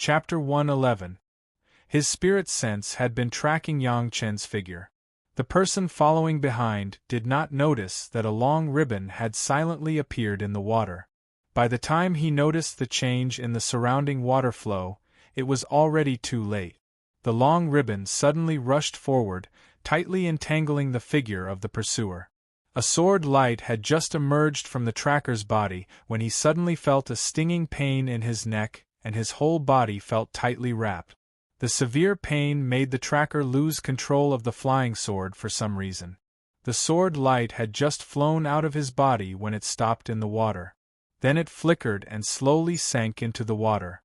Chapter 111. His spirit sense had been tracking Yang Chen's figure. The person following behind did not notice that a long ribbon had silently appeared in the water. By the time he noticed the change in the surrounding water flow, it was already too late. The long ribbon suddenly rushed forward, tightly entangling the figure of the pursuer. A sword light had just emerged from the tracker's body when he suddenly felt a stinging pain in his neck, and his whole body felt tightly wrapped. The severe pain made the tracker lose control of the flying sword for some reason. The sword light had just flown out of his body when it stopped in the water. Then it flickered and slowly sank into the water.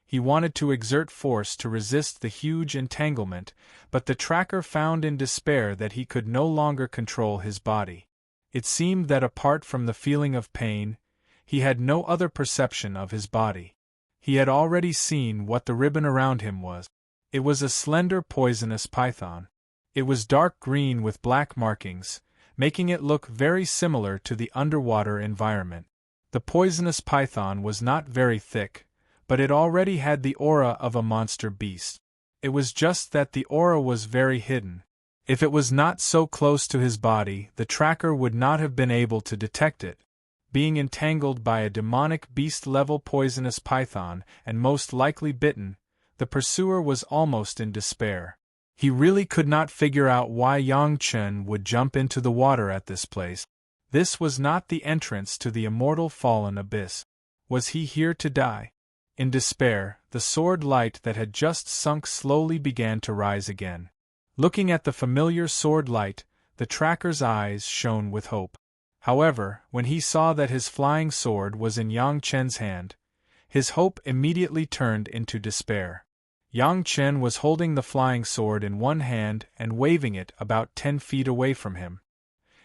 He wanted to exert force to resist the huge entanglement, but the tracker found in despair that he could no longer control his body. It seemed that apart from the feeling of pain, he had no other perception of his body. He had already seen what the ribbon around him was. It was a slender poisonous python. It was dark green with black markings, making it look very similar to the underwater environment. The poisonous python was not very thick, but it already had the aura of a monster beast. It was just that the aura was very hidden. If it was not so close to his body, the tracker would not have been able to detect it. Being entangled by a demonic beast-level poisonous python, and most likely bitten, the pursuer was almost in despair. He really could not figure out why Yang Chen would jump into the water at this place. This was not the entrance to the immortal fallen abyss. Was he here to die? In despair, the sword light that had just sunk slowly began to rise again. Looking at the familiar sword light, the tracker's eyes shone with hope. However, when he saw that his flying sword was in Yang Chen's hand, his hope immediately turned into despair. Yang Chen was holding the flying sword in one hand and waving it about 10 feet away from him.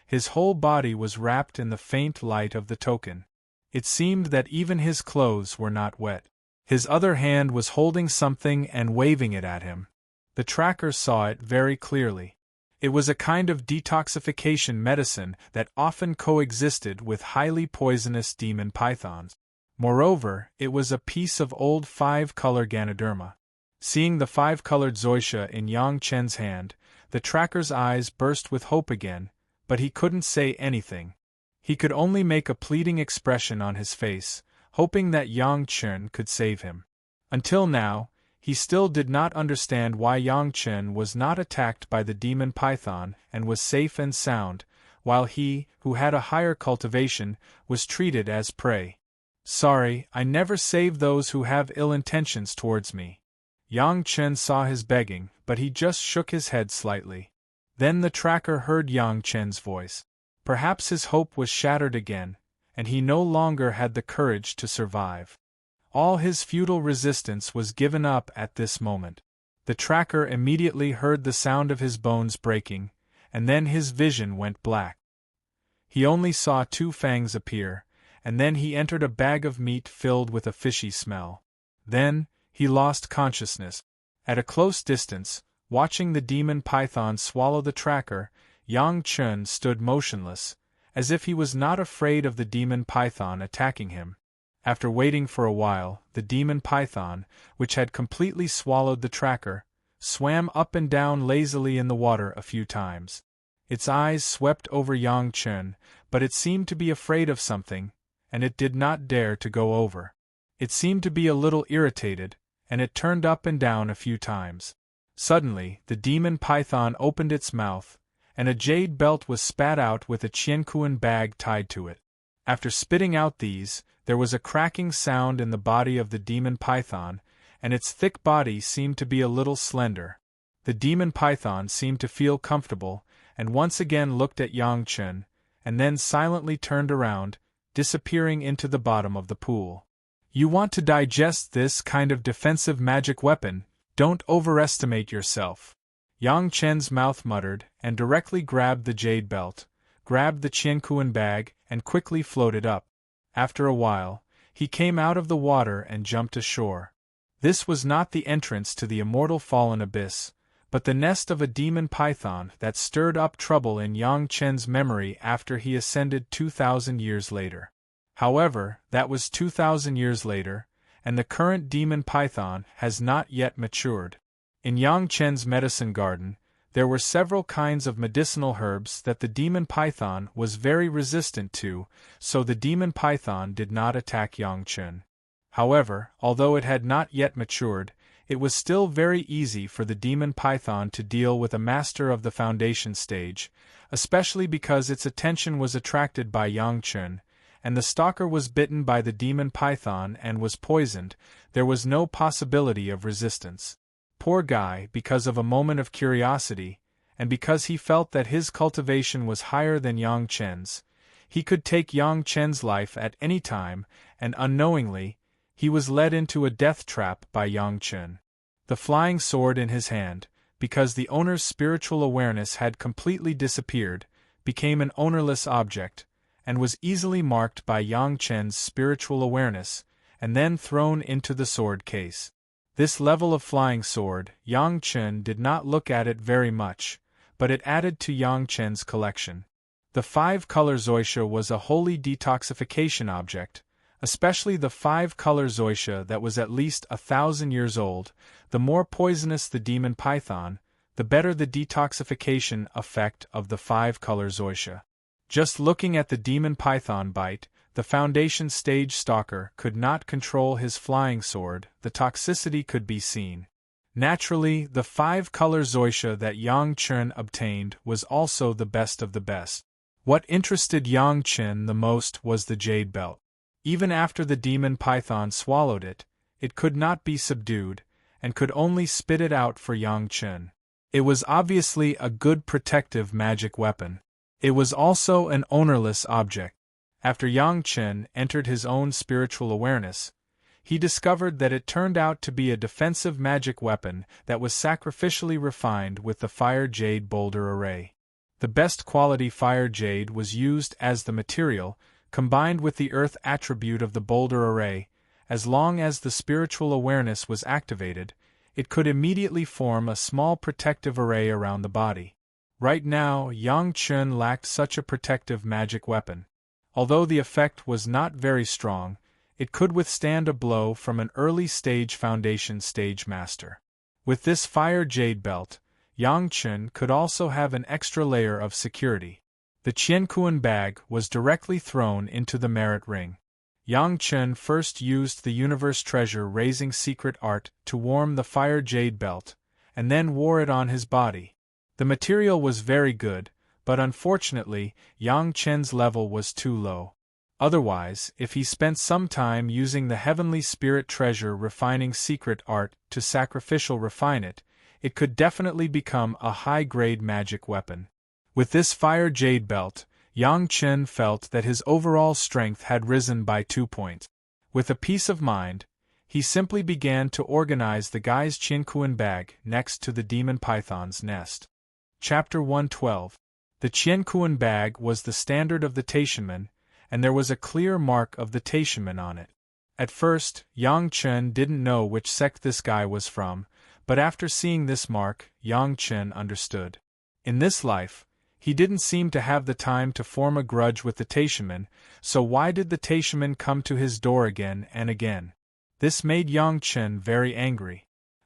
His whole body was wrapped in the faint light of the token. It seemed that even his clothes were not wet. His other hand was holding something and waving it at him. The tracker saw it very clearly. It was a kind of detoxification medicine that often coexisted with highly poisonous demon pythons. Moreover, it was a piece of old 5-color Ganoderma. Seeing the 5-colored zoysia in Yang Chen's hand, the tracker's eyes burst with hope again, but he couldn't say anything. He could only make a pleading expression on his face, hoping that Yang Chen could save him. Until now, he still did not understand why Yang Chen was not attacked by the demon python and was safe and sound, while he, who had a higher cultivation, was treated as prey. "Sorry, I never save those who have ill intentions towards me." Yang Chen saw his begging, but he just shook his head slightly. Then the tracker heard Yang Chen's voice. Perhaps his hope was shattered again, and he no longer had the courage to survive. All his futile resistance was given up at this moment. The tracker immediately heard the sound of his bones breaking, and then his vision went black. He only saw 2 fangs appear, and then he entered a bag of meat filled with a fishy smell. Then, he lost consciousness. At a close distance, watching the demon python swallow the tracker, Yang Chen stood motionless, as if he was not afraid of the demon python attacking him. After waiting for a while, the demon python, which had completely swallowed the tracker, swam up and down lazily in the water a few times. Its eyes swept over Yang Chen, but it seemed to be afraid of something, and it did not dare to go over. It seemed to be a little irritated, and it turned up and down a few times. Suddenly, the demon python opened its mouth, and a jade belt was spat out with a qiankuan bag tied to it. After spitting out these, there was a cracking sound in the body of the demon python, and its thick body seemed to be a little slender. The demon python seemed to feel comfortable, and once again looked at Yang Chen, and then silently turned around, disappearing into the bottom of the pool. "You want to digest this kind of defensive magic weapon, don't overestimate yourself." Yang Chen's mouth muttered, and directly grabbed the jade belt, grabbed the qiankuan bag, and quickly floated up. After a while, he came out of the water and jumped ashore. This was not the entrance to the immortal fallen abyss, but the nest of a demon python that stirred up trouble in Yang Chen's memory after he ascended 2,000 years later. However, that was 2,000 years later, and the current demon python has not yet matured. In Yang Chen's medicine garden, there were several kinds of medicinal herbs that the demon python was very resistant to, so the demon python did not attack Yang Chen. However, although it had not yet matured, it was still very easy for the demon python to deal with a master of the foundation stage, especially because its attention was attracted by Yang Chen, and the stalker was bitten by the demon python and was poisoned. There was no possibility of resistance. Poor guy, because of a moment of curiosity, and because he felt that his cultivation was higher than Yang Chen's, he could take Yang Chen's life at any time, and unknowingly, he was led into a death trap by Yang Chen. The flying sword in his hand, because the owner's spiritual awareness had completely disappeared, became an ownerless object, and was easily marked by Yang Chen's spiritual awareness, and then thrown into the sword case. This level of flying sword, Yang Chen did not look at it very much, but it added to Yang Chen's collection. The 5-color zoysha was a holy detoxification object, especially the 5-color zoysha that was at least 1,000 years old. The more poisonous the demon python, the better the detoxification effect of the 5-color zoysha. Just looking at the demon python bite, the foundation stage stalker could not control his flying sword. The toxicity could be seen. Naturally, the 5-color zoysha that Yang Chen obtained was also the best of the best. What interested Yang Chen the most was the jade belt. Even after the demon python swallowed it, it could not be subdued, and could only spit it out for Yang Chen. It was obviously a good protective magic weapon. It was also an ownerless object. After Yang Chen entered his own spiritual awareness, he discovered that it turned out to be a defensive magic weapon that was sacrificially refined with the fire jade boulder array. The best quality fire jade was used as the material, combined with the earth attribute of the boulder array. As long as the spiritual awareness was activated, it could immediately form a small protective array around the body. Right now, Yang Chen lacked such a protective magic weapon. Although the effect was not very strong, it could withstand a blow from an early-stage foundation stage master. With this fire jade belt, Yang Chen could also have an extra layer of security. The Qiankuan bag was directly thrown into the merit ring. Yang Chen first used the universe treasure-raising secret art to warm the fire jade belt, and then wore it on his body. The material was very good, but unfortunately, Yang Chen's level was too low. Otherwise, if he spent some time using the heavenly spirit treasure refining secret art to sacrificial refine it, it could definitely become a high-grade magic weapon. With this fire jade belt, Yang Chen felt that his overall strength had risen by 2 points. With a peace of mind, he simply began to organize the guy's Qiankuan bag next to the demon python's nest. Chapter 112. The Qiankuan bag was the standard of the Taishanmen, and there was a clear mark of the Taishanmen on it. At first, Yang Chen didn't know which sect this guy was from, but after seeing this mark, Yang Chen understood. In this life, he didn't seem to have the time to form a grudge with the Taishanmen, so why did the Taishanmen come to his door again and again? This made Yang Chen very angry.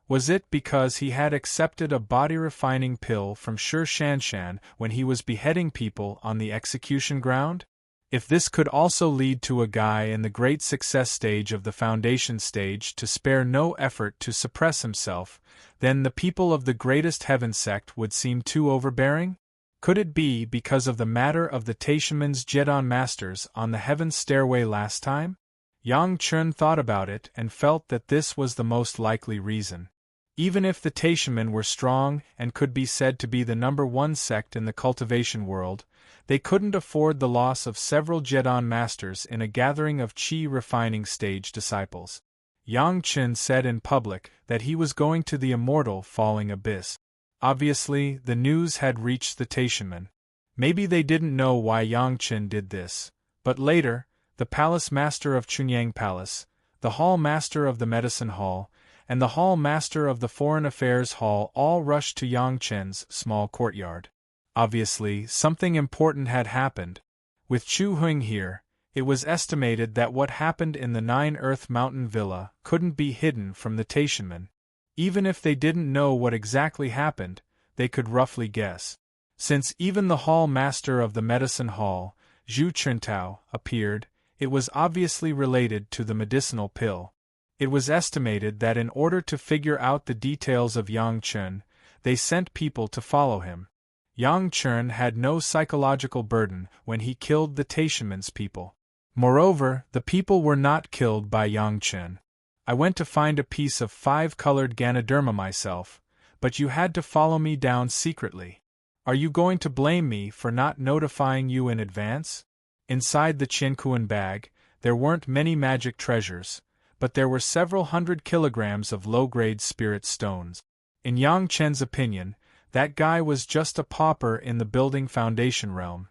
Was it because he had accepted a body-refining pill from Shi Shanshan when he was beheading people on the execution ground? If this could also lead to a guy in the great success stage of the foundation stage to spare no effort to suppress himself, then the people of the greatest heaven sect would seem too overbearing? Could it be because of the matter of the Taishanmen's Jedon masters on the heaven stairway last time? Yang Chen thought about it and felt that this was the most likely reason. Even if the Taishanmen were strong and could be said to be the #1 sect in the cultivation world, they couldn't afford the loss of several Jedon masters in a gathering of Qi refining stage disciples. Yang Chen said in public that he was going to the Immortal falling abyss. Obviously, the news had reached the Taishanmen. Maybe they didn't know why Yang Chen did this, but later, the Palace Master of Chunyang Palace, the Hall Master of the Medicine Hall, and the Hall Master of the Foreign Affairs Hall all rushed to Yang Chen's small courtyard. Obviously, something important had happened. With Chu Huing here, It was estimated that what happened in the Nine Earth Mountain Villa couldn't be hidden from the Taishanmen. Even if they didn't know what exactly happened, they could roughly guess. Since even the hall master of the medicine hall, Zhu Chuntao, appeared, it was obviously related to the medicinal pill. It was estimated that in order to figure out the details of Yang Chen, they sent people to follow him. Yang Chen had no psychological burden when he killed the Taishanmen's people. Moreover, the people were not killed by Yang Chen. I went to find a piece of 5-colored Ganoderma myself, but you had to follow me down secretly. Are you going to blame me for not notifying you in advance? Inside the Qianquan bag, there weren't many magic treasures, but there were several hundred kilograms of low-grade spirit stones. In Yang Chen's opinion, that guy was just a pauper in the building foundation realm.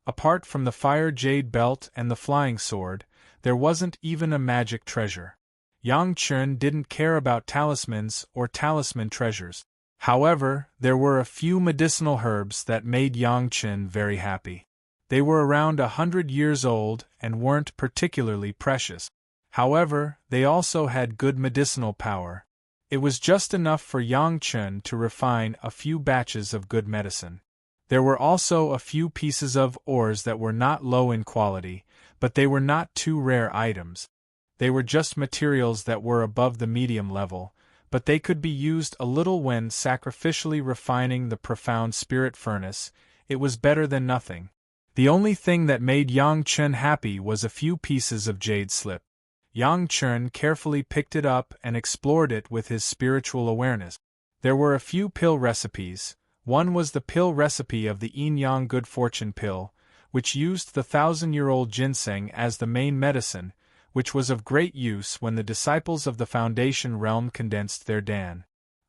Apart from the fire jade belt and the flying sword, there wasn't even a magic treasure. Yang Chen didn't care about talismans or talisman treasures. However, there were a few medicinal herbs that made Yang Chen very happy. They were around 100 years old and weren't particularly precious. However, they also had good medicinal power. It was just enough for Yang Chen to refine a few batches of good medicine. There were also a few pieces of ores that were not low in quality, but they were not too rare items. They were just materials that were above the medium level, but they could be used a little when sacrificially refining the profound spirit furnace. It was better than nothing. The only thing that made Yang Chen happy was a few pieces of jade slip. Yang Chen carefully picked it up and explored it with his spiritual awareness. There were a few pill recipes. One was the pill recipe of the Yin-Yang Good Fortune pill, which used the 1,000-year-old ginseng as the main medicine, which was of great use when the disciples of the Foundation realm condensed their Dan.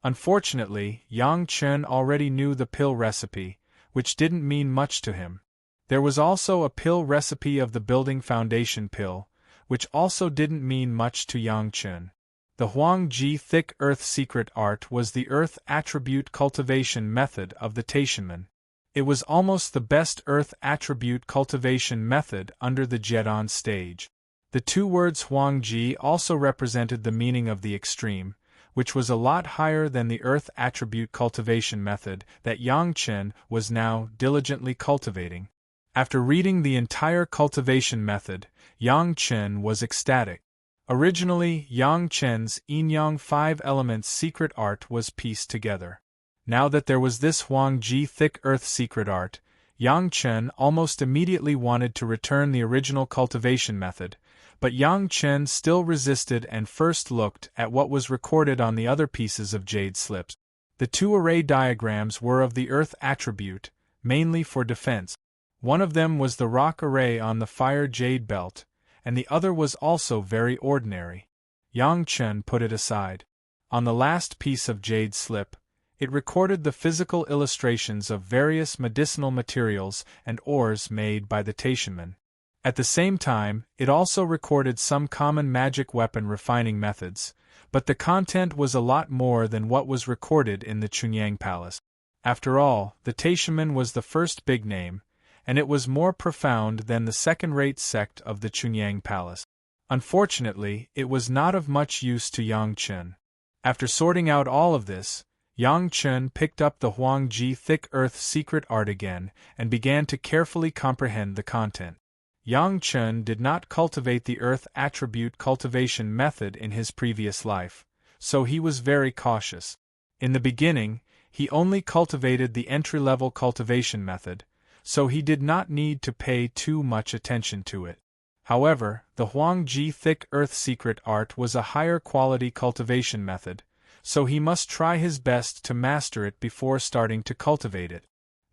Unfortunately, Yang Chen already knew the pill recipe, which didn't mean much to him. There was also a pill recipe of the Building Foundation pill, which also didn't mean much to Yang Chen. The Huangji Thick Earth Secret Art was the Earth Attribute Cultivation method of the Taishanmen. It was almost the best Earth Attribute Cultivation method under the Jedon stage. The two words Huangji also represented the meaning of the extreme, which was a lot higher than the Earth Attribute Cultivation method that Yang Chen was now diligently cultivating. After reading the entire cultivation method, Yang Chen was ecstatic. Originally, Yang Chen's Yin-Yang 5 Elements secret art was pieced together. Now that there was this Huangji Thick Earth secret art, Yang Chen almost immediately wanted to return the original cultivation method, but Yang Chen still resisted and first looked at what was recorded on the other pieces of jade slips. The two array diagrams were of the Earth attribute, mainly for defense. One of them was the rock array on the fire jade belt, and the other was also very ordinary. Yang Chen put it aside. On the last piece of jade slip, it recorded the physical illustrations of various medicinal materials and ores made by the Taishanmen. At the same time, it also recorded some common magic weapon refining methods, but the content was a lot more than what was recorded in the Chunyang Palace. After all, the Taishanmen was the first big name, and it was more profound than the second-rate sect of the Chunyang Palace. Unfortunately, it was not of much use to Yang Chen. After sorting out all of this, Yang Chen picked up the Huangji Thick Earth secret art again and began to carefully comprehend the content. Yang Chen did not cultivate the Earth Attribute cultivation method in his previous life, so he was very cautious. In the beginning, he only cultivated the entry-level cultivation method, so he did not need to pay too much attention to it. However, the Huangji Thick Earth secret art was a higher quality cultivation method, so he must try his best to master it before starting to cultivate it.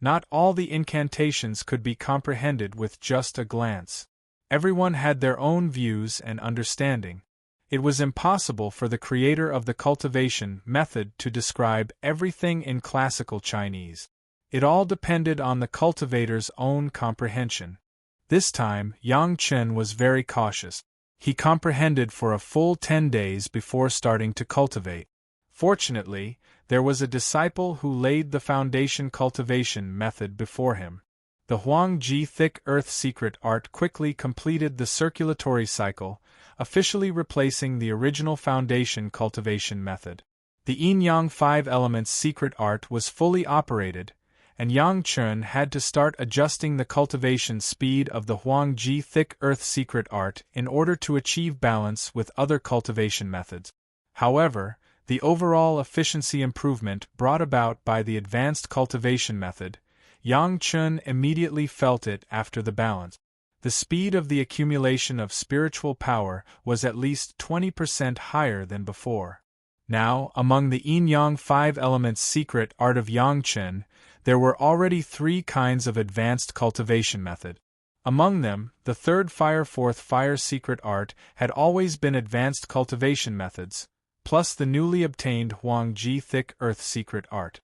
Not all the incantations could be comprehended with just a glance. Everyone had their own views and understanding. It was impossible for the creator of the cultivation method to describe everything in classical Chinese. It all depended on the cultivator's own comprehension. This time, Yang Chen was very cautious. He comprehended for a full 10 days before starting to cultivate. Fortunately, there was a disciple who laid the foundation cultivation method before him. The Huangji thick earth secret art quickly completed the circulatory cycle, officially replacing the original foundation cultivation method. The Yin-Yang 5 elements secret art was fully operated, and Yang Chun had to start adjusting the cultivation speed of the Huangji thick earth secret art in order to achieve balance with other cultivation methods. However, the overall efficiency improvement brought about by the advanced cultivation method, Yang Chun immediately felt it after the balance. The speed of the accumulation of spiritual power was at least 20% higher than before. Now, among the Yin-Yang 5 elements secret art of Yang Chun, there were already 3 kinds of advanced cultivation method. Among them, the third fourth fire secret art had always been advanced cultivation methods, plus the newly obtained Huangji thick earth secret art.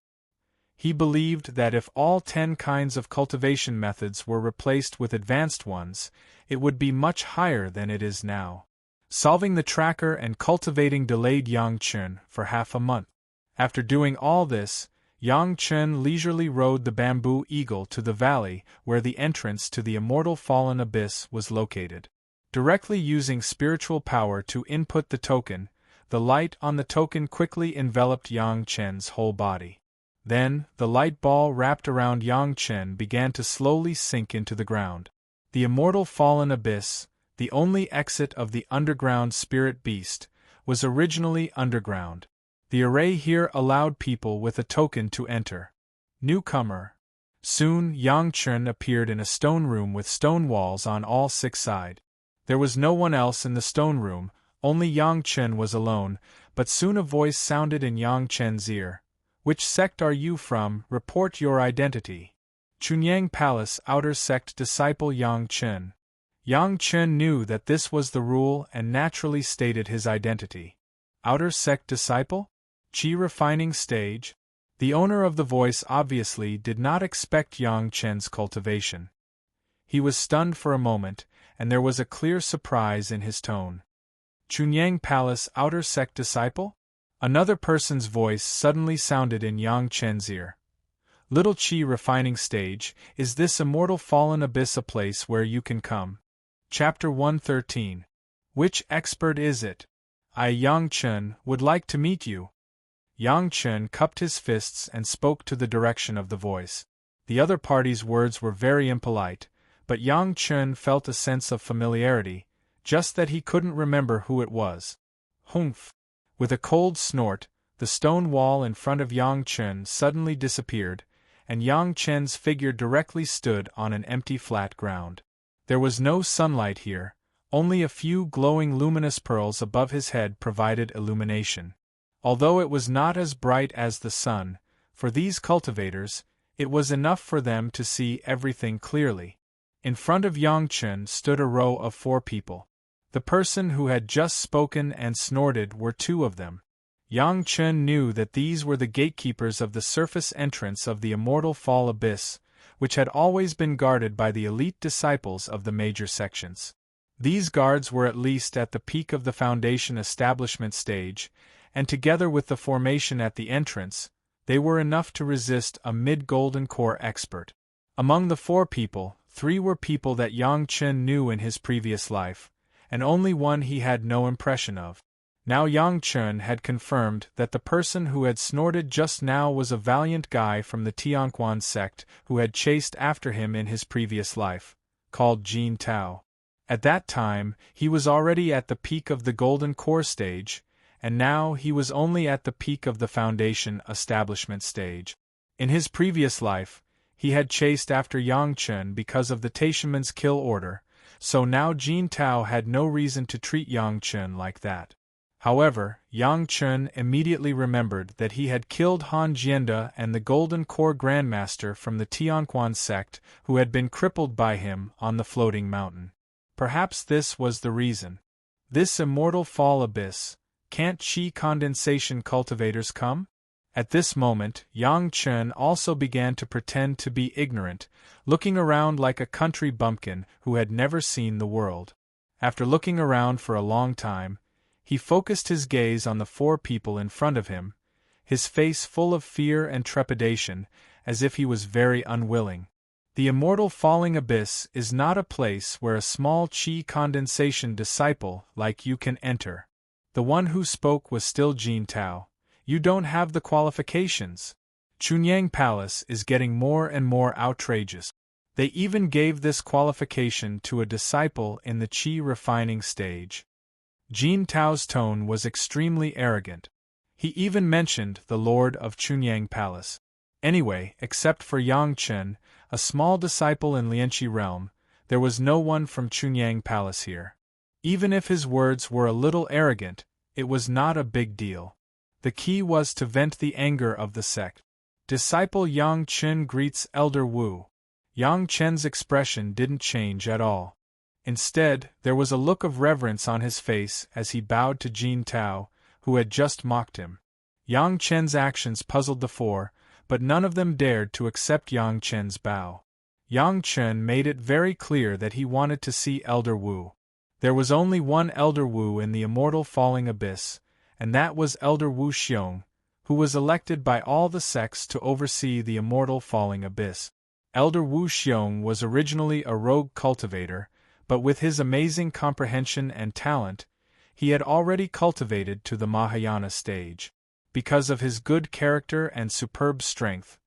He believed that if all 10 kinds of cultivation methods were replaced with advanced ones, it would be much higher than it is now. Solving the tracker and cultivating delayed Yang Chun for half a month. After doing all this, Yang Chun leisurely rode the bamboo eagle to the valley where the entrance to the Immortal Fallen Abyss was located. Directly using spiritual power to input the token, the light on the token quickly enveloped Yang Chun's whole body. Then, the light ball wrapped around Yang Chun began to slowly sink into the ground. The Immortal Fallen Abyss, the only exit of the underground spirit beast, was originally underground. The array here allowed people with a token to enter. Newcomer. Soon, Yang Chun appeared in a stone room with stone walls on all 6 sides. There was no one else in the stone room, only Yang Chun was alone, but soon a voice sounded in Yang Chun's ear. "Which sect are you from? Report your identity." Chunyang Palace Outer Sect Disciple Yang Chun. Yang Chun knew that this was the rule and naturally stated his identity. Outer Sect Disciple? Qi Refining Stage? The owner of the voice obviously did not expect Yang Chun's cultivation. He was stunned for a moment, and there was a clear surprise in his tone. Chunyang Palace Outer Sect Disciple? Another person's voice suddenly sounded in Yang Chun's ear. Little Qi Refining Stage, is this Immortal Fallen Abyss a place where you can come? Chapter 113. Which expert is it? I, Yang Chun, would like to meet you. Yang Chun cupped his fists and spoke to the direction of the voice. The other party's words were very impolite, but Yang Chun felt a sense of familiarity, just that he couldn't remember who it was. Humph! With a cold snort, the stone wall in front of Yang Chun suddenly disappeared, and Yang Chun's figure directly stood on an empty flat ground. There was no sunlight here, only a few glowing luminous pearls above his head provided illumination. Although it was not as bright as the sun, for these cultivators, it was enough for them to see everything clearly. In front of Yang Chun stood a row of 4 people. The person who had just spoken and snorted were 2 of them. Yang Chun knew that these were the gatekeepers of the surface entrance of the Immortal Fall Abyss, which had always been guarded by the elite disciples of the major sections. These guards were at least at the peak of the foundation establishment stage, and together with the formation at the entrance, they were enough to resist a mid-golden core expert. Among the 4 people, 3 were people that Yang Chun knew in his previous life, and only one he had no impression of. Now Yang Chun had confirmed that the person who had snorted just now was a valiant guy from the Tianquan sect who had chased after him in his previous life, called Jin Tao. At that time, he was already at the peak of the Golden Core stage, and now he was only at the peak of the Foundation establishment stage. In his previous life, he had chased after Yang Chun because of the Taishaman's kill order, so now Jin Tao had no reason to treat Yang Chun like that. However, Yang Chun immediately remembered that he had killed Han Jianda and the Golden Core Grandmaster from the Tianquan sect who had been crippled by him on the floating mountain. Perhaps this was the reason. This Immortal Fall Abyss, can't Qi condensation cultivators come? At this moment, Yang Chun also began to pretend to be ignorant, looking around like a country bumpkin who had never seen the world. After looking around for a long time, he focused his gaze on the 4 people in front of him, his face full of fear and trepidation, as if he was very unwilling. The immortal falling abyss is not a place where a small chi condensation disciple like you can enter. The one who spoke was still Jin Tao. You don't have the qualifications. Chunyang Palace is getting more and more outrageous. They even gave this qualification to a disciple in the chi refining stage. Jin Tao's tone was extremely arrogant. He even mentioned the Lord of Chunyang Palace. Anyway, except for Yang Chen, a small disciple in Lianqi realm, there was no one from Chunyang Palace here. Even if his words were a little arrogant, it was not a big deal. The key was to vent the anger of the sect. Disciple Yang Chen greets Elder Wu. Yang Chen's expression didn't change at all. Instead, there was a look of reverence on his face as he bowed to Jin Tao, who had just mocked him. Yang Chen's actions puzzled the four, but none of them dared to accept Yang Chen's bow. Yang Chen made it very clear that he wanted to see Elder Wu. There was only one Elder Wu in the immortal falling abyss, and that was Elder Wu Xiong, who was elected by all the sects to oversee the immortal falling abyss. Elder Wu Xiong was originally a rogue cultivator, but with his amazing comprehension and talent, he had already cultivated to the Mahayana stage. Because of his good character and superb strength,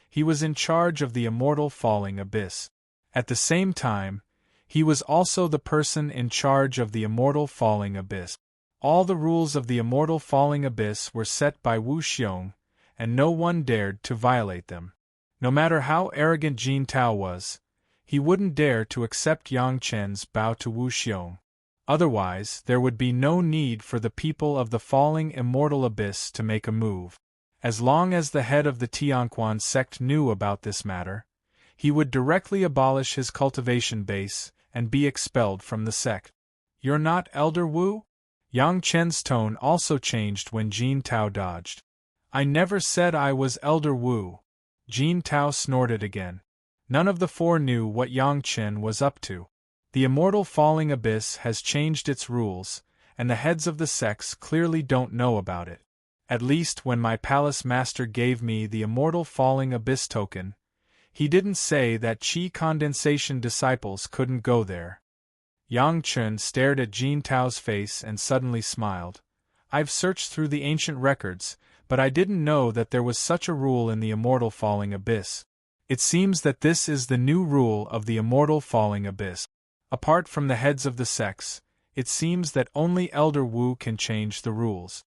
he was in charge of the immortal falling abyss. At the same time, he was also the person in charge of the immortal falling abyss. All the rules of the immortal falling abyss were set by Wu Xiong, and no one dared to violate them. No matter how arrogant Jin Tao was, he wouldn't dare to accept Yang Chen's bow to Wu Xiong. Otherwise, there would be no need for the people of the falling immortal abyss to make a move. As long as the head of the Tianquan sect knew about this matter, he would directly abolish his cultivation base and be expelled from the sect. You're not Elder Wu? Yang Chen's tone also changed when Jin Tao dodged. I never said I was Elder Wu. Jin Tao snorted again. None of the four knew what Yang Chen was up to. The immortal falling abyss has changed its rules, and the heads of the sects clearly don't know about it. At least when my palace master gave me the immortal falling abyss token, he didn't say that chi condensation disciples couldn't go there. Yang Chen stared at Jin Tao's face and suddenly smiled. I've searched through the ancient records, but I didn't know that there was such a rule in the immortal falling abyss. It seems that this is the new rule of the immortal falling abyss. Apart from the heads of the sects, it seems that only Elder Wu can change the rules.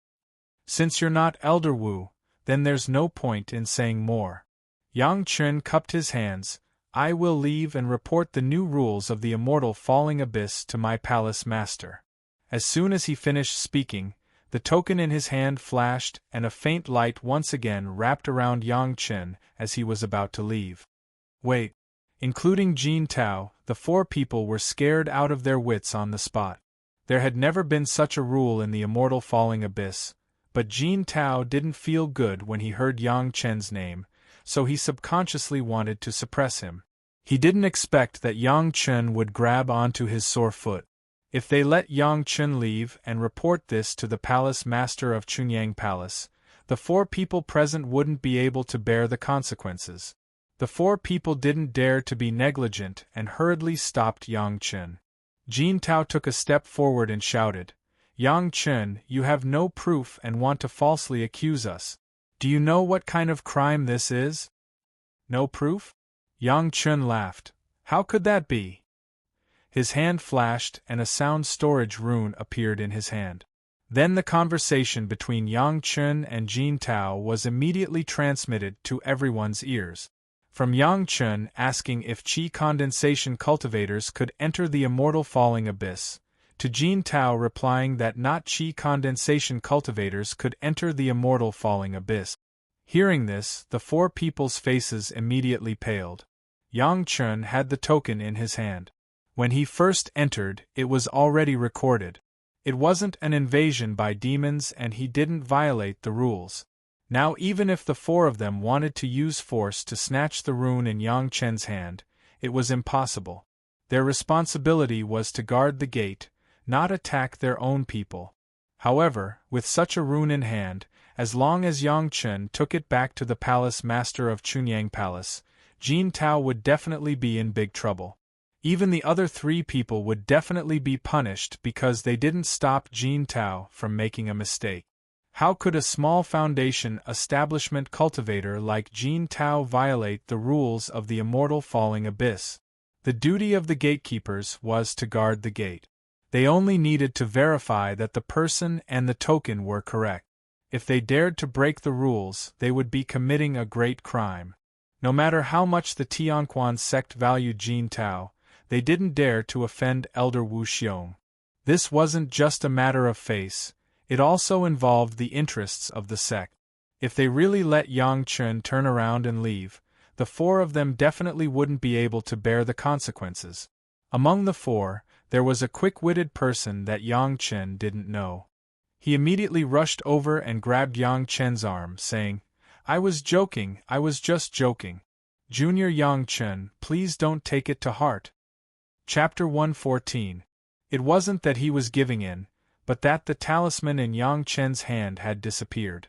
Since you're not Elder Wu, then there's no point in saying more. Yang Chen cupped his hands. I will leave and report the new rules of the immortal falling abyss to my palace master. As soon as he finished speaking, the token in his hand flashed and a faint light once again wrapped around Yang Chen as he was about to leave. Wait. Including Jin Tao, the four people were scared out of their wits on the spot. There had never been such a rule in the immortal falling abyss, but Jin Tao didn't feel good when he heard Yang Chen's name, so he subconsciously wanted to suppress him. He didn't expect that Yang Chen would grab onto his sore foot. If they let Yang Chen leave and report this to the palace master of Chunyang Palace, the four people present wouldn't be able to bear the consequences. The four people didn't dare to be negligent and hurriedly stopped Yang Chen. Jin Tao took a step forward and shouted, Yang Chen, you have no proof and want to falsely accuse us. Do you know what kind of crime this is? No proof? Yang Chen laughed. How could that be? His hand flashed and a sound storage rune appeared in his hand. Then the conversation between Yang Chen and Jin Tao was immediately transmitted to everyone's ears. From Yang Chen asking if chi condensation cultivators could enter the immortal falling abyss, to Jin Tao replying that not chi condensation cultivators could enter the immortal falling abyss. Hearing this, the four people's faces immediately paled. Yang Chen had the token in his hand. When he first entered, it was already recorded. It wasn't an invasion by demons and he didn't violate the rules. Now even if the four of them wanted to use force to snatch the rune in Yang Chen's hand, it was impossible. Their responsibility was to guard the gate, not attack their own people. However, with such a rune in hand, as long as Yang Chen took it back to the palace master of Chunyang Palace, Jin Tao would definitely be in big trouble. Even the other 3 people would definitely be punished because they didn't stop Jin Tao from making a mistake. How could a small foundation establishment cultivator like Jin Tao violate the rules of the immortal falling abyss? The duty of the gatekeepers was to guard the gate. They only needed to verify that the person and the token were correct. If they dared to break the rules, they would be committing a great crime. No matter how much the Tianquan sect valued Jin Tao, they didn't dare to offend Elder Wu Xiong. This wasn't just a matter of face, it also involved the interests of the sect. If they really let Yang Chen turn around and leave, the 4 of them definitely wouldn't be able to bear the consequences. Among the 4, there was a quick-witted person that Yang Chen didn't know. He immediately rushed over and grabbed Yang Chen's arm, saying, "I was joking, I was just joking. Junior Yang Chen, please don't take it to heart." Chapter 114. It wasn't that he was giving in, but that the talisman in Yang Chen's hand had disappeared.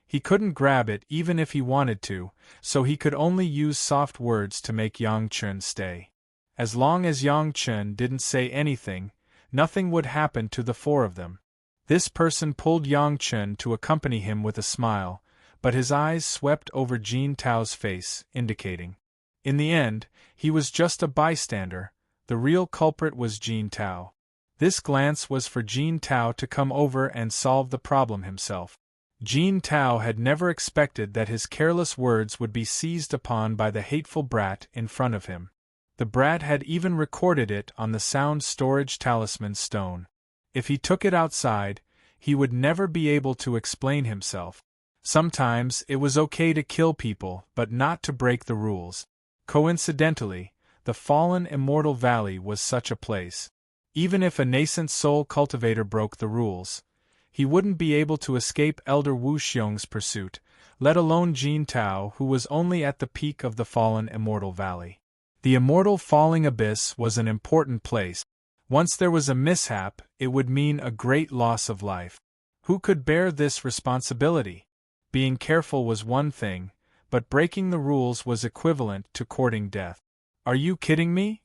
He couldn't grab it even if he wanted to, so he could only use soft words to make Yang Chen stay. As long as Yang Chen didn't say anything, nothing would happen to the 4 of them. This person pulled Yang Chen to accompany him with a smile, but his eyes swept over Jin Tao's face, indicating. In the end, he was just a bystander. The real culprit was Jin Tao. This glance was for Jin Tao to come over and solve the problem himself. Jin Tao had never expected that his careless words would be seized upon by the hateful brat in front of him. The brat had even recorded it on the sound storage talisman stone. If he took it outside, he would never be able to explain himself. Sometimes it was okay to kill people, but not to break the rules. Coincidentally, the fallen Immortal Valley was such a place. Even if a nascent soul cultivator broke the rules, he wouldn't be able to escape Elder Wu Xiong's pursuit, let alone Jin Tao, who was only at the peak of the fallen Immortal Valley. The Immortal Falling Abyss was an important place. Once there was a mishap, it would mean a great loss of life. Who could bear this responsibility? Being careful was one thing, but breaking the rules was equivalent to courting death. Are you kidding me?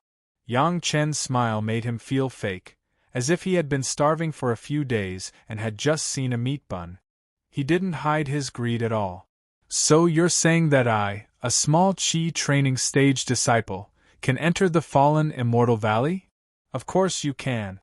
Yang Chen's smile made him feel fake, as if he had been starving for a few days and had just seen a meat bun. He didn't hide his greed at all. So you're saying that I, a small Qi training stage disciple, can enter the fallen Immortal Valley? Of course you can.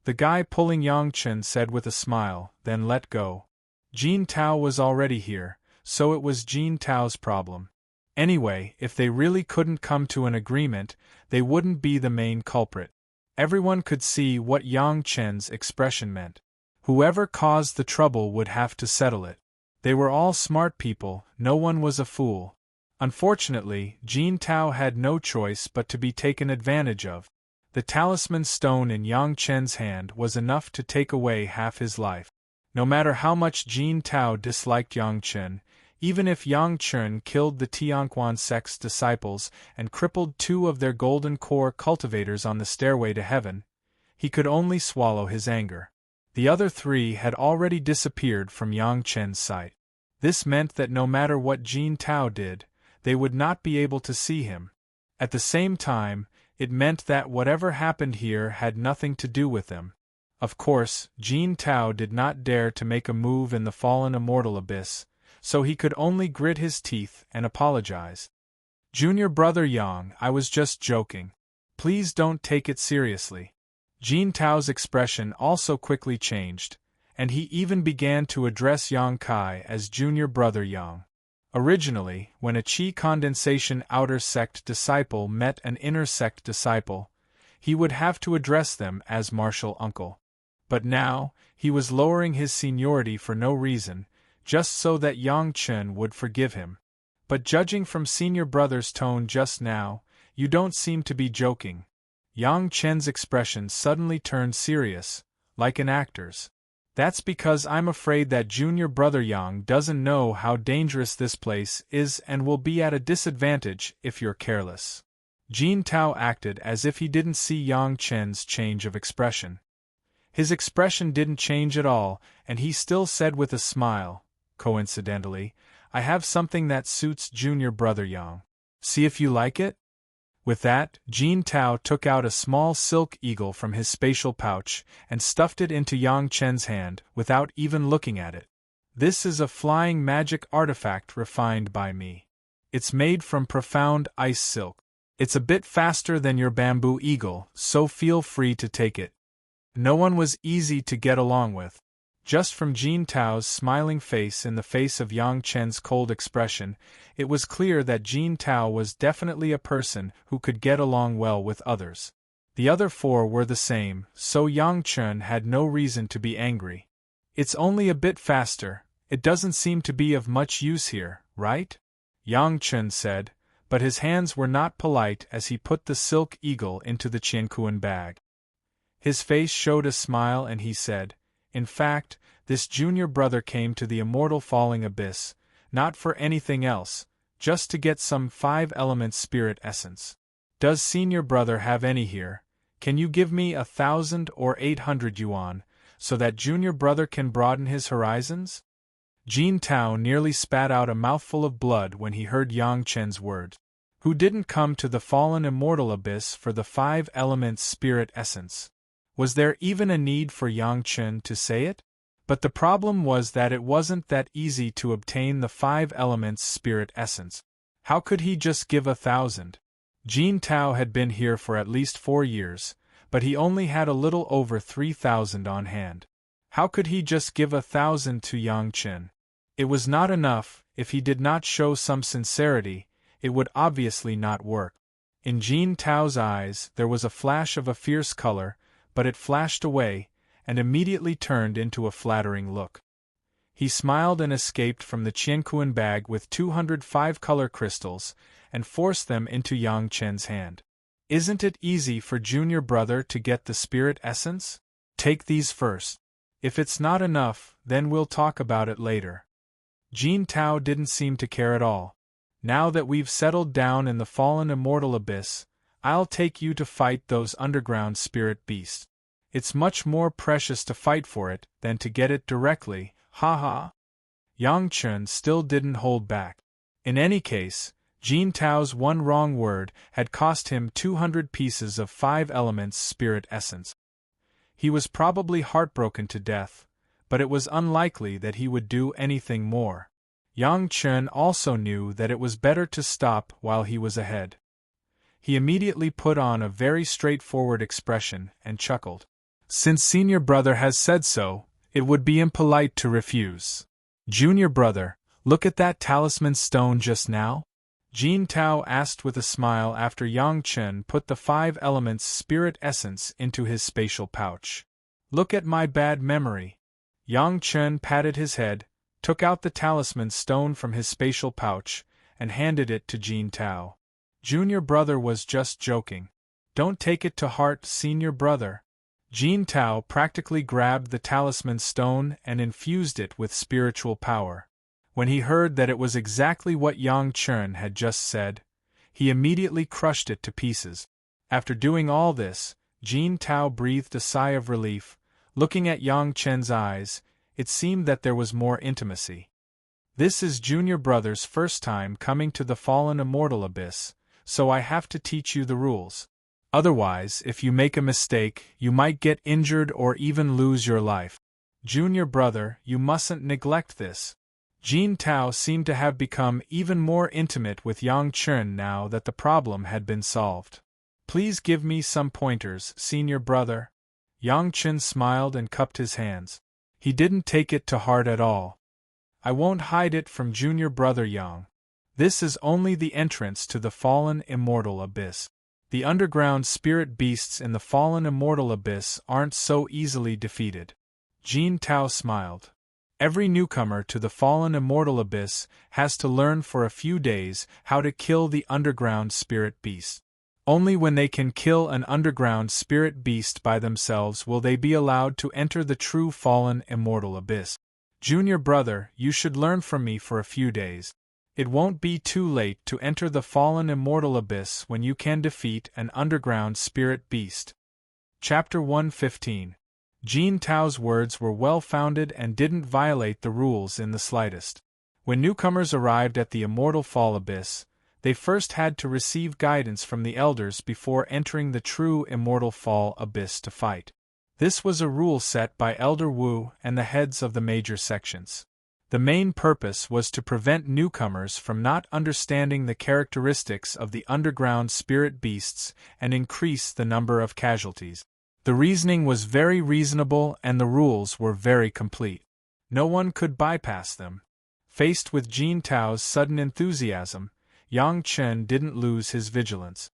The guy pulling Yang Chen said with a smile, then let go. Jin Tao was already here, so it was Jin Tao's problem. Anyway, if they really couldn't come to an agreement, they wouldn't be the main culprit. Everyone could see what Yang Chen's expression meant. Whoever caused the trouble would have to settle it. They were all smart people, no one was a fool. Unfortunately, Jin Tao had no choice but to be taken advantage of. The talisman stone in Yang Chen's hand was enough to take away half his life. No matter how much Jin Tao disliked Yang Chen, even if Yang Chen killed the Tianquan sect's disciples and crippled 2 of their golden core cultivators on the stairway to heaven, he could only swallow his anger. The other 3 had already disappeared from Yang Chen's sight. This meant that no matter what Jin Tao did, they would not be able to see him. At the same time, it meant that whatever happened here had nothing to do with them. Of course, Jin Tao did not dare to make a move in the fallen Immortal Abyss, so he could only grit his teeth and apologize. Junior brother Yang, I was just joking. Please don't take it seriously. Jin Tao's expression also quickly changed, and he even began to address Yang Kai as junior brother Yang. Originally, when a Qi condensation outer sect disciple met an inner sect disciple, he would have to address them as martial uncle. But now, he was lowering his seniority for no reason, just so that Yang Chen would forgive him. But judging from senior brother's tone just now, you don't seem to be joking. Yang Chen's expression suddenly turned serious, like an actor's. That's because I'm afraid that junior brother Yang doesn't know how dangerous this place is and will be at a disadvantage if you're careless. Jin Tao acted as if he didn't see Yang Chen's change of expression. His expression didn't change at all, and he still said with a smile, coincidentally, I have something that suits junior brother Yang. See if you like it? With that, Jin Tao took out a small silk eagle from his spatial pouch and stuffed it into Yang Chen's hand without even looking at it. This is a flying magic artifact refined by me. It's made from profound ice silk. It's a bit faster than your bamboo eagle, so feel free to take it. No one was easy to get along with. Just from Jin Tao's smiling face in the face of Yang Chen's cold expression, it was clear that Jin Tao was definitely a person who could get along well with others. The other four were the same, so Yang Chen had no reason to be angry. It's only a bit faster, it doesn't seem to be of much use here, right? Yang Chen said, but his hands were not polite as he put the silk eagle into the Qiankuan bag. His face showed a smile and he said, in fact, this junior brother came to the Immortal Falling Abyss, not for anything else, just to get some 5-element spirit essence. Does senior brother have any here? Can you give me 1,000 or 800 yuan, so that junior brother can broaden his horizons? Jin Tao nearly spat out a mouthful of blood when he heard Yang Chen's words. Who didn't come to the fallen Immortal Abyss for the 5-element spirit essence? Was there even a need for Yang Chen to say it? But the problem was that it wasn't that easy to obtain the 5 elements spirit essence. How could he just give 1,000? Jin Tao had been here for at least 4 years, but he only had a little over 3,000 on hand. How could he just give 1,000 to Yang Chen? It was not enough. If he did not show some sincerity, it would obviously not work. In Jin Tao's eyes there was a flash of a fierce color, but it flashed away, and immediately turned into a flattering look. He smiled and escaped from the Qiankuan bag with 205 color crystals, and forced them into Yang Chen's hand. Isn't it easy for junior brother to get the spirit essence? Take these first. If it's not enough, then we'll talk about it later. Jin Tao didn't seem to care at all. Now that we've settled down in the fallen Immortal Abyss, I'll take you to fight those underground spirit beasts. It's much more precious to fight for it than to get it directly, ha. Yang Chen still didn't hold back. In any case, Jin Tao's one wrong word had cost him 200 pieces of 5 elements spirit essence. He was probably heartbroken to death, but it was unlikely that he would do anything more. Yang Chen also knew that it was better to stop while he was ahead. He immediately put on a very straightforward expression and chuckled. Since senior brother has said so, it would be impolite to refuse. Junior brother, look at that talisman stone just now? Jin Tao asked with a smile after Yang Chen put the 5 elements spirit essence into his spatial pouch. Look at my bad memory. Yang Chen patted his head, took out the talisman stone from his spatial pouch, and handed it to Jin Tao. Junior brother was just joking. Don't take it to heart, senior brother. Jin Tao practically grabbed the talisman stone and infused it with spiritual power. When he heard that it was exactly what Yang Chen had just said, he immediately crushed it to pieces. After doing all this, Jin Tao breathed a sigh of relief. Looking at Yang Chen's eyes, it seemed that there was more intimacy. This is junior brother's first time coming to the fallen Immortal Abyss, so I have to teach you the rules. Otherwise, if you make a mistake, you might get injured or even lose your life. Junior brother, you mustn't neglect this. Jin Tao seemed to have become even more intimate with Yang Chen now that the problem had been solved. Please give me some pointers, senior brother. Yang Chen smiled and cupped his hands. He didn't take it to heart at all. I won't hide it from junior brother Yang. This is only the entrance to the fallen Immortal Abyss. The underground spirit beasts in the fallen Immortal Abyss aren't so easily defeated. Jin Tao smiled. Every newcomer to the fallen Immortal Abyss has to learn for a few days how to kill the underground spirit beast. Only when they can kill an underground spirit beast by themselves will they be allowed to enter the true fallen Immortal Abyss. Junior brother, you should learn from me for a few days. It won't be too late to enter the fallen Immortal Abyss when you can defeat an underground spirit beast. Chapter 115. Jin Tao's words were well-founded and didn't violate the rules in the slightest. When newcomers arrived at the Immortal Fall Abyss, They first had to receive guidance from the elders before entering the true immortal fall abyss to fight. This was a rule set by Elder Wu and the heads of the major sections. The main purpose was to prevent newcomers from not understanding the characteristics of the underground spirit beasts and increase the number of casualties. The reasoning was very reasonable and the rules were very complete. No one could bypass them. Faced with Jin Tao's sudden enthusiasm, Yang Chen didn't lose his vigilance.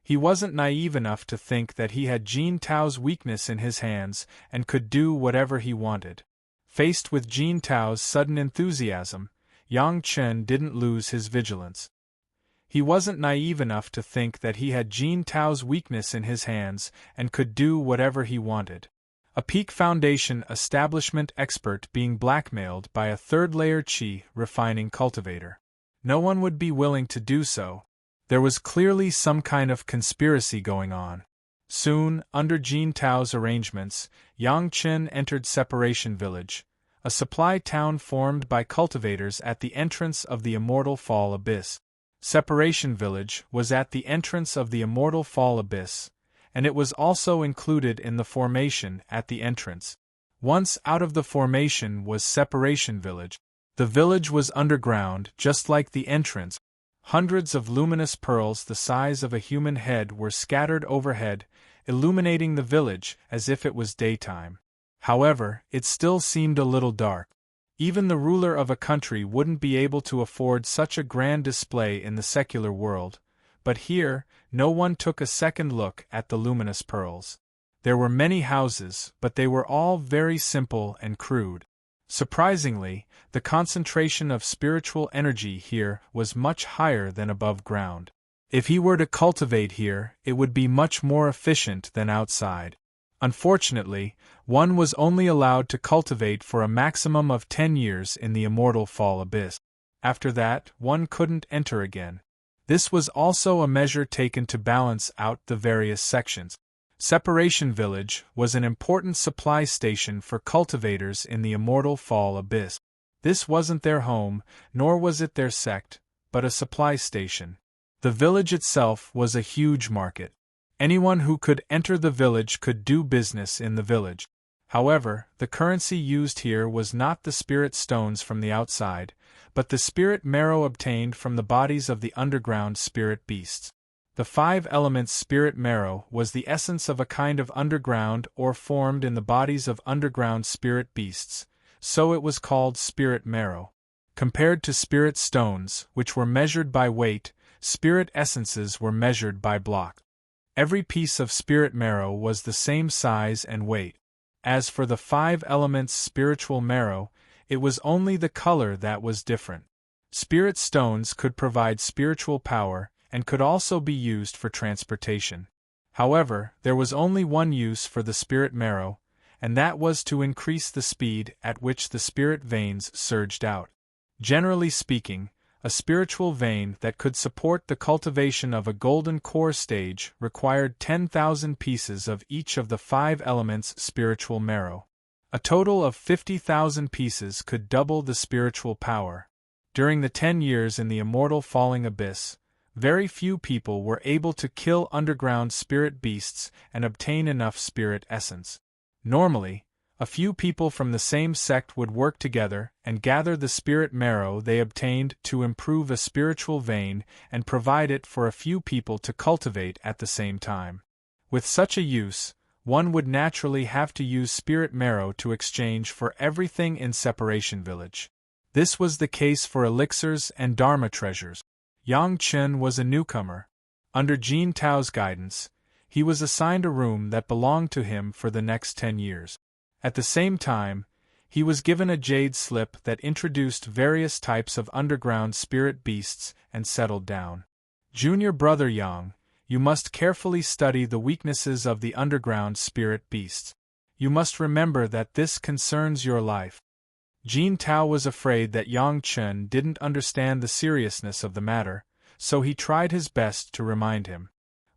He wasn't naive enough to think that he had Jin Tao's weakness in his hands and could do whatever he wanted. Faced with Jin Tao's sudden enthusiasm, Yang Chen didn't lose his vigilance. He wasn't naive enough to think that he had Jin Tao's weakness in his hands and could do whatever he wanted. A Peak Foundation establishment expert being blackmailed by a third-layer qi refining cultivator. No one would be willing to do so. There was clearly some kind of conspiracy going on. Soon, under Jin Tao's arrangements, Yang Chen entered Separation Village, a supply town formed by cultivators at the entrance of the Immortal Fall Abyss. Separation Village was at the entrance of the Immortal Fall Abyss, and it was also included in the formation at the entrance. Once out of the formation was Separation Village. The village was underground, just like the entrance. Hundreds of luminous pearls the size of a human head were scattered overhead, illuminating the village as if it was daytime. However, it still seemed a little dark. Even the ruler of a country wouldn't be able to afford such a grand display in the secular world, but here, no one took a second look at the luminous pearls. There were many houses, but they were all very simple and crude. Surprisingly, the concentration of spiritual energy here was much higher than above ground. If he were to cultivate here, it would be much more efficient than outside. Unfortunately, one was only allowed to cultivate for a maximum of 10 years in the Immortal Fall Abyss. After that, one couldn't enter again. This was also a measure taken to balance out the various sections. Separation Village was an important supply station for cultivators in the Immortal Fall Abyss. This wasn't their home, nor was it their sect, but a supply station. The village itself was a huge market. Anyone who could enter the village could do business in the village. However, the currency used here was not the spirit stones from the outside, but the spirit marrow obtained from the bodies of the underground spirit beasts. The 5 elements spirit marrow was the essence of a kind of underground or formed in the bodies of underground spirit beasts, so it was called spirit marrow. Compared to spirit stones, which were measured by weight, spirit essences were measured by block. Every piece of spirit marrow was the same size and weight. As for the 5 elements spiritual marrow, it was only the color that was different. Spirit stones could provide spiritual power, and could also be used for transportation. However, there was only one use for the spirit marrow, and that was to increase the speed at which the spirit veins surged out. Generally speaking, a spiritual vein that could support the cultivation of a golden core stage required 10,000 pieces of each of the 5 elements spiritual marrow. A total of 50,000 pieces could double the spiritual power. During the 10 years in the Immortal Falling Abyss, very few people were able to kill underground spirit beasts and obtain enough spirit essence. Normally, a few people from the same sect would work together and gather the spirit marrow they obtained to improve a spiritual vein and provide it for a few people to cultivate at the same time. With such a use, one would naturally have to use spirit marrow to exchange for everything in Separation Village. This was the case for elixirs and Dharma treasures. Yang Chen was a newcomer. Under Jin Tao's guidance, he was assigned a room that belonged to him for the next 10 years. At the same time, he was given a jade slip that introduced various types of underground spirit beasts and settled down. Junior brother Yang, you must carefully study the weaknesses of the underground spirit beasts. You must remember that this concerns your life. Jin Tao was afraid that Yang Chen didn't understand the seriousness of the matter, so he tried his best to remind him.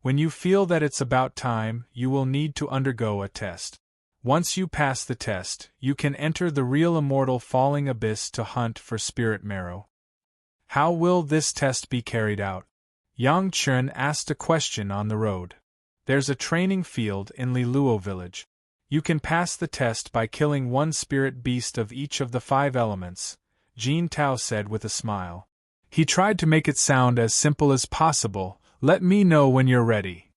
When you feel that it's about time, you will need to undergo a test. Once you pass the test, you can enter the real Immortal Falling Abyss to hunt for spirit marrow. How will this test be carried out? Yang Chun asked a question on the road. There's a training field in Liluo village. You can pass the test by killing one spirit beast of each of the 5 elements, Jin Tao said with a smile. He tried to make it sound as simple as possible. Let me know when you're ready.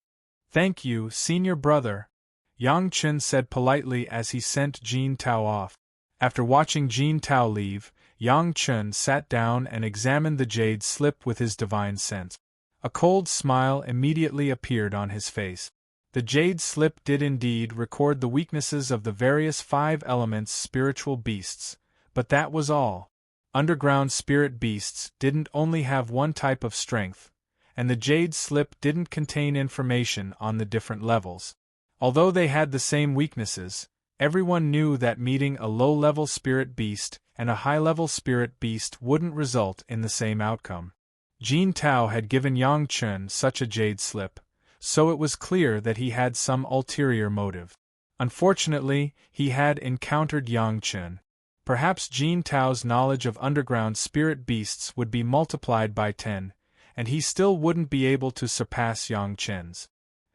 Thank you, senior brother, Yang Chun said politely as he sent Jin Tao off. After watching Jin Tao leave, Yang Chun sat down and examined the jade slip with his divine sense. A cold smile immediately appeared on his face. The jade slip did indeed record the weaknesses of the various 5 elements spiritual beasts, but that was all. Underground spirit beasts didn't only have one type of strength, and the jade slip didn't contain information on the different levels. Although they had the same weaknesses, everyone knew that meeting a low-level spirit beast and a high-level spirit beast wouldn't result in the same outcome. Jin Tao had given Yang Chun such a jade slip, so it was clear that he had some ulterior motive. Unfortunately, he had encountered Yang Chun. Perhaps Jin Tao's knowledge of underground spirit beasts would be multiplied by 10, and he still wouldn't be able to surpass Yang Chun's.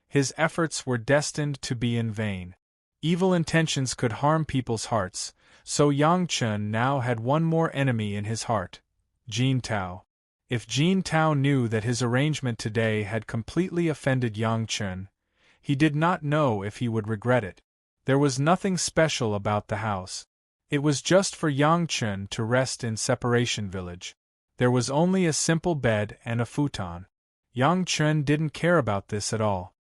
His efforts were destined to be in vain. Evil intentions could harm people's hearts, so Yang Chun now had one more enemy in his heart, Jin Tao. If Jin Tao knew that his arrangement today had completely offended Yang Chun, he did not know if he would regret it. There was nothing special about the house. It was just for Yang Chun to rest in Separation Village. There was only a simple bed and a futon. Yang Chun didn't care about this at all.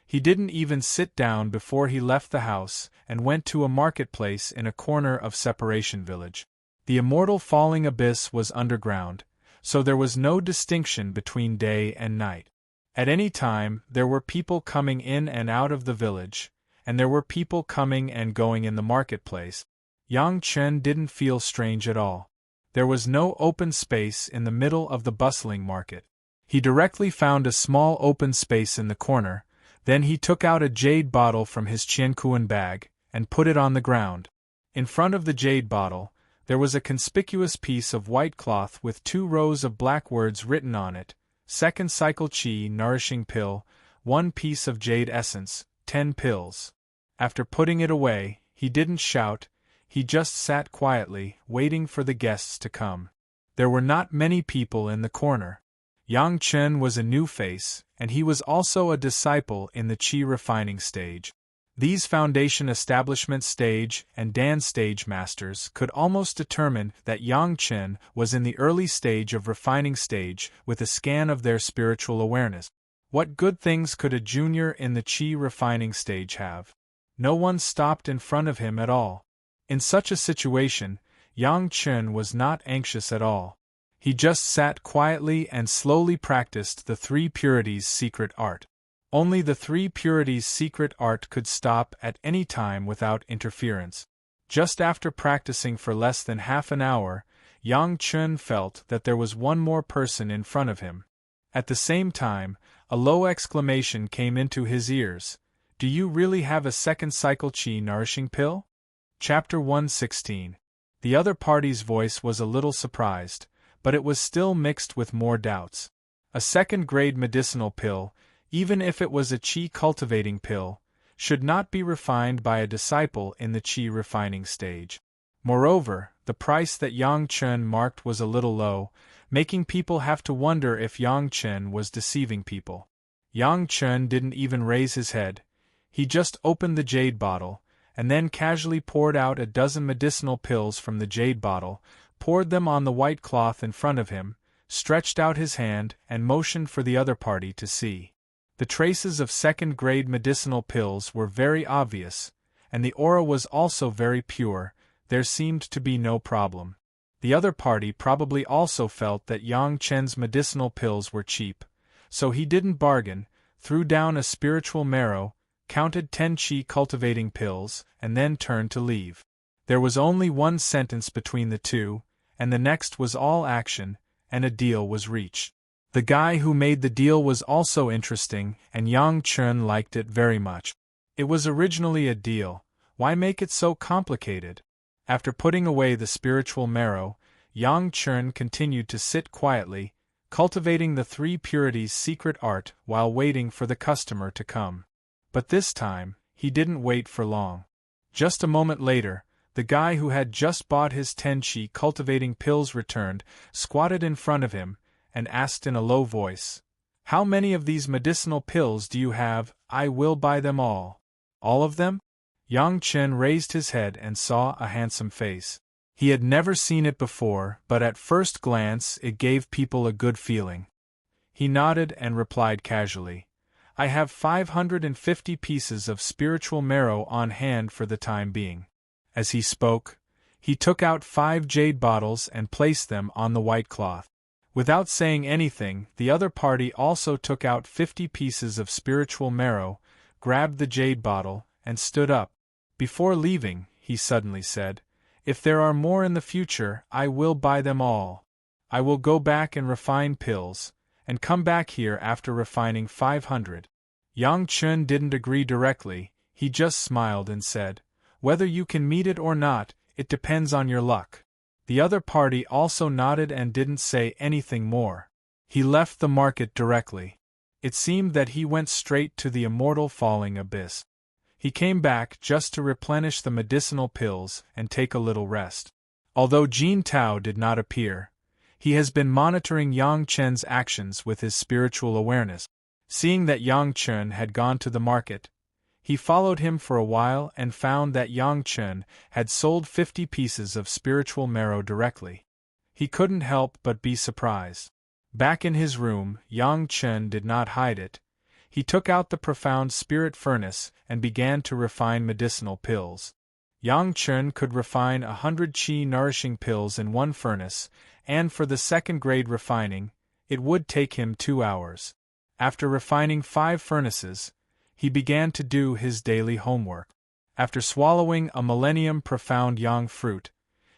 He didn't even sit down before he left the house and went to a marketplace in a corner of Separation Village. The Immortal Falling Abyss was underground, so there was no distinction between day and night. At any time, there were people coming in and out of the village, and there were people coming and going in the marketplace. Yang Chun didn't feel strange at all. There was no open space in the middle of the bustling market. He directly found a small open space in the corner, then he took out a jade bottle from his Qiankuan bag and put it on the ground. In front of the jade bottle, there was a conspicuous piece of white cloth with 2 rows of black words written on it: Second Cycle Qi Nourishing Pill, 1 piece of jade essence, 10 pills. After putting it away, he didn't shout, he just sat quietly, waiting for the guests to come. There were not many people in the corner. Yang Chun was a new face, and he was also a disciple in the Qi refining stage. These foundation establishment stage and Dan stage masters could almost determine that Yang Chun was in the early stage of refining stage with a scan of their spiritual awareness. What good things could a junior in the Qi refining stage have? No one stopped in front of him at all. In such a situation, Yang Chun was not anxious at all. He just sat quietly and slowly practiced the 3 purities secret art. Only the 3 purities secret art could stop at any time without interference. Just after practicing for less than half an hour, Yang Chun felt that there was one more person in front of him. At the same time, a low exclamation came into his ears. Do you really have a second cycle Qi nourishing pill? Chapter 116. The other party's voice was a little surprised, but it was still mixed with more doubts. A second-grade medicinal pill, even if it was a Qi cultivating pill, should not be refined by a disciple in the Qi refining stage. Moreover, the price that Yang Chun marked was a little low, making people have to wonder if Yang Chun was deceiving people. Yang Chun didn't even raise his head. He just opened the jade bottle, and then casually poured out a dozen medicinal pills from the jade bottle, poured them on the white cloth in front of him, stretched out his hand, and motioned for the other party to see. The traces of second-grade medicinal pills were very obvious, and the aura was also very pure. There seemed to be no problem. The other party probably also felt that Yang Chen's medicinal pills were cheap, so he didn't bargain, threw down a spiritual marrow, counted 10 Qi cultivating pills, and then turned to leave. There was only one sentence between the two, and the next was all action, and a deal was reached. The guy who made the deal was also interesting, and Yang Chun liked it very much. It was originally a deal, why make it so complicated? After putting away the spiritual marrow, Yang Chen continued to sit quietly, cultivating the three purities' secret art while waiting for the customer to come. But this time, he didn't wait for long. Just a moment later, the guy who had just bought his 10 qi cultivating pills returned, squatted in front of him, and asked in a low voice, "How many of these medicinal pills do you have? I will buy them all." "All of them?" Yang Chen raised his head and saw a handsome face. He had never seen it before, but at first glance it gave people a good feeling. He nodded and replied casually, "I have 550 pieces of spiritual marrow on hand for the time being." As he spoke, he took out 5 jade bottles and placed them on the white cloth. Without saying anything, the other party also took out 50 pieces of spiritual marrow, grabbed the jade bottle, and stood up. Before leaving, he suddenly said, "If there are more in the future, I will buy them all. I will go back and refine pills, and come back here after refining 500. Yang Chen didn't agree directly, he just smiled and said, "Whether you can meet it or not, it depends on your luck." The other party also nodded and didn't say anything more. He left the market directly. It seemed that he went straight to the immortal falling abyss. He came back just to replenish the medicinal pills and take a little rest. Although Jin Tao did not appear, he has been monitoring Yang Chen's actions with his spiritual awareness. Seeing that Yang Chen had gone to the market, he followed him for a while and found that Yang Chen had sold 50 pieces of spiritual marrow directly. He couldn't help but be surprised. Back in his room, Yang Chen did not hide it. He took out the profound spirit furnace and began to refine medicinal pills. Yang Chen could refine 100 qi nourishing pills in one furnace, and for the second-grade refining, it would take him 2 hours. After refining 5 furnaces, he began to do his daily homework. After swallowing a millennium profound yang fruit,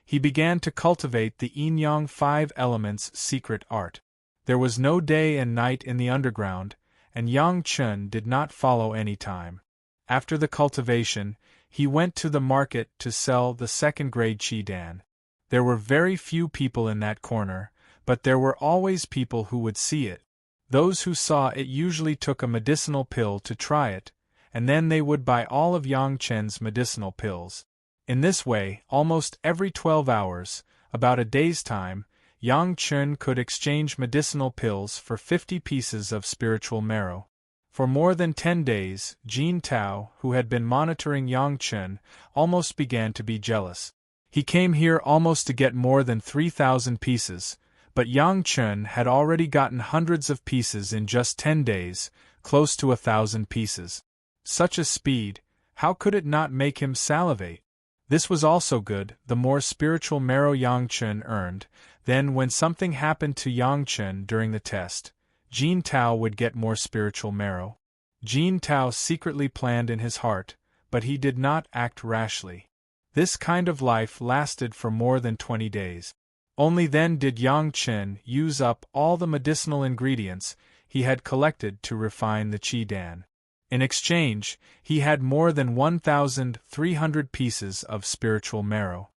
he began to cultivate the yin-yang 5 elements secret art. There was no day and night in the underground, and Yang Chen did not follow any time. After the cultivation, he went to the market to sell the second-grade Qidan. There were very few people in that corner, but there were always people who would see it. Those who saw it usually took a medicinal pill to try it, and then they would buy all of Yang Chen's medicinal pills. In this way, almost every 12 hours, about a day's time, Yang Chen could exchange medicinal pills for 50 pieces of spiritual marrow. For more than 10 days, Jin Tao, who had been monitoring Yang Chen, almost began to be jealous. He came here almost to get more than 3,000 pieces, but Yang Chen had already gotten hundreds of pieces in just 10 days, close to 1,000 pieces. Such a speed, how could it not make him salivate? This was also good. The more spiritual marrow Yang Chen earned, then when something happened to Yang Chen during the test, Jin Tao would get more spiritual marrow. Jin Tao secretly planned in his heart, but he did not act rashly. This kind of life lasted for more than 20 days. Only then did Yang Chen use up all the medicinal ingredients he had collected to refine the Qidan. In exchange, he had more than 1,300 pieces of spiritual marrow.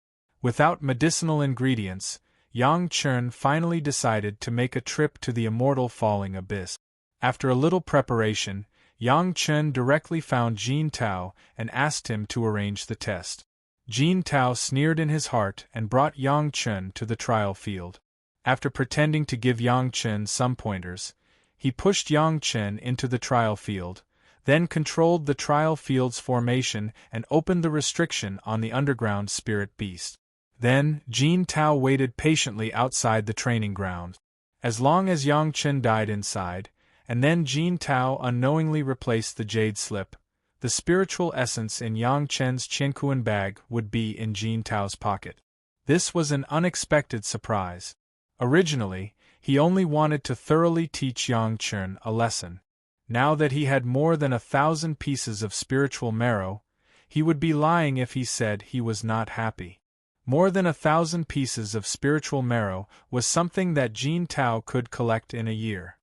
Without medicinal ingredients, Yang Chen finally decided to make a trip to the immortal falling abyss. After a little preparation, Yang Chen directly found Jin Tao and asked him to arrange the test. Jin Tao sneered in his heart and brought Yang Chen to the trial field. After pretending to give Yang Chen some pointers, he pushed Yang Chen into the trial field, then controlled the trial field's formation and opened the restriction on the underground spirit beast. Then, Jin Tao waited patiently outside the training ground. As long as Yang Chen died inside, and then Jin Tao unknowingly replaced the jade slip, the spiritual essence in Yang Chen's Qiankuan bag would be in Jin Tao's pocket. This was an unexpected surprise. Originally, he only wanted to thoroughly teach Yang Chen a lesson. Now that he had more than 1,000 pieces of spiritual marrow, he would be lying if he said he was not happy. More than 1,000 pieces of spiritual marrow was something that Jin Tao could collect in a year.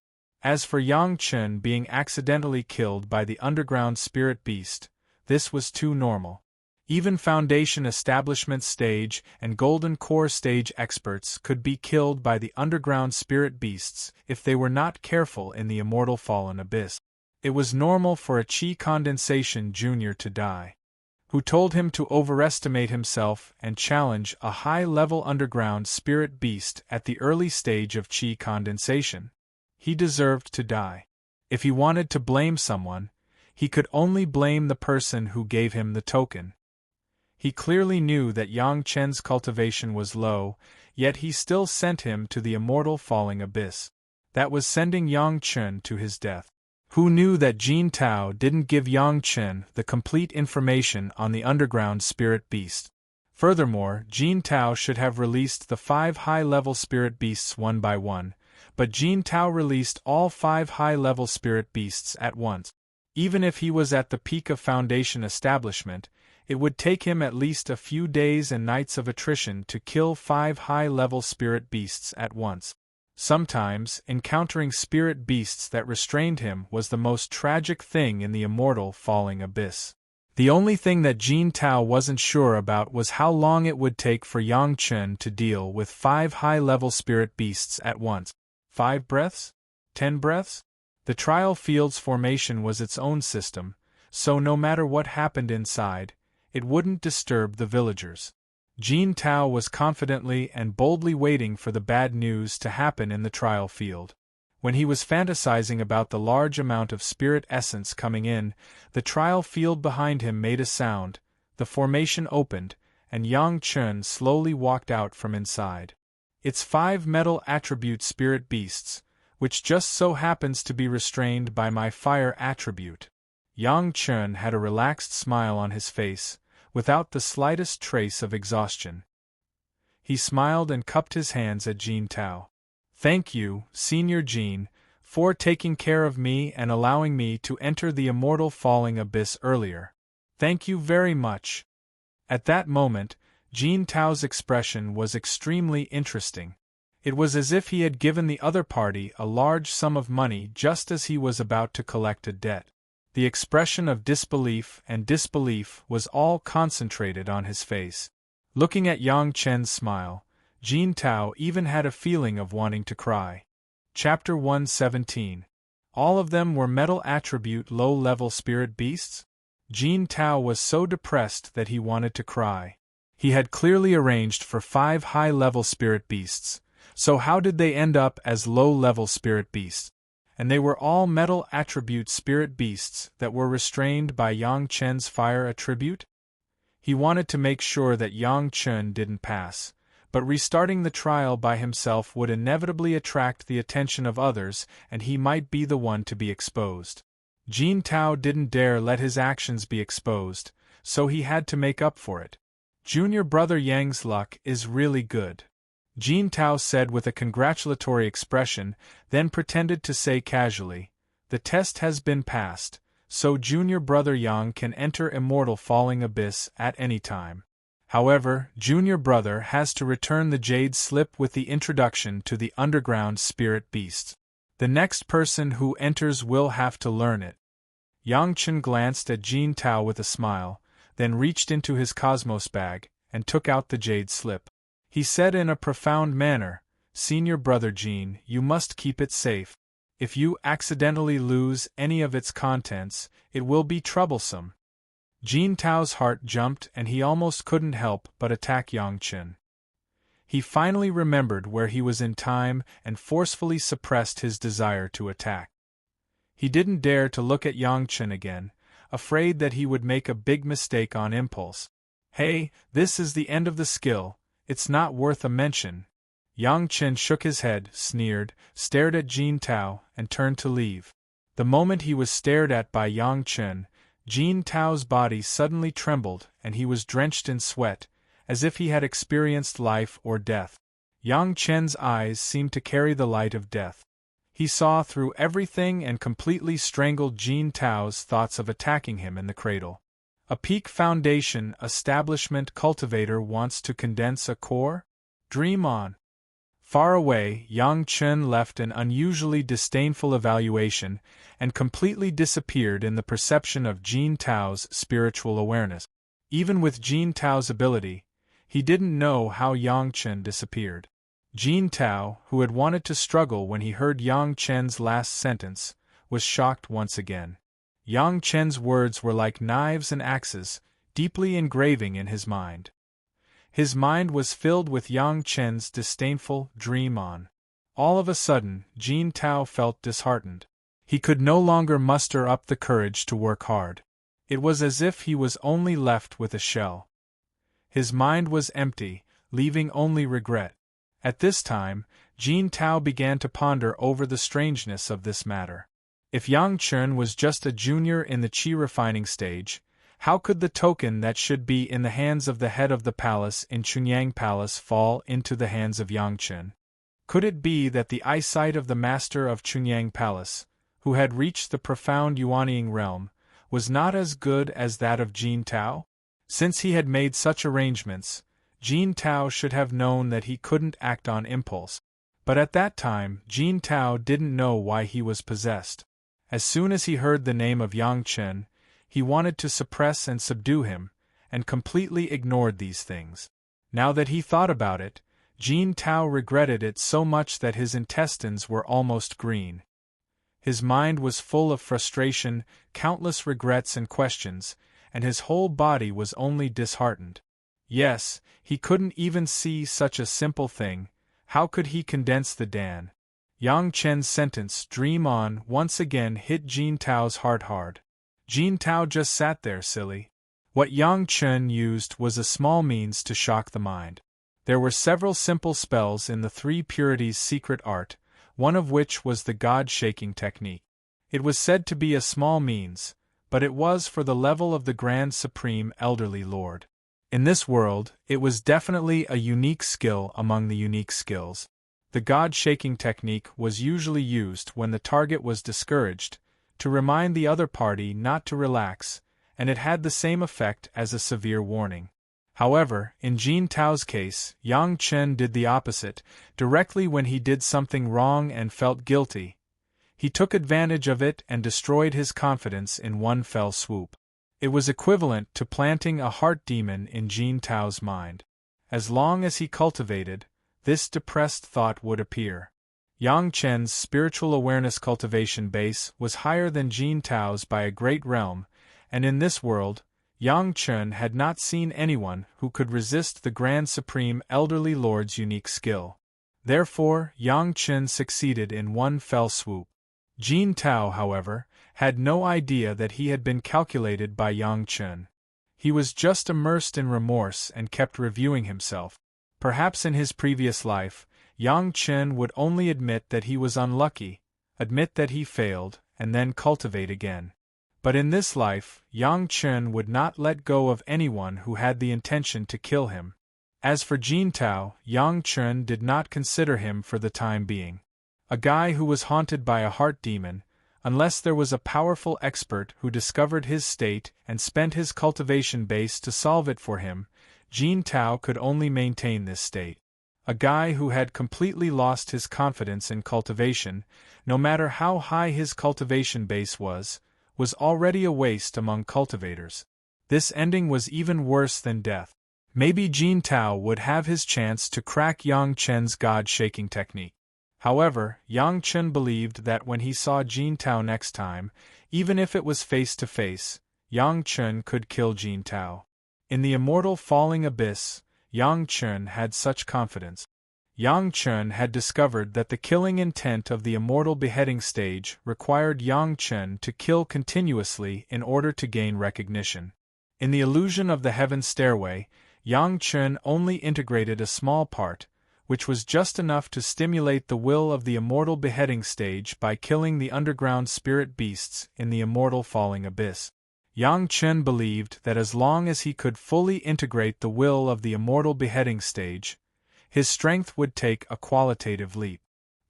As for Yang Chen being accidentally killed by the underground spirit beast, this was too normal. Even Foundation Establishment Stage and Golden Core Stage experts could be killed by the underground spirit beasts if they were not careful in the Immortal Fallen Abyss. It was normal for a Chi Condensation Junior to die. Who told him to overestimate himself and challenge a high-level underground spirit beast at the early stage of Chi Condensation? He deserved to die. If he wanted to blame someone, he could only blame the person who gave him the token. He clearly knew that Yang Chen's cultivation was low, yet he still sent him to the Immortal Falling Abyss. That was sending Yang Chen to his death. Who knew that Jin Tao didn't give Yang Chen the complete information on the underground spirit beast? Furthermore, Jin Tao should have released the 5 high-level spirit beasts one by one, but Jin Tao released all 5 high-level spirit beasts at once. Even if he was at the peak of Foundation Establishment, it would take him at least a few days and nights of attrition to kill 5 high-level spirit beasts at once. Sometimes, encountering spirit beasts that restrained him was the most tragic thing in the Immortal Falling Abyss. The only thing that Jin Tao wasn't sure about was how long it would take for Yang Chen to deal with 5 high-level spirit beasts at once. 5 breaths? 10 breaths? The trial field's formation was its own system, so no matter what happened inside, it wouldn't disturb the villagers. Jin Tao was confidently and boldly waiting for the bad news to happen in the trial field. When he was fantasizing about the large amount of spirit essence coming in, the trial field behind him made a sound, the formation opened, and Yang Chen slowly walked out from inside. It's 5 metal attribute spirit beasts, which just so happens to be restrained by my fire attribute. Yang Chen had a relaxed smile on his face, without the slightest trace of exhaustion. He smiled and cupped his hands at Jin Tao. Thank you, Senior Jin, for taking care of me and allowing me to enter the Immortal Falling Abyss earlier. Thank you very much. At that moment, Jin Tao's expression was extremely interesting. It was as if he had given the other party a large sum of money just as he was about to collect a debt. The expression of disbelief and disbelief was all concentrated on his face. Looking at Yang Chen's smile, Jin Tao even had a feeling of wanting to cry. Chapter 117. All of them were metal attribute low-level spirit beasts? Jin Tao was so depressed that he wanted to cry. He had clearly arranged for 5 high-level spirit beasts, so how did they end up as low-level spirit beasts? And they were all metal attribute spirit beasts that were restrained by Yang Chen's fire attribute? He wanted to make sure that Yang Chen didn't pass, but restarting the trial by himself would inevitably attract the attention of others and he might be the one to be exposed. Jin Tao didn't dare let his actions be exposed, so he had to make up for it. Junior brother Yang's luck is really good. Jin Tao said with a congratulatory expression, then pretended to say casually, the test has been passed, so junior brother Yang can enter Immortal Falling Abyss at any time. However, junior brother has to return the jade slip with the introduction to the underground spirit beast. The next person who enters will have to learn it. Yang Chen glanced at Jin Tao with a smile, then reached into his cosmos bag and took out the jade slip. He said in a profound manner, Senior brother Jin, you must keep it safe. If you accidentally lose any of its contents, it will be troublesome. Jin Tao's heart jumped and he almost couldn't help but attack Yang Chen. He finally remembered where he was in time and forcefully suppressed his desire to attack. He didn't dare to look at Yang Chen again, afraid that he would make a big mistake on impulse. Hey, this is the end of the skill. It's not worth a mention. Yang Chen shook his head, sneered, stared at Jin Tao, and turned to leave. The moment he was stared at by Yang Chen, Jin Tao's body suddenly trembled and he was drenched in sweat, as if he had experienced life or death. Yang Chen's eyes seemed to carry the light of death. He saw through everything and completely strangled Jin Tao's thoughts of attacking him in the cradle. A peak foundation establishment cultivator wants to condense a core? Dream on. Far away, Yang Chen left an unusually disdainful evaluation and completely disappeared in the perception of Jin Tao's spiritual awareness. Even with Jin Tao's ability, he didn't know how Yang Chen disappeared. Jin Tao, who had wanted to struggle when he heard Yang Chen's last sentence, was shocked once again. Yang Chen's words were like knives and axes, deeply engraving in his mind. His mind was filled with Yang Chen's disdainful "dream on." All of a sudden, Jin Tao felt disheartened. He could no longer muster up the courage to work hard. It was as if he was only left with a shell. His mind was empty, leaving only regret. At this time, Jin Tao began to ponder over the strangeness of this matter. If Yang Chen was just a junior in the qi refining stage, how could the token that should be in the hands of the head of the palace in Chunyang Palace fall into the hands of Yang Chen? Could it be that the eyesight of the master of Chunyang Palace, who had reached the profound Yuanying realm, was not as good as that of Jin Tao? Since he had made such arrangements, Jin Tao should have known that he couldn't act on impulse. But at that time, Jin Tao didn't know why he was possessed. As soon as he heard the name of Yang Chen, he wanted to suppress and subdue him, and completely ignored these things. Now that he thought about it, Jin Tao regretted it so much that his intestines were almost green. His mind was full of frustration, countless regrets and questions, and his whole body was only disheartened. Yes, he couldn't even see such a simple thing. How could he condense the Dan? Yang Chen's sentence, "dream on," once again hit Jin Tao's heart hard. Jin Tao just sat there silly. What Yang Chen used was a small means to shock the mind. There were several simple spells in the Three Purities' secret art, one of which was the God-shaking technique. It was said to be a small means, but it was for the level of the Grand Supreme Elderly Lord. In this world, it was definitely a unique skill among the unique skills. The God-shaking technique was usually used when the target was discouraged, to remind the other party not to relax, and it had the same effect as a severe warning. However, in Jin Tao's case, Yang Chen did the opposite. Directly when he did something wrong and felt guilty, he took advantage of it and destroyed his confidence in one fell swoop. It was equivalent to planting a heart demon in Jin Tao's mind. As long as he cultivated, this depressed thought would appear. Yang Chen's spiritual awareness cultivation base was higher than Jin Tao's by a great realm, and in this world, Yang Chen had not seen anyone who could resist the Grand Supreme Elderly Lord's unique skill. Therefore, Yang Chen succeeded in one fell swoop. Jin Tao, however, had no idea that he had been calculated by Yang Chen. He was just immersed in remorse and kept reviewing himself. Perhaps in his previous life, Yang Chen would only admit that he was unlucky, admit that he failed, and then cultivate again. But in this life, Yang Chen would not let go of anyone who had the intention to kill him. As for Jin Tao, Yang Chen did not consider him for the time being. A guy who was haunted by a heart demon, unless there was a powerful expert who discovered his state and spent his cultivation base to solve it for him, Jin Tao could only maintain this state. A guy who had completely lost his confidence in cultivation, no matter how high his cultivation base was already a waste among cultivators. This ending was even worse than death. Maybe Jin Tao would have his chance to crack Yang Chen's God-shaking technique. However, Yang Chen believed that when he saw Jin Tao next time, even if it was face-to-face, Yang Chen could kill Jin Tao. In the immortal falling abyss, Yang Chen had such confidence. Yang Chen had discovered that the killing intent of the immortal beheading stage required Yang Chen to kill continuously in order to gain recognition. In the illusion of the heaven stairway, Yang Chen only integrated a small part, which was just enough to stimulate the will of the immortal beheading stage by killing the underground spirit beasts in the immortal falling abyss. Yang Chen believed that as long as he could fully integrate the will of the immortal beheading stage, his strength would take a qualitative leap.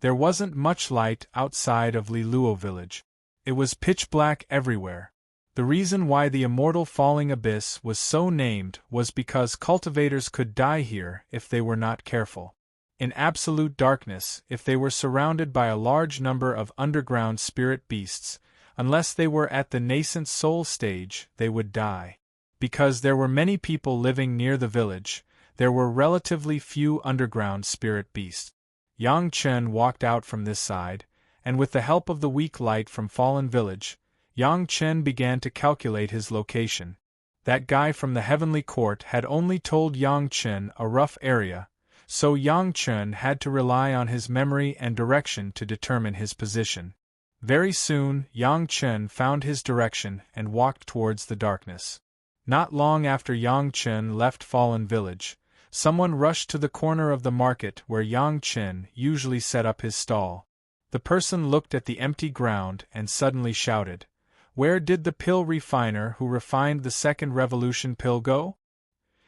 There wasn't much light outside of Liluo village. It was pitch black everywhere. The reason why the immortal falling abyss was so named was because cultivators could die here if they were not careful. In absolute darkness, if they were surrounded by a large number of underground spirit beasts, unless they were at the nascent soul stage, they would die. Because there were many people living near the village, there were relatively few underground spirit beasts. Yang Chen walked out from this side, and with the help of the weak light from Fallen Village, Yang Chen began to calculate his location. That guy from the Heavenly Court had only told Yang Chen a rough area, so Yang Chen had to rely on his memory and direction to determine his position. Very soon, Yang Chen found his direction and walked towards the darkness. Not long after Yang Chen left Fallen Village, someone rushed to the corner of the market where Yang Chen usually set up his stall. The person looked at the empty ground and suddenly shouted, "Where did the pill refiner who refined the Second Revolution pill go?"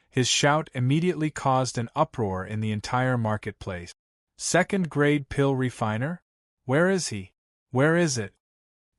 His shout immediately caused an uproar in the entire marketplace. Second-grade pill refiner? Where is he? Where is it?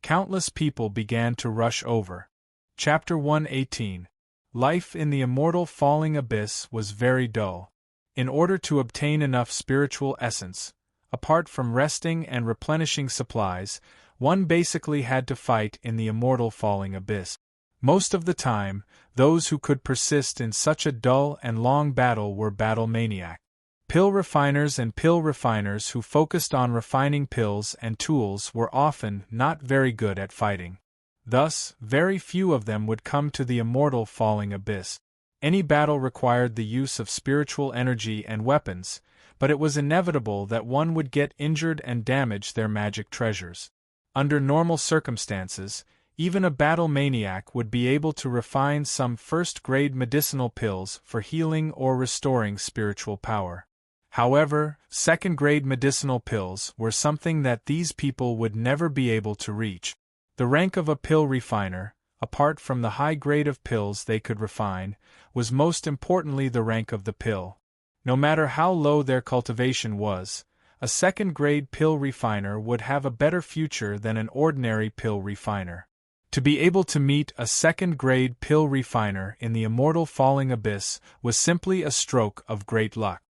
Countless people began to rush over. Chapter 118. Life in the immortal falling abyss was very dull. In order to obtain enough spiritual essence, apart from resting and replenishing supplies, one basically had to fight in the immortal falling abyss. Most of the time, those who could persist in such a dull and long battle were battle maniacs. Pill refiners and pill refiners who focused on refining pills and tools were often not very good at fighting. Thus, very few of them would come to the immortal falling abyss. Any battle required the use of spiritual energy and weapons, but it was inevitable that one would get injured and damage their magic treasures. Under normal circumstances, even a battle maniac would be able to refine some first-grade medicinal pills for healing or restoring spiritual power. However, second-grade medicinal pills were something that these people would never be able to reach. The rank of a pill refiner, apart from the high grade of pills they could refine, was most importantly the rank of the pill. No matter how low their cultivation was, a second-grade pill refiner would have a better future than an ordinary pill refiner. To be able to meet a second-grade pill refiner in the immortal falling abyss was simply a stroke of great luck.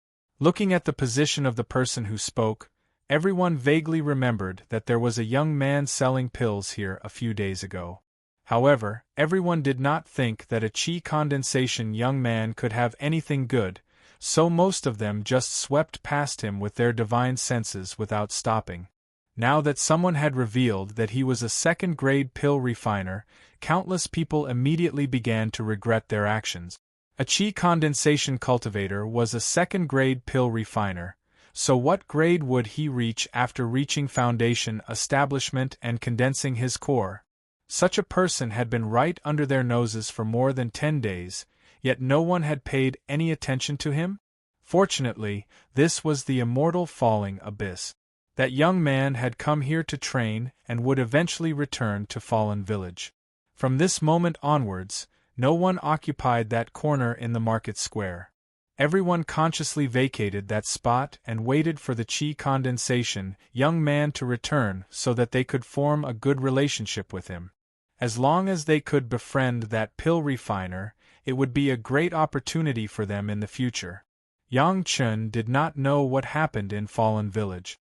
Looking at the position of the person who spoke, everyone vaguely remembered that there was a young man selling pills here a few days ago. However, everyone did not think that a chi condensation young man could have anything good, so most of them just swept past him with their divine senses without stopping. Now that someone had revealed that he was a second-grade pill refiner, countless people immediately began to regret their actions. A chi condensation cultivator was a second-grade pill refiner, so what grade would he reach after reaching foundation establishment and condensing his core? Such a person had been right under their noses for more than 10 days, yet no one had paid any attention to him? Fortunately, this was the immortal falling abyss. That young man had come here to train and would eventually return to Fallen Village. From this moment onwards, no one occupied that corner in the market square. Everyone consciously vacated that spot and waited for the chi condensation young man to return so that they could form a good relationship with him. As long as they could befriend that pill refiner, it would be a great opportunity for them in the future. Yang Chen did not know what happened in Fallen Village.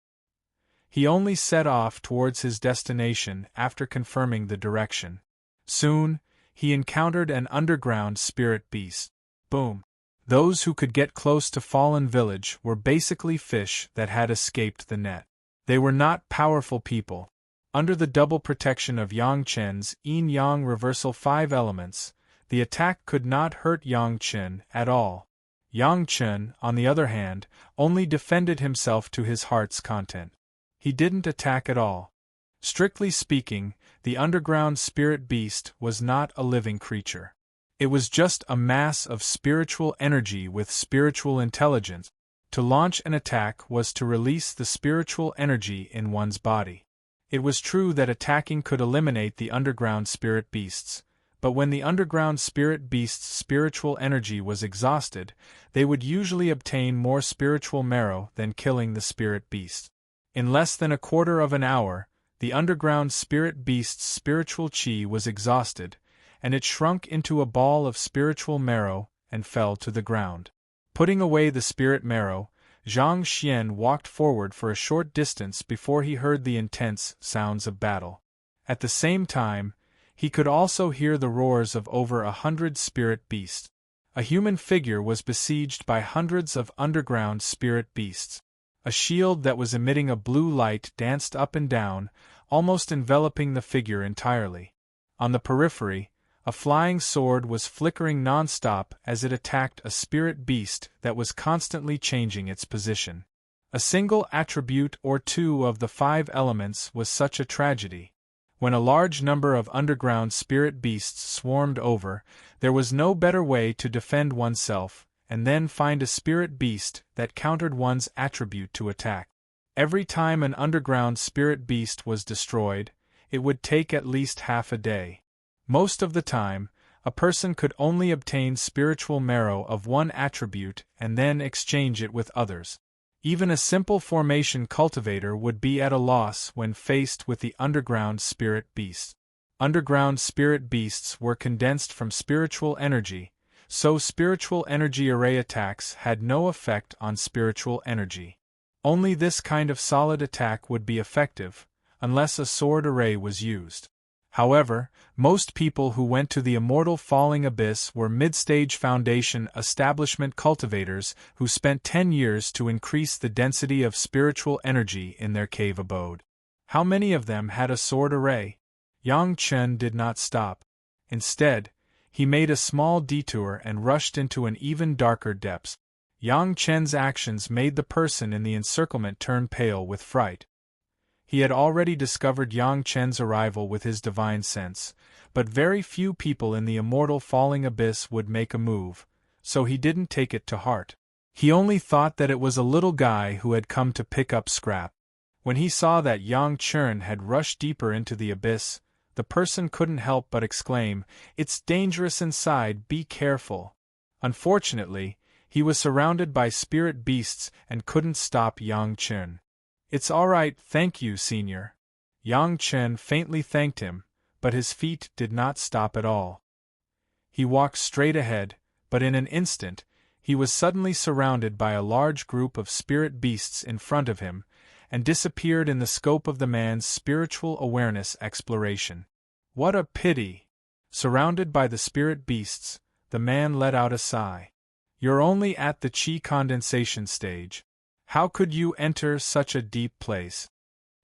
He only set off towards his destination after confirming the direction. Soon, he encountered an underground spirit beast. Boom! Those who could get close to Fallen Village were basically fish that had escaped the net. They were not powerful people. Under the double protection of Yang Chen's yin-yang reversal 5 elements, the attack could not hurt Yang Chen at all. Yang Chen, on the other hand, only defended himself to his heart's content. He didn't attack at all. Strictly speaking, the underground spirit beast was not a living creature. It was just a mass of spiritual energy with spiritual intelligence. To launch an attack was to release the spiritual energy in one's body. It was true that attacking could eliminate the underground spirit beasts, but when the underground spirit beast's spiritual energy was exhausted, they would usually obtain more spiritual marrow than killing the spirit beast. In less than a quarter of an hour, the underground spirit beast's spiritual chi was exhausted, and it shrunk into a ball of spiritual marrow and fell to the ground. Putting away the spirit marrow, Zhang Xian walked forward for a short distance before he heard the intense sounds of battle. At the same time, He could also hear the roars of over 100 spirit beasts. A human figure was besieged by hundreds of underground spirit beasts. A shield that was emitting a blue light danced up and down, almost enveloping the figure entirely. On the periphery, a flying sword was flickering non-stop as it attacked a spirit beast that was constantly changing its position. A single attribute or two of the 5 elements was such a tragedy. When a large number of underground spirit beasts swarmed over, there was no better way to defend oneself, and then find a spirit beast that countered one's attribute to attack. Every time an underground spirit beast was destroyed, it would take at least half a day. Most of the time, a person could only obtain spiritual marrow of one attribute and then exchange it with others. Even a simple formation cultivator would be at a loss when faced with the underground spirit beasts. Underground spirit beasts were condensed from spiritual energy, so spiritual energy array attacks had no effect on spiritual energy. Only this kind of solid attack would be effective, unless a sword array was used. However, most people who went to the Immortal Falling Abyss were mid-stage Foundation establishment cultivators who spent 10 years to increase the density of spiritual energy in their cave abode. How many of them had a sword array? Yang Chen did not stop. Instead, he made a small detour and rushed into an even darker depths. Yang Chen's actions made the person in the encirclement turn pale with fright. He had already discovered Yang Chen's arrival with his divine sense, but very few people in the Immortal Falling Abyss would make a move, so he didn't take it to heart. He only thought that it was a little guy who had come to pick up scrap. When he saw that Yang Chen had rushed deeper into the abyss, the person couldn't help but exclaim, "It's dangerous inside, be careful." Unfortunately, he was surrounded by spirit beasts and couldn't stop Yang Chen. "It's all right, thank you, Senior." Yang Chen faintly thanked him, but his feet did not stop at all. He walked straight ahead, but in an instant, he was suddenly surrounded by a large group of spirit beasts in front of him, and disappeared in the scope of the man's spiritual awareness exploration. What a pity! Surrounded by the spirit beasts, the man let out a sigh. "You're only at the chi condensation stage. How could you enter such a deep place?"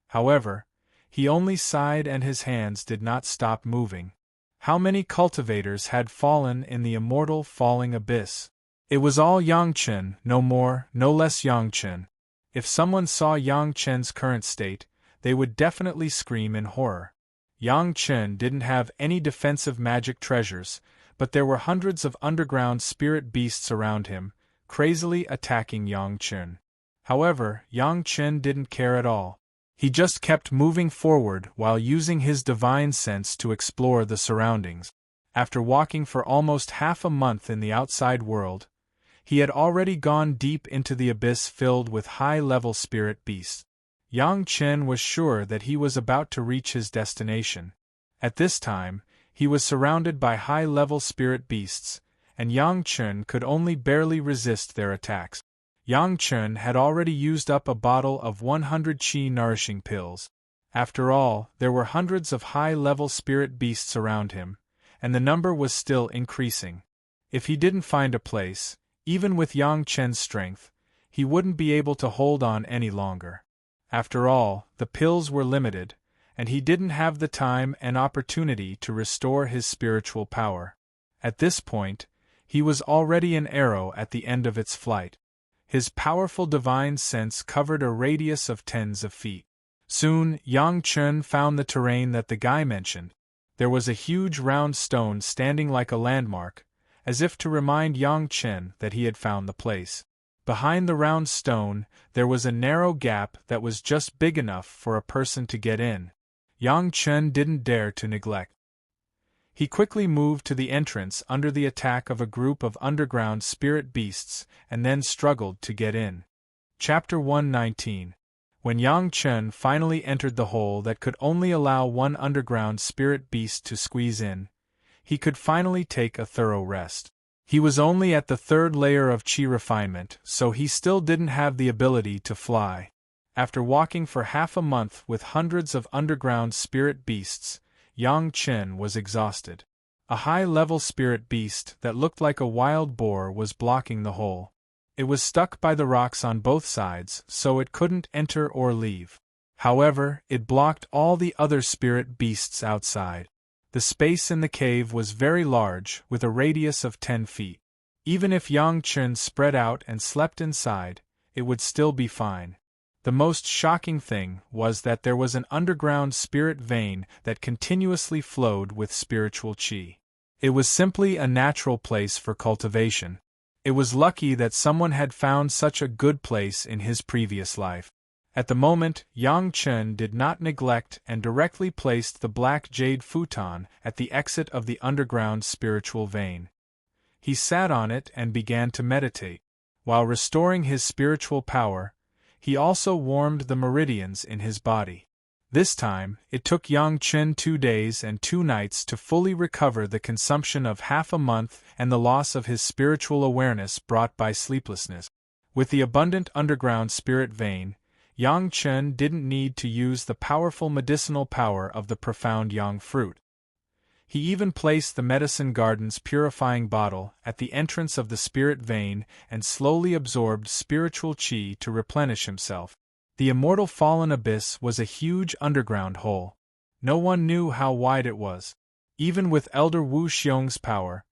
However, he only sighed and his hands did not stop moving. How many cultivators had fallen in the Immortal Falling Abyss? It was all Yang Chen, no more, no less Yang Chen. If someone saw Yang Chen's current state, they would definitely scream in horror. Yang Chen didn't have any defensive magic treasures, but there were hundreds of underground spirit beasts around him, crazily attacking Yang Chen. However, Yang Chen didn't care at all. He just kept moving forward while using his divine sense to explore the surroundings. After walking for almost half a month in the outside world, he had already gone deep into the abyss filled with high-level spirit beasts. Yang Chen was sure that he was about to reach his destination. At this time, he was surrounded by high-level spirit beasts, and Yang Chen could only barely resist their attacks. Yang Chen had already used up a bottle of 100 chi nourishing pills. After all, there were hundreds of high-level spirit beasts around him, and the number was still increasing. If he didn't find a place, even with Yang Chen's strength, he wouldn't be able to hold on any longer. After all, the pills were limited, and he didn't have the time and opportunity to restore his spiritual power. At this point, he was already an arrow at the end of its flight. His powerful divine sense covered a radius of tens of feet. Soon, Yang Chen found the terrain that the guy mentioned. There was a huge round stone standing like a landmark, as if to remind Yang Chen that he had found the place. Behind the round stone, there was a narrow gap that was just big enough for a person to get in. Yang Chen didn't dare to neglect. He quickly moved to the entrance under the attack of a group of underground spirit beasts and then struggled to get in. Chapter 119. When Yang Chen finally entered the hole that could only allow one underground spirit beast to squeeze in, he could finally take a thorough rest. He was only at the 3rd layer of chi refinement, so he still didn't have the ability to fly. After walking for half a month with hundreds of underground spirit beasts, Yang Chen was exhausted. A high-level spirit beast that looked like a wild boar was blocking the hole. It was stuck by the rocks on both sides, so it couldn't enter or leave. However, it blocked all the other spirit beasts outside. The space in the cave was very large, with a radius of 10 feet. Even if Yang Chen spread out and slept inside, it would still be fine. The most shocking thing was that there was an underground spirit vein that continuously flowed with spiritual qi. It was simply a natural place for cultivation. It was lucky that someone had found such a good place in his previous life. At the moment, Yang Chen did not neglect and directly placed the black jade futon at the exit of the underground spiritual vein. He sat on it and began to meditate. While restoring his spiritual power, he also warmed the meridians in his body. This time, it took Yang Chen 2 days and 2 nights to fully recover the consumption of half a month and the loss of his spiritual awareness brought by sleeplessness. With the abundant underground spirit vein, Yang Chen didn't need to use the powerful medicinal power of the profound yang fruit. He even placed the medicine garden's purifying bottle at the entrance of the spirit vein and slowly absorbed spiritual qi to replenish himself. The immortal fallen abyss was a huge underground hole. No one knew how wide it was. Even with Elder Wu Xiong's power,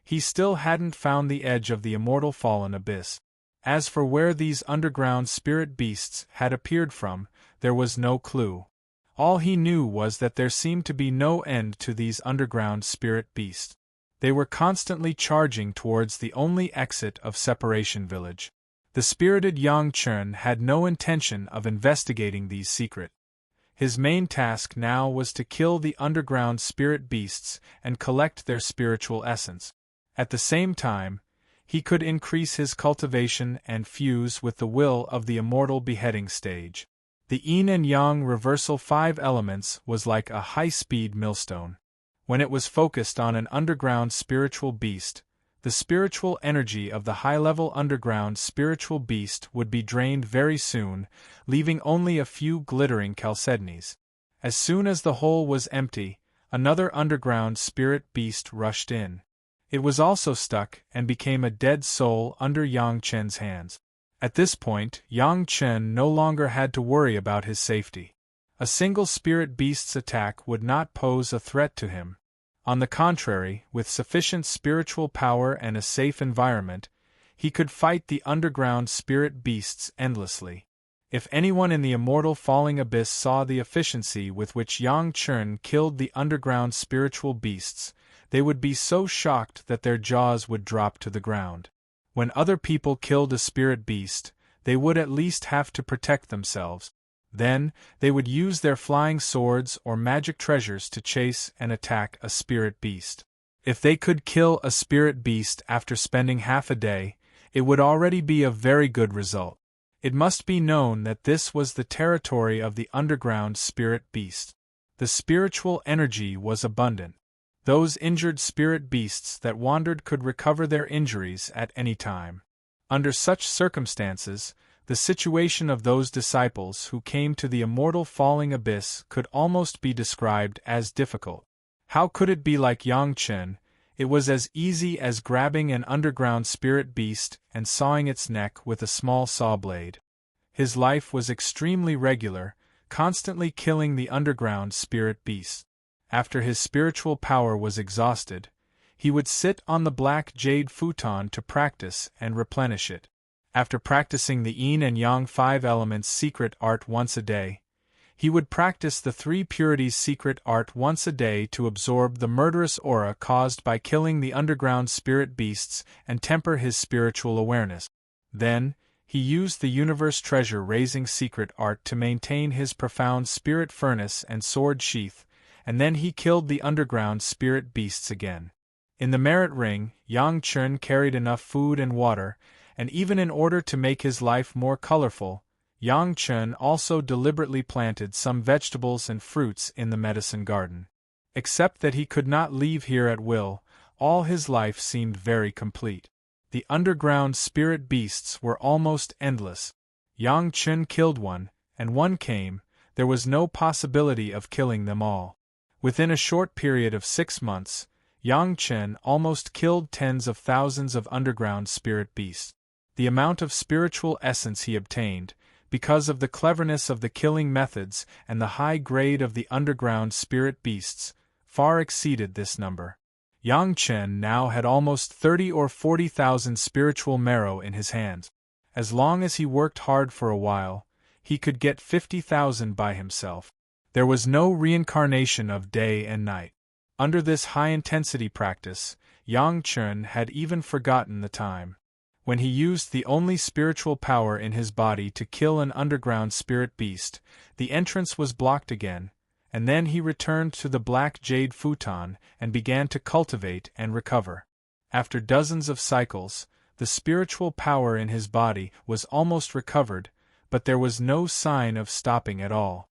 he still hadn't found the edge of the immortal fallen abyss. As for where these underground spirit beasts had appeared from, there was no clue. All he knew was that there seemed to be no end to these underground spirit beasts. They were constantly charging towards the only exit of Separation Village. The spirited Yang Chen had no intention of investigating these secrets. His main task now was to kill the underground spirit beasts and collect their spiritual essence. At the same time, he could increase his cultivation and fuse with the will of the immortal beheading stage. The yin and yang reversal 5 elements was like a high-speed millstone. When it was focused on an underground spiritual beast, the spiritual energy of the high-level underground spiritual beast would be drained very soon, leaving only a few glittering chalcedonies. As soon as the hole was empty, another underground spirit beast rushed in. It was also stuck and became a dead soul under Yang Chen's hands. At this point, Yang Chen no longer had to worry about his safety. A single spirit beast's attack would not pose a threat to him. On the contrary, with sufficient spiritual power and a safe environment, he could fight the underground spirit beasts endlessly. If anyone in the immortal falling abyss saw the efficiency with which Yang Chen killed the underground spiritual beasts, they would be so shocked that their jaws would drop to the ground. When other people killed a spirit beast, they would at least have to protect themselves. Then, they would use their flying swords or magic treasures to chase and attack a spirit beast. If they could kill a spirit beast after spending half a day, it would already be a very good result. It must be known that this was the territory of the underground spirit beast. The spiritual energy was abundant. Those injured spirit beasts that wandered could recover their injuries at any time. Under such circumstances, the situation of those disciples who came to the immortal falling abyss could almost be described as difficult. How could it be like Yang Chen? It was as easy as grabbing an underground spirit beast and sawing its neck with a small saw blade. His life was extremely regular, constantly killing the underground spirit beasts. After his spiritual power was exhausted, he would sit on the black jade futon to practice and replenish it. After practicing the yin and yang 5 elements secret art once a day, he would practice the 3 purities secret art once a day to absorb the murderous aura caused by killing the underground spirit beasts and temper his spiritual awareness. Then, he used the universe treasure raising secret art to maintain his profound spirit furnace and sword sheath, and then he killed the underground spirit beasts again. In the merit ring, Yang Chen carried enough food and water, and even in order to make his life more colorful, Yang Chen also deliberately planted some vegetables and fruits in the medicine garden. Except that he could not leave here at will, all his life seemed very complete. The underground spirit beasts were almost endless. Yang Chen killed one, and one came. There was no possibility of killing them all. Within a short period of 6 months, Yang Chen almost killed tens of thousands of underground spirit beasts. The amount of spiritual essence he obtained, because of the cleverness of the killing methods and the high grade of the underground spirit beasts, far exceeded this number. Yang Chen now had almost 30 or 40,000 spiritual marrow in his hands. As long as he worked hard for a while, he could get 50,000 by himself. There was no reincarnation of day and night. Under this high-intensity practice, Yang Chen had even forgotten the time. When he used the only spiritual power in his body to kill an underground spirit beast, the entrance was blocked again, and then he returned to the black jade futon and began to cultivate and recover. After dozens of cycles, the spiritual power in his body was almost recovered, but there was no sign of stopping at all.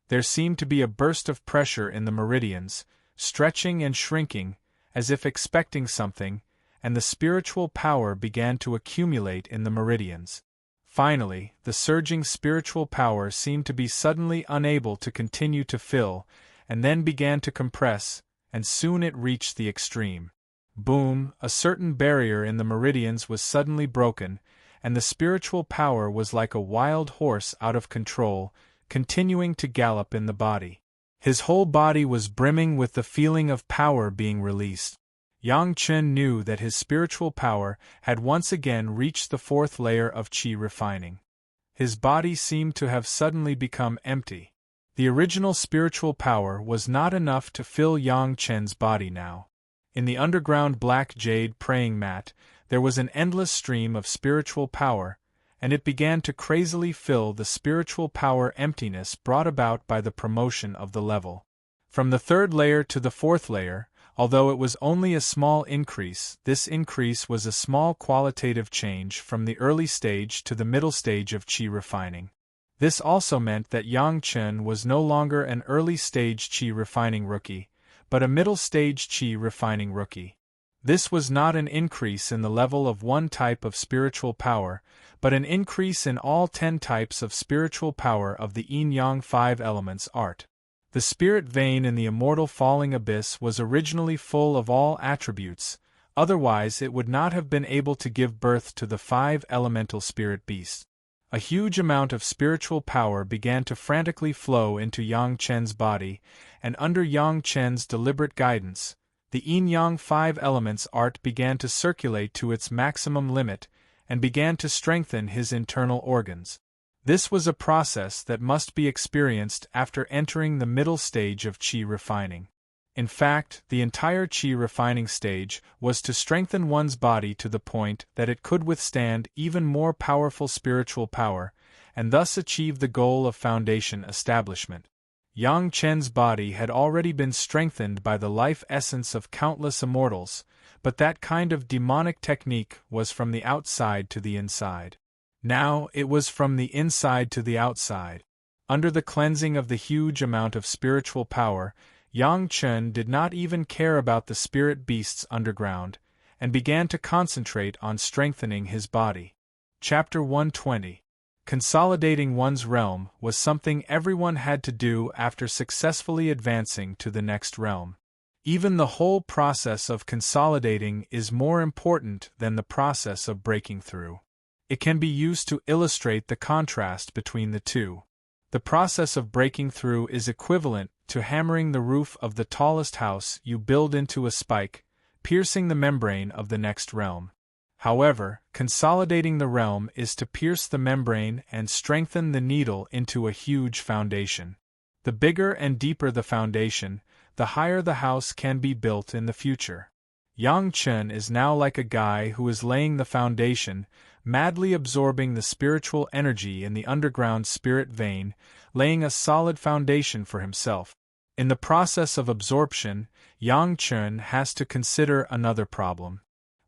There seemed to be a burst of pressure in the meridians, stretching and shrinking, as if expecting something, and the spiritual power began to accumulate in the meridians. Finally, the surging spiritual power seemed to be suddenly unable to continue to fill, and then began to compress, and soon it reached the extreme. Boom! A certain barrier in the meridians was suddenly broken, and the spiritual power was like a wild horse out of control, continuing to gallop in the body. His whole body was brimming with the feeling of power being released. Yang Chen knew that his spiritual power had once again reached the 4th layer of qi refining. His body seemed to have suddenly become empty. The original spiritual power was not enough to fill Yang Chen's body now. In the underground black jade praying mat, there was an endless stream of spiritual power, and it began to crazily fill the spiritual power emptiness brought about by the promotion of the level. From the 3rd layer to the 4th layer, although it was only a small increase, this increase was a small qualitative change from the early stage to the middle stage of qi refining. This also meant that Yang Chen was no longer an early stage qi refining rookie, but a middle stage qi refining rookie. This was not an increase in the level of one type of spiritual power, but an increase in all 10 types of spiritual power of the yin-yang 5 elements art. The spirit vein in the immortal falling abyss was originally full of all attributes, otherwise it would not have been able to give birth to the 5 elemental spirit beasts. A huge amount of spiritual power began to frantically flow into Yang Chen's body, and under Yang Chen's deliberate guidance, the yin-yang 5 elements art began to circulate to its maximum limit, and began to strengthen his internal organs. This was a process that must be experienced after entering the middle stage of qi refining. In fact, the entire qi refining stage was to strengthen one's body to the point that it could withstand even more powerful spiritual power, and thus achieve the goal of foundation establishment. Yang Chen's body had already been strengthened by the life essence of countless immortals, but that kind of demonic technique was from the outside to the inside. Now it was from the inside to the outside. Under the cleansing of the huge amount of spiritual power, Yang Chen did not even care about the spirit beasts underground, and began to concentrate on strengthening his body. Chapter 120. Consolidating one's realm was something everyone had to do after successfully advancing to the next realm. Even the whole process of consolidating is more important than the process of breaking through. It can be used to illustrate the contrast between the two. The process of breaking through is equivalent to hammering the roof of the tallest house you build into a spike, piercing the membrane of the next realm. However, consolidating the realm is to pierce the membrane and strengthen the needle into a huge foundation. The bigger and deeper the foundation, the higher the house can be built in the future. Yang Chen is now like a guy who is laying the foundation, madly absorbing the spiritual energy in the underground spirit vein, laying a solid foundation for himself. In the process of absorption, Yang Chen has to consider another problem.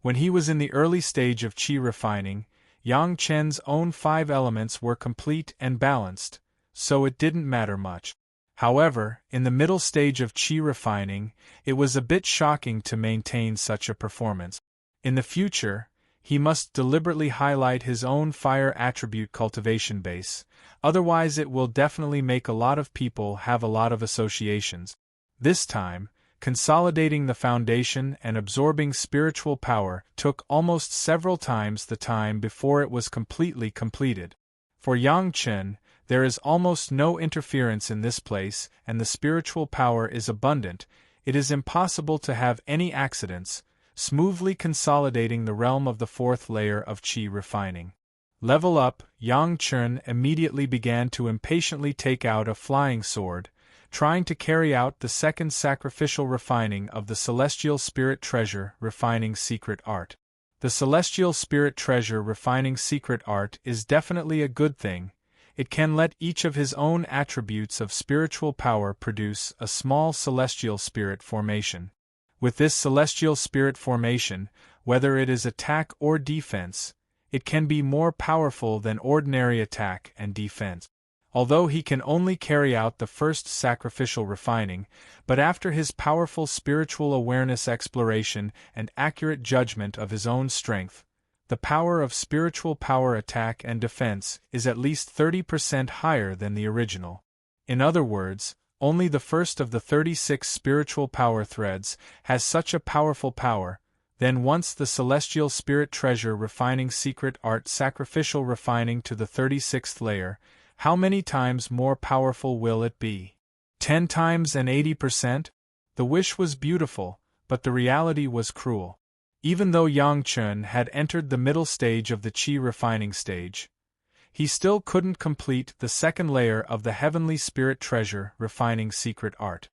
When he was in the early stage of qi refining, Yang Chen's own 5 elements were complete and balanced, so it didn't matter much. However, in the middle stage of qi refining, it was a bit shocking to maintain such a performance. In the future, he must deliberately highlight his own fire attribute cultivation base, otherwise it will definitely make a lot of people have a lot of associations. This time, consolidating the foundation and absorbing spiritual power took almost several times the time before it was completely completed. For Yang Chen, there is almost no interference in this place, and the spiritual power is abundant. It is impossible to have any accidents, smoothly consolidating the realm of the fourth layer of qi refining. Level up, Yang Chen immediately began to impatiently take out a flying sword, trying to carry out the second sacrificial refining of the Celestial Spirit Treasure Refining Secret Art. The Celestial Spirit Treasure Refining Secret Art is definitely a good thing. It can let each of his own attributes of spiritual power produce a small celestial spirit formation. With this celestial spirit formation, whether it is attack or defense, it can be more powerful than ordinary attack and defense. Although he can only carry out the first sacrificial refining, but after his powerful spiritual awareness exploration and accurate judgment of his own strength, the power of spiritual power attack and defense is at least 30% higher than the original. In other words, only the first of the 36 spiritual power threads has such a powerful power. Then once the Celestial Spirit Treasure Refining Secret Art Sacrificial Refining to the 36th layer, how many times more powerful will it be? 10 times and 80%? The wish was beautiful, but the reality was cruel. Even though Yang Chen had entered the middle stage of the qi refining stage, he still couldn't complete the second layer of the Heavenly Spirit Treasure Refining Secret Art.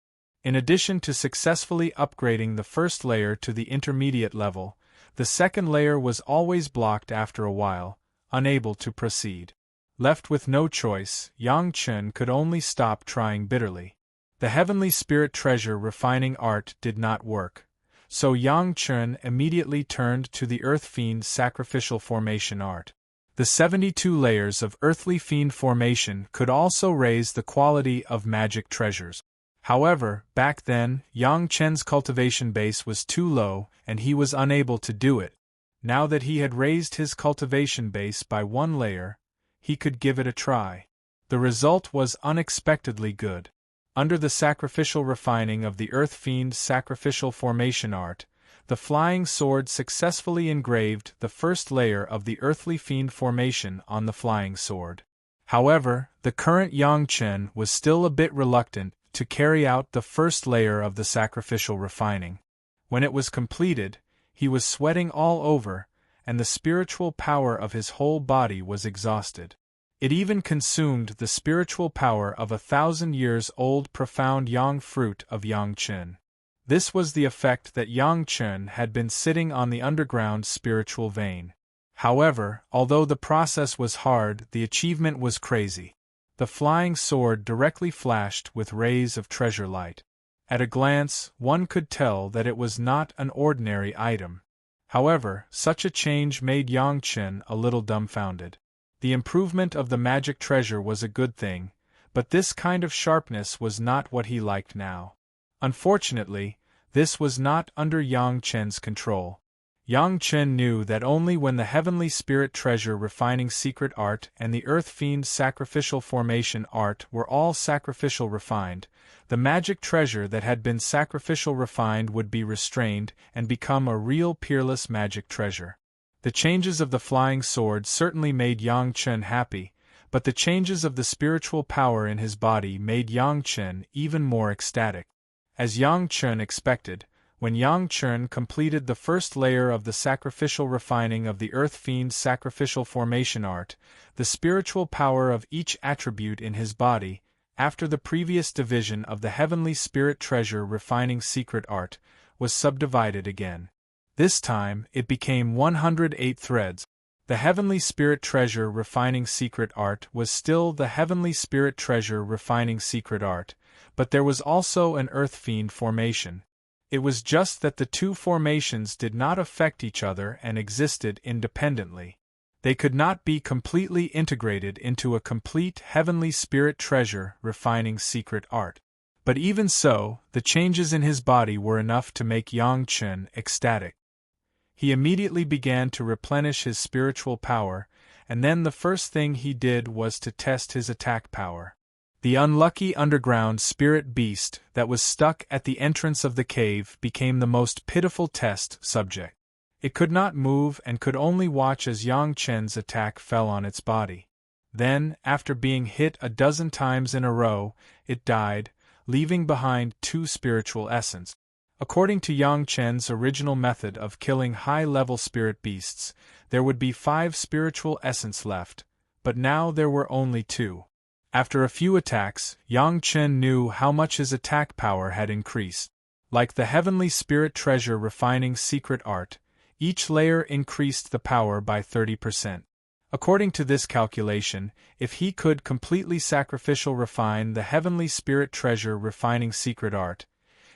In addition to successfully upgrading the first layer to the intermediate level, the second layer was always blocked after a while, unable to proceed. Left with no choice, Yang Chen could only stop trying bitterly. The Heavenly Spirit Treasure Refining Art did not work, so Yang Chen immediately turned to the Earth Fiend Sacrificial Formation Art. The 72 layers of Earthly Fiend Formation could also raise the quality of magic treasures. However, back then, Yang Chen's cultivation base was too low and he was unable to do it. Now that he had raised his cultivation base by one layer, he could give it a try. The result was unexpectedly good. Under the sacrificial refining of the Earth Fiend Sacrificial Formation Art, the flying sword successfully engraved the first layer of the Earthly Fiend Formation on the flying sword. However, the current Yang Chen was still a bit reluctant to carry out the first layer of the sacrificial refining. When it was completed, he was sweating all over, and the spiritual power of his whole body was exhausted. It even consumed the spiritual power of 1,000-years-old profound Yang fruit of Yang Chen. This was the effect that Yang Chen had been sitting on the underground spiritual vein. However, although the process was hard, the achievement was crazy. The flying sword directly flashed with rays of treasure light. At a glance, one could tell that it was not an ordinary item. However, such a change made Yang Chen a little dumbfounded. The improvement of the magic treasure was a good thing, but this kind of sharpness was not what he liked now. Unfortunately, this was not under Yang Chen's control. Yang Chen knew that only when the Heavenly Spirit Treasure Refining Secret Art and the Earth Fiend Sacrificial Formation Art were all sacrificial refined, the magic treasure that had been sacrificial refined would be restrained and become a real peerless magic treasure. The changes of the flying sword certainly made Yang Chen happy, but the changes of the spiritual power in his body made Yang Chen even more ecstatic. As Yang Chen expected, when Yang Chen completed the first layer of the sacrificial refining of the Earth Fiend Sacrificial Formation Art, the spiritual power of each attribute in his body, after the previous division of the Heavenly Spirit Treasure Refining Secret Art, was subdivided again. This time, it became 108 threads. The Heavenly Spirit Treasure Refining Secret Art was still the Heavenly Spirit Treasure Refining Secret Art, but there was also an Earth Fiend formation. It was just that the two formations did not affect each other and existed independently. They could not be completely integrated into a complete Heavenly Spirit Treasure Refining Secret Art. But even so, the changes in his body were enough to make Yang Chen ecstatic. He immediately began to replenish his spiritual power, and then the first thing he did was to test his attack power. The unlucky underground spirit beast that was stuck at the entrance of the cave became the most pitiful test subject. It could not move and could only watch as Yang Chen's attack fell on its body. Then, after being hit a dozen times in a row, it died, leaving behind 2 spiritual essence. According to Yang Chen's original method of killing high-level spirit beasts, there would be 5 spiritual essence left, but now there were only 2. After a few attacks, Yang Chen knew how much his attack power had increased. Like the heavenly spirit treasure refining secret art, each layer increased the power by 30%. According to this calculation, if he could completely sacrificial refine the heavenly spirit treasure refining secret art,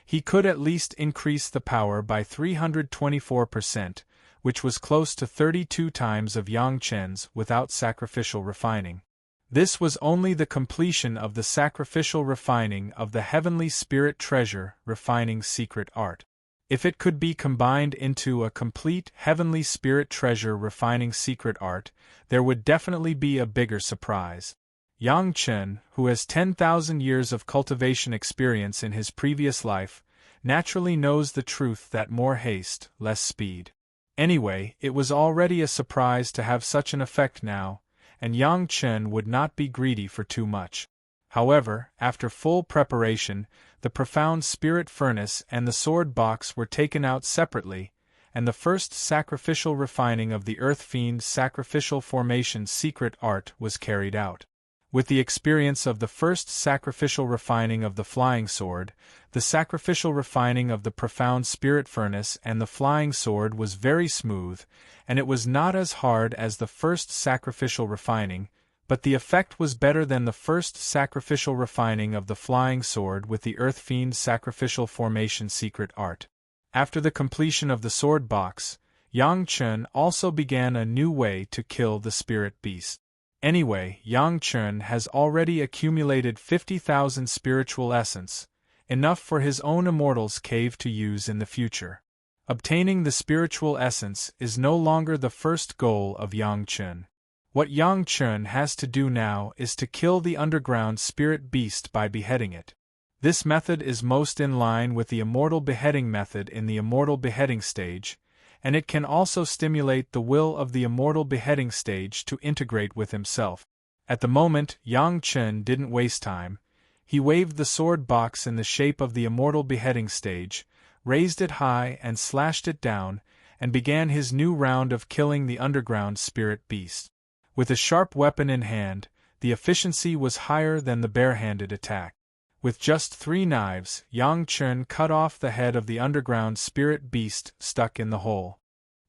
he could at least increase the power by 324%, which was close to 32 times of Yang Chen's without sacrificial refining. This was only the completion of the sacrificial refining of the heavenly spirit treasure refining secret art. If it could be combined into a complete heavenly spirit treasure refining secret art, there would definitely be a bigger surprise. Yang Chen, who has 10,000 years of cultivation experience in his previous life, naturally knows the truth that more haste, less speed. Anyway, it was already a surprise to have such an effect now, and Yang Chen would not be greedy for too much. However, after full preparation, the profound spirit furnace and the sword box were taken out separately, and the first sacrificial refining of the Earth Fiend's sacrificial formation secret art was carried out. With the experience of the first sacrificial refining of the flying sword, the sacrificial refining of the profound spirit furnace and the flying sword was very smooth, and it was not as hard as the first sacrificial refining, but the effect was better than the first sacrificial refining of the flying sword with the Earth Fiend's sacrificial formation secret art. After the completion of the sword box, Yang Chen also began a new way to kill the spirit beast. Anyway, Yang Chen has already accumulated 50,000 spiritual essence, enough for his own Immortal's cave to use in the future. Obtaining the spiritual essence is no longer the first goal of Yang Chen. What Yang Chen has to do now is to kill the underground spirit beast by beheading it. This method is most in line with the Immortal beheading method in the Immortal beheading stage, and it can also stimulate the will of the Immortal beheading stage to integrate with himself. At the moment, Yang Chen didn't waste time. He waved the sword box in the shape of the Immortal beheading stage, raised it high and slashed it down, and began his new round of killing the underground spirit beast. With a sharp weapon in hand, the efficiency was higher than the barehanded attack. With just 3 knives, Yang Chen cut off the head of the underground spirit beast stuck in the hole.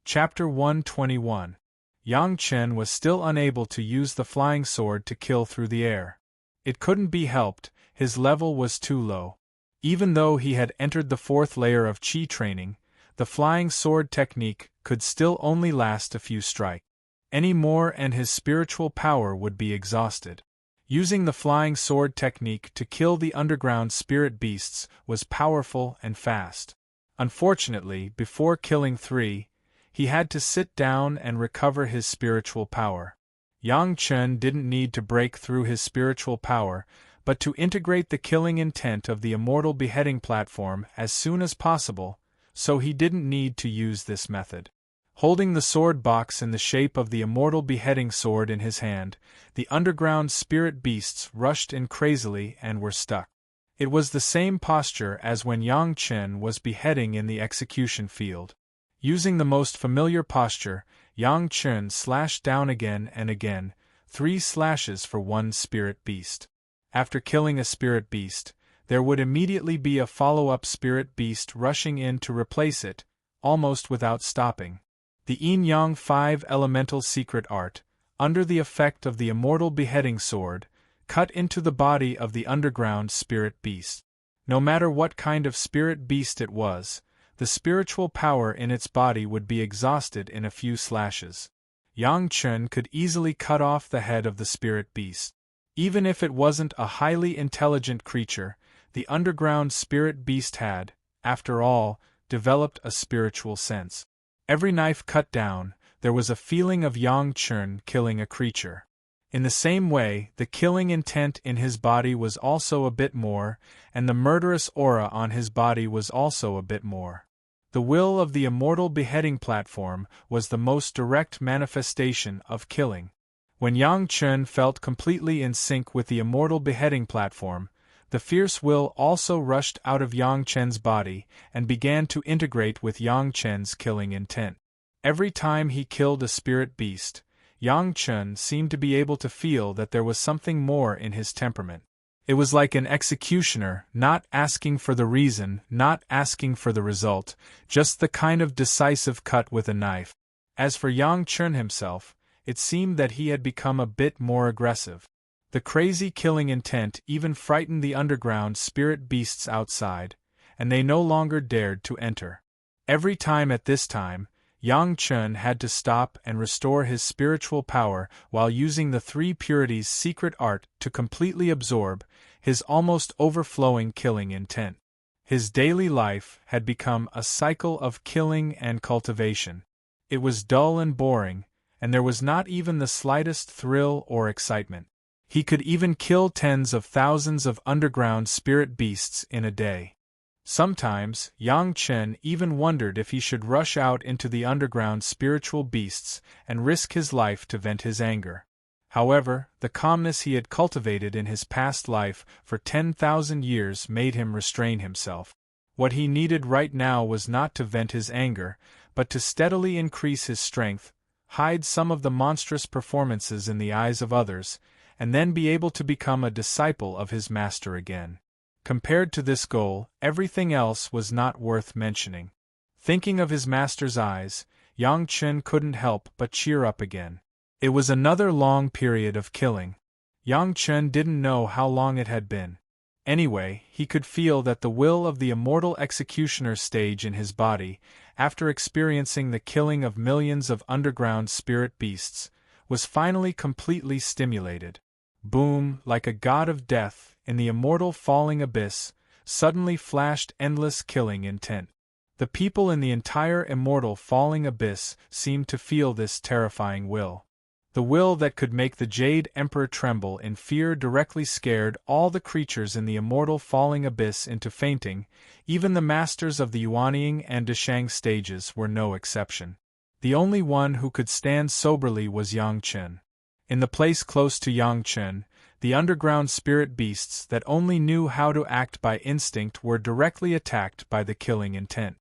Chapter 121. Yang Chen was still unable to use the flying sword to kill through the air. It couldn't be helped, his level was too low. Even though he had entered the 4th layer of Qi training, the flying sword technique could still only last a few strikes. Any more and his spiritual power would be exhausted. Using the flying sword technique to kill the underground spirit beasts was powerful and fast. Unfortunately, before killing 3, he had to sit down and recover his spiritual power. Yang Chen didn't need to break through his spiritual power, but to integrate the killing intent of the Immortal beheading platform as soon as possible, so he didn't need to use this method. Holding the sword box in the shape of the Immortal beheading sword in his hand, the underground spirit beasts rushed in crazily and were stuck. It was the same posture as when Yang Chen was beheading in the execution field. Using the most familiar posture, Yang Chen slashed down again and again, 3 slashes for 1 spirit beast. After killing a spirit beast, there would immediately be a follow-up spirit beast rushing in to replace it, almost without stopping. The Yin-Yang 5 elemental secret art, under the effect of the Immortal beheading sword, cut into the body of the underground spirit beast. No matter what kind of spirit beast it was, the spiritual power in its body would be exhausted in a few slashes. Yang Chen could easily cut off the head of the spirit beast. Even if it wasn't a highly intelligent creature, the underground spirit beast had, after all, developed a spiritual sense. Every knife cut down, there was a feeling of Yang Chen killing a creature. In the same way, the killing intent in his body was also a bit more, and the murderous aura on his body was also a bit more. The will of the immortal beheading platform was the most direct manifestation of killing. When Yang Chen felt completely in sync with the immortal beheading platform, the fierce will also rushed out of Yang Chen's body and began to integrate with Yang Chen's killing intent. Every time he killed a spirit beast, Yang Chen seemed to be able to feel that there was something more in his temperament. It was like an executioner, not asking for the reason, not asking for the result, just the kind of decisive cut with a knife. As for Yang Chen himself, it seemed that he had become a bit more aggressive. The crazy killing intent even frightened the underground spirit beasts outside, and they no longer dared to enter. Every time at this time, Yang Chen had to stop and restore his spiritual power while using the three purities' secret art to completely absorb his almost overflowing killing intent. His daily life had become a cycle of killing and cultivation. It was dull and boring, and there was not even the slightest thrill or excitement. He could even kill tens of thousands of underground spirit beasts in a day. Sometimes, Yang Chen even wondered if he should rush out into the underground spiritual beasts and risk his life to vent his anger. However, the calmness he had cultivated in his past life for 10,000 years made him restrain himself. What he needed right now was not to vent his anger, but to steadily increase his strength, hide some of the monstrous performances in the eyes of others, and then be able to become a disciple of his master again. Compared to this goal, everything else was not worth mentioning. Thinking of his master's eyes, Yang Chen couldn't help but cheer up again. It was another long period of killing. Yang Chen didn't know how long it had been. Anyway, he could feel that the will of the immortal executioner stage in his body, after experiencing the killing of millions of underground spirit beasts, was finally completely stimulated. Boom, like a god of death, in the immortal falling abyss, suddenly flashed endless killing intent. The people in the entire immortal falling abyss seemed to feel this terrifying will. The will that could make the Jade Emperor tremble in fear directly scared all the creatures in the immortal falling abyss into fainting. Even the masters of the Yuanying and Deshang stages were no exception. The only one who could stand soberly was Yang Chen. In the place close to Yang Chen, the underground spirit beasts that only knew how to act by instinct were directly attacked by the killing intent.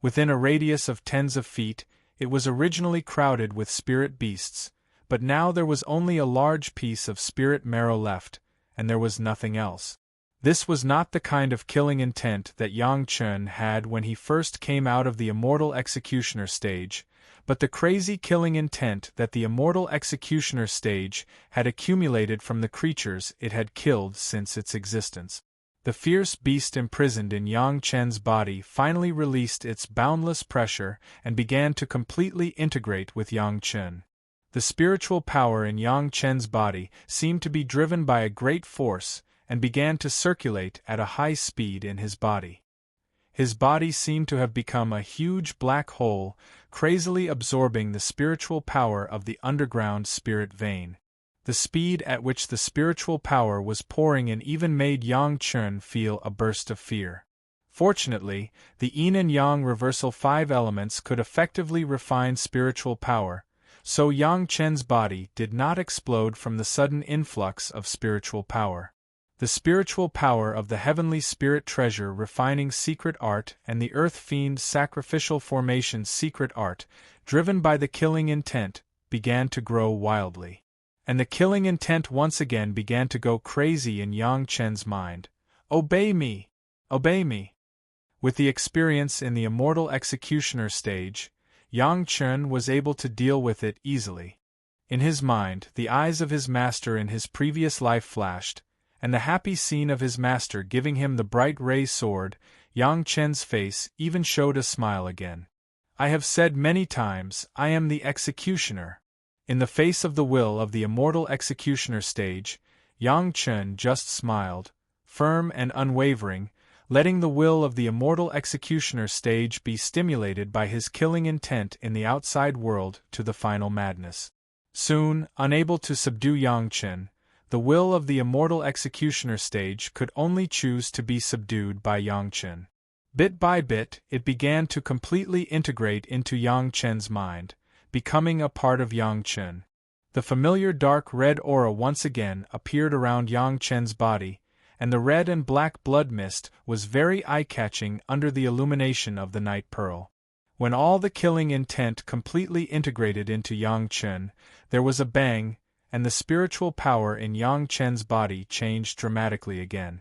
Within a radius of tens of feet, it was originally crowded with spirit beasts, but now there was only a large piece of spirit marrow left, and there was nothing else. This was not the kind of killing intent that Yang Chen had when he first came out of the immortal executioner stage, but the crazy killing intent that the immortal executioner stage had accumulated from the creatures it had killed since its existence. The fierce beast imprisoned in Yang Chen's body finally released its boundless pressure and began to completely integrate with Yang Chen. The spiritual power in Yang Chen's body seemed to be driven by a great force and began to circulate at a high speed in his body. His body seemed to have become a huge black hole, crazily absorbing the spiritual power of the underground spirit vein. The speed at which the spiritual power was pouring in even made Yang Chen feel a burst of fear. Fortunately, the Yin and Yang reversal 5 elements could effectively refine spiritual power, so Yang Chen's body did not explode from the sudden influx of spiritual power. The spiritual power of the heavenly spirit treasure refining secret art and the earth fiend sacrificial formation secret art, driven by the killing intent, began to grow wildly. And the killing intent once again began to go crazy in Yang Chen's mind. Obey me! Obey me! With the experience in the immortal executioner stage, Yang Chen was able to deal with it easily. In his mind, the eyes of his master in his previous life flashed, and the happy scene of his master giving him the bright ray sword, Yang Chen's face even showed a smile again. I have said many times, I am the executioner. In the face of the will of the immortal executioner stage, Yang Chen just smiled, firm and unwavering, letting the will of the immortal executioner stage be stimulated by his killing intent in the outside world to the final madness. Soon, unable to subdue Yang Chen, the will of the immortal executioner stage could only choose to be subdued by Yang Chen. Bit by bit, it began to completely integrate into Yang Chen's mind, becoming a part of Yang Chen. The familiar dark red aura once again appeared around Yang Chen's body, and the red and black blood mist was very eye-catching under the illumination of the night pearl. When all the killing intent completely integrated into Yang Chen, there was a bang, and the spiritual power in Yang Chen's body changed dramatically again.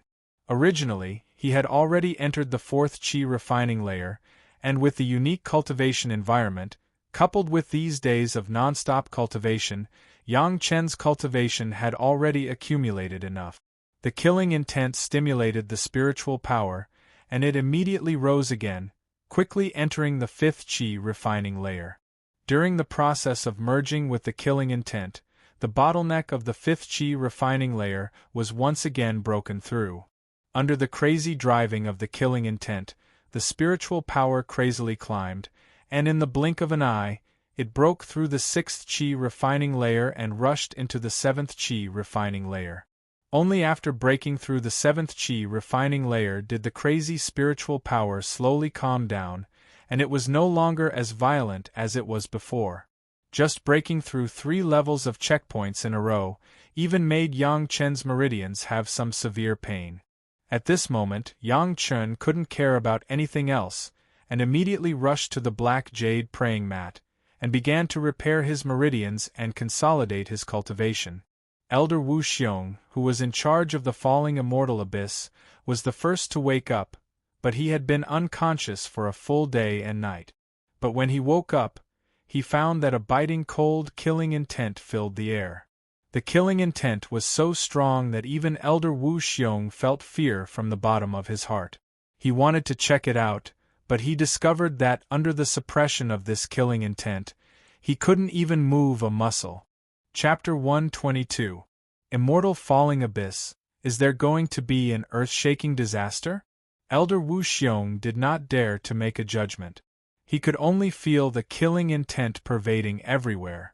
Originally, he had already entered the fourth qi refining layer, and with the unique cultivation environment, coupled with these days of non-stop cultivation, Yang Chen's cultivation had already accumulated enough. The killing intent stimulated the spiritual power, and it immediately rose again, quickly entering the fifth qi refining layer. During the process of merging with the killing intent, the bottleneck of the fifth qi refining layer was once again broken through. Under the crazy driving of the killing intent, the spiritual power crazily climbed, and in the blink of an eye, it broke through the sixth qi refining layer and rushed into the seventh qi refining layer. Only after breaking through the seventh qi refining layer did the crazy spiritual power slowly calm down, and it was no longer as violent as it was before. Just breaking through 3 levels of checkpoints in a row even made Yang Chen's meridians have some severe pain. At this moment, Yang Chen couldn't care about anything else, and immediately rushed to the black jade praying mat, and began to repair his meridians and consolidate his cultivation. Elder Wu Xiong, who was in charge of the falling immortal abyss, was the first to wake up, but he had been unconscious for a full day and night. But when he woke up, he found that a biting cold killing intent filled the air. The killing intent was so strong that even Elder Wu Xiong felt fear from the bottom of his heart. He wanted to check it out, but he discovered that under the suppression of this killing intent, he couldn't even move a muscle. Chapter 122. Immortal Falling Abyss. Is there going to be an earth-shaking disaster? Elder Wu Xiong did not dare to make a judgment. He could only feel the killing intent pervading everywhere.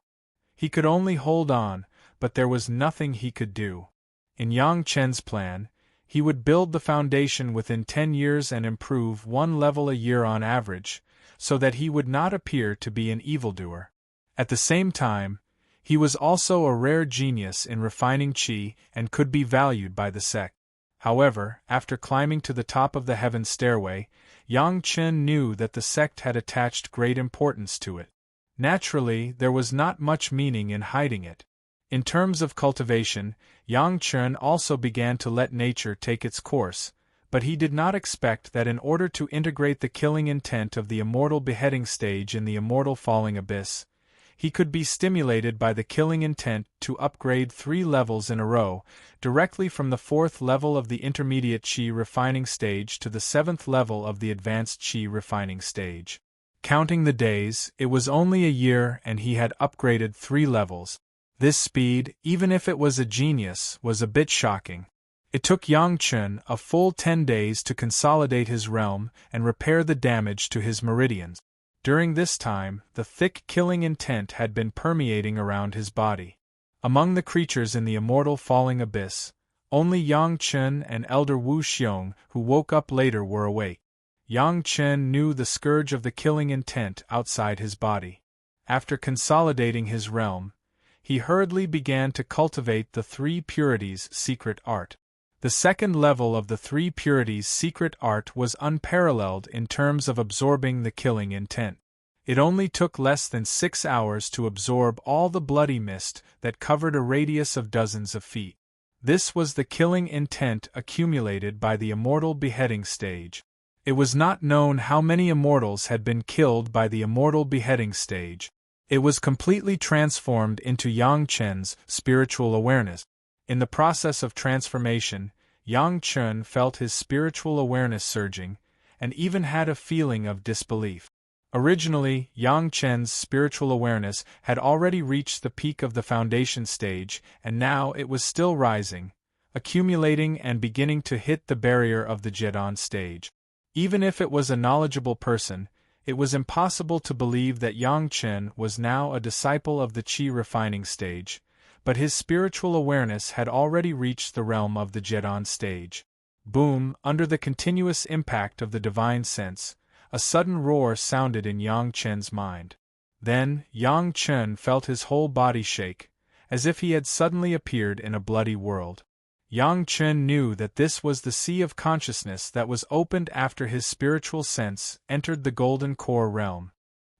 He could only hold on, but there was nothing he could do. In Yang Chen's plan, he would build the foundation within 10 years and improve 1 level a year on average, so that he would not appear to be an evildoer. At the same time, he was also a rare genius in refining qi and could be valued by the sect. However, after climbing to the top of the heaven stairway, Yang Chen knew that the sect had attached great importance to it. Naturally, there was not much meaning in hiding it. In terms of cultivation, Yang Chen also began to let nature take its course, but he did not expect that in order to integrate the killing intent of the immortal beheading stage in the immortal falling abyss, he could be stimulated by the killing intent to upgrade 3 levels in a row, directly from the 4th level of the intermediate qi refining stage to the 7th level of the advanced qi refining stage. Counting the days, it was only a year and he had upgraded 3 levels. This speed, even if it was a genius, was a bit shocking. It took Yang Chen a full 10 days to consolidate his realm and repair the damage to his meridians. During this time, the thick killing intent had been permeating around his body. Among the creatures in the immortal falling abyss, only Yang Chen and Elder Wu Xiong, who woke up later, were awake. Yang Chen knew the scourge of the killing intent outside his body. After consolidating his realm, he hurriedly began to cultivate the 3 purities secret art. The second level of the 3 purities secret art was unparalleled in terms of absorbing the killing intent. It only took less than 6 hours to absorb all the bloody mist that covered a radius of dozens of feet. This was the killing intent accumulated by the immortal beheading stage. It was not known how many immortals had been killed by the immortal beheading stage. It was completely transformed into Yang Chen's spiritual awareness. In the process of transformation, Yang Chen felt his spiritual awareness surging, and even had a feeling of disbelief. Originally, Yang Chen's spiritual awareness had already reached the peak of the foundation stage, and now it was still rising, accumulating and beginning to hit the barrier of the Jedon stage. Even if it was a knowledgeable person, It was impossible to believe that Yang Chen was now a disciple of the Qi refining stage, but his spiritual awareness had already reached the realm of the Zhedan stage. Boom! Under the continuous impact of the divine sense, a sudden roar sounded in Yang Chen's mind. Then, Yang Chen felt his whole body shake, as if he had suddenly appeared in a bloody world. Yang Chen knew that this was the sea of consciousness that was opened after his spiritual sense entered the golden core realm.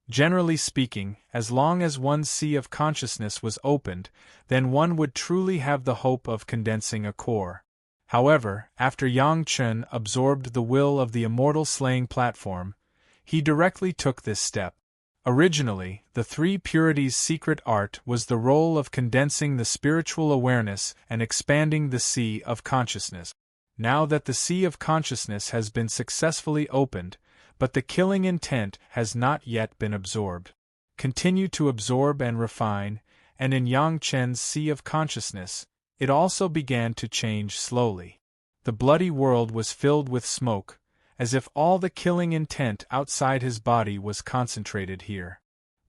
Generally speaking, as long as one's sea of consciousness was opened, then one would truly have the hope of condensing a core. However, after Yang Chen absorbed the will of the immortal slaying platform, he directly took this step. Originally, the Three Purities' secret art was the role of condensing the spiritual awareness and expanding the sea of consciousness. Now that the sea of consciousness has been successfully opened, but the killing intent has not yet been absorbed. Continue to absorb and refine, and in Yang Chen's sea of consciousness, it also began to change slowly. The bloody world was filled with smoke, as if all the killing intent outside his body was concentrated here.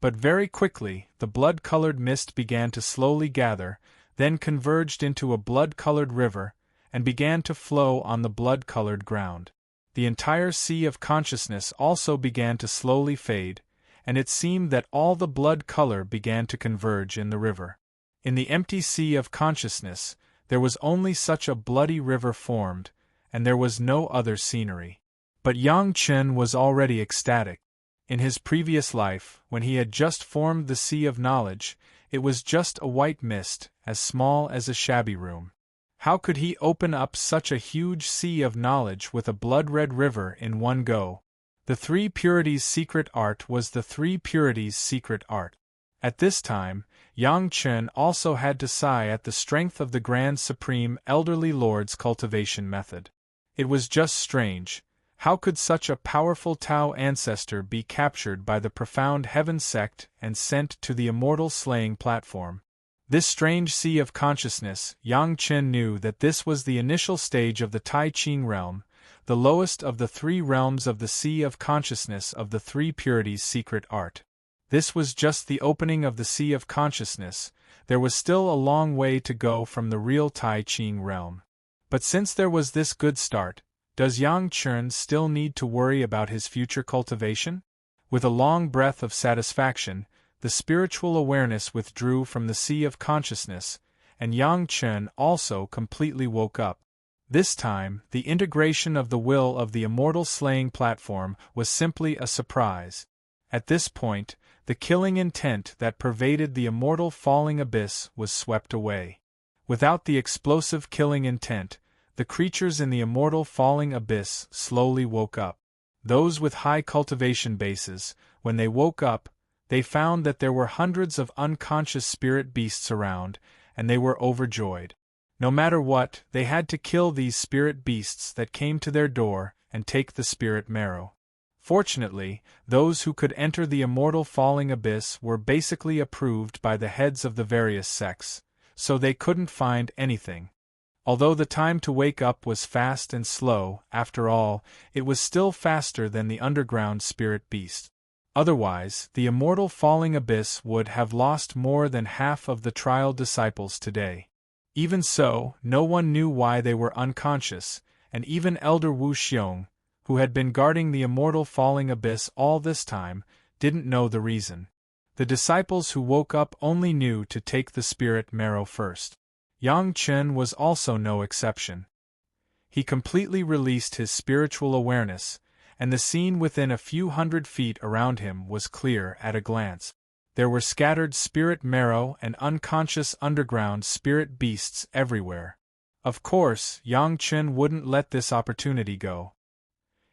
But very quickly, the blood-colored mist began to slowly gather, then converged into a blood-colored river, and began to flow on the blood-colored ground. The entire sea of consciousness also began to slowly fade, and it seemed that all the blood color began to converge in the river. In the empty sea of consciousness, there was only such a bloody river formed, and there was no other scenery. But Yang Chen was already ecstatic. In his previous life, when he had just formed the sea of knowledge, it was just a white mist, as small as a shabby room. How could he open up such a huge sea of knowledge with a blood-red river in one go? The Three Purities' secret art was the Three Purities' secret art. At this time, Yang Chen also had to sigh at the strength of the Grand Supreme Elderly Lord's cultivation method. It was just strange. How could such a powerful Tao ancestor be captured by the profound heaven sect and sent to the immortal slaying platform? This strange sea of consciousness, Yang Chen knew that this was the initial stage of the Tai Ching realm, the lowest of the three realms of the sea of consciousness of the Three Purities' secret art. This was just the opening of the sea of consciousness. There was still a long way to go from the real Tai Ching realm. But since there was this good start, does Yang Chen still need to worry about his future cultivation? With a long breath of satisfaction, the spiritual awareness withdrew from the sea of consciousness, and Yang Chen also completely woke up. This time, the integration of the will of the immortal slaying platform was simply a surprise. At this point, the killing intent that pervaded the immortal falling abyss was swept away. Without the explosive killing intent, the creatures in the immortal falling abyss slowly woke up. Those with high cultivation bases, when they woke up, they found that there were hundreds of unconscious spirit beasts around, and they were overjoyed. No matter what, they had to kill these spirit beasts that came to their door and take the spirit marrow. Fortunately, those who could enter the immortal falling abyss were basically approved by the heads of the various sects, so they couldn't find anything. Although the time to wake up was fast and slow, after all, it was still faster than the underground spirit beast. Otherwise, the immortal falling abyss would have lost more than half of the trial disciples today. Even so, no one knew why they were unconscious, and even Elder Wu Xiong, who had been guarding the immortal falling abyss all this time, didn't know the reason. The disciples who woke up only knew to take the spirit marrow first. Yang Chen was also no exception. He completely released his spiritual awareness, and the scene within a few hundred feet around him was clear at a glance. There were scattered spirit marrow and unconscious underground spirit beasts everywhere. Of course, Yang Chen wouldn't let this opportunity go.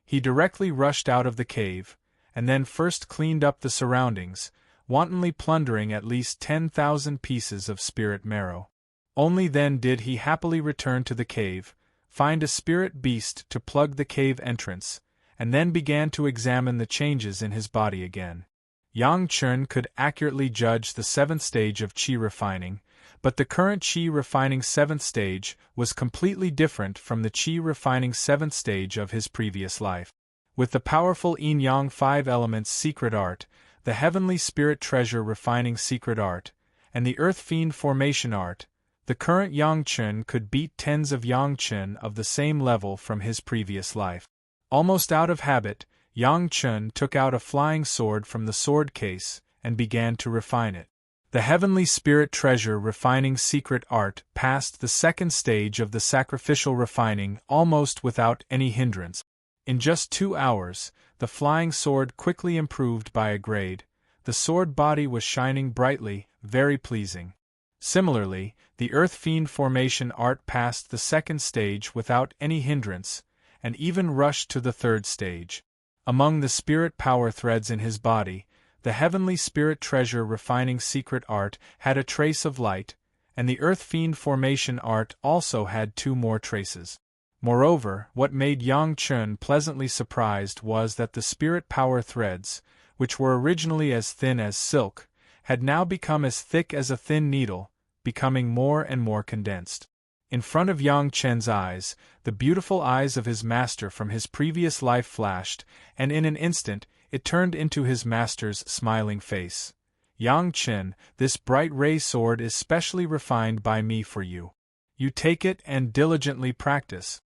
He directly rushed out of the cave, and then first cleaned up the surroundings, wantonly plundering at least 10,000 pieces of spirit marrow. Only then did he happily return to the cave, find a spirit beast to plug the cave entrance, and then began to examine the changes in his body again. Yang Chen could accurately judge the 7th stage of Qi refining, but the current Qi refining 7th stage was completely different from the Qi refining 7th stage of his previous life. With the powerful Yin-Yang 5 Elements Secret Art, the Heavenly Spirit Treasure Refining Secret Art, and the Earth Fiend Formation Art, the current Yang Chen could beat tens of Yang Chen of the same level from his previous life. Almost out of habit, Yang Chen took out a flying sword from the sword case and began to refine it. The Heavenly Spirit Treasure Refining Secret Art passed the second stage of the sacrificial refining almost without any hindrance. In just 2 hours, the flying sword quickly improved by a grade. The sword body was shining brightly, very pleasing. Similarly, the Earth Fiend Formation Art passed the second stage without any hindrance, and even rushed to the third stage. Among the spirit power threads in his body, the Heavenly Spirit Treasure Refining Secret Art had a trace of light, and the Earth Fiend Formation Art also had 2 more traces. Moreover, what made Yang Chen pleasantly surprised was that the spirit power threads, which were originally as thin as silk, had now become as thick as a thin needle, becoming more and more condensed. In front of Yang Chen's eyes, the beautiful eyes of his master from his previous life flashed, and in an instant, it turned into his master's smiling face. Yang Chen, this bright ray sword is specially refined by me for you. You take it and diligently practice.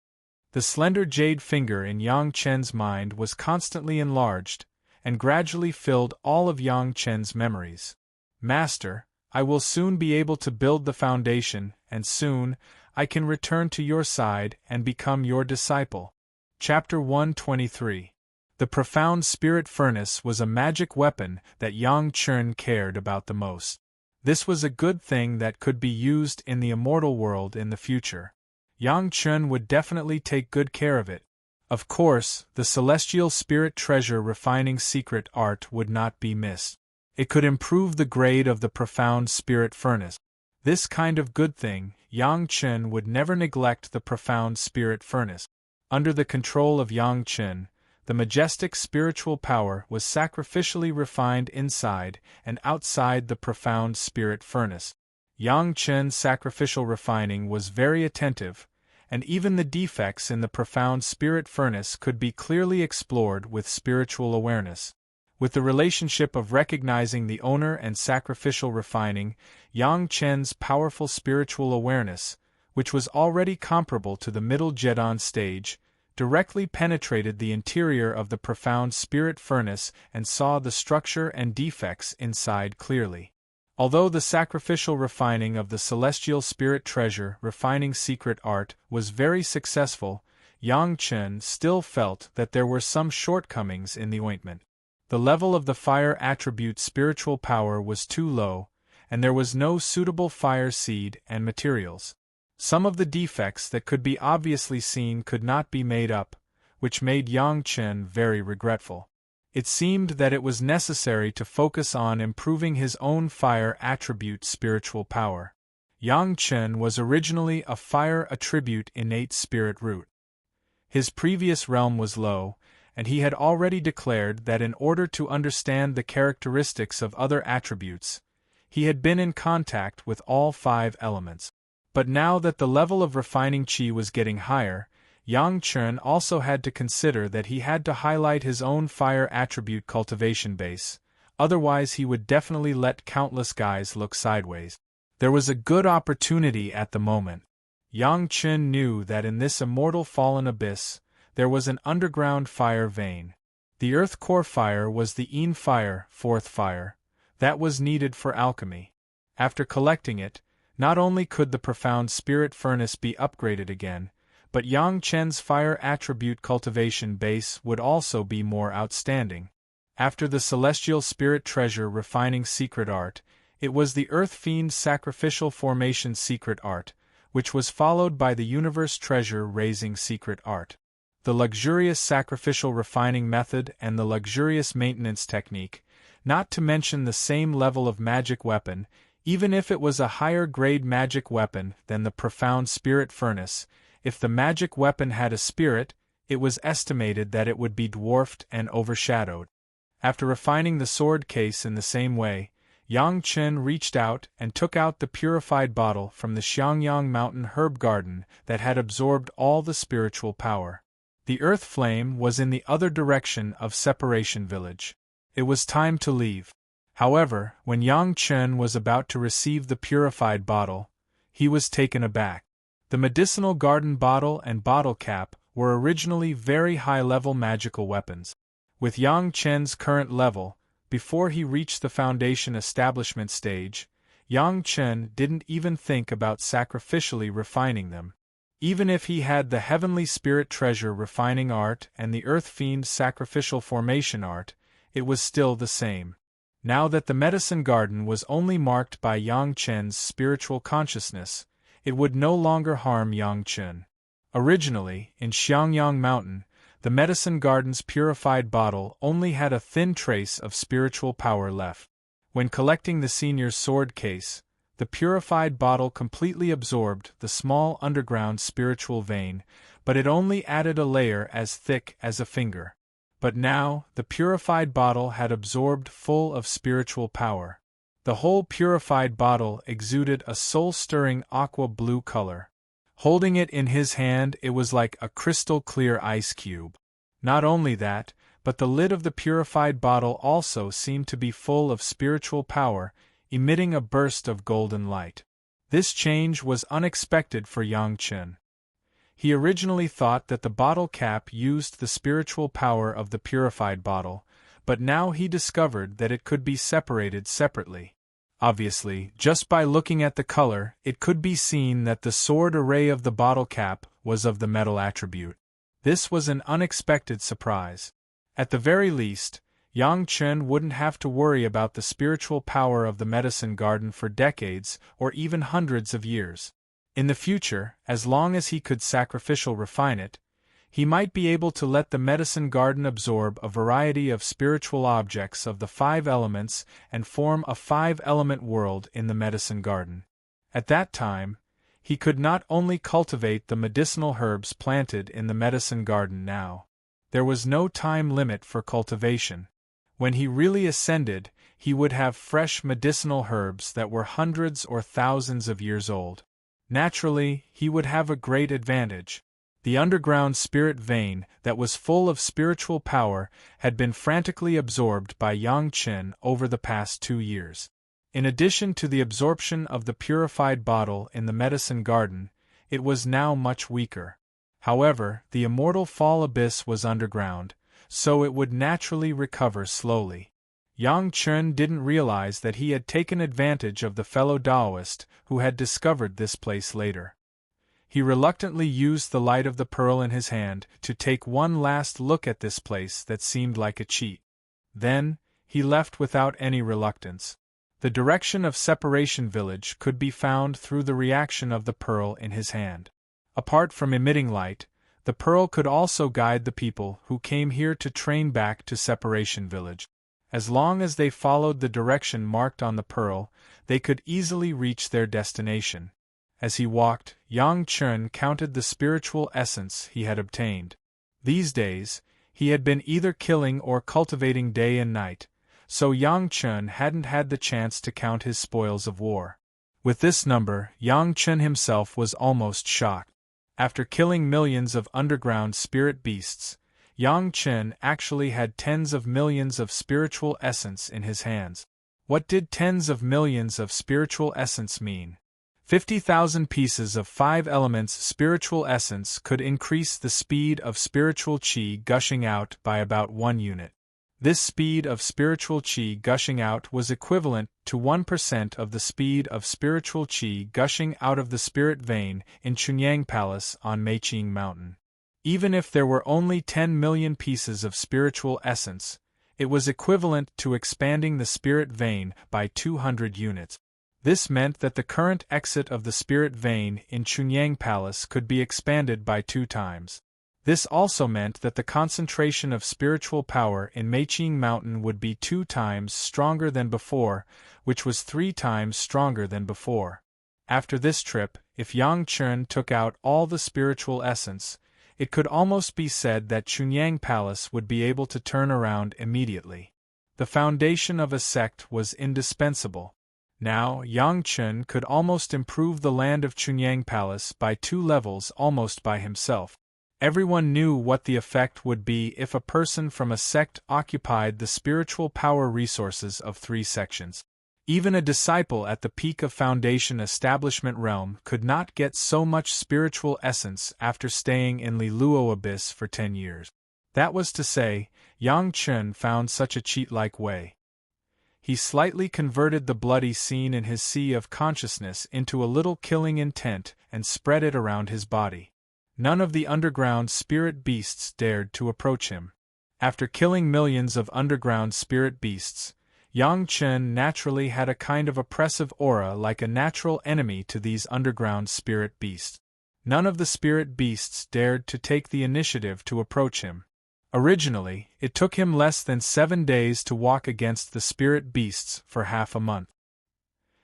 The slender jade finger in Yang Chen's mind was constantly enlarged, and gradually filled all of Yang Chen's memories. Master, I will soon be able to build the foundation, and soon, I can return to your side and become your disciple. Chapter 123. The Profound Spirit Furnace was a magic weapon that Yang Chen cared about the most. This was a good thing that could be used in the immortal world in the future. Yang Chen would definitely take good care of it. Of course, the Celestial Spirit Treasure Refining Secret Art would not be missed. It could improve the grade of the Profound Spirit Furnace. This kind of good thing, Yang Chen would never neglect the Profound Spirit Furnace. Under the control of Yang Chen, the majestic spiritual power was sacrificially refined inside and outside the Profound Spirit Furnace. Yang Chen's sacrificial refining was very attentive, and even the defects in the Profound Spirit Furnace could be clearly explored with spiritual awareness. With the relationship of recognizing the owner and sacrificial refining, Yang Chen's powerful spiritual awareness, which was already comparable to the middle Jedon stage, directly penetrated the interior of the Profound Spirit Furnace and saw the structure and defects inside clearly. Although the sacrificial refining of the Celestial Spirit Treasure Refining Secret Art was very successful, Yang Chen still felt that there were some shortcomings in the ointment. The level of the fire attribute spiritual power was too low, and there was no suitable fire seed and materials. Some of the defects that could be obviously seen could not be made up, which made Yang Chen very regretful. It seemed that it was necessary to focus on improving his own fire attribute spiritual power. Yang Chen was originally a fire attribute innate spirit root. His previous realm was low, and he had already declared that in order to understand the characteristics of other attributes, he had been in contact with all 5 elements. But now that the level of refining qi was getting higher, Yang Chen also had to consider that he had to highlight his own fire attribute cultivation base, otherwise he would definitely let countless guys look sideways. There was a good opportunity at the moment. Yang Chen knew that in this immortal fallen abyss, there was an underground fire vein. The earth core fire was the Yin fire, 4th fire, that was needed for alchemy. After collecting it, not only could the Profound Spirit Furnace be upgraded again, but Yang Chen's fire attribute cultivation base would also be more outstanding. After the Celestial Spirit Treasure Refining Secret Art, it was the Earth Fiend Sacrificial Formation Secret Art, which was followed by the Universe Treasure Raising Secret Art. The luxurious sacrificial refining method and the luxurious maintenance technique, not to mention the same level of magic weapon, even if it was a higher grade magic weapon than the Profound Spirit Furnace. If the magic weapon had a spirit, it was estimated that it would be dwarfed and overshadowed. After refining the sword case in the same way, Yang Chen reached out and took out the purified bottle from the Xiangyang Mountain herb garden that had absorbed all the spiritual power. The earth flame was in the other direction of Separation Village. It was time to leave. However, when Yang Chen was about to receive the purified bottle, he was taken aback. The medicinal garden bottle and bottle cap were originally very high-level magical weapons. With Yang Chen's current level, before he reached the foundation establishment stage, Yang Chen didn't even think about sacrificially refining them. Even if he had the Heavenly Spirit Treasure refining art and the Earth Fiend sacrificial formation art, it was still the same. Now that the medicine garden was only marked by Yang Chen's spiritual consciousness, it would no longer harm Yang Chen. Originally, in Xiangyang Mountain, the medicine garden's purified bottle only had a thin trace of spiritual power left. When collecting the senior's sword case, the purified bottle completely absorbed the small underground spiritual vein, but it only added a layer as thick as a finger. But now, the purified bottle had absorbed full of spiritual power. The whole purified bottle exuded a soul-stirring aqua blue color. Holding it in his hand, it was like a crystal-clear ice cube. Not only that, but the lid of the purified bottle also seemed to be full of spiritual power, emitting a burst of golden light. This change was unexpected for Yang Chen. He originally thought that the bottle cap used the spiritual power of the purified bottle, but now he discovered that it could be separated separately. Obviously, just by looking at the color, it could be seen that the sword array of the bottle cap was of the metal attribute. This was an unexpected surprise. At the very least, Yang Chen wouldn't have to worry about the spiritual power of the medicine garden for decades or even hundreds of years. In the future, as long as he could sacrificial refine it, he might be able to let the medicine garden absorb a variety of spiritual objects of the 5 elements and form a 5-element world in the medicine garden. At that time, he could not only cultivate the medicinal herbs planted in the medicine garden now. There was no time limit for cultivation. When he really ascended, he would have fresh medicinal herbs that were hundreds or thousands of years old. Naturally, he would have a great advantage. The underground spirit vein that was full of spiritual power had been frantically absorbed by Yang Chen over the past 2 years. In addition to the absorption of the purified bottle in the medicine garden, it was now much weaker. However, the immortal fall abyss was underground, so it would naturally recover slowly. Yang Chen didn't realize that he had taken advantage of the fellow Taoist who had discovered this place later. He reluctantly used the light of the pearl in his hand to take one last look at this place that seemed like a cheat. Then, he left without any reluctance. The direction of Separation Village could be found through the reaction of the pearl in his hand. Apart from emitting light, the pearl could also guide the people who came here to train back to Separation Village. As long as they followed the direction marked on the pearl, they could easily reach their destination. As he walked, Yang Chen counted the spiritual essence he had obtained. These days, he had been either killing or cultivating day and night, so Yang Chen hadn't had the chance to count his spoils of war. With this number, Yang Chen himself was almost shocked. After killing millions of underground spirit beasts, Yang Chen actually had tens of millions of spiritual essence in his hands. What did tens of millions of spiritual essence mean? 50,000 pieces of 5 elements spiritual essence could increase the speed of spiritual qi gushing out by about 1 unit. This speed of spiritual qi gushing out was equivalent to 1% of the speed of spiritual qi gushing out of the spirit vein in Chunyang Palace on Meiqing Mountain. Even if there were only 10 million pieces of spiritual essence, it was equivalent to expanding the spirit vein by 200 units. This meant that the current exit of the spirit vein in Chunyang Palace could be expanded by 2 times. This also meant that the concentration of spiritual power in Meiqing Mountain would be 2 times stronger than before, which was 3 times stronger than before. After this trip, if Yang Chen took out all the spiritual essence, it could almost be said that Chunyang Palace would be able to turn around immediately. The foundation of a sect was indispensable. Now, Yang Chen could almost improve the land of Chunyang Palace by 2 levels almost by himself. Everyone knew what the effect would be if a person from a sect occupied the spiritual power resources of 3 sections. Even a disciple at the peak of Foundation establishment realm could not get so much spiritual essence after staying in Liluo Abyss for 10 years. That was to say, Yang Chen found such a cheat-like way. He slightly converted the bloody scene in his sea of consciousness into a little killing intent and spread it around his body. None of the underground spirit beasts dared to approach him. After killing millions of underground spirit beasts, Yang Chen naturally had a kind of oppressive aura like a natural enemy to these underground spirit beasts. None of the spirit beasts dared to take the initiative to approach him. Originally, it took him less than 7 days to walk against the spirit beasts for half a month.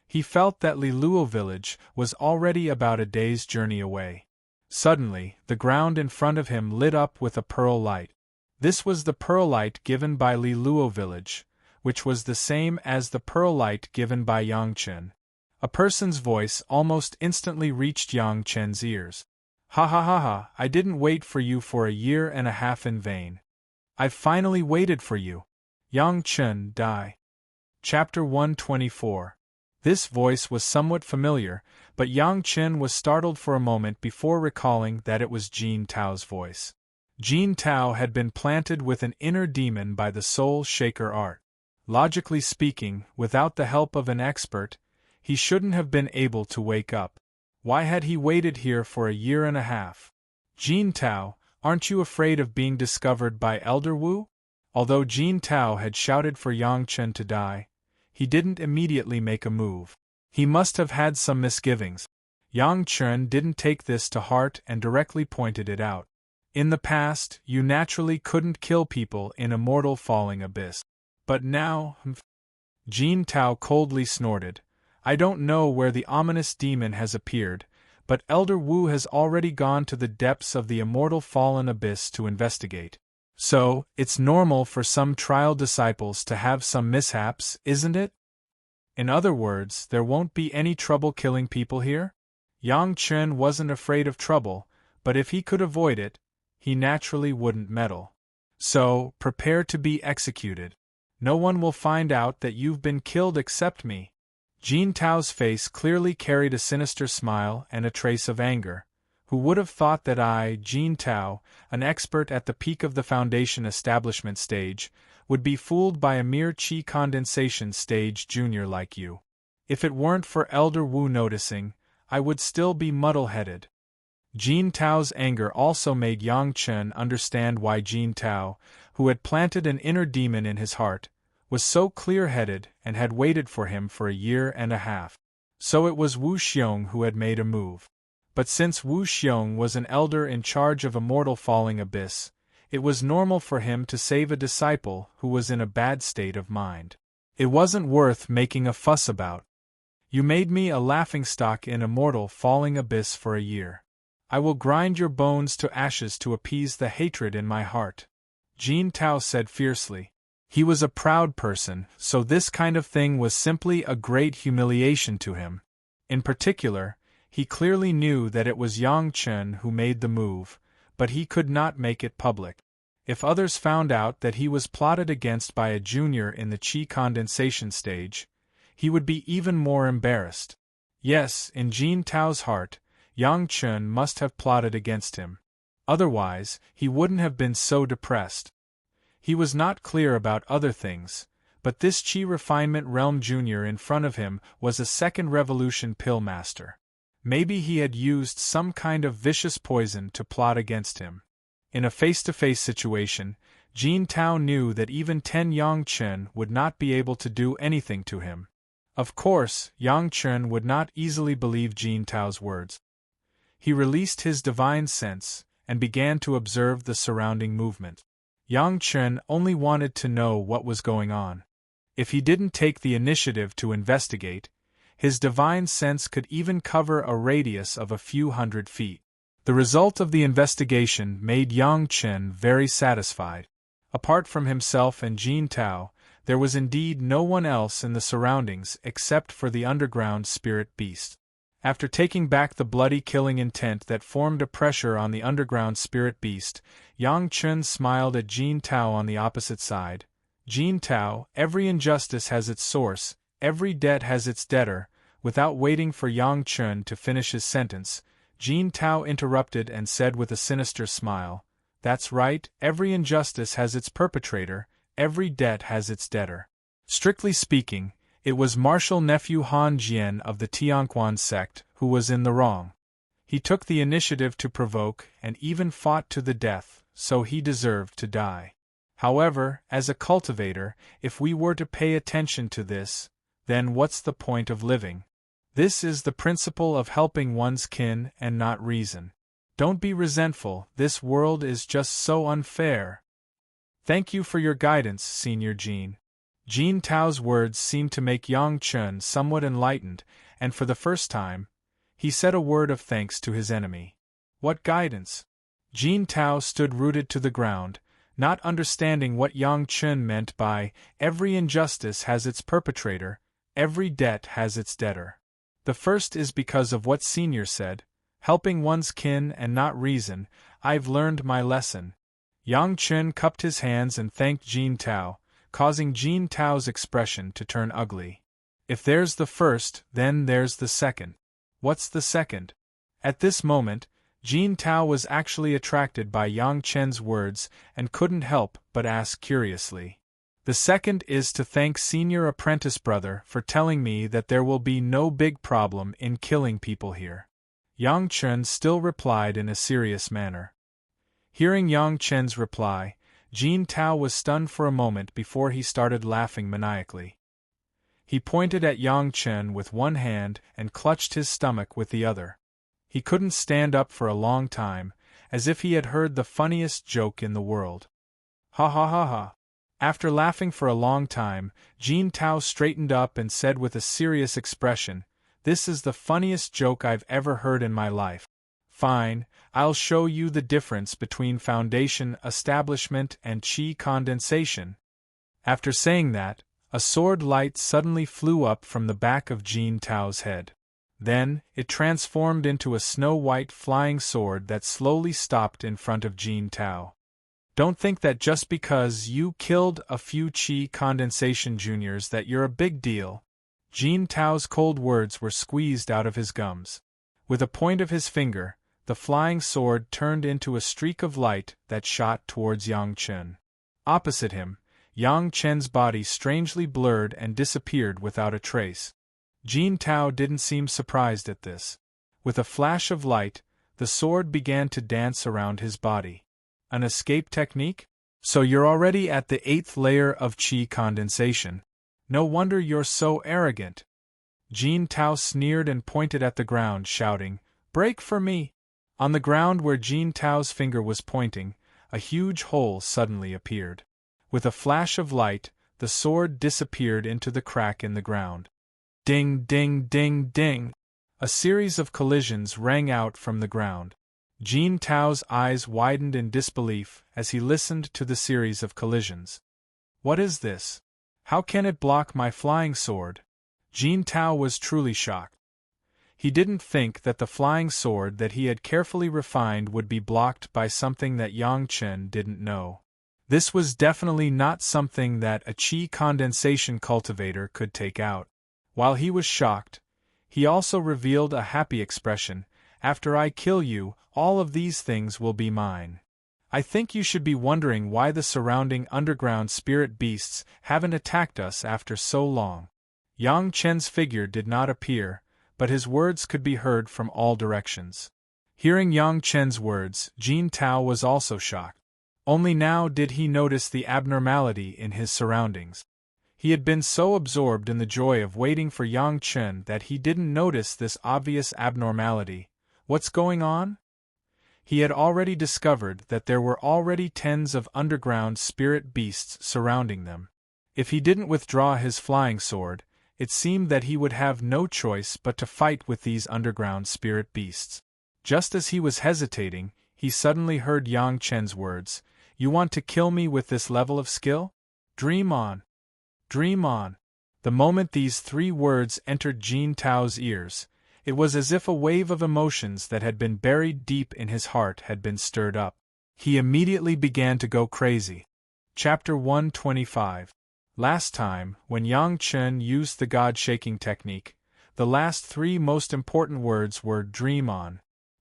He felt that Liluo village was already about a day's journey away. Suddenly, the ground in front of him lit up with a pearl light. This was the pearl light given by Liluo village, which was the same as the pearl light given by Yang Chen. A person's voice almost instantly reached Yang Chen's ears. "Ha ha ha ha, I didn't wait for you for a year and a half in vain. I've finally waited for you. Yang Chen die." Chapter 124. This voice was somewhat familiar, but Yang Chen was startled for a moment before recalling that it was Jin Tao's voice. Jin Tao had been planted with an inner demon by the Soul Shaker art. Logically speaking, without the help of an expert, he shouldn't have been able to wake up. Why had he waited here for a year and a half? Jin Tao, aren't you afraid of being discovered by Elder Wu? Although Jin Tao had shouted for Yang Chen to die, he didn't immediately make a move. He must have had some misgivings. Yang Chen didn't take this to heart and directly pointed it out. In the past, you naturally couldn't kill people in Immortal Falling Abyss. But now, Jin Tao coldly snorted, "I don't know where the ominous demon has appeared, but Elder Wu has already gone to the depths of the Immortal Fallen Abyss to investigate. So, it's normal for some trial disciples to have some mishaps, isn't it? In other words, there won't be any trouble killing people here?" Yang Chen wasn't afraid of trouble, but if he could avoid it, he naturally wouldn't meddle. "So, prepare to be executed. No one will find out that you've been killed except me." Jin Tao's face clearly carried a sinister smile and a trace of anger. Who would have thought that I, Jin Tao, an expert at the peak of the Foundation establishment stage, would be fooled by a mere chi condensation stage junior like you? If it weren't for Elder Wu noticing, I would still be muddle-headed. Jin Tao's anger also made Yang Chen understand why Jin Tao, who had planted an inner demon in his heart, was so clear-headed and had waited for him for a year and a half. So it was Wu Xiong who had made a move. But since Wu Xiong was an elder in charge of Immortal Falling Abyss, it was normal for him to save a disciple who was in a bad state of mind. It wasn't worth making a fuss about. You made me a laughingstock in Immortal Falling Abyss for a year. I will grind your bones to ashes to appease the hatred in my heart," Jin Tao said fiercely. He was a proud person, so this kind of thing was simply a great humiliation to him. In particular, he clearly knew that it was Yang Chen who made the move, but he could not make it public. If others found out that he was plotted against by a junior in the chi condensation stage, he would be even more embarrassed. Yes, in Jin Tao's heart, Yang Chen must have plotted against him. Otherwise, he wouldn't have been so depressed. He was not clear about other things, but this Chi Refinement Realm Junior in front of him was a second revolution pill master. Maybe he had used some kind of vicious poison to plot against him. In a face-to-face situation, Jin Tao knew that even 10 Yang Chen would not be able to do anything to him. Of course, Yang Chen would not easily believe Jin Tao's words. He released his divine sense and began to observe the surrounding movement. Yang Chen only wanted to know what was going on. If he didn't take the initiative to investigate, his divine sense could even cover a radius of a few hundred feet. The result of the investigation made Yang Chen very satisfied. Apart from himself and Jin Tao, there was indeed no one else in the surroundings except for the underground spirit beast. After taking back the bloody killing intent that formed a pressure on the underground spirit beast, Yang Chen smiled at Jin Tao on the opposite side. Jin Tao, every injustice has its source, every debt has its debtor. Without waiting for Yang Chen to finish his sentence, Jin Tao interrupted and said with a sinister smile, "That's right, every injustice has its perpetrator, every debt has its debtor." Strictly speaking, it was martial nephew Han Jian of the Tianquan sect who was in the wrong. He took the initiative to provoke and even fought to the death, so he deserved to die. However, as a cultivator, if we were to pay attention to this, then what's the point of living? This is the principle of helping one's kin and not reason. Don't be resentful, this world is just so unfair. Thank you for your guidance, Senior Jin. Jin Tao's words seemed to make Yang Chen somewhat enlightened, and for the first time, he said a word of thanks to his enemy. What guidance? Jin Tao stood rooted to the ground, not understanding what Yang Chen meant by, every injustice has its perpetrator, every debt has its debtor. The first is because of what Senior said, helping one's kin and not reason. I've learned my lesson. Yang Chen cupped his hands and thanked Jin Tao, causing Jin Tao's expression to turn ugly. If there's the first, then there's the second. What's the second? At this moment, Jin Tao was actually attracted by Yang Chen's words and couldn't help but ask curiously. The second is to thank Senior Apprentice Brother for telling me that there will be no big problem in killing people here. Yang Chen still replied in a serious manner. Hearing Yang Chen's reply, Jin Tao was stunned for a moment before he started laughing maniacally. He pointed at Yang Chen with one hand and clutched his stomach with the other. He couldn't stand up for a long time, as if he had heard the funniest joke in the world. Ha ha ha ha. After laughing for a long time, Jin Tao straightened up and said with a serious expression, "This is the funniest joke I've ever heard in my life. Fine, I'll show you the difference between foundation establishment and qi condensation." After saying that, a sword light suddenly flew up from the back of Jin Tao's head. Then, it transformed into a snow-white flying sword that slowly stopped in front of Jin Tao. Don't think that just because you killed a few qi condensation juniors that you're a big deal. Jin Tao's cold words were squeezed out of his gums. With a point of his finger, the flying sword turned into a streak of light that shot towards Yang Chen. Opposite him, Yang Chen's body strangely blurred and disappeared without a trace. Jin Tao didn't seem surprised at this. With a flash of light, the sword began to dance around his body. An escape technique? So you're already at the 8th layer of qi condensation. No wonder you're so arrogant. Jin Tao sneered and pointed at the ground, shouting, "Break for me!" On the ground where Jin Tao's finger was pointing, a huge hole suddenly appeared. With a flash of light, the sword disappeared into the crack in the ground. Ding, ding, ding, ding! A series of collisions rang out from the ground. Jin Tao's eyes widened in disbelief as he listened to the series of collisions. What is this? How can it block my flying sword? Jin Tao was truly shocked. He didn't think that the flying sword that he had carefully refined would be blocked by something that Yang Chen didn't know. This was definitely not something that a qi condensation cultivator could take out. While he was shocked, he also revealed a happy expression. After I kill you, all of these things will be mine. I think you should be wondering why the surrounding underground spirit beasts haven't attacked us after so long. Yang Chen's figure did not appear, but his words could be heard from all directions. Hearing Yang Chen's words, Jin Tao was also shocked. Only now did he notice the abnormality in his surroundings. He had been so absorbed in the joy of waiting for Yang Chen that he didn't notice this obvious abnormality. What's going on? He had already discovered that there were already tens of underground spirit beasts surrounding them. If he didn't withdraw his flying sword, it seemed that he would have no choice but to fight with these underground spirit beasts. Just as he was hesitating, he suddenly heard Yang Chen's words, "You want to kill me with this level of skill? Dream on. Dream on." The moment these 3 words entered Jin Tao's ears, It was as if a wave of emotions that had been buried deep in his heart had been stirred up. He immediately began to go crazy. Chapter 125. Last time, when Yang Chen used the God-shaking technique, the last three most important words were "dream on."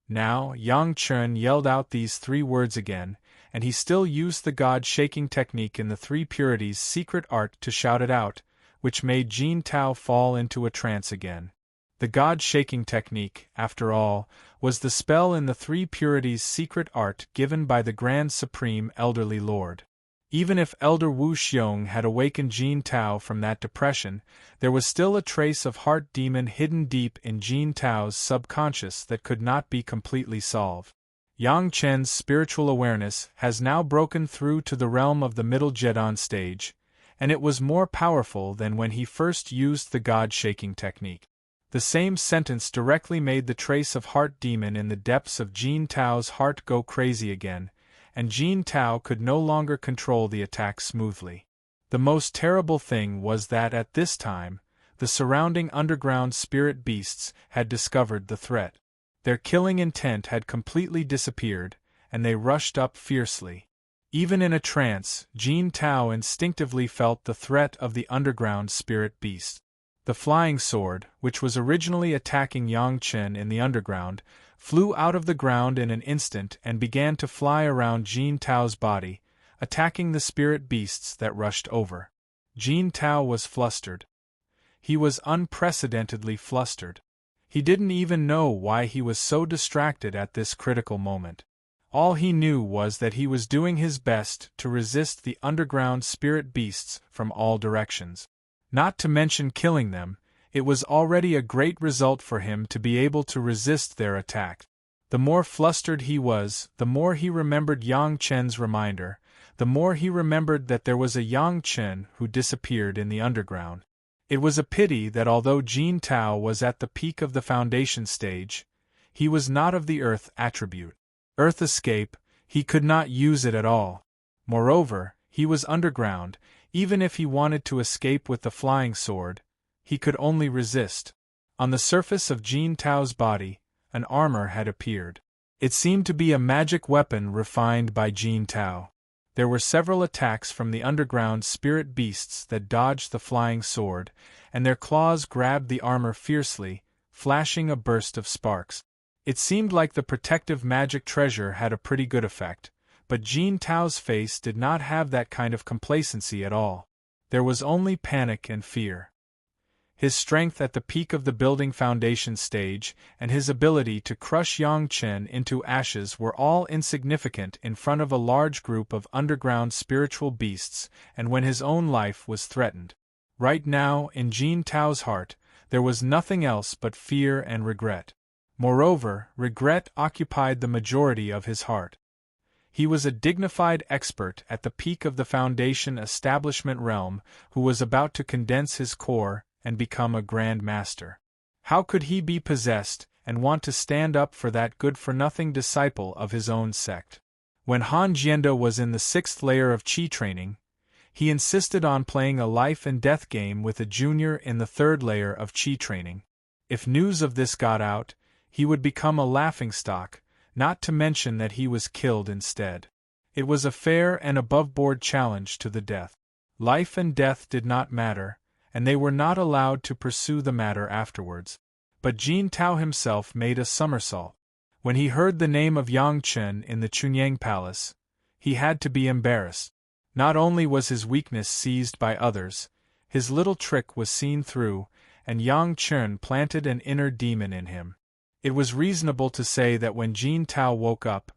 Now, Yang Chen yelled out these three words again, and he still used the God-shaking technique in the Three Purities' secret art to shout it out, which made Jin Tao fall into a trance again. The God-shaking technique, after all, was the spell in the Three Purities' secret art given by the Grand Supreme Elderly Lord. Even if Elder Wu Xiong had awakened Jin Tao from that depression, there was still a trace of heart demon hidden deep in Jin Tao's subconscious that could not be completely solved. Yang Chen's spiritual awareness has now broken through to the realm of the Middle Jedan stage, and it was more powerful than when he first used the God-shaking technique. The same sentence directly made the trace of heart demon in the depths of Jin Tao's heart go crazy again, and Jin Tao could no longer control the attack smoothly. The most terrible thing was that at this time, the surrounding underground spirit beasts had discovered the threat. Their killing intent had completely disappeared, and they rushed up fiercely. Even in a trance, Jin Tao instinctively felt the threat of the underground spirit beast. The flying sword, which was originally attacking Yang Chen in the underground, flew out of the ground in an instant and began to fly around Jin Tao's body, attacking the spirit beasts that rushed over. Jin Tao was flustered. He was unprecedentedly flustered. He didn't even know why he was so distracted at this critical moment. All he knew was that he was doing his best to resist the underground spirit beasts from all directions. Not to mention killing them, it was already a great result for him to be able to resist their attack. The more flustered he was, the more he remembered Yang Chen's reminder, the more he remembered that there was a Yang Chen who disappeared in the underground. It was a pity that although Jin Tao was at the peak of the foundation stage, he was not of the earth attribute. Earth escape, he could not use it at all. Moreover, he was underground. Even if he wanted to escape with the flying sword, he could only resist. On the surface of Jin Tao's body, an armor had appeared. It seemed to be a magic weapon refined by Jin Tao. There were several attacks from the underground spirit beasts that dodged the flying sword, and their claws grabbed the armor fiercely, flashing a burst of sparks. It seemed like the protective magic treasure had a pretty good effect. But Jin Tao's face did not have that kind of complacency at all. There was only panic and fear. His strength at the peak of the building foundation stage and his ability to crush Yang Chen into ashes were all insignificant in front of a large group of underground spiritual beasts and when his own life was threatened. Right now, in Jin Tao's heart, there was nothing else but fear and regret. Moreover, regret occupied the majority of his heart. He was a dignified expert at the peak of the Foundation establishment realm who was about to condense his core and become a Grand Master. How could he be possessed and want to stand up for that good-for-nothing disciple of his own sect? When Han Jianda was in the 6th layer of Qi training, he insisted on playing a life-and-death game with a junior in the 3rd layer of Qi training. If news of this got out, he would become a laughingstock, not to mention that he was killed instead. It was a fair and above-board challenge to the death. Life and death did not matter, and they were not allowed to pursue the matter afterwards. But Jin Tao himself made a somersault. When he heard the name of Yang Chen in the Chunyang Palace, he had to be embarrassed. Not only was his weakness seized by others, his little trick was seen through, and Yang Chen planted an inner demon in him. It was reasonable to say that when Jin Tao woke up,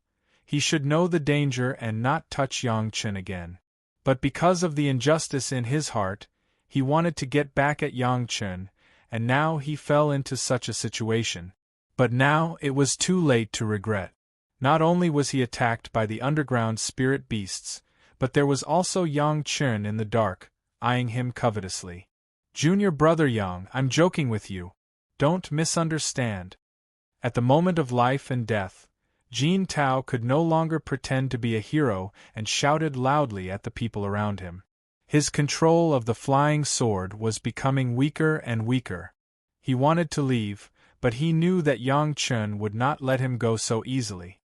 he should know the danger and not touch Yang Chen again. But because of the injustice in his heart, he wanted to get back at Yang Chen, and now he fell into such a situation. But now it was too late to regret. Not only was he attacked by the underground spirit beasts, but there was also Yang Chen in the dark, eyeing him covetously. "Junior brother Yang, I'm joking with you. Don't misunderstand." At the moment of life and death, Jin Tao could no longer pretend to be a hero and shouted loudly at the people around him. His control of the flying sword was becoming weaker and weaker. He wanted to leave, but he knew that Yang Chen would not let him go so easily.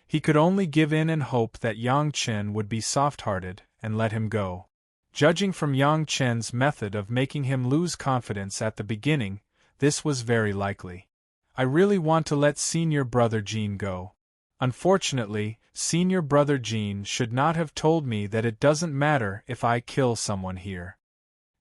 He could only give in and hope that Yang Chen would be soft-hearted and let him go. Judging from Yang Chen's method of making him lose confidence at the beginning, this was very likely. I really want to let Senior Brother Jean go. Unfortunately, Senior Brother Jean should not have told me that it doesn't matter if I kill someone here.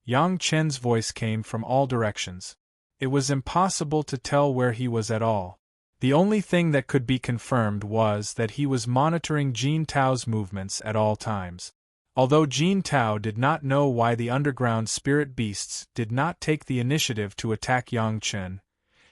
Yang Chen's voice came from all directions. It was impossible to tell where he was at all. The only thing that could be confirmed was that he was monitoring Jin Tao's movements at all times. Although Jin Tao did not know why the underground spirit beasts did not take the initiative to attack Yang Chen,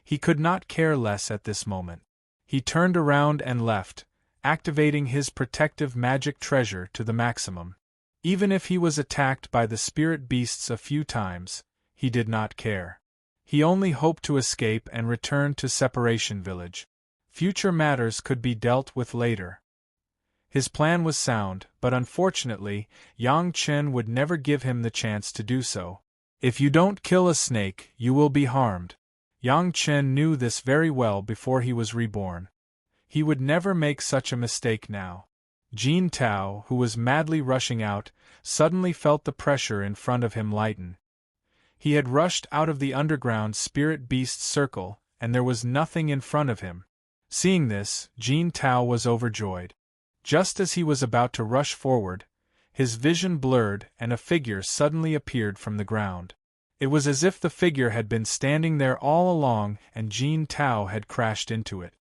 he could not care less at this moment. He turned around and left, activating his protective magic treasure to the maximum. Even if he was attacked by the spirit beasts a few times, he did not care. He only hoped to escape and return to Separation Village. Future matters could be dealt with later. His plan was sound, but unfortunately, Yang Chen would never give him the chance to do so. If you don't kill a snake, you will be harmed. Yang Chen knew this very well before he was reborn. He would never make such a mistake now. Jin Tao, who was madly rushing out, suddenly felt the pressure in front of him lighten. He had rushed out of the underground spirit beast circle, and there was nothing in front of him. Seeing this, Jin Tao was overjoyed. Just as he was about to rush forward, his vision blurred and a figure suddenly appeared from the ground. It was as if the figure had been standing there all along and Jin Tao had crashed into it.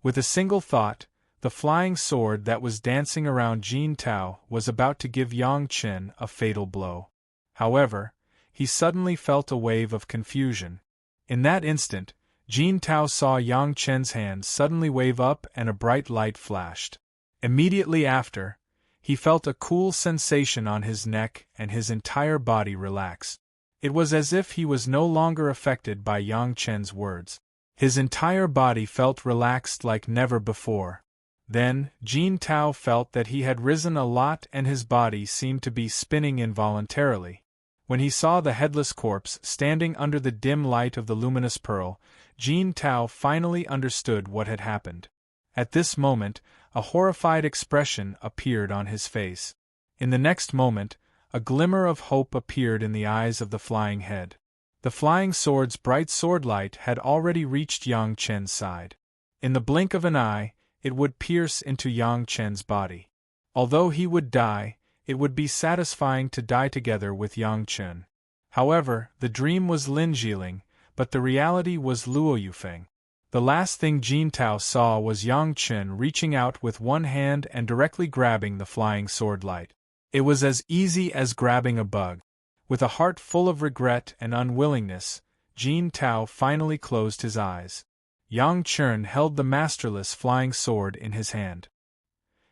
With a single thought, the flying sword that was dancing around Jin Tao was about to give Yang Chen a fatal blow. However, he suddenly felt a wave of confusion. In that instant, Jin Tao saw Yang Chen's hand suddenly wave up and a bright light flashed. Immediately after, he felt a cool sensation on his neck and his entire body relax. It was as if he was no longer affected by Yang Chen's words. His entire body felt relaxed like never before. Then, Jin Tao felt that he had risen a lot and his body seemed to be spinning involuntarily. When he saw the headless corpse standing under the dim light of the luminous pearl, Jin Tao finally understood what had happened. At this moment, a horrified expression appeared on his face. In the next moment, a glimmer of hope appeared in the eyes of the flying head. The flying sword's bright swordlight had already reached Yang Chen's side. In the blink of an eye, it would pierce into Yang Chen's body. Although he would die, it would be satisfying to die together with Yang Chen. However, the dream was Lin Jiling, but the reality was Luo Yufeng. The last thing Jin Tao saw was Yang Chen reaching out with one hand and directly grabbing the flying sword light. It was as easy as grabbing a bug. With a heart full of regret and unwillingness, Jin Tao finally closed his eyes. Yang Chen held the masterless flying sword in his hand.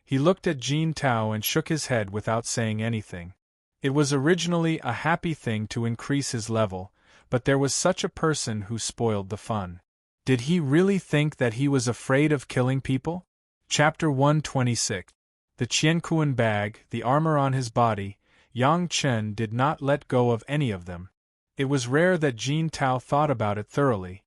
He looked at Jin Tao and shook his head without saying anything. It was originally a happy thing to increase his level, but there was such a person who spoiled the fun. Did he really think that he was afraid of killing people? Chapter 126. The Qianquan bag, the armor on his body, Yang Chen did not let go of any of them. It was rare that Jin Tao thought about it thoroughly.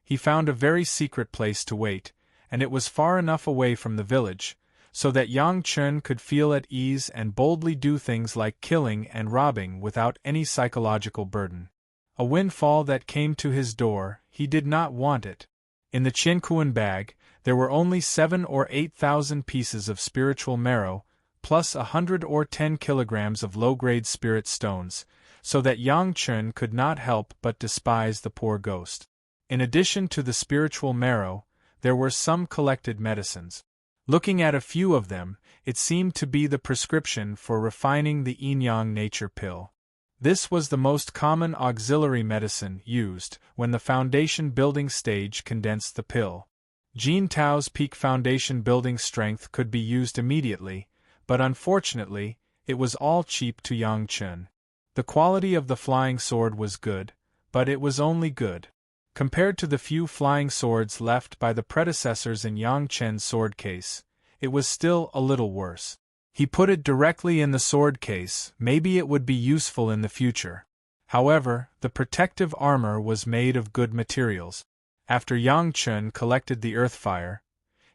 He found a very secret place to wait, and it was far enough away from the village, so that Yang Chen could feel at ease and boldly do things like killing and robbing without any psychological burden. A windfall that came to his door, he did not want it. In the Qianquan bag, there were only 7,000 or 8,000 pieces of spiritual marrow, plus 100 or 10 kilograms of low-grade spirit stones, so that Yang Chen could not help but despise the poor ghost. In addition to the spiritual marrow, there were some collected medicines. Looking at a few of them, it seemed to be the prescription for refining the yin-yang nature pill. This was the most common auxiliary medicine used when the foundation building stage condensed the pill. Jin Tao's peak foundation building strength could be used immediately, but unfortunately, it was all cheap to Yang Chen. The quality of the flying sword was good, but it was only good. Compared to the few flying swords left by the predecessors in Yang Chen's sword case, it was still a little worse. He put it directly in the sword case, maybe it would be useful in the future. However, the protective armor was made of good materials. After Yang Chun collected the earth fire,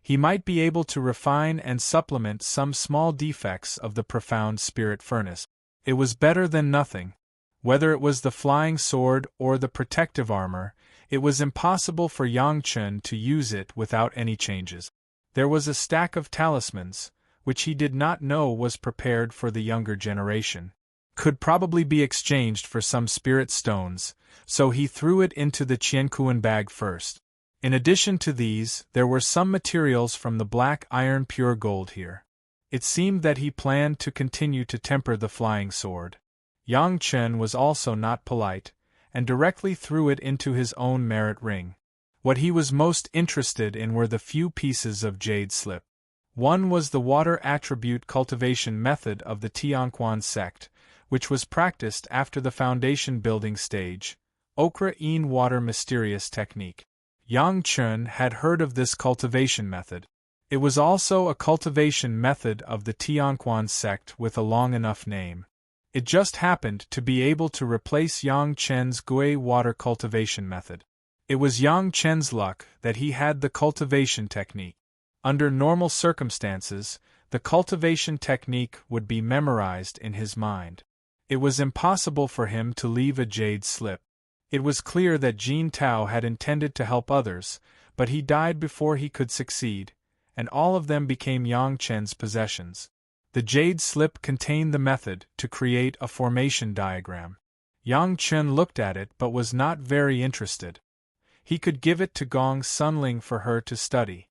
he might be able to refine and supplement some small defects of the profound spirit furnace. It was better than nothing. Whether it was the flying sword or the protective armor, it was impossible for Yang Chun to use it without any changes. There was a stack of talismans, which he did not know was prepared for the younger generation. Could probably be exchanged for some spirit stones, so he threw it into the Qiankuan bag first. In addition to these, there were some materials from the black iron pure gold here. It seemed that he planned to continue to temper the flying sword. Yang Chen was also not polite, and directly threw it into his own merit ring. What he was most interested in were the few pieces of jade slip. One was the water attribute cultivation method of the Tianquan sect, which was practiced after the foundation building stage, Okra-in water mysterious technique. Yang Chun had heard of this cultivation method. It was also a cultivation method of the Tianquan sect with a long enough name. It just happened to be able to replace Yang Chen's Gui water cultivation method. It was Yang Chen's luck that he had the cultivation technique. Under normal circumstances, the cultivation technique would be memorized in his mind. It was impossible for him to leave a jade slip. It was clear that Jin Tao had intended to help others, but he died before he could succeed, and all of them became Yang Chen's possessions. The jade slip contained the method to create a formation diagram. Yang Chen looked at it but was not very interested. He could give it to Gong Sunling for her to study.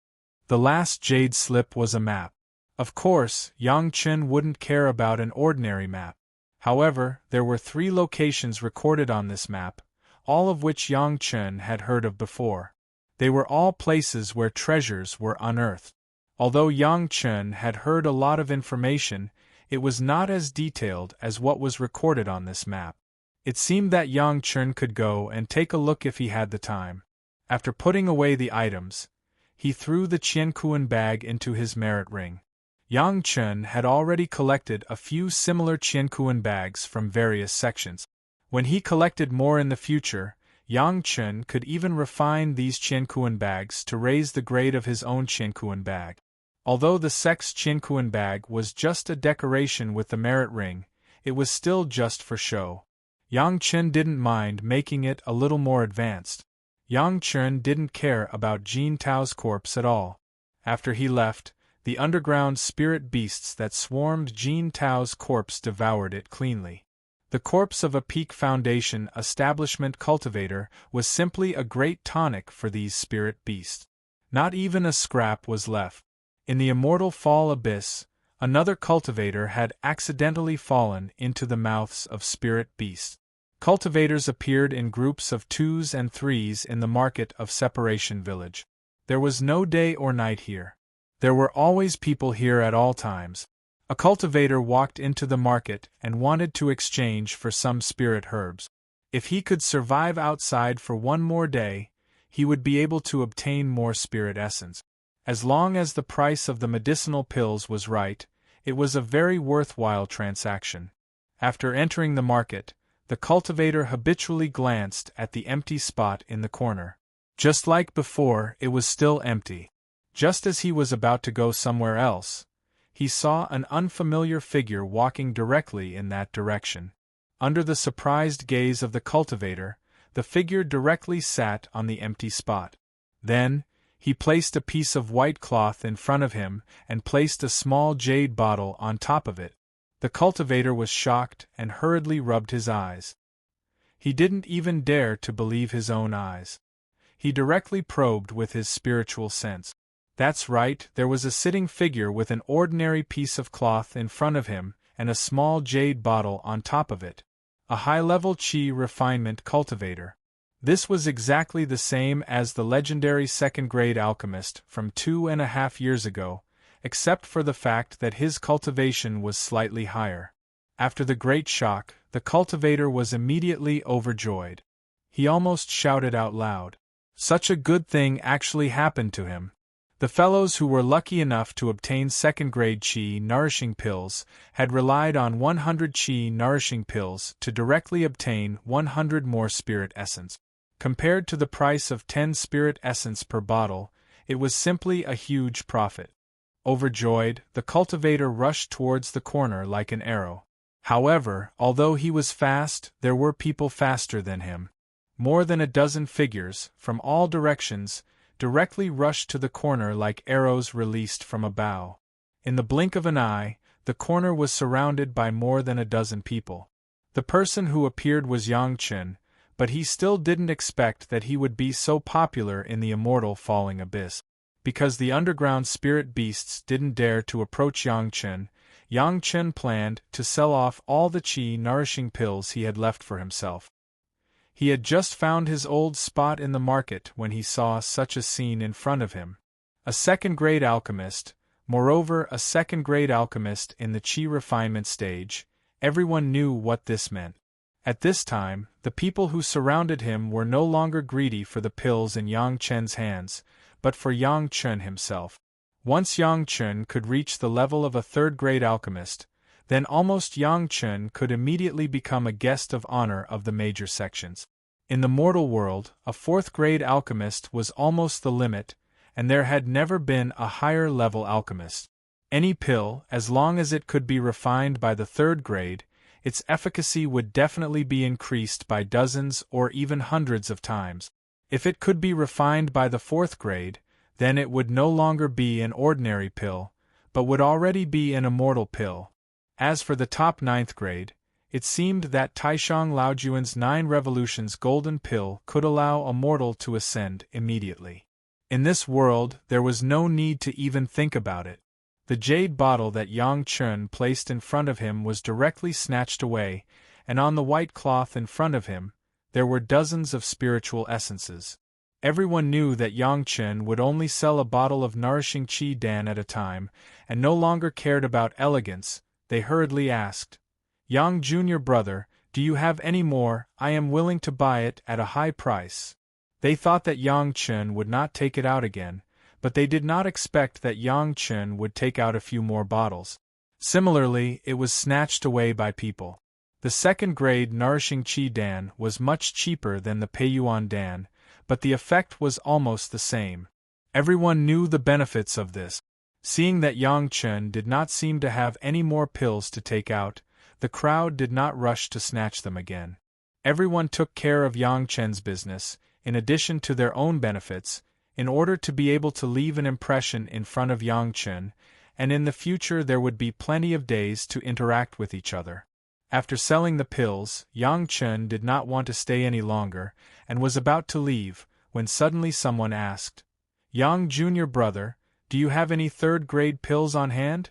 The last jade slip was a map. Of course, Yang Chen wouldn't care about an ordinary map. However, there were 3 locations recorded on this map, all of which Yang Chen had heard of before. They were all places where treasures were unearthed. Although Yang Chen had heard a lot of information, it was not as detailed as what was recorded on this map. It seemed that Yang Chen could go and take a look if he had the time. After putting away the items, he threw the Qiankuan bag into his merit ring. Yang Chen had already collected a few similar Qiankuan bags from various sections. When he collected more in the future, Yang Chen could even refine these Qiankuan bags to raise the grade of his own Qiankuan bag. Although the sect's Qiankuan bag was just a decoration with the merit ring, it was still just for show. Yang Chen didn't mind making it a little more advanced. Yang Chen didn't care about Jin Tao's corpse at all. After he left, the underground spirit beasts that swarmed Jin Tao's corpse devoured it cleanly. The corpse of a Peak Foundation establishment cultivator was simply a great tonic for these spirit beasts. Not even a scrap was left. In the Immortal Fall Abyss, another cultivator had accidentally fallen into the mouths of spirit beasts. Cultivators appeared in groups of 2s and 3s in the market of Separation Village. There was no day or night here. There were always people here at all times. A cultivator walked into the market and wanted to exchange for some spirit herbs. If he could survive outside for one more day, he would be able to obtain more spirit essence. As long as the price of the medicinal pills was right, it was a very worthwhile transaction. After entering the market, the cultivator habitually glanced at the empty spot in the corner. Just like before, it was still empty. Just as he was about to go somewhere else, he saw an unfamiliar figure walking directly in that direction. Under the surprised gaze of the cultivator, the figure directly sat on the empty spot. Then, he placed a piece of white cloth in front of him and placed a small jade bottle on top of it. The cultivator was shocked and hurriedly rubbed his eyes. He didn't even dare to believe his own eyes. He directly probed with his spiritual sense. That's right, there was a sitting figure with an ordinary piece of cloth in front of him and a small jade bottle on top of it. A high-level Qi refinement cultivator. This was exactly the same as the legendary second-grade alchemist from 2.5 years ago, except for the fact that his cultivation was slightly higher. After the great shock, the cultivator was immediately overjoyed. He almost shouted out loud. Such a good thing actually happened to him. The fellows who were lucky enough to obtain second-grade Qi nourishing pills had relied on 100 Qi nourishing pills to directly obtain 100 more spirit essence. Compared to the price of 10 spirit essence per bottle, it was simply a huge profit. Overjoyed, the cultivator rushed towards the corner like an arrow. However, although he was fast, there were people faster than him. More than a dozen figures, from all directions, directly rushed to the corner like arrows released from a bow. In the blink of an eye, the corner was surrounded by more than a dozen people. The person who appeared was Yang Chen, but he still didn't expect that he would be so popular in the immortal falling abyss. Because the underground spirit beasts didn't dare to approach Yang Chen planned to sell off all the qi-nourishing pills he had left for himself. He had just found his old spot in the market when he saw such a scene in front of him. A second-grade alchemist, moreover a second-grade alchemist in the qi refinement stage, everyone knew what this meant. At this time, the people who surrounded him were no longer greedy for the pills in Yang Chen's hands, but for Yang Chen himself. Once Yang Chen could reach the level of a third-grade alchemist, then almost Yang Chen could immediately become a guest of honor of the major sections. In the mortal world, a fourth-grade alchemist was almost the limit, and there had never been a higher-level alchemist. Any pill, as long as it could be refined by the third grade, its efficacy would definitely be increased by dozens or even hundreds of times. If it could be refined by the fourth grade, then it would no longer be an ordinary pill, but would already be an immortal pill. As for the top ninth grade, it seemed that Taishang Laojuan's 9 revolutions golden pill could allow a mortal to ascend immediately. In this world, there was no need to even think about it. The jade bottle that Yang Chen placed in front of him was directly snatched away, and on the white cloth in front of him, there were dozens of spiritual essences. Everyone knew that Yang Chen would only sell a bottle of nourishing qi dan at a time, and no longer cared about elegance. They hurriedly asked, "Yang Junior brother, do you have any more? I am willing to buy it at a high price." They thought that Yang Chen would not take it out again, but they did not expect that Yang Chen would take out a few more bottles. Similarly, it was snatched away by people. The second-grade nourishing qi dan was much cheaper than the Peiyuan dan, but the effect was almost the same. Everyone knew the benefits of this. Seeing that Yang Chen did not seem to have any more pills to take out, the crowd did not rush to snatch them again. Everyone took care of Yang Chen's business, in addition to their own benefits, in order to be able to leave an impression in front of Yang Chen, and in the future there would be plenty of days to interact with each other. After selling the pills, Yang Chen did not want to stay any longer, and was about to leave, when suddenly someone asked, "Yang Junior brother, do you have any third-grade pills on hand?"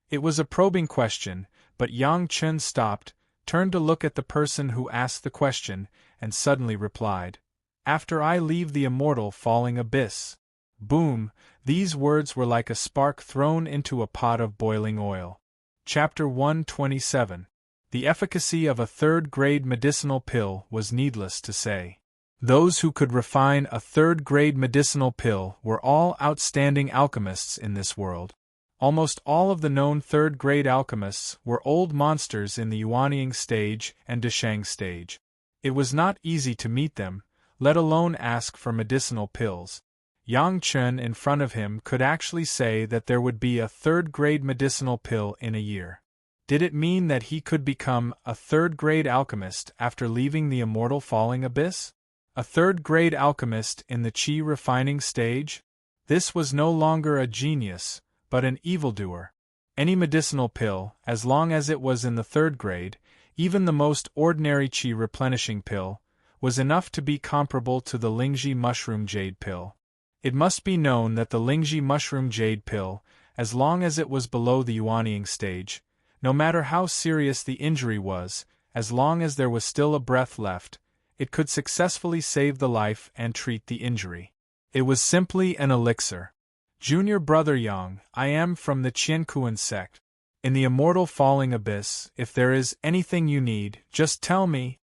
It was a probing question, but Yang Chen stopped, turned to look at the person who asked the question, and suddenly replied, "After I leave the immortal falling abyss." Boom! These words were like a spark thrown into a pot of boiling oil. Chapter 127. The efficacy of a third-grade medicinal pill was needless to say. Those who could refine a third-grade medicinal pill were all outstanding alchemists in this world. Almost all of the known third-grade alchemists were old monsters in the Yuanying stage and Deshang stage. It was not easy to meet them, let alone ask for medicinal pills. Yang Chen in front of him could actually say that there would be a third-grade medicinal pill in a year. Did it mean that he could become a third-grade alchemist after leaving the immortal falling abyss? A third-grade alchemist in the qi refining stage? This was no longer a genius, but an evildoer. Any medicinal pill, as long as it was in the third grade, even the most ordinary qi replenishing pill, was enough to be comparable to the Lingji mushroom jade pill. It must be known that the Lingji mushroom jade pill, as long as it was below the Yuanying stage, no matter how serious the injury was, as long as there was still a breath left, it could successfully save the life and treat the injury. It was simply an elixir. Junior brother Yang, I am from the Qiankuan sect. In the immortal falling abyss, if there is anything you need, just tell me.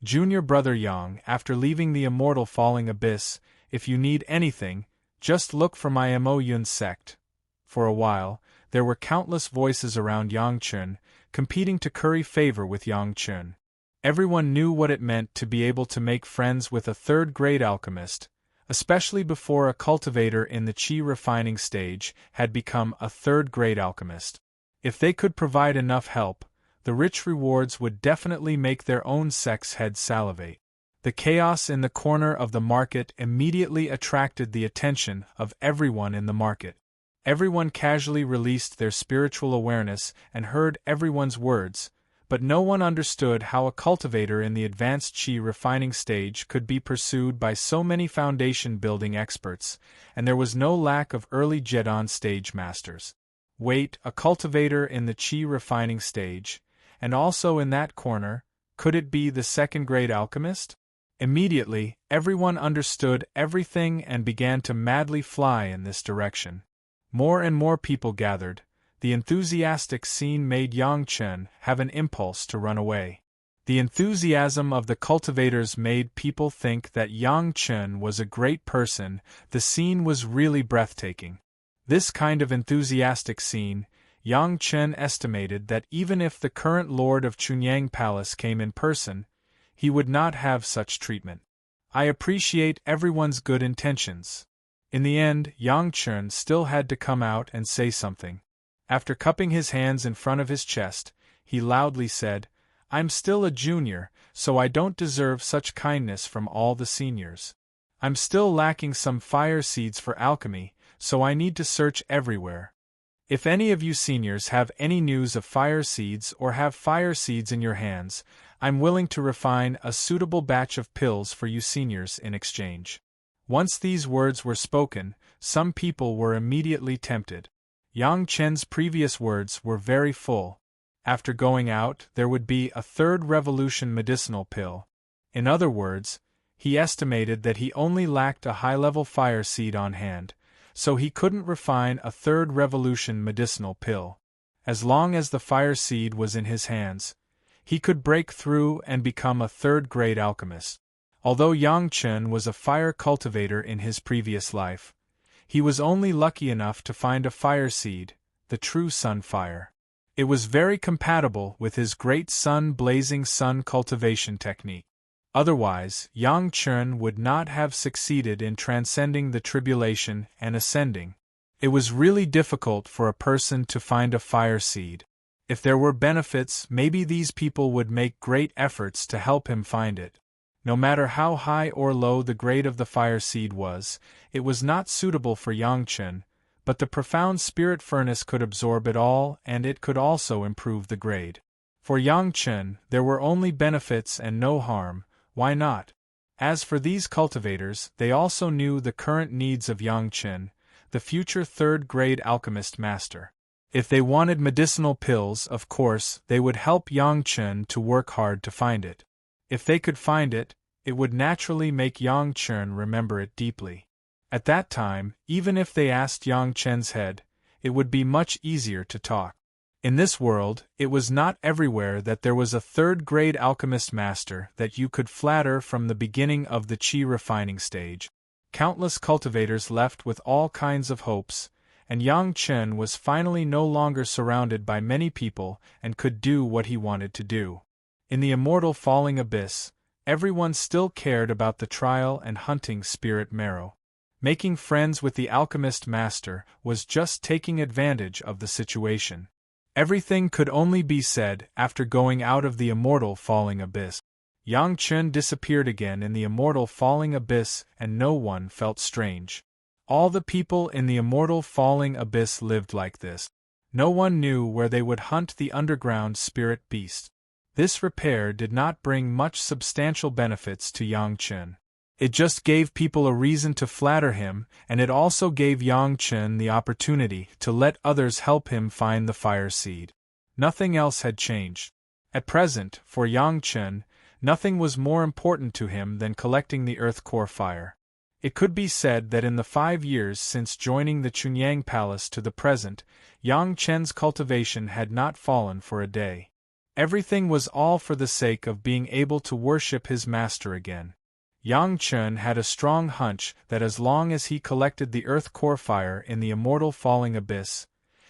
Junior brother Yang, after leaving the immortal falling abyss, if you need anything, just look for my Mo-Yun sect. For a while, there were countless voices around Yang Chen, competing to curry favor with Yang Chen. Everyone knew what it meant to be able to make friends with a third-grade alchemist, especially before a cultivator in the chi refining stage had become a third-grade alchemist. If they could provide enough help, the rich rewards would definitely make their own sex heads salivate. The chaos in the corner of the market immediately attracted the attention of everyone in the market. Everyone casually released their spiritual awareness and heard everyone's words, but no one understood how a cultivator in the advanced chi refining stage could be pursued by so many foundation-building experts, and there was no lack of early Jedon stage masters. Wait, a cultivator in the chi refining stage, and also in that corner, could it be the second-grade alchemist? Immediately, everyone understood everything and began to madly fly in this direction. More and more people gathered. The enthusiastic scene made Yang Chen have an impulse to run away. The enthusiasm of the cultivators made people think that Yang Chen was a great person. The scene was really breathtaking. This kind of enthusiastic scene, Yang Chen estimated that even if the current lord of Chunyang Palace came in person, he would not have such treatment. I appreciate everyone's good intentions. In the end, Yang Chen still had to come out and say something. After cupping his hands in front of his chest, he loudly said, "I'm still a junior, so I don't deserve such kindness from all the seniors. I'm still lacking some fire seeds for alchemy, so I need to search everywhere. If any of you seniors have any news of fire seeds or have fire seeds in your hands, I'm willing to refine a suitable batch of pills for you seniors in exchange." Once these words were spoken, some people were immediately tempted. Yang Chen's previous words were very full. After going out, there would be a third revolution medicinal pill. In other words, he estimated that he only lacked a high-level fire seed on hand, so he couldn't refine a third revolution medicinal pill. As long as the fire seed was in his hands, he could break through and become a third-grade alchemist. Although Yang Chen was a fire cultivator in his previous life, he was only lucky enough to find a fire seed, the true sun fire. It was very compatible with his great sun-blazing sun cultivation technique. Otherwise, Yang Chen would not have succeeded in transcending the tribulation and ascending. It was really difficult for a person to find a fire seed. If there were benefits, maybe these people would make great efforts to help him find it. No matter how high or low the grade of the fire seed was, it was not suitable for Yang Chen, but the profound spirit furnace could absorb it all and it could also improve the grade. For Yang Chen, there were only benefits and no harm. Why not? As for these cultivators, they also knew the current needs of Yang Chen, the future third-grade alchemist master. If they wanted medicinal pills, of course, they would help Yang Chen to work hard to find it. If they could find it, it would naturally make Yang Chen remember it deeply. At that time, even if they asked Yang Chen's head, it would be much easier to talk. In this world, it was not everywhere that there was a third-grade alchemist master that you could flatter from the beginning of the chi refining stage. Countless cultivators left with all kinds of hopes, and Yang Chen was finally no longer surrounded by many people and could do what he wanted to do. In the immortal falling abyss, everyone still cared about the trial and hunting spirit marrow. Making friends with the alchemist master was just taking advantage of the situation. Everything could only be said after going out of the immortal falling abyss. Yang Chen disappeared again in the immortal falling abyss and no one felt strange. All the people in the immortal falling abyss lived like this. No one knew where they would hunt the underground spirit beast. This repair did not bring much substantial benefits to Yang Chen. It just gave people a reason to flatter him, and it also gave Yang Chen the opportunity to let others help him find the fire seed. Nothing else had changed. At present, for Yang Chen, nothing was more important to him than collecting the earth core fire. It could be said that in the 5 years since joining the Chunyang Palace to the present, Yang Chen's cultivation had not fallen for a day. Everything was all for the sake of being able to worship his master again. Yang Chen had a strong hunch that as long as he collected the earth core fire in the immortal falling abyss,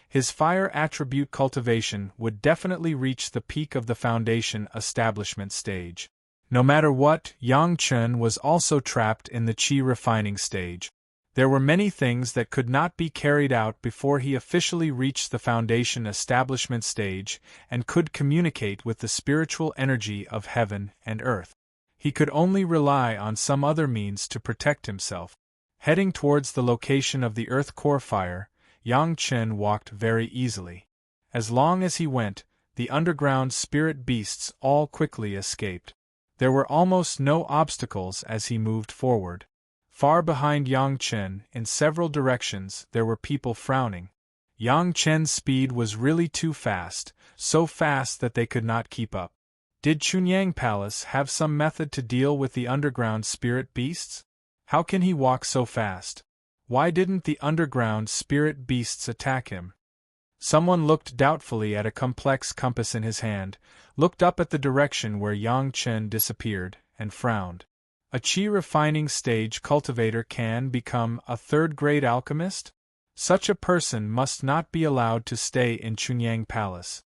his fire attribute cultivation would definitely reach the peak of the foundation establishment stage. No matter what, Yang Chen was also trapped in the qi refining stage. There were many things that could not be carried out before he officially reached the foundation establishment stage and could communicate with the spiritual energy of heaven and earth. He could only rely on some other means to protect himself. Heading towards the location of the earth core fire, Yang Chen walked very easily. As long as he went, the underground spirit beasts all quickly escaped. There were almost no obstacles as he moved forward. Far behind Yang Chen, in several directions, there were people frowning. Yang Chen's speed was really too fast, so fast that they could not keep up. Did Chunyang Palace have some method to deal with the underground spirit beasts? How can he walk so fast? Why didn't the underground spirit beasts attack him? Someone looked doubtfully at a complex compass in his hand, looked up at the direction where Yang Chen disappeared, and frowned. A qi refining stage cultivator can become a third-grade alchemist? Such a person must not be allowed to stay in Chunyang Palace.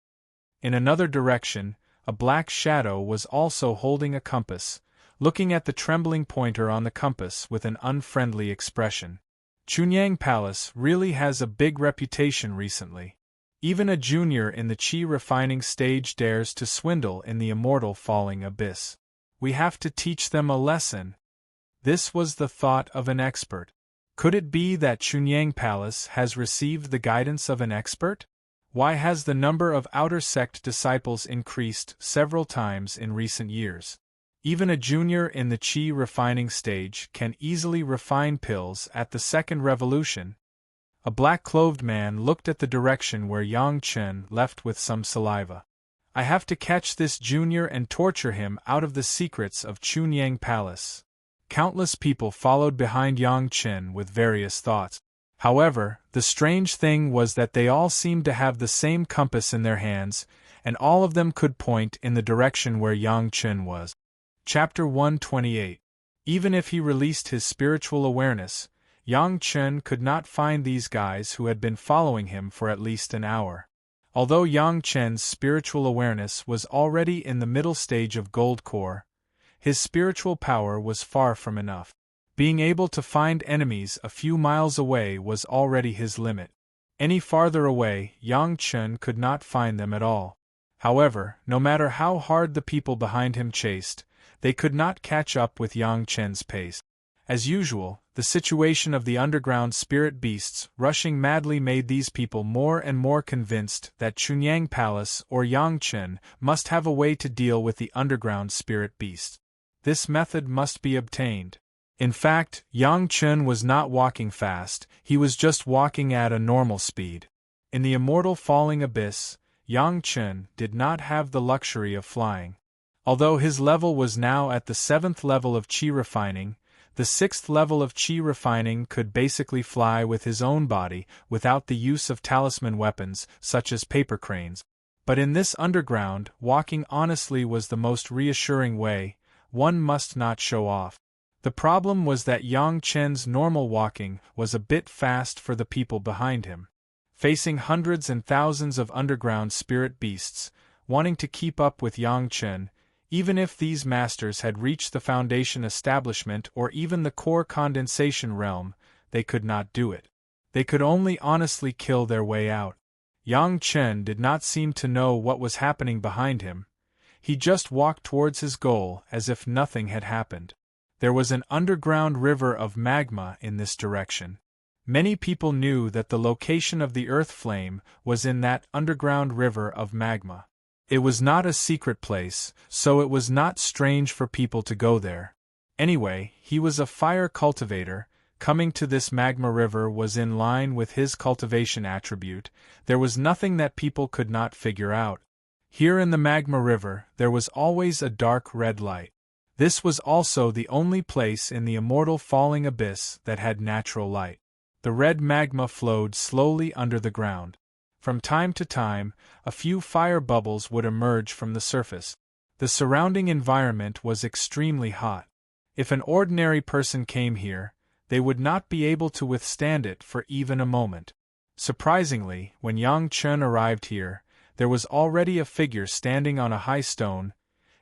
In another direction, a black shadow was also holding a compass, looking at the trembling pointer on the compass with an unfriendly expression. Chunyang Palace really has a big reputation recently. Even a junior in the qi refining stage dares to swindle in the immortal falling abyss. We have to teach them a lesson. This was the thought of an expert. Could it be that Chunyang Palace has received the guidance of an expert? Why has the number of outer sect disciples increased several times in recent years? Even a junior in the qi refining stage can easily refine pills at the second revolution. A black-clothed man looked at the direction where Yang Chen left with some saliva. I have to catch this junior and torture him out of the secrets of Chunyang Palace. Countless people followed behind Yang Chen with various thoughts. However, the strange thing was that they all seemed to have the same compass in their hands, and all of them could point in the direction where Yang Chen was. Chapter 128. Even if he released his spiritual awareness, Yang Chen could not find these guys who had been following him for at least an hour. Although Yang Chen's spiritual awareness was already in the middle stage of Gold Core, his spiritual power was far from enough. Being able to find enemies a few miles away was already his limit. Any farther away, Yang Chen could not find them at all. However, no matter how hard the people behind him chased, they could not catch up with Yang Chen's pace. As usual, the situation of the underground spirit beasts rushing madly made these people more and more convinced that Chunyang Palace or Yang Chen must have a way to deal with the underground spirit beasts. This method must be obtained. In fact, Yang Chen was not walking fast, he was just walking at a normal speed. In the immortal falling abyss, Yang Chen did not have the luxury of flying. Although his level was now at the 7th level of qi refining, the 6th level of qi refining could basically fly with his own body without the use of talisman weapons such as paper cranes. But in this underground, walking honestly was the most reassuring way. One must not show off. The problem was that Yang Chen's normal walking was a bit fast for the people behind him. Facing hundreds and thousands of underground spirit beasts, wanting to keep up with Yang Chen, even if these masters had reached the foundation establishment or even the core condensation realm, they could not do it. They could only honestly kill their way out. Yang Chen did not seem to know what was happening behind him. He just walked towards his goal as if nothing had happened. There was an underground river of magma in this direction. Many people knew that the location of the earth flame was in that underground river of magma. It was not a secret place, so it was not strange for people to go there. Anyway, he was a fire cultivator. Coming to this magma river was in line with his cultivation attribute. There was nothing that people could not figure out. Here in the magma river, there was always a dark red light. This was also the only place in the immortal falling abyss that had natural light. The red magma flowed slowly under the ground. From time to time, a few fire bubbles would emerge from the surface. The surrounding environment was extremely hot. If an ordinary person came here, they would not be able to withstand it for even a moment. Surprisingly, when Yang Chen arrived here, there was already a figure standing on a high stone.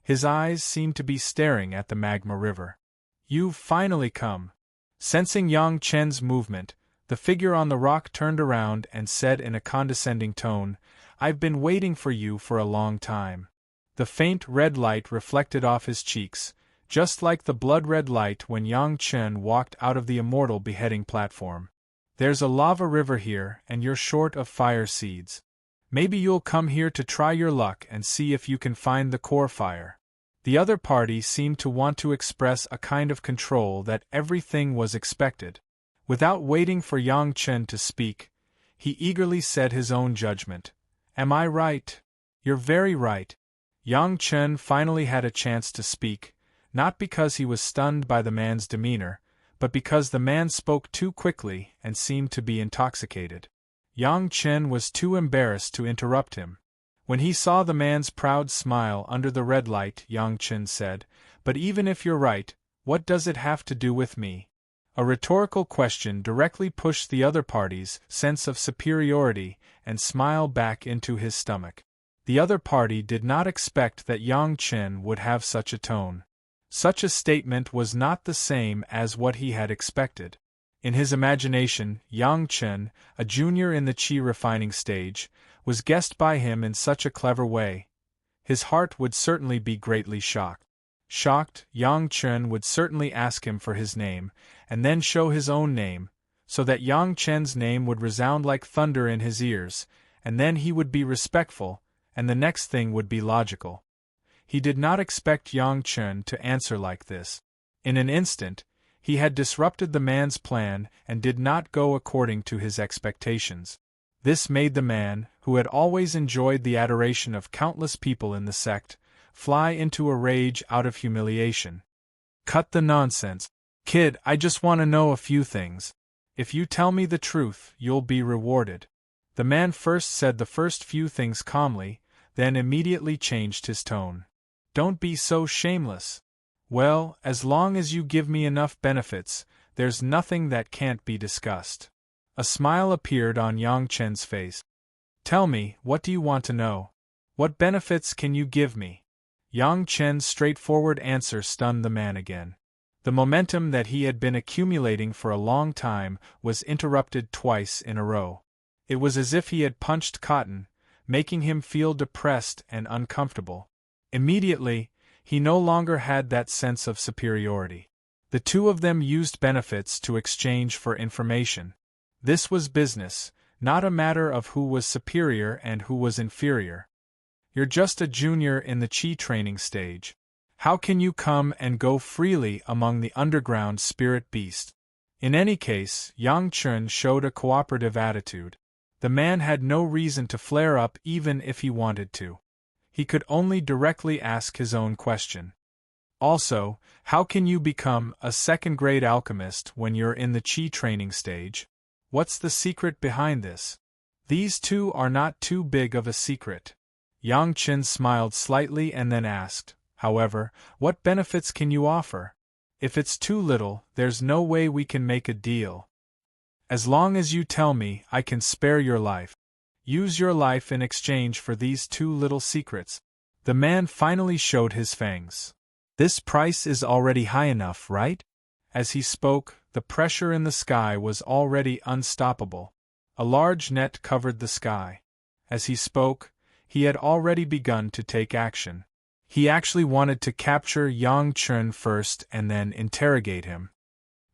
His eyes seemed to be staring at the magma river. "You've finally come." Sensing Yang Chen's movement, the figure on the rock turned around and said in a condescending tone, "I've been waiting for you for a long time." The faint red light reflected off his cheeks, just like the blood-red light when Yang Chen walked out of the Immortal beheading platform. "There's a lava river here, and you're short of fire seeds. Maybe you'll come here to try your luck and see if you can find the core fire." The other party seemed to want to express a kind of control that everything was expected. Without waiting for Yang Chen to speak, he eagerly said his own judgment. "Am I right?" "You're very right." Yang Chen finally had a chance to speak, not because he was stunned by the man's demeanor, but because the man spoke too quickly and seemed to be intoxicated. Yang Chen was too embarrassed to interrupt him. When he saw the man's proud smile under the red light, Yang Chen said, "But even if you're right, what does it have to do with me?" A rhetorical question directly pushed the other party's sense of superiority and smile back into his stomach. The other party did not expect that Yang Chen would have such a tone. Such a statement was not the same as what he had expected. In his imagination, Yang Chen, a junior in the qi refining stage, was guessed by him in such a clever way. His heart would certainly be greatly shocked. Shocked, Yang Chen would certainly ask him for his name, and then show his own name, so that Yang Chen's name would resound like thunder in his ears, and then he would be respectful, and the next thing would be logical. He did not expect Yang Chen to answer like this. In an instant, he had disrupted the man's plan and did not go according to his expectations. This made the man, who had always enjoyed the adoration of countless people in the sect, fly into a rage out of humiliation. "Cut the nonsense. Kid, I just want to know a few things. If you tell me the truth, you'll be rewarded." The man first said the first few things calmly, then immediately changed his tone. "Don't be so shameless." "Well, as long as you give me enough benefits, there's nothing that can't be discussed." A smile appeared on Yang Chen's face. "Tell me, what do you want to know? What benefits can you give me?" Yang Chen's straightforward answer stunned the man again. The momentum that he had been accumulating for a long time was interrupted twice in a row. It was as if he had punched cotton, making him feel depressed and uncomfortable. Immediately, he no longer had that sense of superiority. The two of them used benefits to exchange for information. This was business, not a matter of who was superior and who was inferior. "You're just a junior in the qi training stage. How can you come and go freely among the underground spirit beasts?" In any case, Yang Chen showed a cooperative attitude. The man had no reason to flare up even if he wanted to. He could only directly ask his own question. "Also, how can you become a second-grade alchemist when you're in the qi training stage? What's the secret behind this?" "These two are not too big of a secret." Yang Chen smiled slightly and then asked, "However, what benefits can you offer? If it's too little, there's no way we can make a deal. As long as you tell me, I can spare your life. Use your life in exchange for these two little secrets." The man finally showed his fangs. "This price is already high enough, right?" As he spoke, the pressure in the sky was already unstoppable. A large net covered the sky. As he spoke, he had already begun to take action. He actually wanted to capture Yang Chen first and then interrogate him.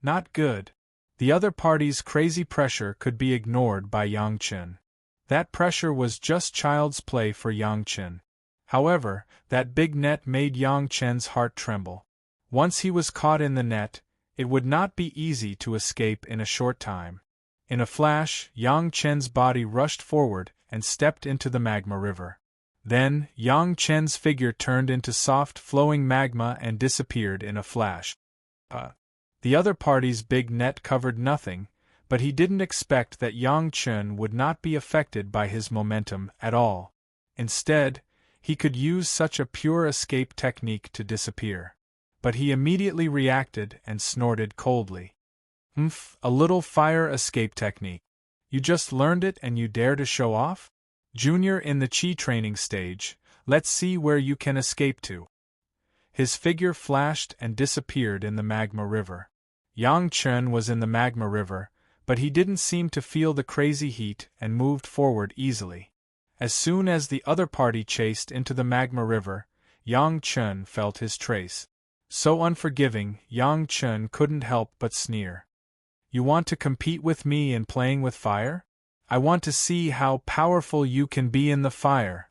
Not good. The other party's crazy pressure could be ignored by Yang Chen. That pressure was just child's play for Yang Chen. However, that big net made Yang Chen's heart tremble. Once he was caught in the net, it would not be easy to escape in a short time. In a flash, Yang Chen's body rushed forward and stepped into the magma river. Then, Yang Chen's figure turned into soft, flowing magma and disappeared in a flash. The other party's big net covered nothing, but he didn't expect that Yang Chen would not be affected by his momentum at all. Instead, he could use such a pure escape technique to disappear. But he immediately reacted and snorted coldly. A little fire escape technique. You just learned it and you dare to show off? Junior in the chi training stage, let's see where you can escape to. His figure flashed and disappeared in the magma river. Yang Chen was in the magma river, but he didn't seem to feel the crazy heat and moved forward easily. As soon as the other party chased into the magma river, Yang Chen felt his trace. So unforgiving, Yang Chen couldn't help but sneer. You want to compete with me in playing with fire? I want to see how powerful you can be in the fire.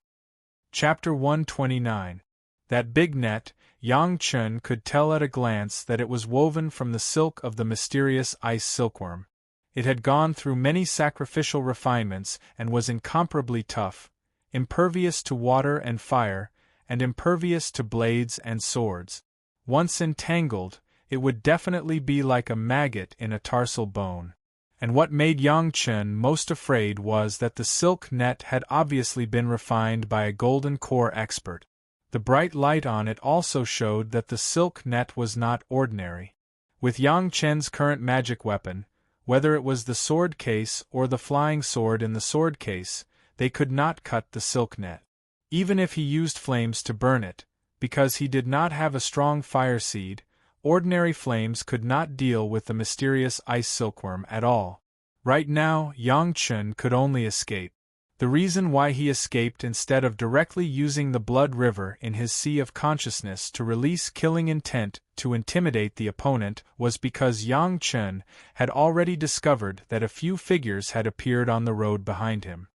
Chapter 129. That big net, Yang Chen could tell at a glance that it was woven from the silk of the mysterious ice silkworm. It had gone through many sacrificial refinements and was incomparably tough, impervious to water and fire, and impervious to blades and swords. Once entangled, it would definitely be like a maggot in a tarsal bone. And what made Yang Chen most afraid was that the silk net had obviously been refined by a golden core expert. The bright light on it also showed that the silk net was not ordinary. With Yang Chen's current magic weapon, whether it was the sword case or the flying sword in the sword case, they could not cut the silk net. Even if he used flames to burn it, because he did not have a strong fire seed, ordinary flames could not deal with the mysterious ice silkworm at all. Right now, Yang Chen could only escape. The reason why he escaped instead of directly using the blood river in his sea of consciousness to release killing intent to intimidate the opponent was because Yang Chen had already discovered that a few figures had appeared on the road behind him.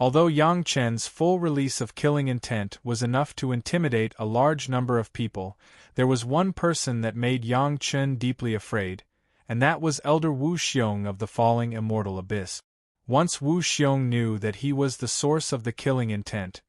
Although Yang Chen's full release of killing intent was enough to intimidate a large number of people, there was one person that made Yang Chen deeply afraid, and that was Elder Wu Xiong of the falling immortal abyss. Once Wu Xiong knew that he was the source of the killing intent,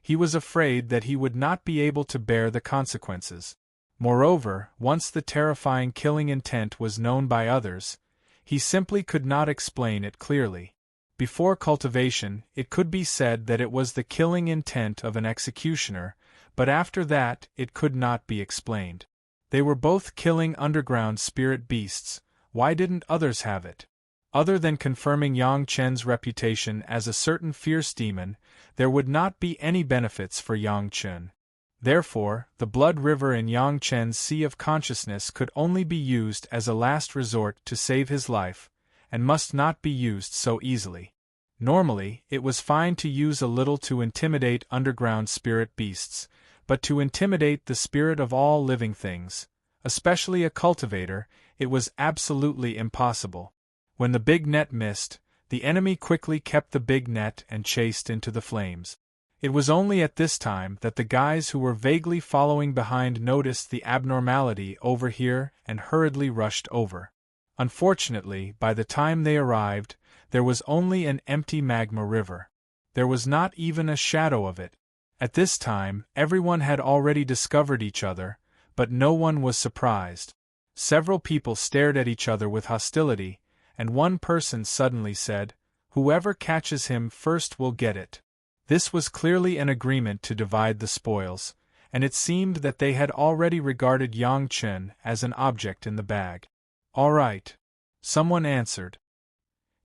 he was afraid that he would not be able to bear the consequences. Moreover, once the terrifying killing intent was known by others, he simply could not explain it clearly. Before cultivation, it could be said that it was the killing intent of an executioner, but after that, it could not be explained. They were both killing underground spirit beasts. Why didn't others have it? Other than confirming Yang Chen's reputation as a certain fierce demon, there would not be any benefits for Yang Chen. Therefore, the blood river in Yang Chen's sea of consciousness could only be used as a last resort to save his life, and must not be used so easily. Normally, it was fine to use a little to intimidate underground spirit beasts, but to intimidate the spirit of all living things, especially a cultivator, it was absolutely impossible. When the big net missed, the enemy quickly kept the big net and chased into the flames. It was only at this time that the guys who were vaguely following behind noticed the abnormality over here and hurriedly rushed over. Unfortunately, by the time they arrived, there was only an empty magma river. There was not even a shadow of it. At this time, everyone had already discovered each other, but no one was surprised. Several people stared at each other with hostility, and one person suddenly said, "Whoever catches him first will get it." This was clearly an agreement to divide the spoils, and it seemed that they had already regarded Yang Chen as an object in the bag. "All right," someone answered.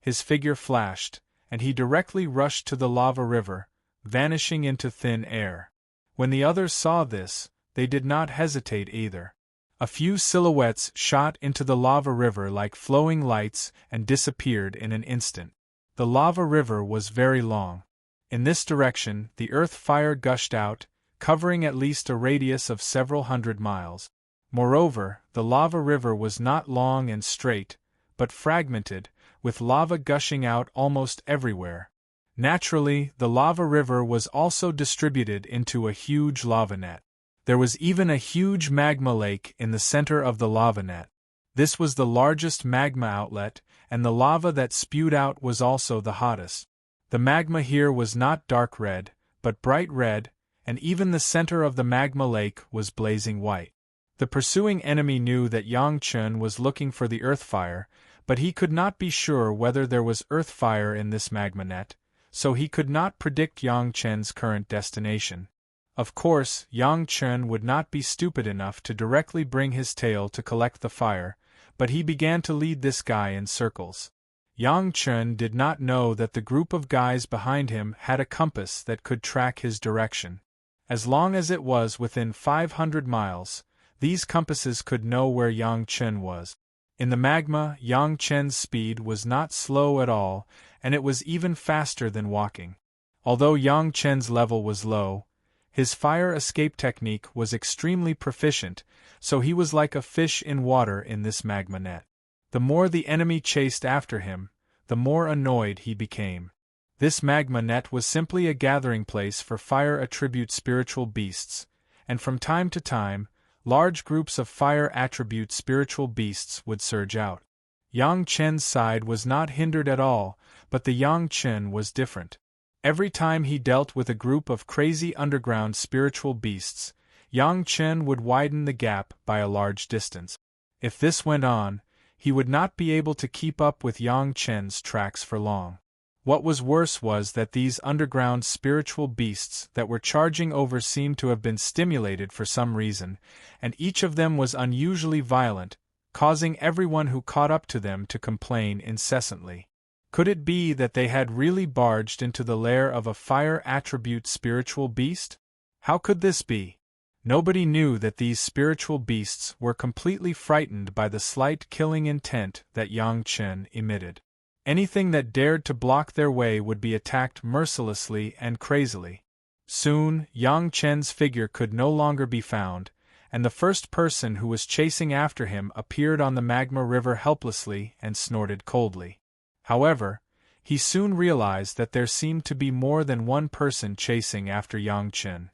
His figure flashed, and he directly rushed to the lava river, vanishing into thin air. When the others saw this, they did not hesitate either. A few silhouettes shot into the lava river like flowing lights and disappeared in an instant. The lava river was very long. In this direction, the earth fire gushed out, covering at least a radius of several hundred miles. Moreover, the lava river was not long and straight, but fragmented, with lava gushing out almost everywhere. Naturally, the lava river was also distributed into a huge lava net. There was even a huge magma lake in the center of the lava net. This was the largest magma outlet, and the lava that spewed out was also the hottest. The magma here was not dark red, but bright red, and even the center of the magma lake was blazing white. The pursuing enemy knew that Yang Chen was looking for the earth fire, but he could not be sure whether there was earth fire in this magma net, so he could not predict Yang Chen's current destination. Of course, Yang Chen would not be stupid enough to directly bring his tail to collect the fire, but he began to lead this guy in circles. Yang Chen did not know that the group of guys behind him had a compass that could track his direction. As long as it was within 500 miles, these compasses could know where Yang Chen was. In the magma, Yang Chen's speed was not slow at all, and it was even faster than walking. Although Yang Chen's level was low, his fire escape technique was extremely proficient, so he was like a fish in water in this magma net. The more the enemy chased after him, the more annoyed he became. This magma net was simply a gathering place for fire attribute spiritual beasts, and from time to time, large groups of fire attribute spiritual beasts would surge out. Yang Chen's side was not hindered at all, but the Yang Chen was different. Every time he dealt with a group of crazy underground spiritual beasts, Yang Chen would widen the gap by a large distance. If this went on, he would not be able to keep up with Yang Chen's tracks for long. What was worse was that these underground spiritual beasts that were charging over seemed to have been stimulated for some reason, and each of them was unusually violent, causing everyone who caught up to them to complain incessantly. Could it be that they had really barged into the lair of a fire attribute spiritual beast? How could this be? Nobody knew that these spiritual beasts were completely frightened by the slight killing intent that Yang Chen emitted. Anything that dared to block their way would be attacked mercilessly and crazily. Soon, Yang Chen's figure could no longer be found, and the first person who was chasing after him appeared on the magma river helplessly and snorted coldly. However, he soon realized that there seemed to be more than one person chasing after Yang Chen.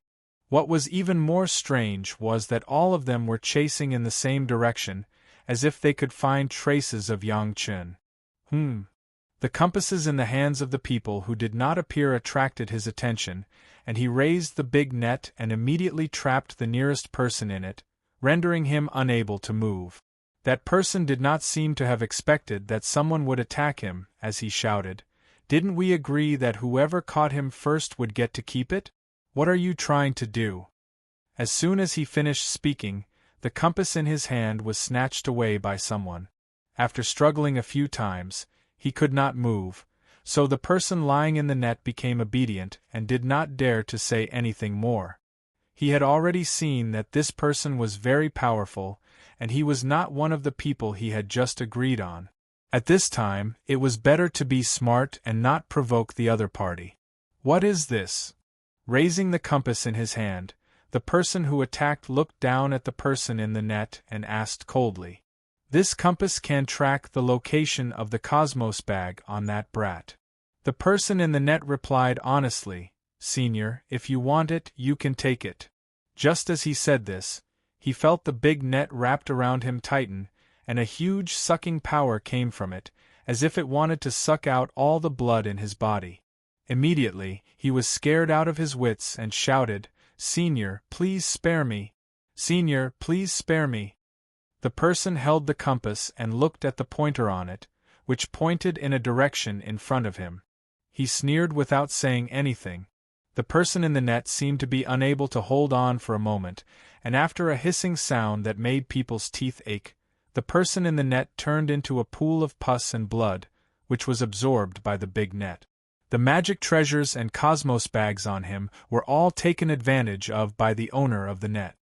What was even more strange was that all of them were chasing in the same direction, as if they could find traces of Yang Chen. The compasses in the hands of the people who did not appear attracted his attention, and he raised the big net and immediately trapped the nearest person in it, rendering him unable to move. That person did not seem to have expected that someone would attack him, as he shouted, "Didn't we agree that whoever caught him first would get to keep it? What are you trying to do?" As soon as he finished speaking, the compass in his hand was snatched away by someone. After struggling a few times, he could not move, so the person lying in the net became obedient and did not dare to say anything more. He had already seen that this person was very powerful, and he was not one of the people he had just agreed on. At this time, it was better to be smart and not provoke the other party. "What is this?" Raising the compass in his hand, the person who attacked looked down at the person in the net and asked coldly, "This compass can track the location of the Cosmos bag on that brat." The person in the net replied honestly, "Senior, if you want it, you can take it." Just as he said this, he felt the big net wrapped around him tighten, and a huge sucking power came from it, as if it wanted to suck out all the blood in his body. Immediately, he was scared out of his wits and shouted, "Senior, please spare me! Senior, please spare me!" The person held the compass and looked at the pointer on it, which pointed in a direction in front of him. He sneered without saying anything. The person in the net seemed to be unable to hold on for a moment, and after a hissing sound that made people's teeth ache, the person in the net turned into a pool of pus and blood, which was absorbed by the big net. The magic treasures and cosmos bags on him were all taken advantage of by the owner of the net.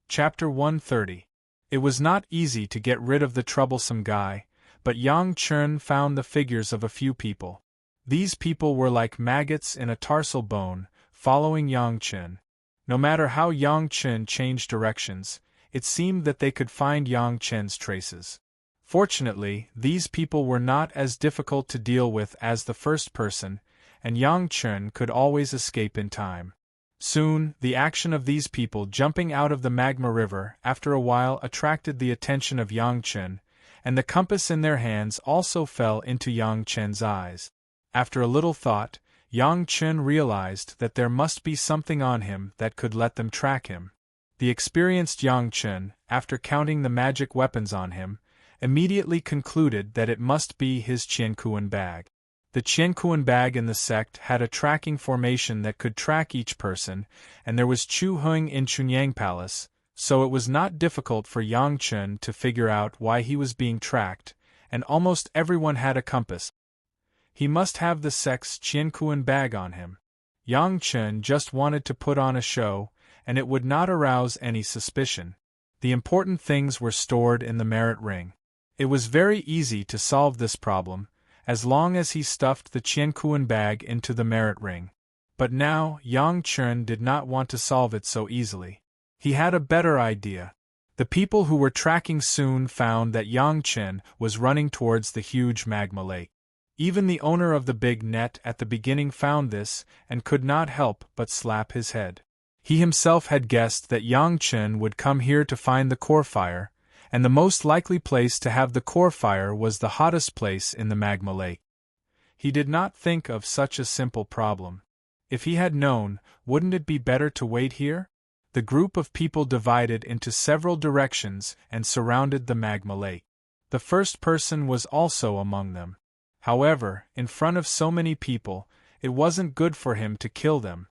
Chapter 130. It was not easy to get rid of the troublesome guy, but Yang Chen found the figures of a few people. These people were like maggots in a tarsal bone, following Yang Chen. No matter how Yang Chen changed directions, it seemed that they could find Yang Chen's traces. Fortunately, these people were not as difficult to deal with as the first person, and Yang Chen could always escape in time. Soon, the action of these people jumping out of the magma river after a while attracted the attention of Yang Chen, and the compass in their hands also fell into Yang Chen's eyes. After a little thought, Yang Chen realized that there must be something on him that could let them track him. The experienced Yang Chen, after counting the magic weapons on him, immediately concluded that it must be his Qiankuan bag. The Qiankuan bag in the sect had a tracking formation that could track each person, and there was Chu Heng in Chunyang Palace, so it was not difficult for Yang Chen to figure out why he was being tracked, and almost everyone had a compass. He must have the sex Qianquan bag on him. Yang Chen just wanted to put on a show, and it would not arouse any suspicion. The important things were stored in the merit ring. It was very easy to solve this problem, as long as he stuffed the Qianquan bag into the merit ring. But now, Yang Chen did not want to solve it so easily. He had a better idea. The people who were tracking soon found that Yang Chen was running towards the huge magma lake. Even the owner of the big net at the beginning found this and could not help but slap his head. He himself had guessed that Yang Chen would come here to find the core fire, and the most likely place to have the core fire was the hottest place in the magma lake. He did not think of such a simple problem. If he had known, wouldn't it be better to wait here? The group of people divided into several directions and surrounded the magma lake. The first person was also among them. However, in front of so many people, it wasn't good for him to kill them.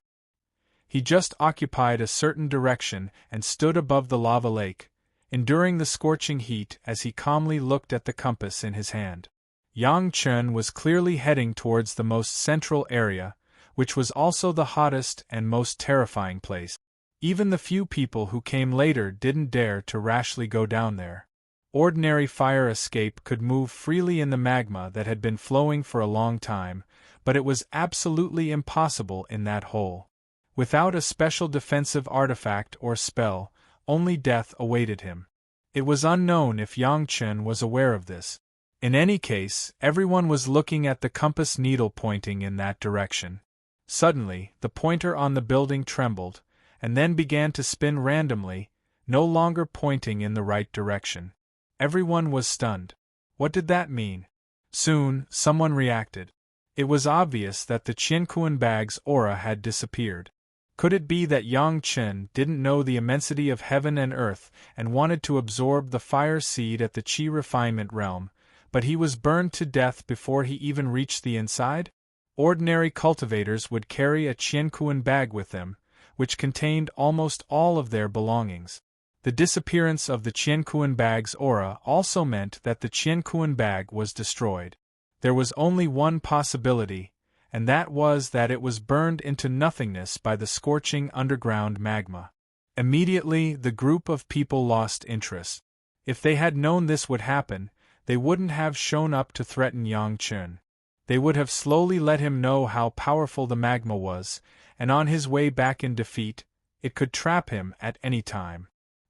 He just occupied a certain direction and stood above the lava lake, enduring the scorching heat as he calmly looked at the compass in his hand. Yang Chen was clearly heading towards the most central area, which was also the hottest and most terrifying place. Even the few people who came later didn't dare to rashly go down there. Ordinary fire escape could move freely in the magma that had been flowing for a long time, but it was absolutely impossible in that hole. Without a special defensive artifact or spell, only death awaited him. It was unknown if Yang Chen was aware of this. In any case, everyone was looking at the compass needle pointing in that direction. Suddenly, the pointer on the building trembled, and then began to spin randomly, no longer pointing in the right direction. Everyone was stunned. What did that mean? Soon, someone reacted. It was obvious that the Qianquan bag's aura had disappeared. Could it be that Yang Chen didn't know the immensity of heaven and earth and wanted to absorb the fire seed at the Qi refinement realm, but he was burned to death before he even reached the inside? Ordinary cultivators would carry a Qianquan bag with them, which contained almost all of their belongings. The disappearance of the Qianquan bag's aura also meant that the Qianquan bag was destroyed. There was only one possibility, and that was that it was burned into nothingness by the scorching underground magma. Immediately, the group of people lost interest. If they had known this would happen, they wouldn't have shown up to threaten Yang Chen. They would have slowly let him know how powerful the magma was, and on his way back in defeat, it could trap him at any time.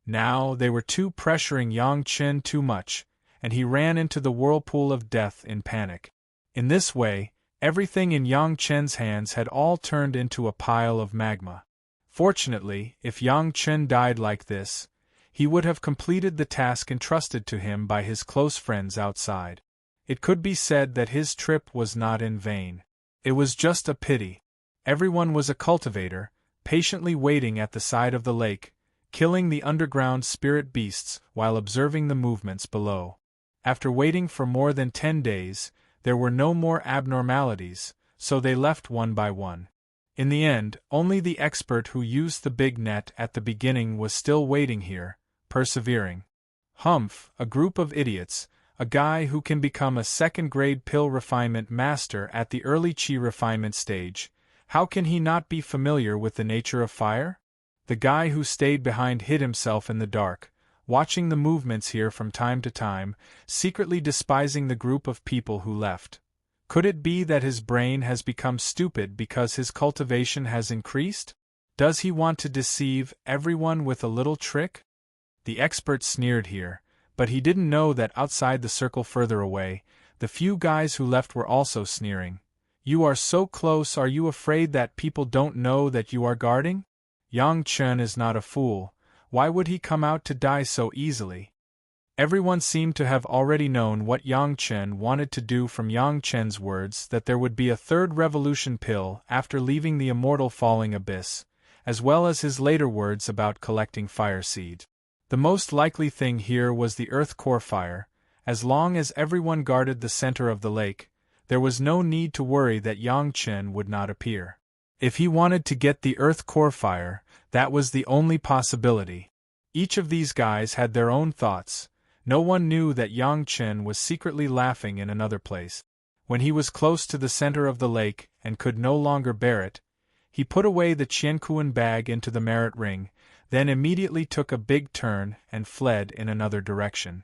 Now they were pressuring Yang Chen too much, and he ran into the whirlpool of death in panic. In this way, everything in Yang Chen's hands had all turned into a pile of magma. Fortunately, if Yang Chen died like this, he would have completed the task entrusted to him by his close friends outside. It could be said that his trip was not in vain. It was just a pity. Everyone was a cultivator, patiently waiting at the side of the lake, killing the underground spirit beasts while observing the movements below. After waiting for more than 10 days, there were no more abnormalities, so they left one by one. In the end, only the expert who used the big net at the beginning was still waiting here, persevering. Humph, a group of idiots, a guy who can become a second-grade pill refinement master at the early Qi refinement stage. How can he not be familiar with the nature of fire? The guy who stayed behind hid himself in the dark, watching the movements here from time to time, secretly despising the group of people who left. Could it be that his brain has become stupid because his cultivation has increased? Does he want to deceive everyone with a little trick? The expert sneered here, but he didn't know that outside the circle further away, the few guys who left were also sneering. You are so close, are you afraid that people don't know that you are guarding? Yang Chen is not a fool. Why would he come out to die so easily? Everyone seemed to have already known what Yang Chen wanted to do from Yang Chen's words that there would be a third revolution pill after leaving the immortal falling abyss, as well as his later words about collecting fire seeds. The most likely thing here was the earth core fire. As long as everyone guarded the center of the lake, there was no need to worry that Yang Chen would not appear. If he wanted to get the earth core fire, that was the only possibility. Each of these guys had their own thoughts. No one knew that Yang Chen was secretly laughing in another place. When he was close to the center of the lake and could no longer bear it, he put away the Qianquan bag into the merit ring, then immediately took a big turn and fled in another direction.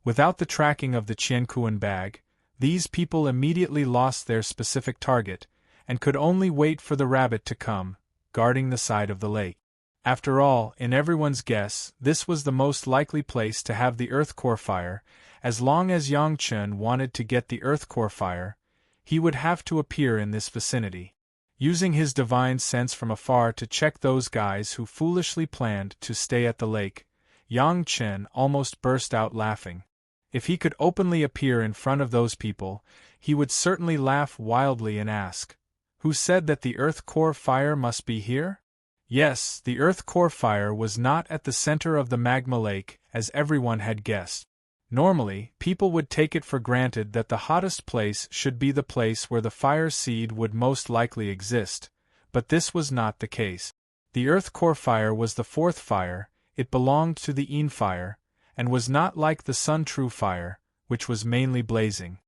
Without the tracking of the Qianquan bag, these people immediately lost their specific target, and could only wait for the rabbit to come, guarding the side of the lake. After all, in everyone's guess, this was the most likely place to have the earth core fire. As long as Yang Chen wanted to get the earth core fire, he would have to appear in this vicinity. Using his divine sense from afar to check those guys who foolishly planned to stay at the lake, Yang Chen almost burst out laughing. If he could openly appear in front of those people, he would certainly laugh wildly and ask, "Who said that the earth core fire must be here?" Yes, the earth core fire was not at the center of the magma lake, as everyone had guessed. Normally, people would take it for granted that the hottest place should be the place where the fire seed would most likely exist, but this was not the case. The earth core fire was the fourth fire, it belonged to the Yin fire, and was not like the sun true fire, which was mainly blazing.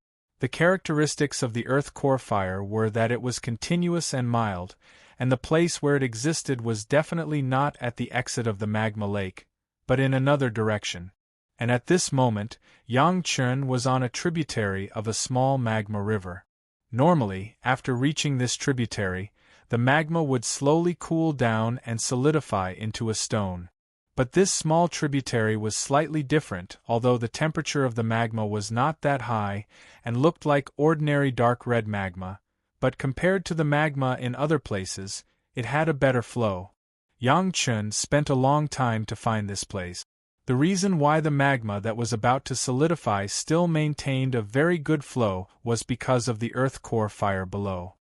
The characteristics of the earth core fire were that it was continuous and mild, and the place where it existed was definitely not at the exit of the magma lake, but in another direction. And at this moment, Yang Chen was on a tributary of a small magma river. Normally, after reaching this tributary, the magma would slowly cool down and solidify into a stone. But this small tributary was slightly different, although the temperature of the magma was not that high and looked like ordinary dark red magma, but compared to the magma in other places, it had a better flow. Yang Chen spent a long time to find this place. The reason why the magma that was about to solidify still maintained a very good flow was because of the earth core fire below.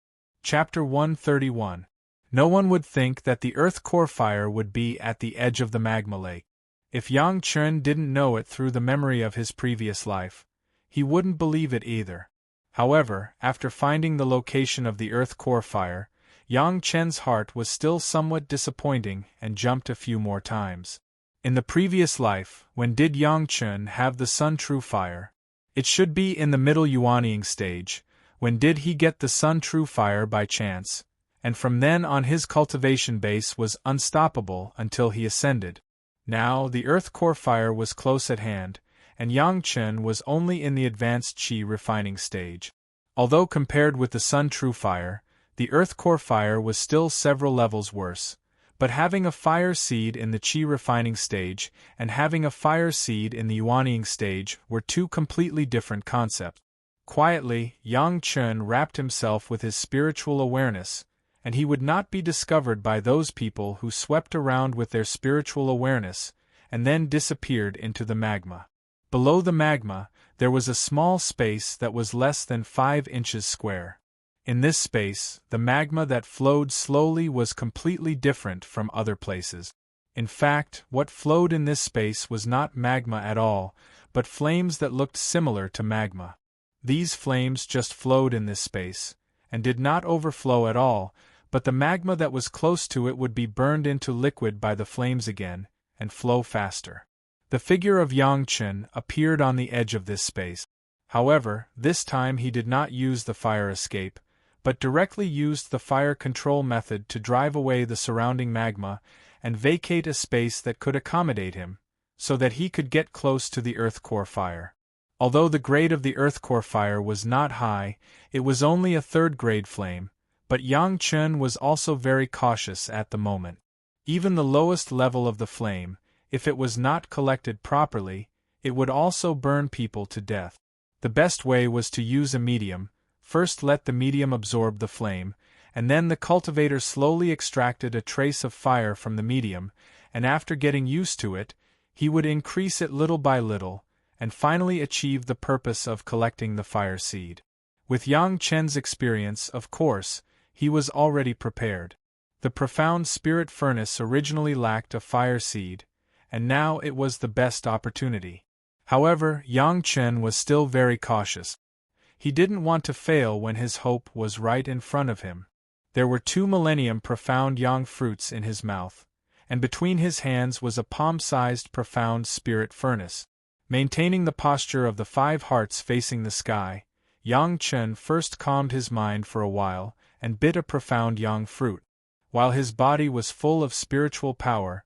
Chapter 131. No one would think that the earth core fire would be at the edge of the magma lake. If Yang Chen didn't know it through the memory of his previous life, he wouldn't believe it either. However, after finding the location of the earth core fire, Yang Chen's heart was still somewhat disappointing and jumped a few more times. In the previous life, when did Yang Chen have the sun true fire? It should be in the middle yuanying stage. When did he get the sun true fire by chance? And from then on his cultivation base was unstoppable until he ascended. Now the earth core fire was close at hand, and Yang Chen was only in the advanced qi refining stage. Although compared with the sun true fire, the earth core fire was still several levels worse. But having a fire seed in the qi refining stage and having a fire seed in the yuanying stage were two completely different concepts. Quietly, Yang Chen wrapped himself with his spiritual awareness, and he would not be discovered by those people who swept around with their spiritual awareness and then disappeared into the magma. Below the magma, there was a small space that was less than 5 inches square. In this space, the magma that flowed slowly was completely different from other places. In fact, what flowed in this space was not magma at all, but flames that looked similar to magma. These flames just flowed in this space, and did not overflow at all, but the magma that was close to it would be burned into liquid by the flames again, and flow faster. The figure of Yang Chen appeared on the edge of this space. However, this time he did not use the fire escape, but directly used the fire control method to drive away the surrounding magma and vacate a space that could accommodate him, so that he could get close to the earth core fire. Although the grade of the earth core fire was not high, it was only a third-grade flame, but Yang Chen was also very cautious at the moment. Even the lowest level of the flame, if it was not collected properly, it would also burn people to death. The best way was to use a medium. First let the medium absorb the flame, and then the cultivator slowly extracted a trace of fire from the medium, and after getting used to it, he would increase it little by little, and finally achieve the purpose of collecting the fire seed. With Yang Chen's experience, of course, he was already prepared. The profound spirit furnace originally lacked a fire seed, and now it was the best opportunity. However, Yang Chen was still very cautious. He didn't want to fail when his hope was right in front of him. There were 2 millennium profound yang fruits in his mouth, and between his hands was a palm-sized profound spirit furnace. Maintaining the posture of the 5 hearts facing the sky, Yang Chen first calmed his mind for a while, and bit a profound yang fruit. While his body was full of spiritual power,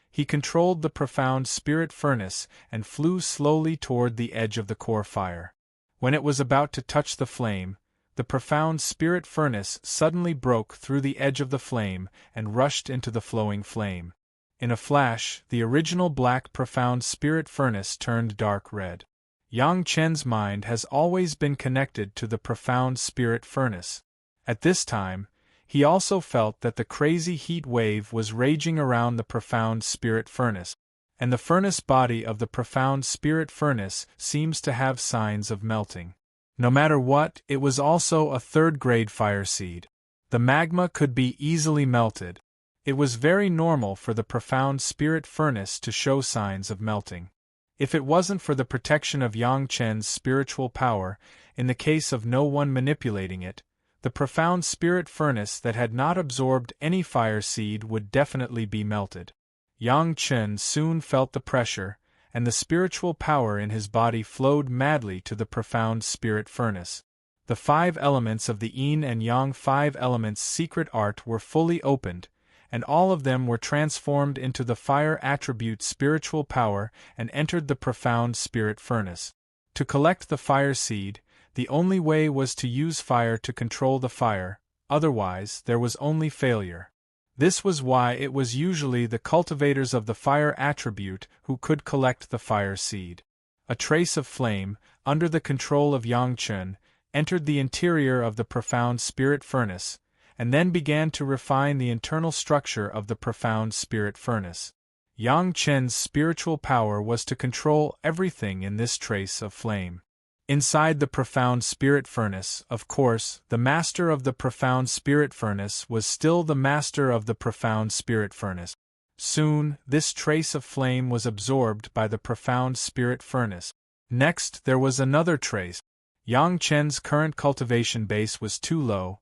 he controlled the profound spirit furnace and flew slowly toward the edge of the core fire. When it was about to touch the flame, the profound spirit furnace suddenly broke through the edge of the flame and rushed into the flowing flame. In a flash, the original black profound spirit furnace turned dark red. Yang Chen's mind has always been connected to the profound spirit furnace. At this time, he also felt that the crazy heat wave was raging around the profound spirit furnace, and the furnace body of the profound spirit furnace seems to have signs of melting. No matter what, it was also a third-grade fire seed. The magma could be easily melted. It was very normal for the profound spirit furnace to show signs of melting. If it wasn't for the protection of Yang Chen's spiritual power, in the case of no one manipulating it, the profound spirit furnace that had not absorbed any fire seed would definitely be melted. Yang Chen soon felt the pressure, and the spiritual power in his body flowed madly to the profound spirit furnace. The 5 elements of the Yin and Yang 5 elements secret art were fully opened, and all of them were transformed into the fire attribute spiritual power and entered the profound spirit furnace. To collect the fire seed, the only way was to use fire to control the fire, otherwise there was only failure. This was why it was usually the cultivators of the fire attribute who could collect the fire seed. A trace of flame, under the control of Yang Chen, entered the interior of the profound spirit furnace, and then began to refine the internal structure of the profound spirit furnace. Yang Chen's spiritual power was to control everything in this trace of flame. Inside the profound spirit furnace, of course, the master of the profound spirit furnace was still the master of the profound spirit furnace. Soon, this trace of flame was absorbed by the profound spirit furnace. Next, there was another trace. Yang Chen's current cultivation base was too low.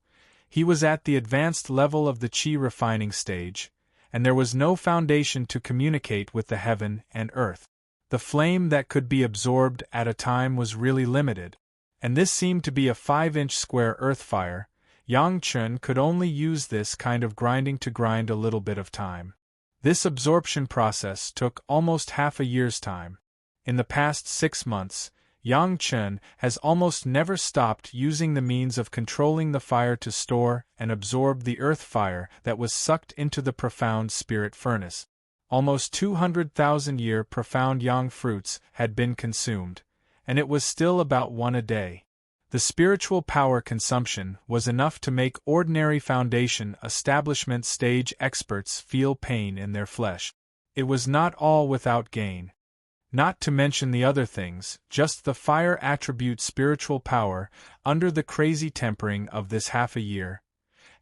He was at the advanced level of the qi refining stage, and there was no foundation to communicate with the heaven and earth. The flame that could be absorbed at a time was really limited, and this seemed to be a 5-inch square earth fire. Yang Chen could only use this kind of grinding to grind a little bit of time. This absorption process took almost half a year's time. In the past 6 months, Yang Chen has almost never stopped using the means of controlling the fire to store and absorb the earth fire that was sucked into the profound spirit furnace. Almost 200,000-year profound yang fruits had been consumed, and it was still about 1 a day. The spiritual power consumption was enough to make ordinary foundation establishment stage experts feel pain in their flesh. It was not all without gain. Not to mention the other things, just the fire attribute spiritual power, under the crazy tempering of this half a year,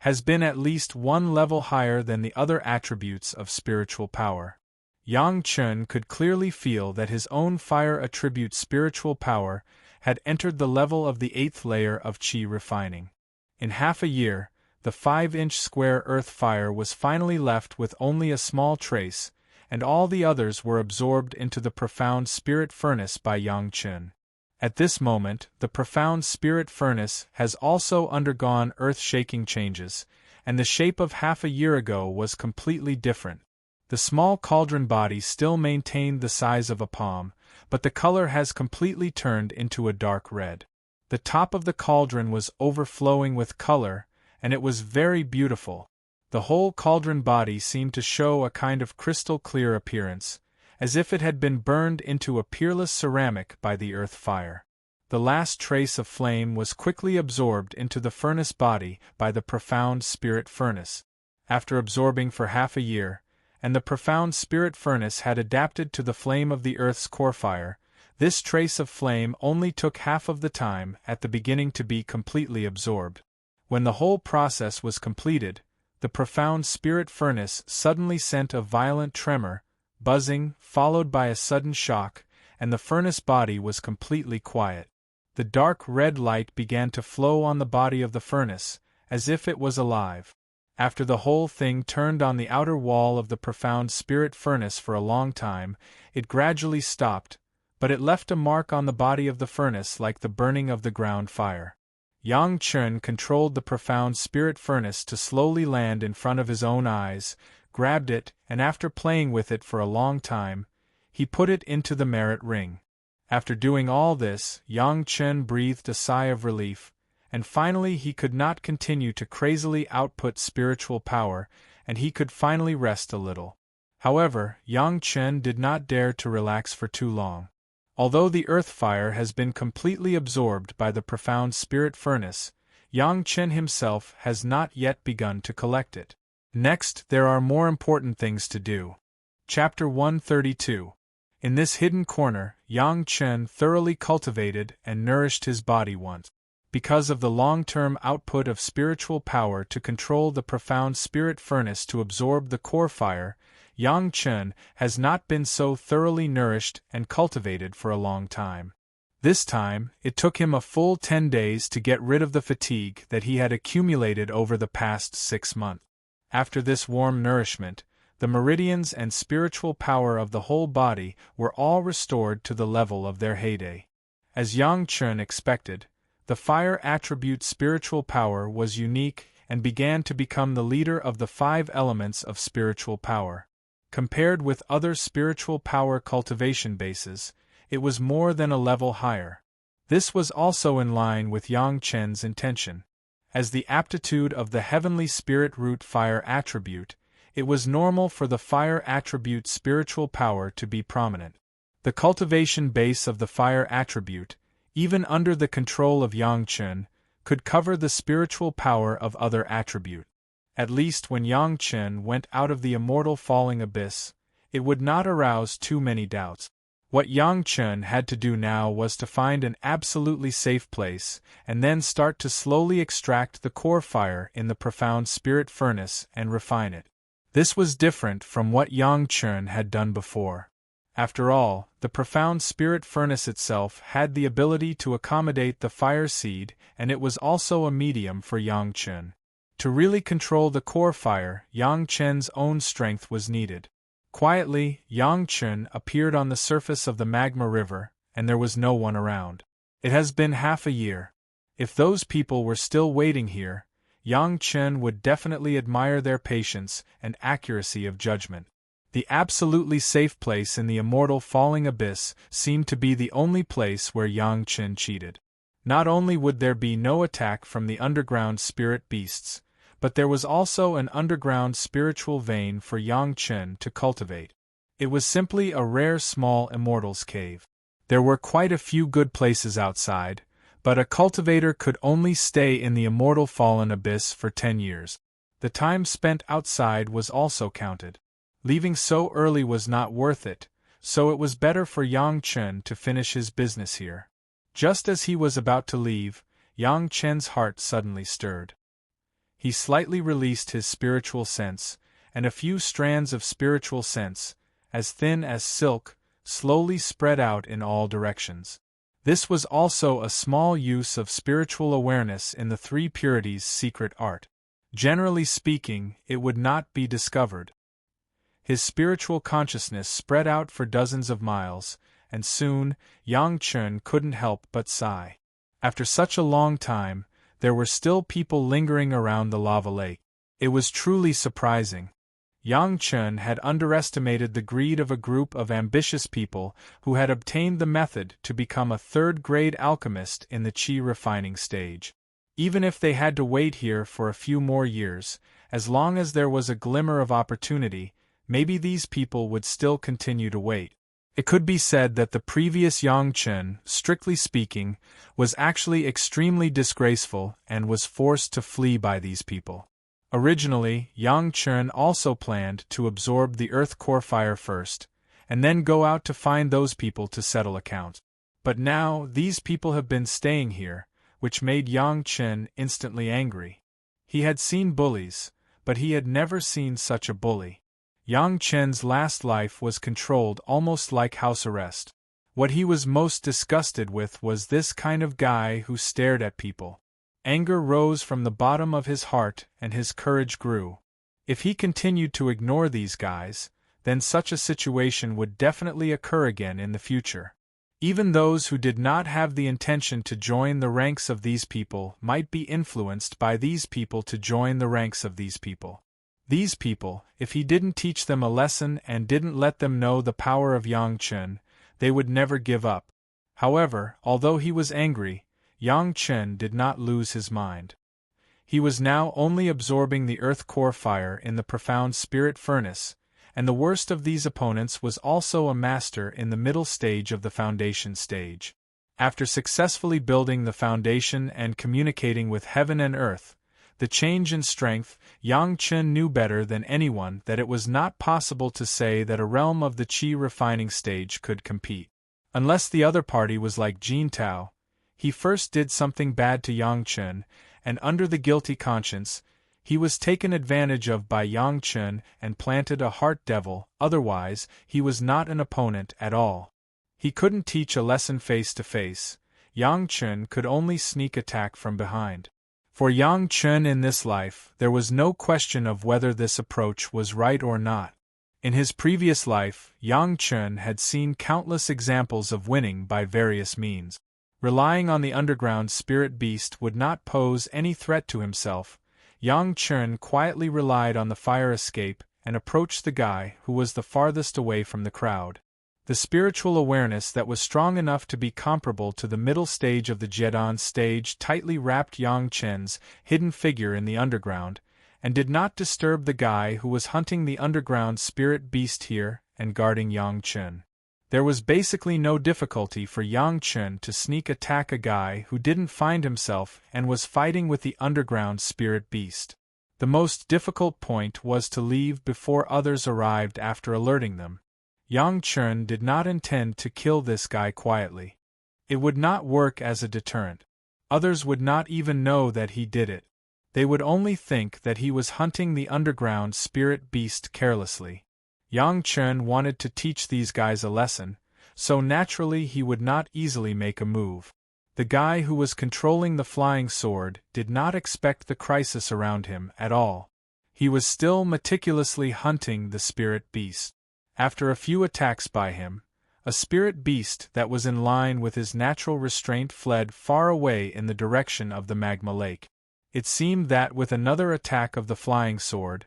has been at least 1 level higher than the other attributes of spiritual power. Yang Chen could clearly feel that his own fire attribute spiritual power had entered the level of the 8th layer of qi refining. In half a year, the 5-inch square earth fire was finally left with only a small trace, and all the others were absorbed into the profound spirit furnace by Yang Chen. At this moment, the profound spirit furnace has also undergone earth-shaking changes, and the shape of half a year ago was completely different. The small cauldron body still maintained the size of a palm, but the color has completely turned into a dark red. The top of the cauldron was overflowing with color, and it was very beautiful. The whole cauldron body seemed to show a kind of crystal-clear appearance, as if it had been burned into a peerless ceramic by the earth fire. The last trace of flame was quickly absorbed into the furnace body by the profound spirit furnace. After absorbing for half a year, and the profound spirit furnace had adapted to the flame of the earth's core fire, this trace of flame only took half of the time at the beginning to be completely absorbed. When the whole process was completed, the profound spirit furnace suddenly sent a violent tremor, buzzing, followed by a sudden shock, and the furnace body was completely quiet. The dark red light began to flow on the body of the furnace, as if it was alive. After the whole thing turned on the outer wall of the profound spirit furnace for a long time, it gradually stopped, but it left a mark on the body of the furnace like the burning of the ground fire. Yang Chen controlled the profound spirit furnace to slowly land in front of his own eyes, grabbed it, and after playing with it for a long time, he put it into the merit ring. After doing all this, Yang Chen breathed a sigh of relief, and finally he could not continue to crazily output spiritual power, and he could finally rest a little. However, Yang Chen did not dare to relax for too long. Although the earth fire has been completely absorbed by the profound spirit furnace, Yang Chen himself has not yet begun to collect it. Next, there are more important things to do. Chapter 132. In this hidden corner, Yang Chen thoroughly cultivated and nourished his body once. Because of the long-term output of spiritual power to control the profound spirit furnace to absorb the core fire, Yang Chen has not been so thoroughly nourished and cultivated for a long time. This time, it took him a full 10 days to get rid of the fatigue that he had accumulated over the past 6 months. After this warm nourishment, the meridians and spiritual power of the whole body were all restored to the level of their heyday. As Yang Chen expected, the fire attribute spiritual power was unique and began to become the leader of the 5 elements of spiritual power. Compared with other spiritual power cultivation bases, it was more than a level higher. This was also in line with Yang Chen's intention. As the aptitude of the heavenly spirit root fire attribute, it was normal for the fire attribute spiritual power to be prominent. The cultivation base of the fire attribute, even under the control of Yang Chen, could cover the spiritual power of other attribute. At least when Yang Chen went out of the immortal falling abyss, it would not arouse too many doubts. What Yang Chen had to do now was to find an absolutely safe place, and then start to slowly extract the core fire in the profound spirit furnace and refine it. This was different from what Yang Chen had done before. After all, the profound spirit furnace itself had the ability to accommodate the fire seed, and it was also a medium for Yang Chen. To really control the core fire, Yang Chen's own strength was needed. Quietly, Yang Chen appeared on the surface of the magma river, and there was no one around. It has been half a year. If those people were still waiting here, Yang Chen would definitely admire their patience and accuracy of judgment. The absolutely safe place in the immortal falling abyss seemed to be the only place where Yang Chen cheated. Not only would there be no attack from the underground spirit beasts, but there was also an underground spiritual vein for Yang Chen to cultivate. It was simply a rare small immortal's cave. There were quite a few good places outside, but a cultivator could only stay in the immortal fallen abyss for 10 years. The time spent outside was also counted. Leaving so early was not worth it, so it was better for Yang Chen to finish his business here. Just as he was about to leave, Yang Chen's heart suddenly stirred. He slightly released his spiritual sense, and a few strands of spiritual sense, as thin as silk, slowly spread out in all directions. This was also a small use of spiritual awareness in the 3 purities secret art. Generally speaking, it would not be discovered. His spiritual consciousness spread out for dozens of miles, and soon, Yang Chen couldn't help but sigh. After such a long time, there were still people lingering around the lava lake. It was truly surprising. Yang Chen had underestimated the greed of a group of ambitious people who had obtained the method to become a 3rd-grade alchemist in the qi refining stage. Even if they had to wait here for a few more years, as long as there was a glimmer of opportunity, maybe these people would still continue to wait. It could be said that the previous Yang Chen, strictly speaking, was actually extremely disgraceful and was forced to flee by these people. Originally, Yang Chen also planned to absorb the earth core fire first, and then go out to find those people to settle accounts. But now, these people have been staying here, which made Yang Chen instantly angry. He had seen bullies, but he had never seen such a bully. Yang Chen's last life was controlled almost like house arrest. What he was most disgusted with was this kind of guy who stared at people. Anger rose from the bottom of his heart and his courage grew. If he continued to ignore these guys, then such a situation would definitely occur again in the future. Even those who did not have the intention to join the ranks of these people might be influenced by these people to join the ranks of these people. These people, if he didn't teach them a lesson and didn't let them know the power of Yang Chen, they would never give up. However, although he was angry, Yang Chen did not lose his mind. He was now only absorbing the earth core fire in the profound spirit furnace, and the worst of these opponents was also a master in the middle stage of the foundation stage. After successfully building the foundation and communicating with heaven and earth, the change in strength, Yang Chen knew better than anyone that it was not possible to say that a realm of the qi refining stage could compete. Unless the other party was like Jin Tao, he first did something bad to Yang Chen, and under the guilty conscience, he was taken advantage of by Yang Chen and planted a heart devil, otherwise, he was not an opponent at all. He couldn't teach a lesson face to face, Yang Chen could only sneak attack from behind. For Yang Chen in this life, there was no question of whether this approach was right or not. In his previous life, Yang Chen had seen countless examples of winning by various means. Relying on the underground spirit beast would not pose any threat to himself. Yang Chen quietly relied on the fire escape and approached the guy who was the farthest away from the crowd. The spiritual awareness that was strong enough to be comparable to the middle stage of the Jedon stage tightly wrapped Yang Chen's hidden figure in the underground, and did not disturb the guy who was hunting the underground spirit beast here and guarding Yang Chen. There was basically no difficulty for Yang Chen to sneak attack a guy who didn't find himself and was fighting with the underground spirit beast. The most difficult point was to leave before others arrived after alerting them. Yang Chen did not intend to kill this guy quietly. It would not work as a deterrent. Others would not even know that he did it. They would only think that he was hunting the underground spirit beast carelessly. Yang Chen wanted to teach these guys a lesson, so naturally he would not easily make a move. The guy who was controlling the flying sword did not expect the crisis around him at all. He was still meticulously hunting the spirit beast. After a few attacks by him, a spirit beast that was in line with his natural restraint fled far away in the direction of the magma lake. It seemed that with another attack of the flying sword,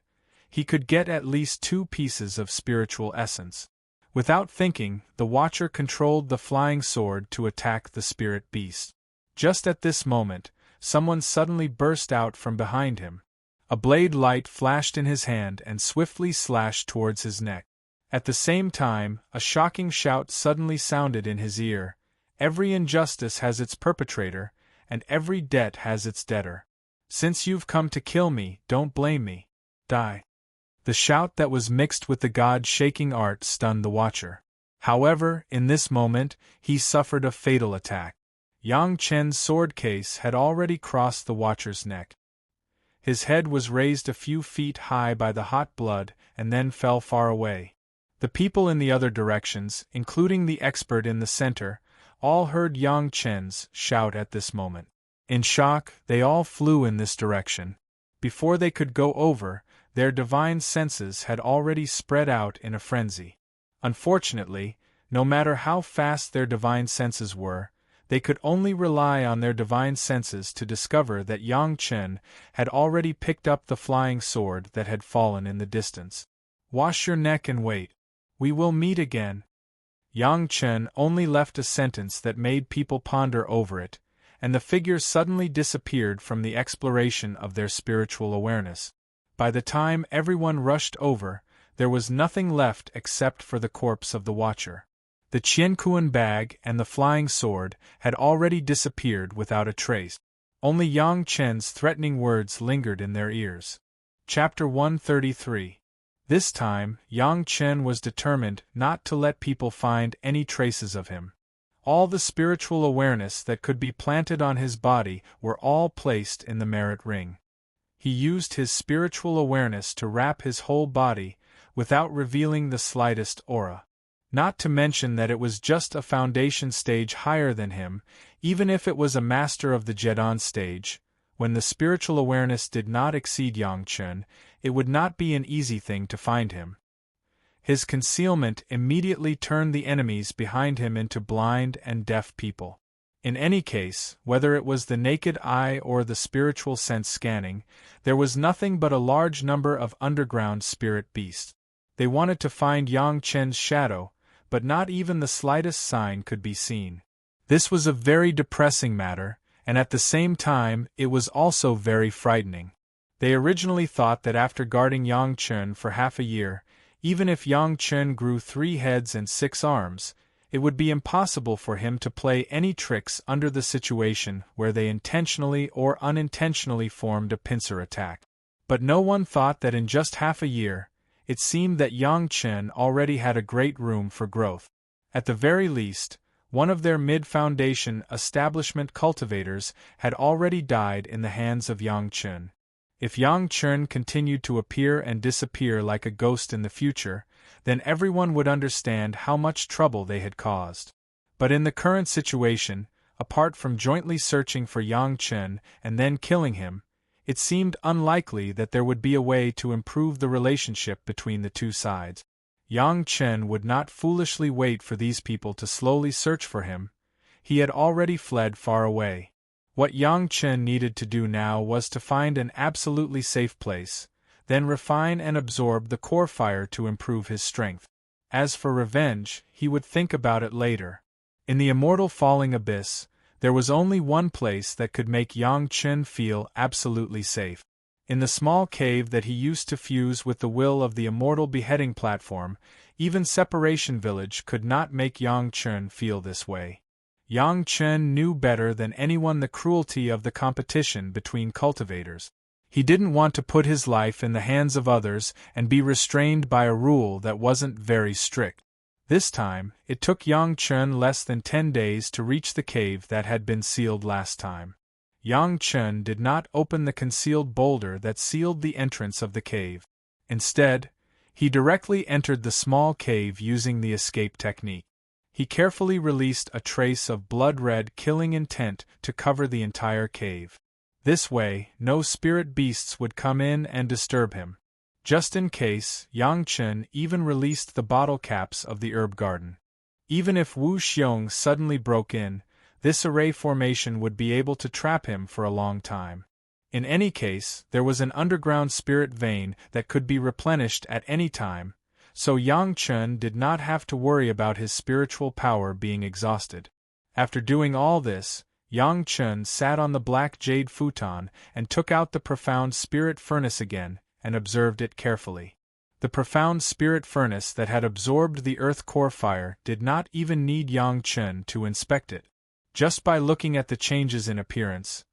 he could get at least 2 pieces of spiritual essence. Without thinking, the Watcher controlled the flying sword to attack the spirit beast. Just at this moment, someone suddenly burst out from behind him. A blade light flashed in his hand and swiftly slashed towards his neck. At the same time, a shocking shout suddenly sounded in his ear. Every injustice has its perpetrator, and every debt has its debtor. Since you've come to kill me, don't blame me. Die. The shout that was mixed with the god-shaking art stunned the Watcher. However, in this moment, he suffered a fatal attack. Yang Chen's sword case had already crossed the Watcher's neck. His head was raised a few feet high by the hot blood and then fell far away. The people in the other directions, including the expert in the center, all heard Yang Chen's shout at this moment. In shock, they all flew in this direction. Before they could go over, their divine senses had already spread out in a frenzy. Unfortunately, no matter how fast their divine senses were, they could only rely on their divine senses to discover that Yang Chen had already picked up the flying sword that had fallen in the distance. Wash your neck and wait. We will meet again. Yang Chen only left a sentence that made people ponder over it, and the figure suddenly disappeared from the exploration of their spiritual awareness. By the time everyone rushed over, there was nothing left except for the corpse of the Watcher. The Qiankuan bag and the flying sword had already disappeared without a trace. Only Yang Chen's threatening words lingered in their ears. Chapter 133. This time, Yang Chen was determined not to let people find any traces of him. All the spiritual awareness that could be planted on his body were all placed in the merit ring. He used his spiritual awareness to wrap his whole body, without revealing the slightest aura. Not to mention that it was just a foundation stage higher than him, even if it was a master of the Jedon stage. When the spiritual awareness did not exceed Yang Chen, it would not be an easy thing to find him. His concealment immediately turned the enemies behind him into blind and deaf people. In any case, whether it was the naked eye or the spiritual sense scanning, there was nothing but a large number of underground spirit beasts. They wanted to find Yang Chen's shadow, but not even the slightest sign could be seen. This was a very depressing matter, and at the same time it was also very frightening. They originally thought that after guarding Yang Chen for half a year, even if Yang Chen grew 3 heads and 6 arms, it would be impossible for him to play any tricks under the situation where they intentionally or unintentionally formed a pincer attack. But no one thought that in just half a year, it seemed that Yang Chen already had a great room for growth. At the very least, one of their mid-foundation establishment cultivators had already died in the hands of Yang Chen. If Yang Chen continued to appear and disappear like a ghost in the future, then everyone would understand how much trouble they had caused. But in the current situation, apart from jointly searching for Yang Chen and then killing him, it seemed unlikely that there would be a way to improve the relationship between the two sides. Yang Chen would not foolishly wait for these people to slowly search for him. He had already fled far away. What Yang Chen needed to do now was to find an absolutely safe place, then refine and absorb the core fire to improve his strength. As for revenge, he would think about it later. In the immortal falling abyss, there was only one place that could make Yang Chen feel absolutely safe. In the small cave that he used to fuse with the will of the immortal beheading platform, even Separation Village could not make Yang Chen feel this way. Yang Chen knew better than anyone the cruelty of the competition between cultivators. He didn't want to put his life in the hands of others and be restrained by a rule that wasn't very strict. This time, it took Yang Chen less than 10 days to reach the cave that had been sealed last time. Yang Chen did not open the concealed boulder that sealed the entrance of the cave. Instead, he directly entered the small cave using the escape technique. He carefully released a trace of blood-red killing intent to cover the entire cave. This way, no spirit beasts would come in and disturb him. Just in case, Yang Chen even released the bottle caps of the herb garden. Even if Wu Xiong suddenly broke in, this array formation would be able to trap him for a long time. In any case, there was an underground spirit vein that could be replenished at any time, so Yang Chen did not have to worry about his spiritual power being exhausted. After doing all this, Yang Chen sat on the black jade futon and took out the profound spirit furnace again and observed it carefully. The profound spirit furnace that had absorbed the earth core fire did not even need Yang Chen to inspect it. Just by looking at the changes in appearance,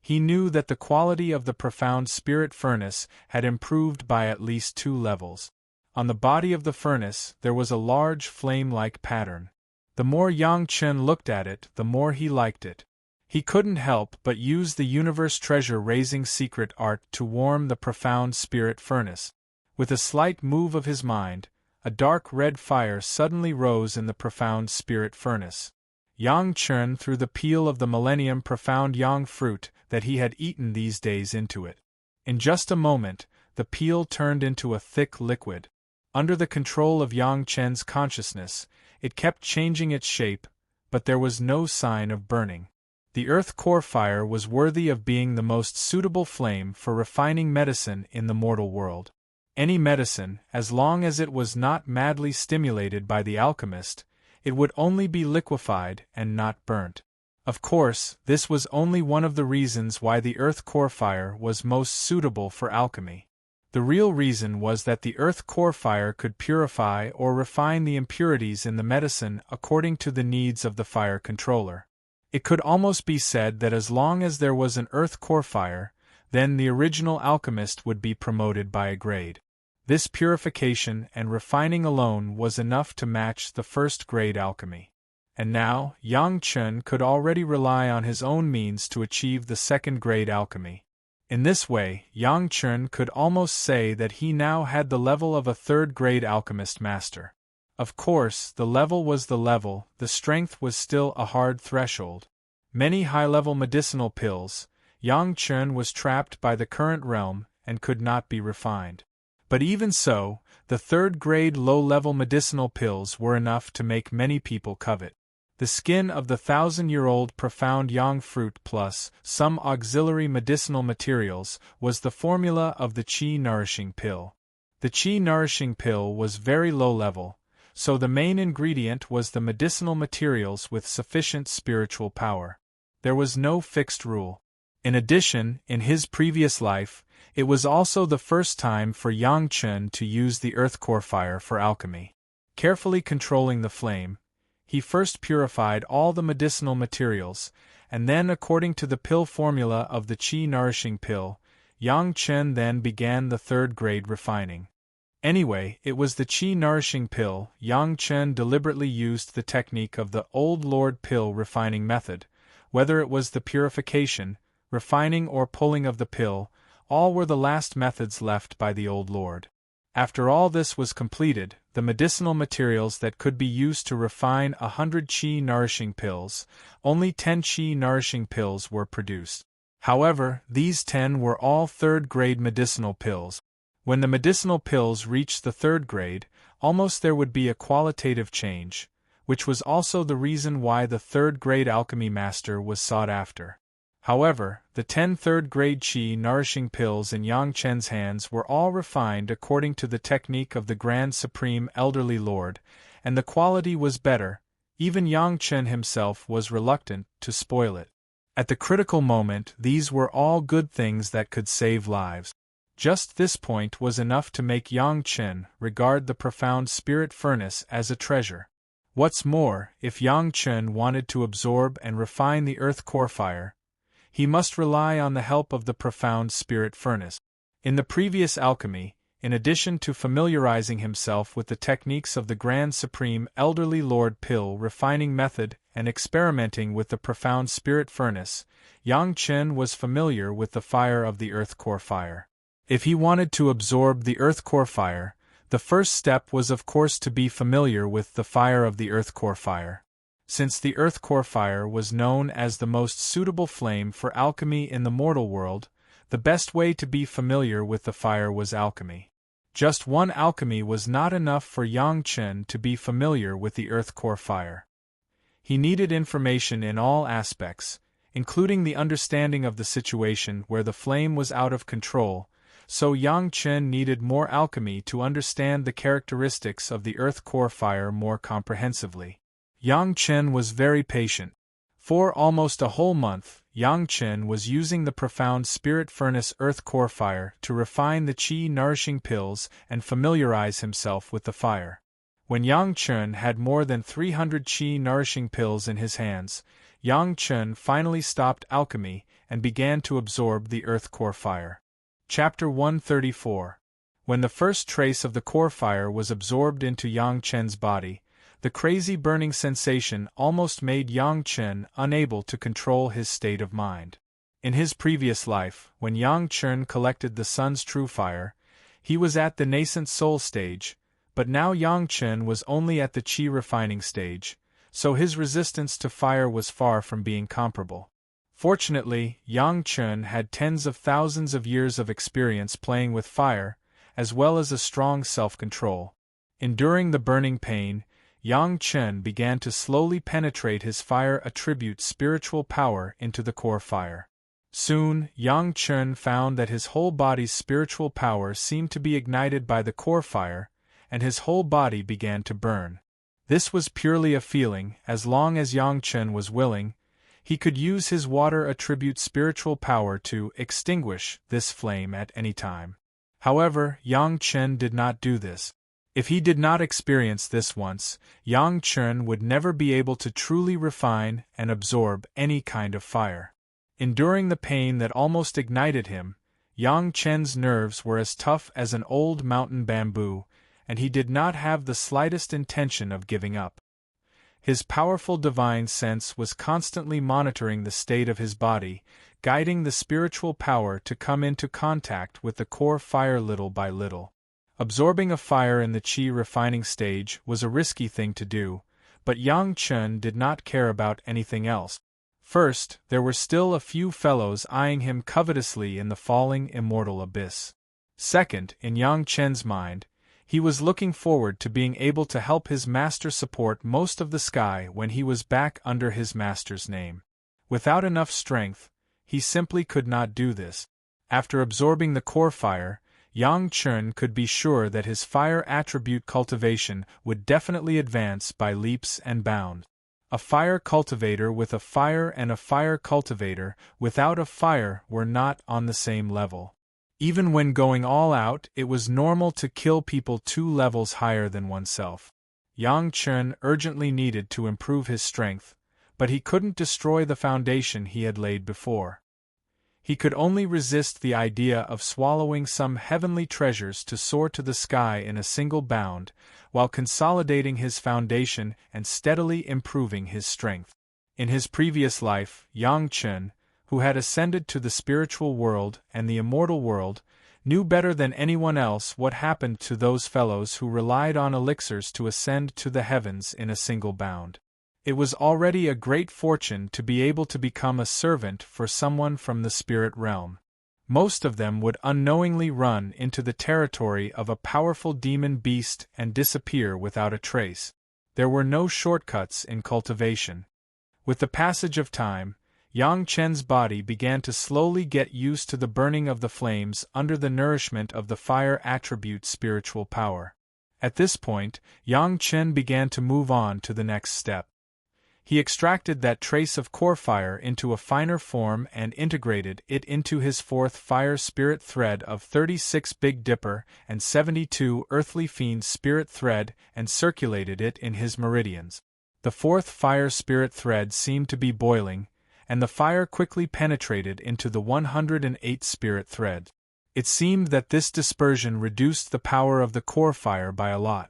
he knew that the quality of the profound spirit furnace had improved by at least 2 levels. On the body of the furnace there was a large flame-like pattern. The more Yang Chen looked at it, the more he liked it. He couldn't help but use the universe treasure-raising secret art to warm the profound spirit furnace. With a slight move of his mind, a dark red fire suddenly rose in the profound spirit furnace. Yang Chen threw the peel of the Millennium Profound Yang fruit that he had eaten these days into it. In just a moment, the peel turned into a thick liquid. Under the control of Yang Chen's consciousness, it kept changing its shape, but there was no sign of burning. The earth core fire was worthy of being the most suitable flame for refining medicine in the mortal world. Any medicine, as long as it was not madly stimulated by the alchemist, it would only be liquefied and not burnt. Of course, this was only one of the reasons why the earth core fire was most suitable for alchemy. The real reason was that the earth core fire could purify or refine the impurities in the medicine according to the needs of the fire controller. It could almost be said that as long as there was an earth core fire, then the original alchemist would be promoted by a grade. This purification and refining alone was enough to match the first-grade alchemy. And now, Yang Chen could already rely on his own means to achieve the second-grade alchemy. In this way, Yang Chen could almost say that he now had the level of a third-grade alchemist master. Of course, the level was the level, the strength was still a hard threshold. Many high-level medicinal pills, Yang Chen was trapped by the current realm and could not be refined. But even so, the third-grade low-level medicinal pills were enough to make many people covet. The skin of the 1,000-year-old profound yang fruit plus some auxiliary medicinal materials was the formula of the qi nourishing pill. The qi nourishing pill was very low level, so the main ingredient was the medicinal materials with sufficient spiritual power. There was no fixed rule. In addition, in his previous life, it was also the first time for Yang Chen to use the earth core fire for alchemy. Carefully controlling the flame, he first purified all the medicinal materials, and then, according to the pill formula of the qi nourishing pill, Yang Chen then began the third-grade refining. Anyway, it was the qi nourishing pill. Yang Chen deliberately used the technique of the Old Lord pill refining method. Whether it was the purification, refining or pulling of the pill, all were the last methods left by the Old Lord. After all this was completed, the medicinal materials that could be used to refine 100 qi nourishing pills, only 10 qi nourishing pills were produced. However, these 10 were all third-grade medicinal pills. When the medicinal pills reached the third grade, almost there would be a qualitative change, which was also the reason why the third-grade alchemy master was sought after. However, the 10 third-grade qi nourishing pills in Yang Chen's hands were all refined according to the technique of the Grand Supreme Elderly Lord, and the quality was better. Even Yang Chen himself was reluctant to spoil it. At the critical moment, these were all good things that could save lives. Just this point was enough to make Yang Chen regard the profound spirit furnace as a treasure. What's more, if Yang Chen wanted to absorb and refine the earth core fire, he must rely on the help of the profound spirit furnace. In the previous alchemy, in addition to familiarizing himself with the techniques of the Grand Supreme Elderly Lord pill refining method and experimenting with the profound spirit furnace, Yang Chen was familiar with the fire of the earth core fire. If he wanted to absorb the earth core fire, the first step was of course to be familiar with the fire of the earth core fire. Since the earth core fire was known as the most suitable flame for alchemy in the mortal world, the best way to be familiar with the fire was alchemy. Just one alchemy was not enough for Yang Chen to be familiar with the earth core fire. He needed information in all aspects, including the understanding of the situation where the flame was out of control, so Yang Chen needed more alchemy to understand the characteristics of the earth core fire more comprehensively. Yang Chen was very patient. For almost a whole month, Yang Chen was using the profound spirit furnace earth core fire to refine the qi nourishing pills and familiarize himself with the fire. When Yang Chen had more than 300 qi nourishing pills in his hands, Yang Chen finally stopped alchemy and began to absorb the earth core fire. Chapter 134. When the first trace of the core fire was absorbed into Yang Chen's body, the crazy burning sensation almost made Yang Chen unable to control his state of mind. In his previous life, when Yang Chen collected the sun's true fire, he was at the nascent soul stage, but now Yang Chen was only at the qi refining stage, so his resistance to fire was far from being comparable. Fortunately, Yang Chen had tens of thousands of years of experience playing with fire, as well as a strong self-control. Enduring the burning pain, Yang Chen began to slowly penetrate his fire attribute spiritual power into the core fire. Soon, Yang Chen found that his whole body's spiritual power seemed to be ignited by the core fire, and his whole body began to burn. This was purely a feeling. As long as Yang Chen was willing, he could use his water attribute spiritual power to extinguish this flame at any time. However, Yang Chen did not do this. If he did not experience this once, Yang Chen would never be able to truly refine and absorb any kind of fire. Enduring the pain that almost ignited him, Yang Chen's nerves were as tough as an old mountain bamboo, and he did not have the slightest intention of giving up. His powerful divine sense was constantly monitoring the state of his body, guiding the spiritual power to come into contact with the core fire little by little. Absorbing a fire in the qi refining stage was a risky thing to do, but Yang Chen did not care about anything else. First, there were still a few fellows eyeing him covetously in the falling immortal abyss. Second, in Yang Chen's mind, he was looking forward to being able to help his master support most of the sky when he was back under his master's name. Without enough strength, he simply could not do this. After absorbing the core fire, Yang Chen could be sure that his fire attribute cultivation would definitely advance by leaps and bounds. A fire cultivator with a fire and a fire cultivator without a fire were not on the same level. Even when going all out, it was normal to kill people 2 levels higher than oneself. Yang Chen urgently needed to improve his strength, but he couldn't destroy the foundation he had laid before. He could only resist the idea of swallowing some heavenly treasures to soar to the sky in a single bound, while consolidating his foundation and steadily improving his strength. In his previous life, Yang Chen, who had ascended to the spiritual world and the immortal world, knew better than anyone else what happened to those fellows who relied on elixirs to ascend to the heavens in a single bound. It was already a great fortune to be able to become a servant for someone from the spirit realm. Most of them would unknowingly run into the territory of a powerful demon beast and disappear without a trace. There were no shortcuts in cultivation. With the passage of time, Yang Chen's body began to slowly get used to the burning of the flames under the nourishment of the fire attribute spiritual power. At this point, Yang Chen began to move on to the next step. He extracted that trace of core fire into a finer form and integrated it into his 4th fire spirit thread of 36 Big Dipper and 72 Earthly Fiend spirit thread and circulated it in his meridians. The 4th fire spirit thread seemed to be boiling, and the fire quickly penetrated into the 108 spirit thread. It seemed that this dispersion reduced the power of the core fire by a lot.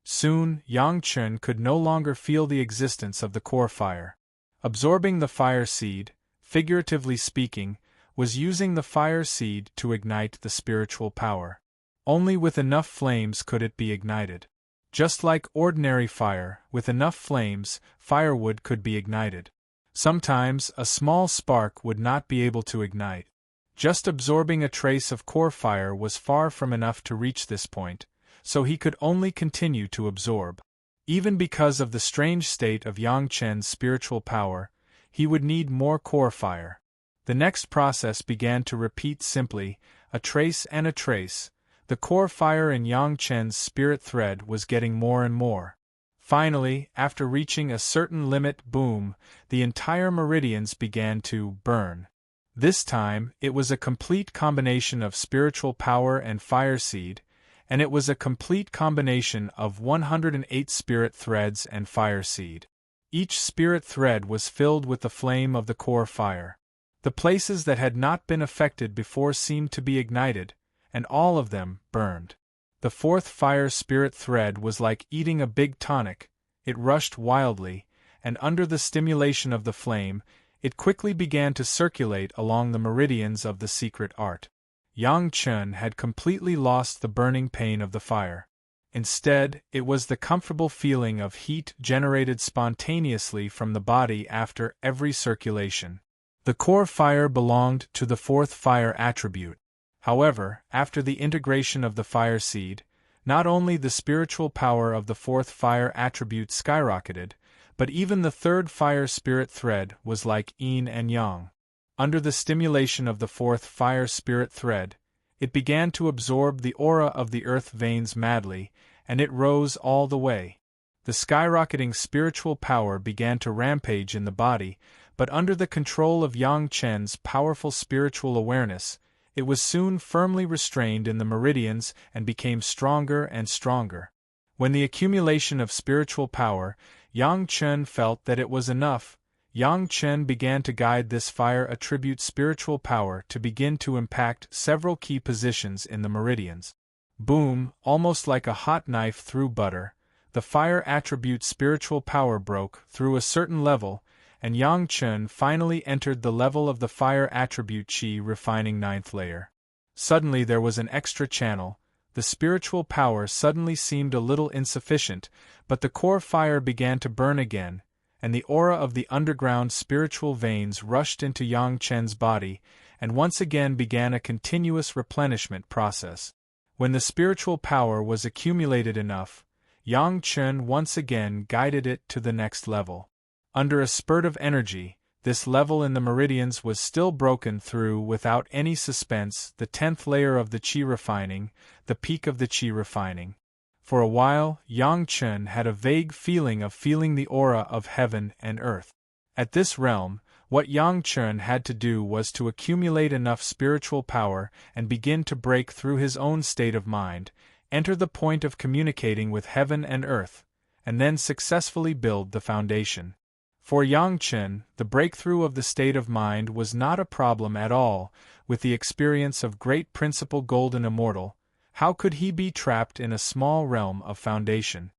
Soon, Yang Chen could no longer feel the existence of the core fire. Absorbing the fire seed, figuratively speaking, was using the fire seed to ignite the spiritual power. Only with enough flames could it be ignited. Just like ordinary fire, with enough flames, firewood could be ignited. Sometimes, a small spark would not be able to ignite. Just absorbing a trace of core fire was far from enough to reach this point, so he could only continue to absorb. Even because of the strange state of Yang Chen's spiritual power, he would need more core fire. The next process began to repeat simply, a trace and a trace. The core fire in Yang Chen's spirit thread was getting more and more. Finally, after reaching a certain limit, boom, the entire meridians began to burn. This time, it was a complete combination of spiritual power and fire seed, and it was a complete combination of 108 spirit threads and fire seed. Each spirit thread was filled with the flame of the core fire. The places that had not been affected before seemed to be ignited, and all of them burned. The 4th fire spirit thread was like eating a big tonic. It rushed wildly, and under the stimulation of the flame, it quickly began to circulate along the meridians of the secret art. Yang Chen had completely lost the burning pain of the fire. Instead, it was the comfortable feeling of heat generated spontaneously from the body after every circulation. The core fire belonged to the 4th fire attribute. However, after the integration of the fire seed, not only the spiritual power of the 4th fire attribute skyrocketed, but even the 3rd fire spirit thread was like yin and yang. Under the stimulation of the 4th fire spirit thread, it began to absorb the aura of the earth veins madly, and it rose all the way. The skyrocketing spiritual power began to rampage in the body, but under the control of Yang Chen's powerful spiritual awareness, it was soon firmly restrained in the meridians and became stronger and stronger. When the accumulation of spiritual power, Yang Chen felt that it was enough. Yang Chen began to guide this fire attribute spiritual power to begin to impact several key positions in the meridians. Boom, almost like a hot knife through butter, the fire attribute spiritual power broke through a certain level, and Yang Chen finally entered the level of the fire attribute Qi refining 9th layer. Suddenly there was an extra channel. The spiritual power suddenly seemed a little insufficient, but the core fire began to burn again, and the aura of the underground spiritual veins rushed into Yang Chen's body, and once again began a continuous replenishment process. When the spiritual power was accumulated enough, Yang Chen once again guided it to the next level. Under a spurt of energy, this level in the meridians was still broken through without any suspense, the 10th layer of the qi refining, the peak of the qi refining. For a while, Yang Chen had a vague feeling of feeling the aura of heaven and earth. At this realm, what Yang Chen had to do was to accumulate enough spiritual power and begin to break through his own state of mind, enter the point of communicating with heaven and earth, and then successfully build the foundation. For Yang Chen, the breakthrough of the state of mind was not a problem at all. With the experience of Great Principle Golden Immortal, how could he be trapped in a small realm of foundation?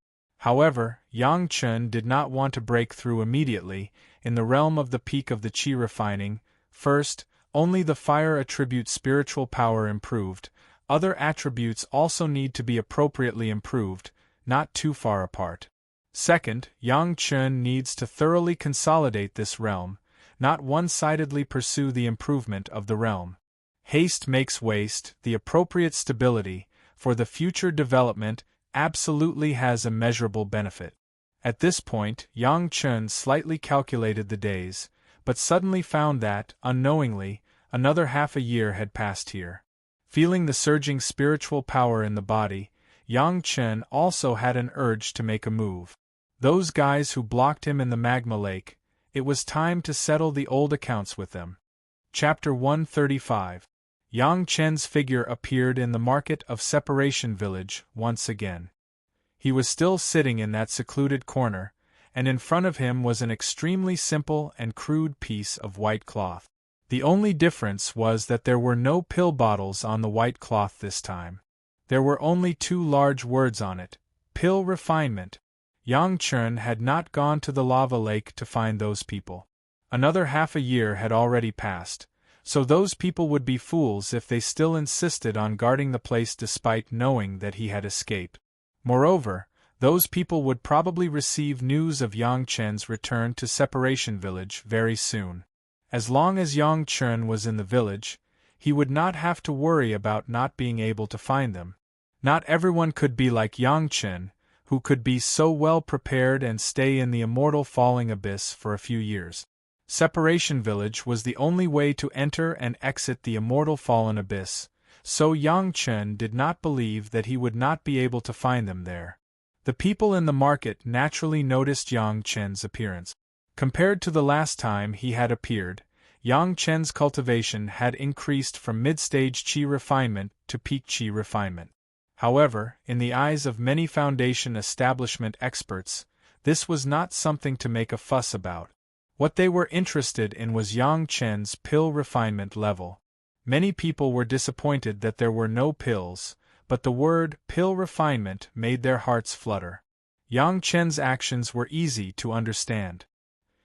However, Yang Chen did not want to break through immediately. In the realm of the peak of the qi refining, first, only the fire attribute spiritual power improved. Other attributes also need to be appropriately improved, not too far apart. Second, Yang Chen needs to thoroughly consolidate this realm, not one-sidedly pursue the improvement of the realm. Haste makes waste. The appropriate stability, for the future development, absolutely has a measurable benefit. At this point, Yang Chen slightly calculated the days, but suddenly found that, unknowingly, another half a year had passed here. Feeling the surging spiritual power in the body, Yang Chen also had an urge to make a move. Those guys who blocked him in the magma lake, it was time to settle the old accounts with them. Chapter 135. Yang Chen's figure appeared in the market of Separation Village once again. He was still sitting in that secluded corner, and in front of him was an extremely simple and crude piece of white cloth. The only difference was that there were no pill bottles on the white cloth this time. There were only 2 large words on it: Pill Refinement. Yang Chen had not gone to the lava lake to find those people. Another half a year had already passed, so those people would be fools if they still insisted on guarding the place despite knowing that he had escaped. Moreover, those people would probably receive news of Yang Chen's return to Separation Village very soon. As long as Yang Chen was in the village, he would not have to worry about not being able to find them. Not everyone could be like Yang Chen, who could be so well prepared and stay in the immortal falling abyss for a few years. Separation Village was the only way to enter and exit the immortal fallen abyss, so Yang Chen did not believe that he would not be able to find them there. The people in the market naturally noticed Yang Chen's appearance. Compared to the last time he had appeared, Yang Chen's cultivation had increased from mid-stage qi refinement to peak qi refinement. However, in the eyes of many foundation establishment experts, this was not something to make a fuss about. What they were interested in was Yang Chen's pill refinement level. Many people were disappointed that there were no pills, but the word pill refinement made their hearts flutter. Yang Chen's actions were easy to understand.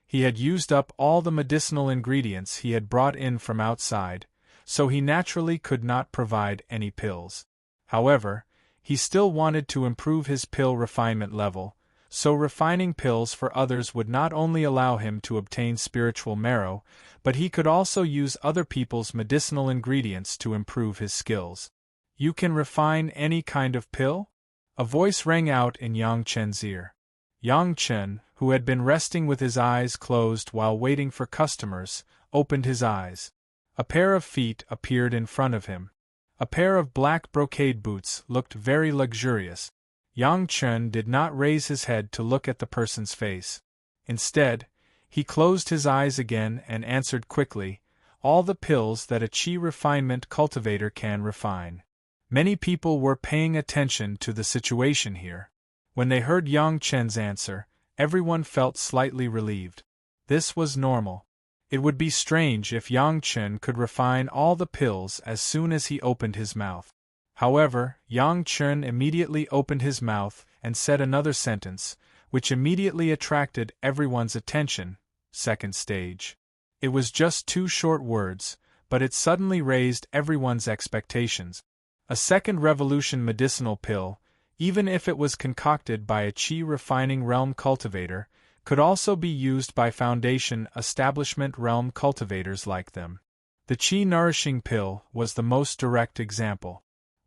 He had used up all the medicinal ingredients he had brought in from outside, so he naturally could not provide any pills. However, he still wanted to improve his pill refinement level, so refining pills for others would not only allow him to obtain spiritual marrow, but he could also use other people's medicinal ingredients to improve his skills. "You can refine any kind of pill?" A voice rang out in Yang Chen's ear. Yang Chen, who had been resting with his eyes closed while waiting for customers, opened his eyes. A pair of feet appeared in front of him. A pair of black brocade boots looked very luxurious. Yang Chen did not raise his head to look at the person's face. Instead, he closed his eyes again and answered quickly, "All the pills that a qi refinement cultivator can refine." Many people were paying attention to the situation here. When they heard Yang Chen's answer, everyone felt slightly relieved. This was normal. It would be strange if Yang Chen could refine all the pills as soon as he opened his mouth. However, Yang Chen immediately opened his mouth and said another sentence, which immediately attracted everyone's attention. Second stage. It was just 2 short words, but it suddenly raised everyone's expectations. A second revolution medicinal pill, even if it was concocted by a qi refining realm cultivator, could also be used by foundation establishment realm cultivators like them. The qi nourishing pill was the most direct example.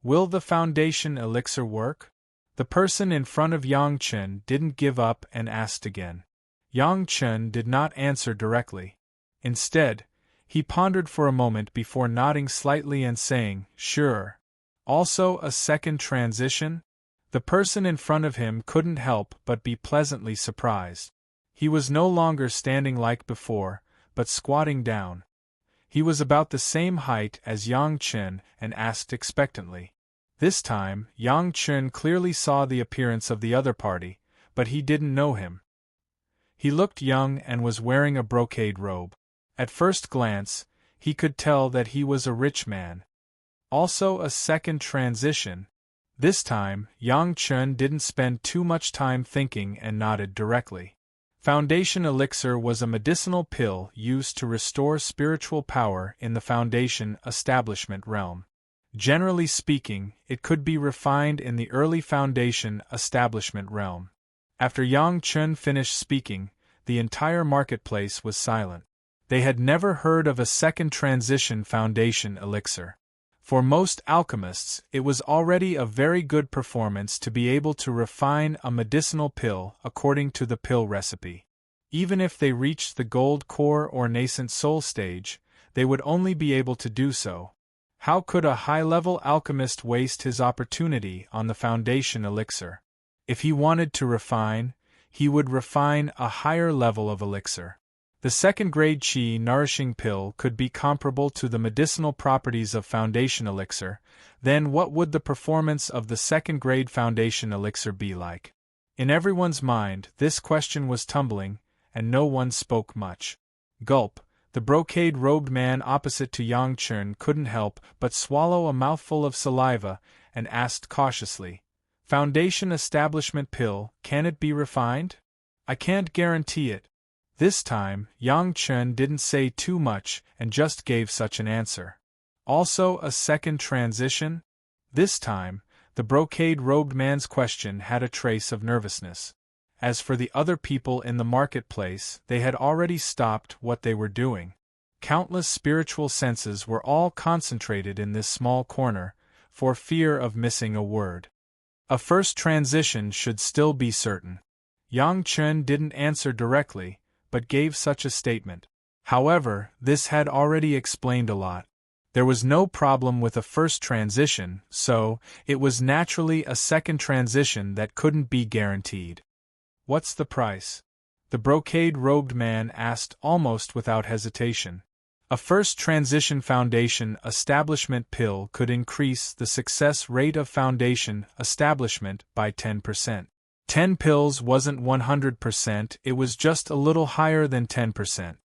Will the foundation elixir work? The person in front of Yang Chen didn't give up and asked again. Yang Chen did not answer directly. Instead, he pondered for a moment before nodding slightly and saying, "Sure." Also a second transition? The person in front of him couldn't help but be pleasantly surprised. He was no longer standing like before, but squatting down. He was about the same height as Yang Chen and asked expectantly. This time, Yang Chen clearly saw the appearance of the other party, but he didn't know him. He looked young and was wearing a brocade robe. At first glance, he could tell that he was a rich man. Also a second transition. This time, Yang Chen didn't spend too much time thinking and nodded directly. Foundation elixir was a medicinal pill used to restore spiritual power in the foundation establishment realm. Generally speaking, it could be refined in the early foundation establishment realm. After Yang Chen finished speaking, the entire marketplace was silent. They had never heard of a second transition foundation elixir. For most alchemists, it was already a very good performance to be able to refine a medicinal pill according to the pill recipe. Even if they reached the gold core or nascent soul stage, they would only be able to do so. How could a high-level alchemist waste his opportunity on the foundation elixir? If he wanted to refine, he would refine a higher level of elixir. The second-grade qi nourishing pill could be comparable to the medicinal properties of foundation elixir. Then what would the performance of the second-grade foundation elixir be like? In everyone's mind, this question was tumbling, and no one spoke much. Gulp. The brocade-robed man opposite to Yang Chen couldn't help but swallow a mouthful of saliva and asked cautiously, "Foundation establishment pill, can it be refined?" "I can't guarantee it." This time, Yang Chen didn't say too much and just gave such an answer. Also a second transition? This time, the brocade-robed man's question had a trace of nervousness. As for the other people in the marketplace, they had already stopped what they were doing. Countless spiritual senses were all concentrated in this small corner, for fear of missing a word. A first transition should still be certain. Yang Chen didn't answer directly, but gave such a statement. However, this had already explained a lot. There was no problem with a first transition, so it was naturally a second transition that couldn't be guaranteed. "What's the price?" the brocade-robed man asked almost without hesitation. A first transition foundation establishment pill could increase the success rate of foundation establishment by 10%. 10 pills wasn't 100%, it was just a little higher than 10%.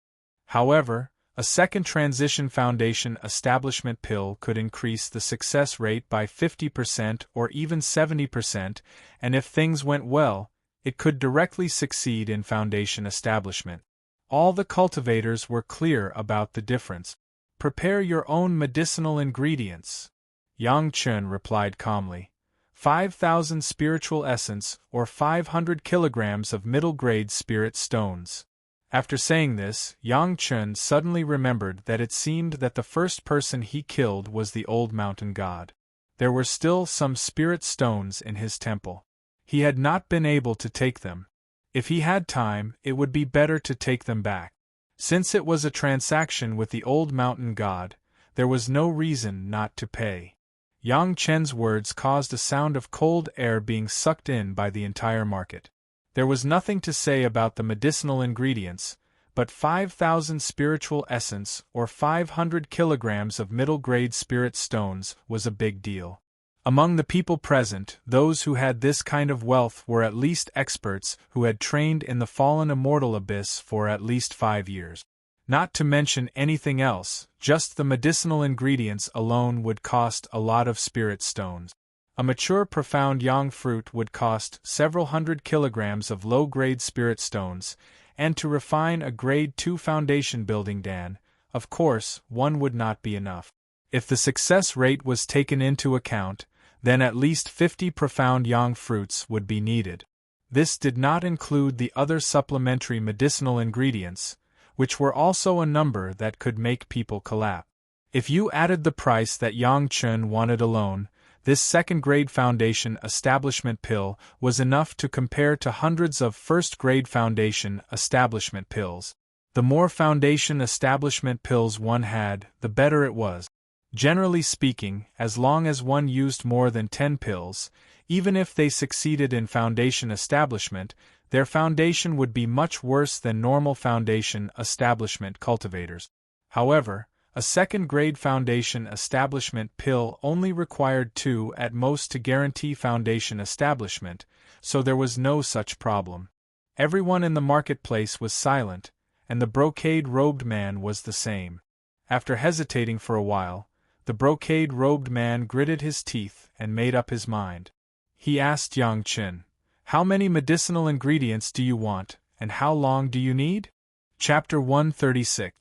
However, a second transition foundation establishment pill could increase the success rate by 50% or even 70%, and if things went well, it could directly succeed in foundation establishment. All the cultivators were clear about the difference. "Prepare your own medicinal ingredients," Yang Chen replied calmly. 5,000 spiritual essence or 500 kilograms of middle-grade spirit stones. After saying this, Yang Chen suddenly remembered that it seemed that the first person he killed was the old mountain god. There were still some spirit stones in his temple. He had not been able to take them. If he had time, it would be better to take them back. Since it was a transaction with the old mountain god, there was no reason not to pay. Yang Chen's words caused a sound of cold air being sucked in by the entire market. There was nothing to say about the medicinal ingredients, but 5,000 spiritual essence or 500 kilograms of middle-grade spirit stones was a big deal. Among the people present, those who had this kind of wealth were at least experts who had trained in the fallen immortal abyss for at least 5 years. Not to mention anything else, just the medicinal ingredients alone would cost a lot of spirit stones. A mature profound yang fruit would cost several hundred kilograms of low-grade spirit stones, and to refine a grade 2 foundation building dan, of course, one would not be enough. If the success rate was taken into account, then at least 50 profound yang fruits would be needed. This did not include the other supplementary medicinal ingredients, which were also a number that could make people collapse. If you added the price that Yang Chen wanted alone, This second-grade foundation establishment pill was enough to compare to hundreds of first-grade foundation establishment pills. The more foundation establishment pills one had, the better it was. Generally speaking, as long as one used more than 10 pills, even if they succeeded in foundation establishment, their foundation would be much worse than normal foundation establishment cultivators. However, a second-grade foundation establishment pill only required 2 at most to guarantee foundation establishment, so there was no such problem. Everyone in the marketplace was silent, and the brocade-robed man was the same. After hesitating for a while, the brocade-robed man gritted his teeth and made up his mind. He asked Yang Chen, "How many medicinal ingredients do you want, and how long do you need?" Chapter 136.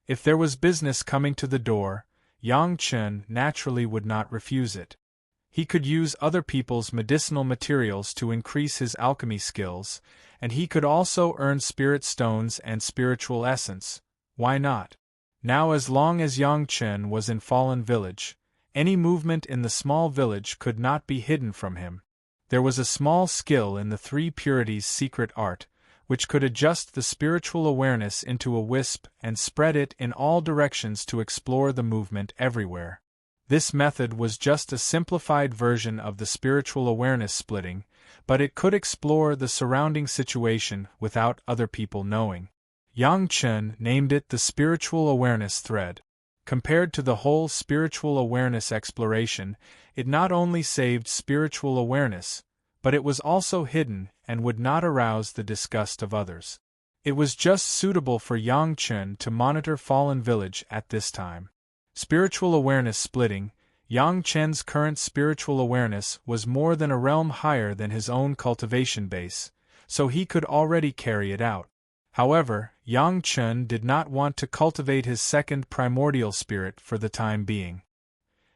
If there was business coming to the door, Yang Chen naturally would not refuse it. He could use other people's medicinal materials to increase his alchemy skills, and he could also earn spirit stones and spiritual essence. Why not? Now, as long as Yang Chen was in Fallen Village, any movement in the small village could not be hidden from him. There was a small skill in the Three Purities secret art, which could adjust the spiritual awareness into a wisp and spread it in all directions to explore the movement everywhere. This method was just a simplified version of the spiritual awareness splitting, but it could explore the surrounding situation without other people knowing. Yang Chen named it the spiritual awareness thread. Compared to the whole spiritual awareness exploration, it not only saved spiritual awareness, but it was also hidden and would not arouse the disgust of others. It was just suitable for Yang Chen to monitor Fallen Village at this time. Spiritual awareness splitting. Yang Chen's current spiritual awareness was more than a realm higher than his own cultivation base, so he could already carry it out. However, Yang Chen did not want to cultivate his second primordial spirit for the time being.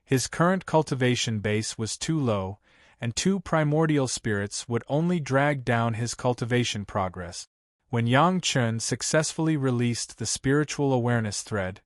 His current cultivation base was too low, and 2 primordial spirits would only drag down his cultivation progress. When Yang Chen successfully released the spiritual awareness thread,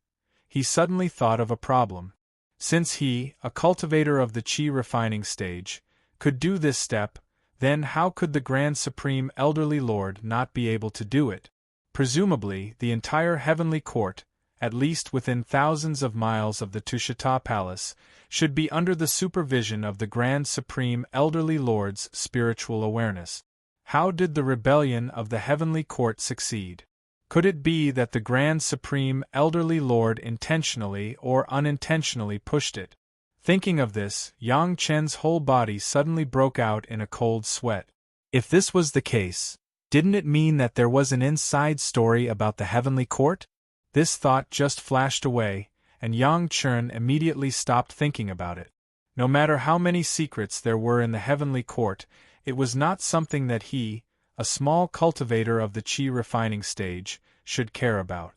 he suddenly thought of a problem. Since he, a cultivator of the Qi refining stage, could do this step, then how could the Grand Supreme Elderly Lord not be able to do it? Presumably, the entire Heavenly Court, at least within thousands of miles of the Tushita Palace, should be under the supervision of the Grand Supreme Elderly Lord's spiritual awareness. How did the rebellion of the Heavenly Court succeed? Could it be that the Grand Supreme Elderly Lord intentionally or unintentionally pushed it? Thinking of this, Yang Chen's whole body suddenly broke out in a cold sweat. If this was the case, didn't it mean that there was an inside story about the Heavenly Court? This thought just flashed away, and Yang Chen immediately stopped thinking about it. No matter how many secrets there were in the Heavenly Court, it was not something that he, a small cultivator of the Qi refining stage, should care about.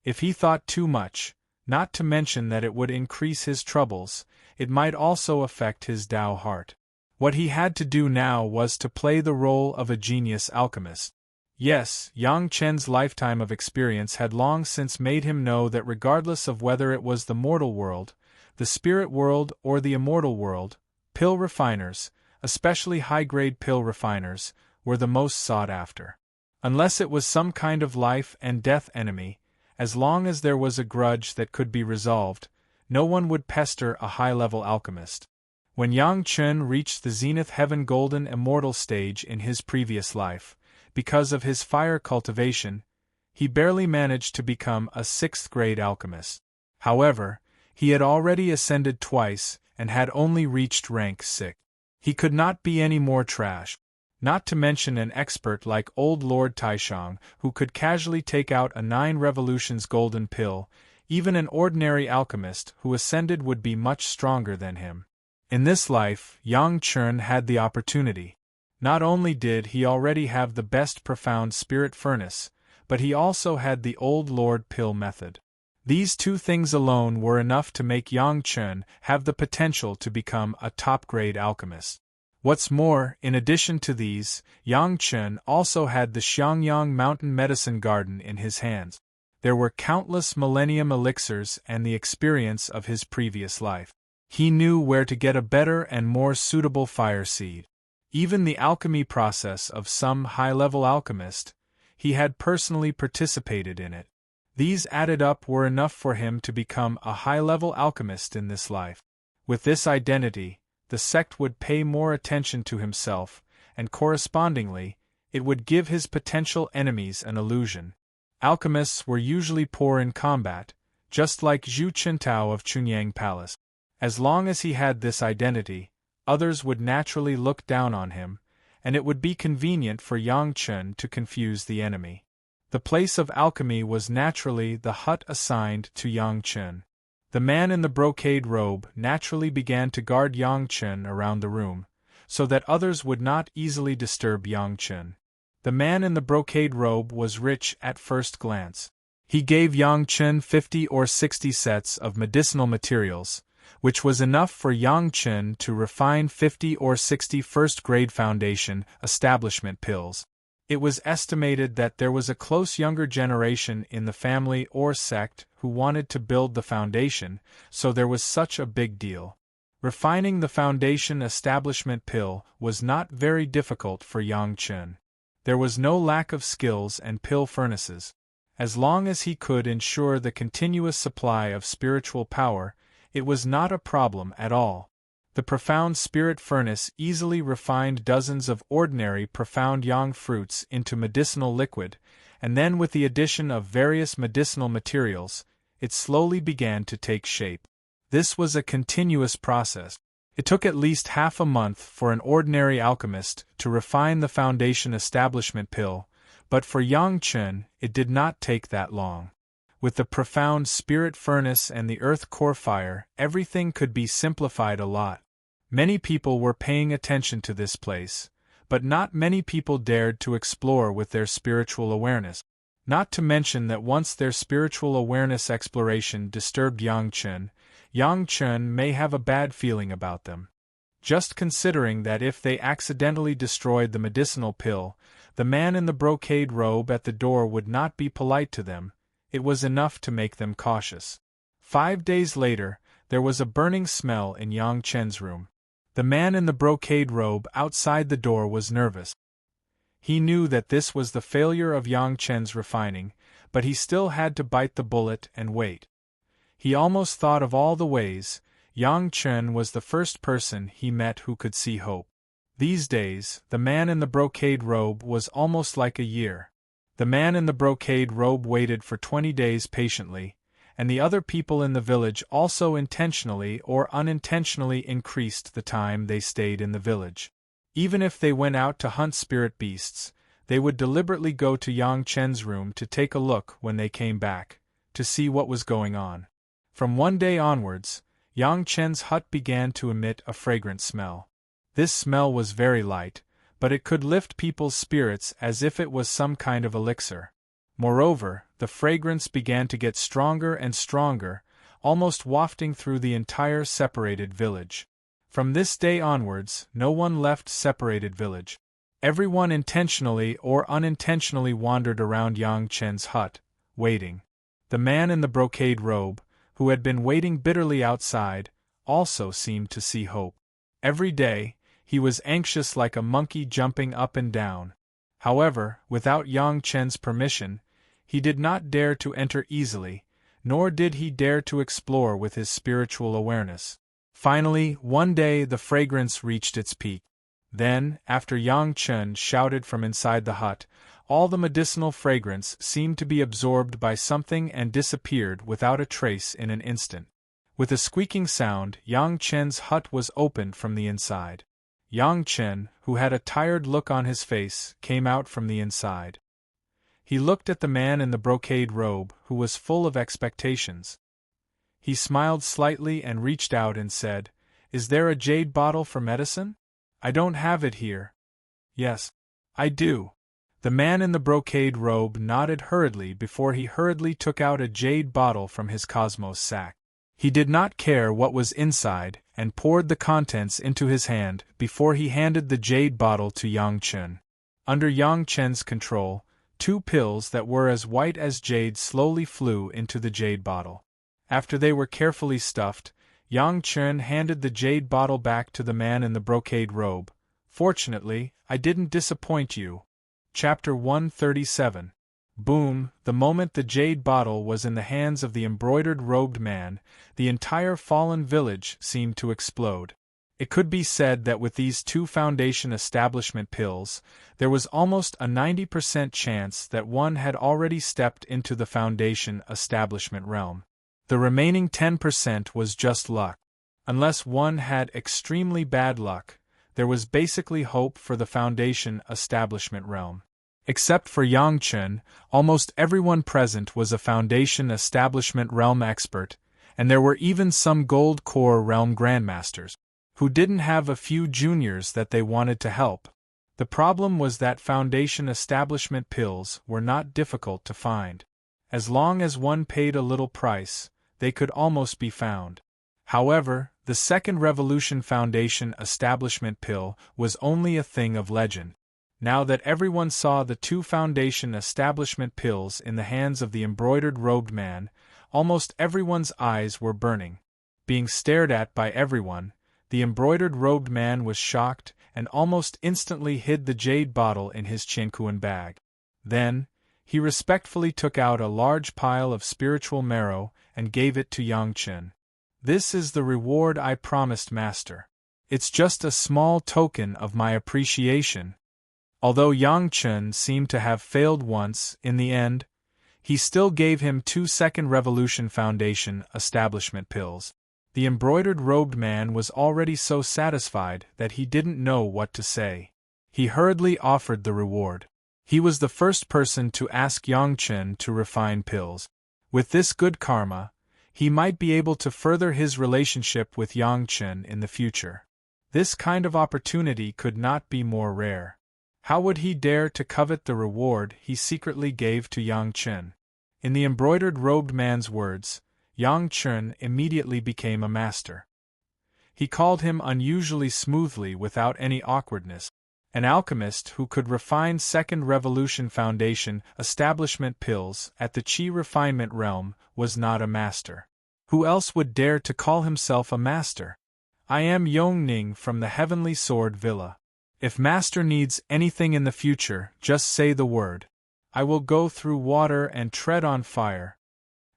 If he thought too much, not to mention that it would increase his troubles, it might also affect his Tao heart. What he had to do now was to play the role of a genius alchemist. Yes, Yang Chen's lifetime of experience had long since made him know that regardless of whether it was the mortal world, the spirit world, or the immortal world, pill refiners, especially high-grade pill refiners, were the most sought after. Unless it was some kind of life and death enemy, as long as there was a grudge that could be resolved, no one would pester a high-level alchemist. When Yang Chen reached the Zenith Heaven Golden Immortal stage in his previous life, because of his fire cultivation, he barely managed to become a 6th-grade alchemist. However, he had already ascended twice and had only reached rank 6. He could not be any more trash. Not to mention an expert like old Lord Taishang, who could casually take out a 9 revolutions golden pill. Even an ordinary alchemist who ascended would be much stronger than him. In this life, Yang Chen had the opportunity. Not only did he already have the best profound spirit furnace, but he also had the old Lord pill method. These 2 things alone were enough to make Yang Chen have the potential to become a top-grade alchemist. What's more, in addition to these, Yang Chen also had the Xiangyang Mountain Medicine Garden in his hands. There were countless millennium elixirs and the experience of his previous life. He knew where to get a better and more suitable fire seed. Even the alchemy process of some high-level alchemist, he had personally participated in it. These added up were enough for him to become a high-level alchemist in this life. With this identity, the sect would pay more attention to himself, and correspondingly, it would give his potential enemies an illusion. Alchemists were usually poor in combat, just like Zhu Qintao of Chunyang Palace. As long as he had this identity, others would naturally look down on him, and it would be convenient for Yang Chen to confuse the enemy. The place of alchemy was naturally the hut assigned to Yang Chen. The man in the brocade robe naturally began to guard Yang Chen around the room, so that others would not easily disturb Yang Chen. The man in the brocade robe was rich at first glance. He gave Yang Chen 50 or 60 sets of medicinal materials, which was enough for Yang Chen to refine 50 or 60 first-grade foundation establishment pills. It was estimated that there was a close younger generation in the family or sect who wanted to build the foundation, so there was such a big deal. Refining the foundation establishment pill was not very difficult for Yang Chen. There was no lack of skills and pill furnaces. As long as he could ensure the continuous supply of spiritual power, it was not a problem at all. The profound spirit furnace easily refined dozens of ordinary profound yang fruits into medicinal liquid, and then with the addition of various medicinal materials, it slowly began to take shape. This was a continuous process. It took at least half a month for an ordinary alchemist to refine the foundation establishment pill, but for Yang Chen it did not take that long. With the profound spirit furnace and the earth core fire, everything could be simplified a lot. Many people were paying attention to this place, but not many people dared to explore with their spiritual awareness. Not to mention that once their spiritual awareness exploration disturbed Yang Chen may have a bad feeling about them. Just considering that if they accidentally destroyed the medicinal pill, the man in the brocade robe at the door would not be polite to them, it was enough to make them cautious. 5 days later, there was a burning smell in Yang Chen's room. The man in the brocade robe outside the door was nervous. He knew that this was the failure of Yang Chen's refining, but he still had to bite the bullet and wait. He almost thought of all the ways. Yang Chen was the first person he met who could see hope. These days, the man in the brocade robe was almost like a year. The man in the brocade robe waited for 20 days patiently, and the other people in the village also intentionally or unintentionally increased the time they stayed in the village. Even if they went out to hunt spirit beasts, they would deliberately go to Yang Chen's room to take a look when they came back, to see what was going on. From one day onwards, Yang Chen's hut began to emit a fragrant smell. This smell was very light, but it could lift people's spirits as if it was some kind of elixir. Moreover, the fragrance began to get stronger and stronger, almost wafting through the entire separated village. From this day onwards, no one left separated village. Everyone intentionally or unintentionally wandered around Yang Chen's hut, waiting. The man in the brocade robe, who had been waiting bitterly outside, also seemed to see hope. Every day, he was anxious like a monkey jumping up and down. However, without Yang Chen's permission, he did not dare to enter easily, nor did he dare to explore with his spiritual awareness. Finally, one day the fragrance reached its peak. Then, after Yang Chen shouted from inside the hut, all the medicinal fragrance seemed to be absorbed by something and disappeared without a trace in an instant. With a squeaking sound, Yang Chen's hut was opened from the inside. Yang Chen, who had a tired look on his face, came out from the inside. He looked at the man in the brocade robe, who was full of expectations. He smiled slightly and reached out and said, "Is there a jade bottle for medicine? I don't have it here." "Yes, I do." The man in the brocade robe nodded hurriedly before he hurriedly took out a jade bottle from his cosmos sack. He did not care what was inside, and poured the contents into his hand before he handed the jade bottle to Yang Chen. Under Yang Chen's control, 2 pills that were as white as jade slowly flew into the jade bottle. After they were carefully stuffed, Yang Chen handed the jade bottle back to the man in the brocade robe. Fortunately, I didn't disappoint you. Chapter 137. Boom! The moment the jade bottle was in the hands of the embroidered-robed man, the entire fallen village seemed to explode. It could be said that with these 2 foundation establishment pills, there was almost a 90% chance that one had already stepped into the foundation establishment realm. The remaining 10% was just luck. Unless one had extremely bad luck, there was basically hope for the foundation establishment realm. Except for Yang Chen, almost everyone present was a foundation establishment realm expert, and there were even some gold core realm grandmasters, who didn't have a few juniors that they wanted to help. The problem was that foundation establishment pills were not difficult to find. As long as one paid a little price, they could almost be found. However, the Second Revolution Foundation establishment pill was only a thing of legend. Now that everyone saw the 2 foundation establishment pills in the hands of the embroidered-robed man, almost everyone's eyes were burning. Being stared at by everyone, the embroidered-robed man was shocked and almost instantly hid the jade bottle in his Qiankuan bag. Then, he respectfully took out a large pile of spiritual marrow and gave it to Yang Chen. This is the reward I promised, Master. It's just a small token of my appreciation. Although Yang Chen seemed to have failed once, in the end, he still gave him 2 Second Revolution Foundation establishment pills. The embroidered-robed man was already so satisfied that he didn't know what to say. He hurriedly offered the reward. He was the first person to ask Yang Chen to refine pills. With this good karma, he might be able to further his relationship with Yang Chen in the future. This kind of opportunity could not be more rare. How would he dare to covet the reward he secretly gave to Yang Chen? In the embroidered-robed man's words, Yang Chen immediately became a master. He called him unusually smoothly without any awkwardness. An alchemist who could refine Second Revolution Foundation establishment pills at the Qi refinement realm was not a master. Who else would dare to call himself a master? I am Yongning from the Heavenly Sword Villa. If Master needs anything in the future, just say the word. I will go through water and tread on fire.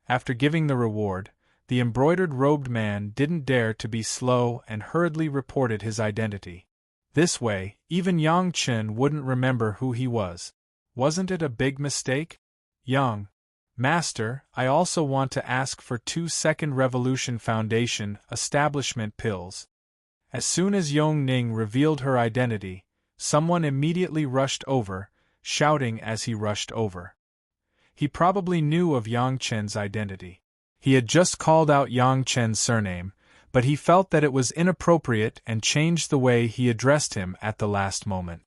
After giving the reward, the embroidered-robed man didn't dare to be slow and hurriedly reported his identity. This way, even Yang Chen wouldn't remember who he was. Wasn't it a big mistake? Yang Master, I also want to ask for 2 Second Revolution Foundation establishment pills. As soon as Yongning revealed her identity, someone immediately rushed over, shouting as he rushed over. He probably knew of Yang Chen's identity. He had just called out Yang Chen's surname, but he felt that it was inappropriate and changed the way he addressed him at the last moment.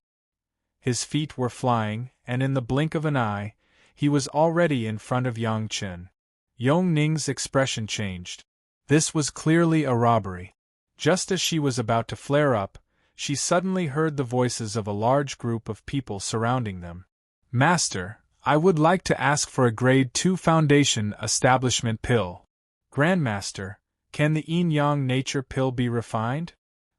His feet were flying, and in the blink of an eye, he was already in front of Yang Chen. Yongning's expression changed. This was clearly a robbery. Just as she was about to flare up, she suddenly heard the voices of a large group of people surrounding them. Master, I would like to ask for a Grade 2 Foundation establishment pill. Grandmaster, can the yin-yang nature pill be refined?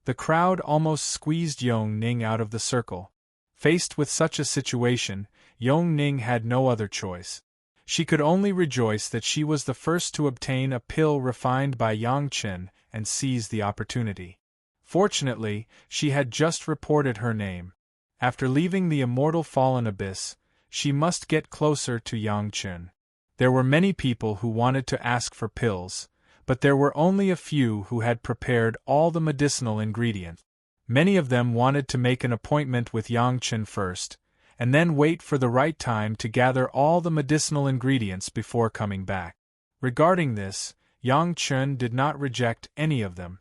The crowd almost squeezed Yongning out of the circle. Faced with such a situation, Yongning had no other choice. She could only rejoice that she was the first to obtain a pill refined by Yang Chen and seize the opportunity. Fortunately, she had just reported her name. After leaving the immortal fallen abyss, she must get closer to Yang Chen. There were many people who wanted to ask for pills, but there were only a few who had prepared all the medicinal ingredients. Many of them wanted to make an appointment with Yang Chen first, and then wait for the right time to gather all the medicinal ingredients before coming back. Regarding this, Yang Chen did not reject any of them.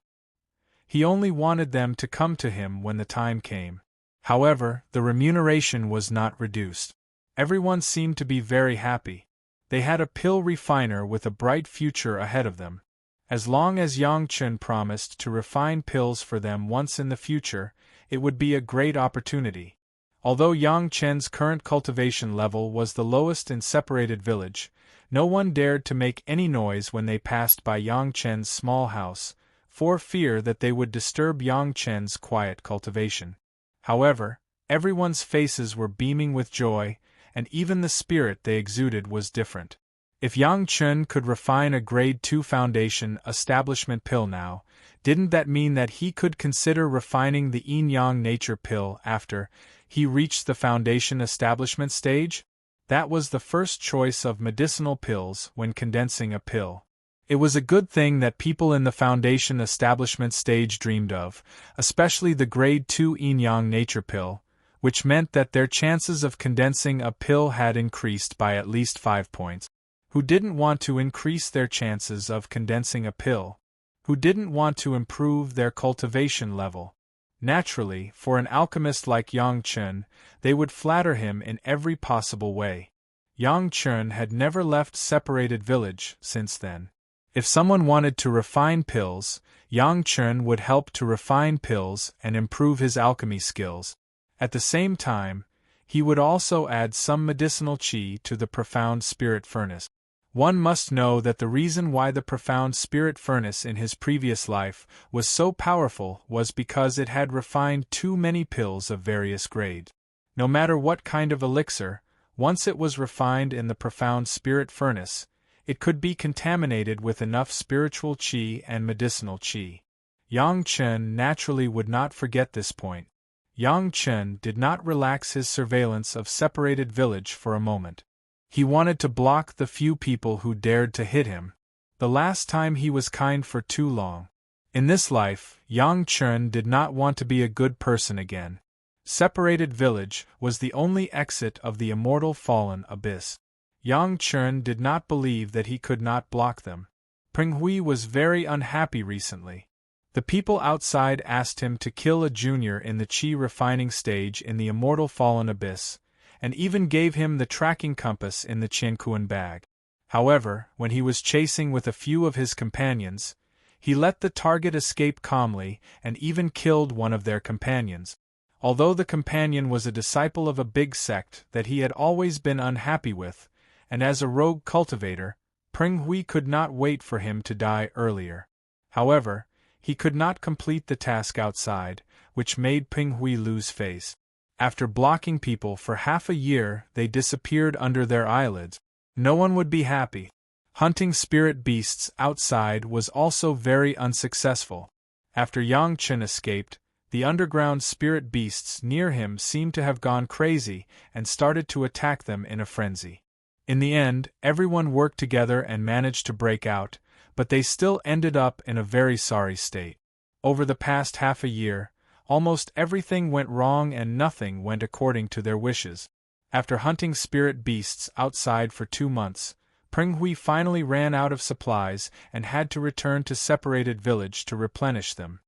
He only wanted them to come to him when the time came. However, the remuneration was not reduced. Everyone seemed to be very happy. They had a pill refiner with a bright future ahead of them. As long as Yang Chen promised to refine pills for them once in the future, it would be a great opportunity. Although Yang Chen's current cultivation level was the lowest in Separated Village, no one dared to make any noise when they passed by Yang Chen's small house, for fear that they would disturb Yang Chen's quiet cultivation. However, everyone's faces were beaming with joy, and even the spirit they exuded was different. If Yang Chen could refine a Grade 2 Foundation Establishment pill now, didn't that mean that he could consider refining the Yin-Yang Nature pill after he reached the Foundation Establishment stage? That was the first choice of medicinal pills when condensing a pill. It was a good thing that people in the Foundation Establishment stage dreamed of, especially the Grade 2 Yin-Yang Nature pill, which meant that their chances of condensing a pill had increased by at least 5 points. Who didn't want to increase their chances of condensing a pill? Who didn't want to improve their cultivation level? Naturally, for an alchemist like Yang Chen, they would flatter him in every possible way. Yang Chen had never left Separated Village since then. If someone wanted to refine pills, Yang Chen would help to refine pills and improve his alchemy skills. At the same time, he would also add some medicinal qi to the profound spirit furnace. One must know that the reason why the profound spirit furnace in his previous life was so powerful was because it had refined too many pills of various grades. No matter what kind of elixir, once it was refined in the profound spirit furnace, it could be contaminated with enough spiritual qi and medicinal qi. Yang Chen naturally would not forget this point. Yang Chen did not relax his surveillance of Separated Village for a moment. He wanted to block the few people who dared to hit him. The last time he was kind for too long. In this life, Yang Chen did not want to be a good person again. Separated Village was the only exit of the immortal fallen abyss. Yang Chen did not believe that he could not block them. Peng Hui was very unhappy recently. The people outside asked him to kill a junior in the qi refining stage in the immortal fallen abyss, and even gave him the tracking compass in the Qianquan bag. However, when he was chasing with a few of his companions, he let the target escape calmly and even killed one of their companions. Although the companion was a disciple of a big sect that he had always been unhappy with, and as a rogue cultivator, Peng Hui could not wait for him to die earlier. However, he could not complete the task outside, which made Peng Hui lose face. After blocking people for half a year, they disappeared under their eyelids. No one would be happy. Hunting spirit beasts outside was also very unsuccessful. After Yang Chen escaped, the underground spirit beasts near him seemed to have gone crazy and started to attack them in a frenzy. In the end, everyone worked together and managed to break out, but they still ended up in a very sorry state. Over the past half a year, almost everything went wrong and nothing went according to their wishes. After hunting spirit beasts outside for 2 months, Peng Hui finally ran out of supplies and had to return to Separated Village to replenish them.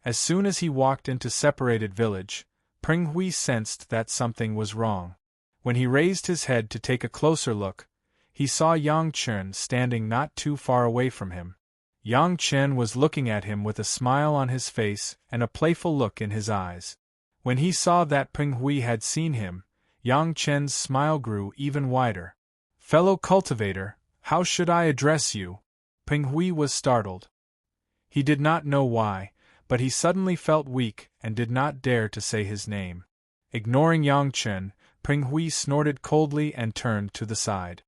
As soon as he walked into Separated Village, Peng Hui sensed that something was wrong. When he raised his head to take a closer look, he saw Yang Chen standing not too far away from him. Yang Chen was looking at him with a smile on his face and a playful look in his eyes. When he saw that Peng Hui had seen him, Yang Chen's smile grew even wider. "Fellow cultivator, how should I address you?" Peng Hui was startled. He did not know why, but he suddenly felt weak and did not dare to say his name. Ignoring Yang Chen, Peng Hui snorted coldly and turned to the side.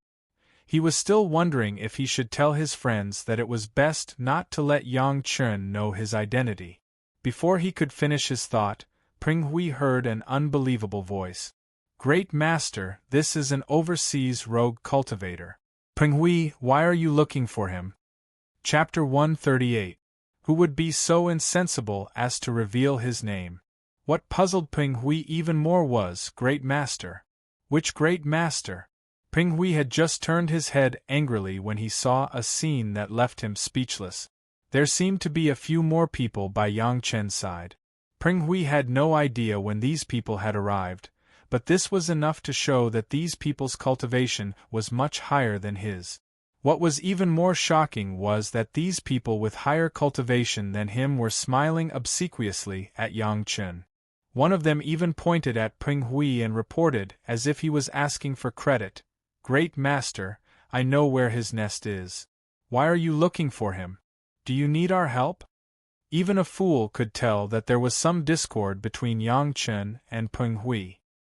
He was still wondering if he should tell his friends that it was best not to let Yang Chen know his identity. Before he could finish his thought, Peng Hui heard an unbelievable voice. "Great Master, this is an overseas rogue cultivator. Peng Hui, why are you looking for him?" Chapter 138. Who would be so insensible as to reveal his name? What puzzled Peng Hui even more was, Great Master. Which Great Master? Peng Hui had just turned his head angrily when he saw a scene that left him speechless. There seemed to be a few more people by Yang Chen's side. Peng Hui had no idea when these people had arrived, but this was enough to show that these people's cultivation was much higher than his. What was even more shocking was that these people with higher cultivation than him were smiling obsequiously at Yang Chen. One of them even pointed at Peng Hui and reported, as if he was asking for credit, "Great Master, I know where his nest is. Why are you looking for him? Do you need our help?" Even a fool could tell that there was some discord between Yang Chen and Peng Hui.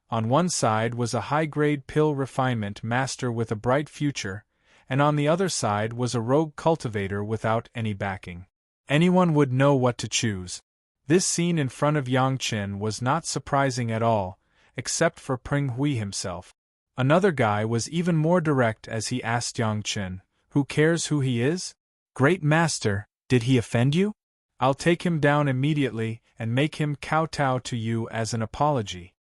On one side was a high-grade pill refinement master with a bright future, and on the other side was a rogue cultivator without any backing. Anyone would know what to choose. This scene in front of Yang Chen was not surprising at all, except for Peng Hui himself. Another guy was even more direct as he asked Yang Chen, "Who cares who he is? Great Master, did he offend you? I'll take him down immediately and make him kowtow to you as an apology."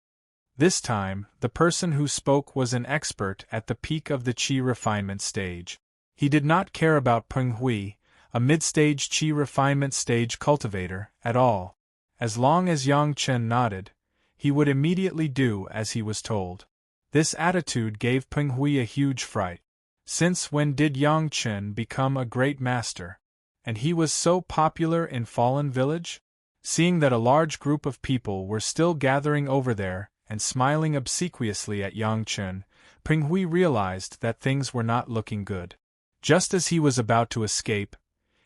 This time, the person who spoke was an expert at the peak of the qi refinement stage. He did not care about Peng Hui, a mid-stage qi refinement stage cultivator, at all. As long as Yang Chen nodded, he would immediately do as he was told. This attitude gave Peng Hui a huge fright. Since when did Yang Chen become a great master? And he was so popular in Fallen Village? Seeing that a large group of people were still gathering over there and smiling obsequiously at Yang Chen, Peng Hui realized that things were not looking good. Just as he was about to escape,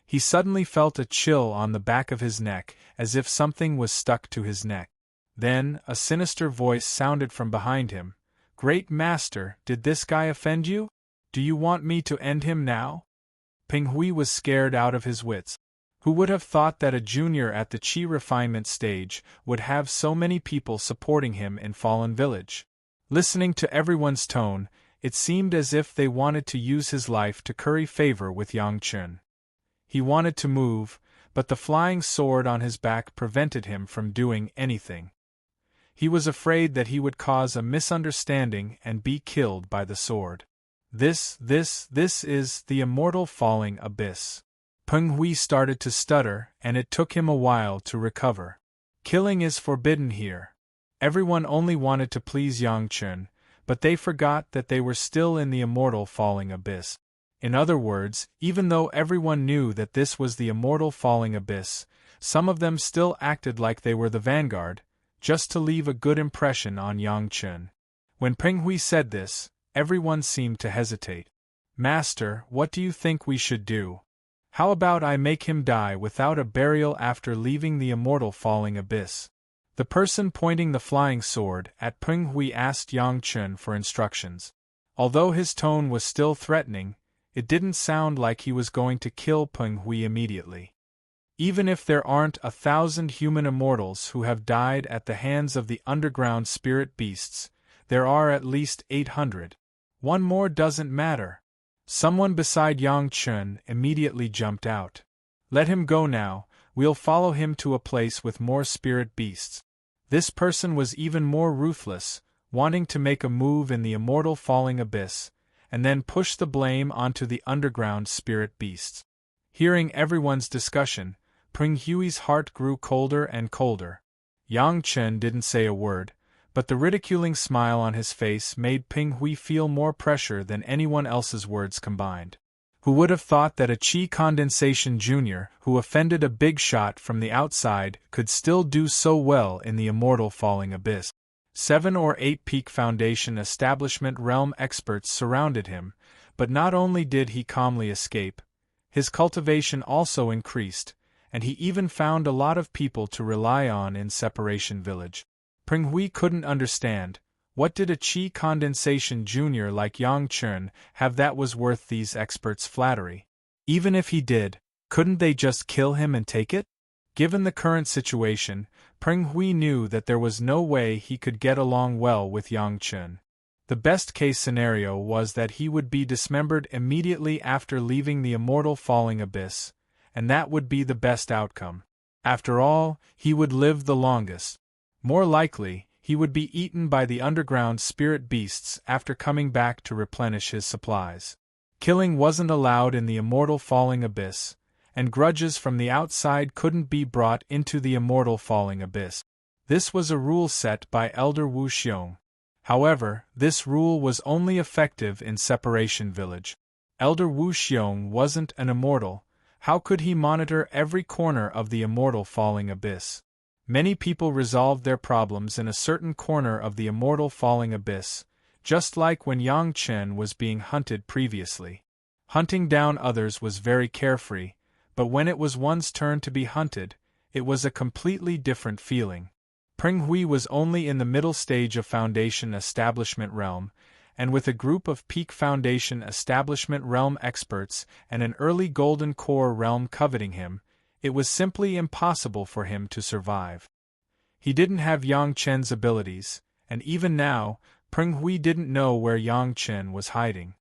he suddenly felt a chill on the back of his neck, as if something was stuck to his neck. Then, a sinister voice sounded from behind him. "Great Master, did this guy offend you? Do you want me to end him now?" Peng Hui was scared out of his wits. Who would have thought that a junior at the qi refinement stage would have so many people supporting him in Fallen Village? Listening to everyone's tone, it seemed as if they wanted to use his life to curry favor with Yang Chen. He wanted to move, but the flying sword on his back prevented him from doing anything. He was afraid that he would cause a misunderstanding and be killed by the sword. This is the immortal falling abyss. Peng Hui started to stutter, and it took him a while to recover. Killing is forbidden here. Everyone only wanted to please Yang Chen, but they forgot that they were still in the immortal falling abyss. In other words, even though everyone knew that this was the immortal falling abyss, some of them still acted like they were the vanguard, just to leave a good impression on Yang Chen. When Peng Hui said this, everyone seemed to hesitate. "Master, what do you think we should do? How about I make him die without a burial after leaving the immortal falling abyss?" The person pointing the flying sword at Peng Hui asked Yang Chen for instructions. Although his tone was still threatening, it didn't sound like he was going to kill Peng Hui immediately. Even if there aren't 1,000 human immortals who have died at the hands of the underground spirit beasts, there are at least 800. One more doesn't matter. Someone beside Yang Chen immediately jumped out. "Let him go now, we'll follow him to a place with more spirit beasts." This person was even more ruthless, wanting to make a move in the immortal falling abyss, and then push the blame onto the underground spirit beasts. Hearing everyone's discussion, Peng Hui's heart grew colder and colder. Yang Chen didn't say a word, but the ridiculing smile on his face made Peng Hui feel more pressure than anyone else's words combined. Who would have thought that a Qi condensation junior who offended a big shot from the outside could still do so well in the immortal falling abyss? 7 or 8 peak foundation establishment realm experts surrounded him, but not only did he calmly escape, his cultivation also increased, and he even found a lot of people to rely on in Separation Village. Peng Hui couldn't understand, what did a Qi condensation junior like Yang Chen have that was worth these experts' flattery? Even if he did, couldn't they just kill him and take it? Given the current situation, Peng Hui knew that there was no way he could get along well with Yang Chen. The best-case scenario was that he would be dismembered immediately after leaving the immortal falling abyss, and that would be the best outcome. After all, he would live the longest. More likely, he would be eaten by the underground spirit beasts after coming back to replenish his supplies. Killing wasn't allowed in the immortal falling abyss, and grudges from the outside couldn't be brought into the immortal falling abyss. This was a rule set by Elder Wu Xiong. However, this rule was only effective in Separation Village. Elder Wu Xiong wasn't an immortal. How could he monitor every corner of the immortal falling abyss? Many people resolved their problems in a certain corner of the immortal falling abyss, just like when Yang Chen was being hunted previously. Hunting down others was very carefree, but when it was one's turn to be hunted, it was a completely different feeling. Peng Hui was only in the middle stage of Foundation Establishment Realm, and with a group of peak Foundation Establishment Realm experts and an early Golden Core realm coveting him, it was simply impossible for him to survive. He didn't have Yang Chen's abilities, and even now, Peng Hui didn't know where Yang Chen was hiding.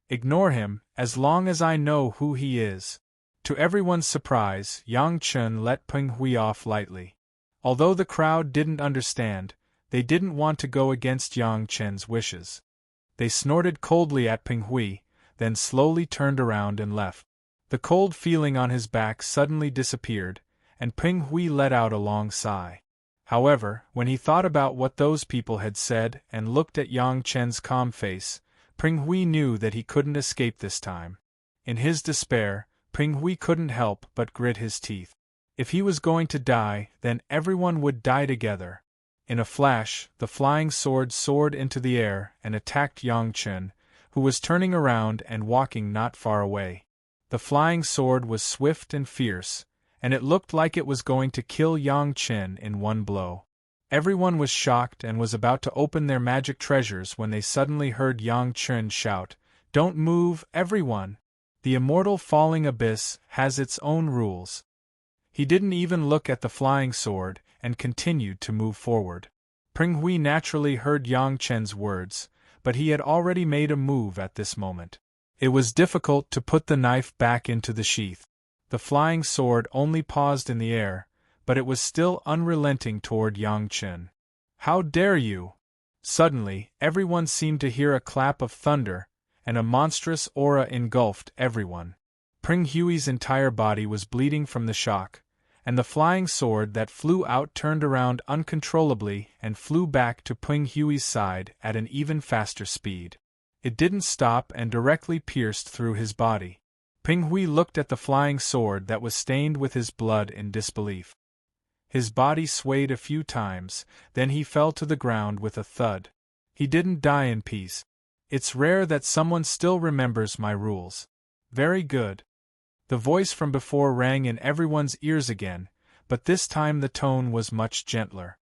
Ignore him, as long as I know who he is. To everyone's surprise, Yang Chen let Peng Hui off lightly. Although the crowd didn't understand, they didn't want to go against Yang Chen's wishes. They snorted coldly at Peng Hui, then slowly turned around and left. The cold feeling on his back suddenly disappeared, and Peng Hui let out a long sigh. However, when he thought about what those people had said and looked at Yang Chen's calm face, Peng Hui knew that he couldn't escape this time. In his despair, Peng Hui couldn't help but grit his teeth. If he was going to die, then everyone would die together. In a flash, the flying sword soared into the air and attacked Yang Chen, who was turning around and walking not far away. The flying sword was swift and fierce, and it looked like it was going to kill Yang Chen in one blow. Everyone was shocked and was about to open their magic treasures when they suddenly heard Yang Chen shout, "Don't move, everyone! The immortal falling abyss has its own rules." He didn't even look at the flying sword and continued to move forward. Peng Hui naturally heard Yang Chen's words, but he had already made a move at this moment. It was difficult to put the knife back into the sheath. The flying sword only paused in the air, but it was still unrelenting toward Yang Chen. "How dare you!" Suddenly, everyone seemed to hear a clap of thunder, and a monstrous aura engulfed everyone. Peng Hui's entire body was bleeding from the shock, and the flying sword that flew out turned around uncontrollably and flew back to Peng Hui's side at an even faster speed. It didn't stop and directly pierced through his body. Peng Hui looked at the flying sword that was stained with his blood in disbelief. His body swayed a few times, then he fell to the ground with a thud. He didn't die in peace. "It's rare that someone still remembers my rules." "Very good." The voice from before rang in everyone's ears again, but this time the tone was much gentler.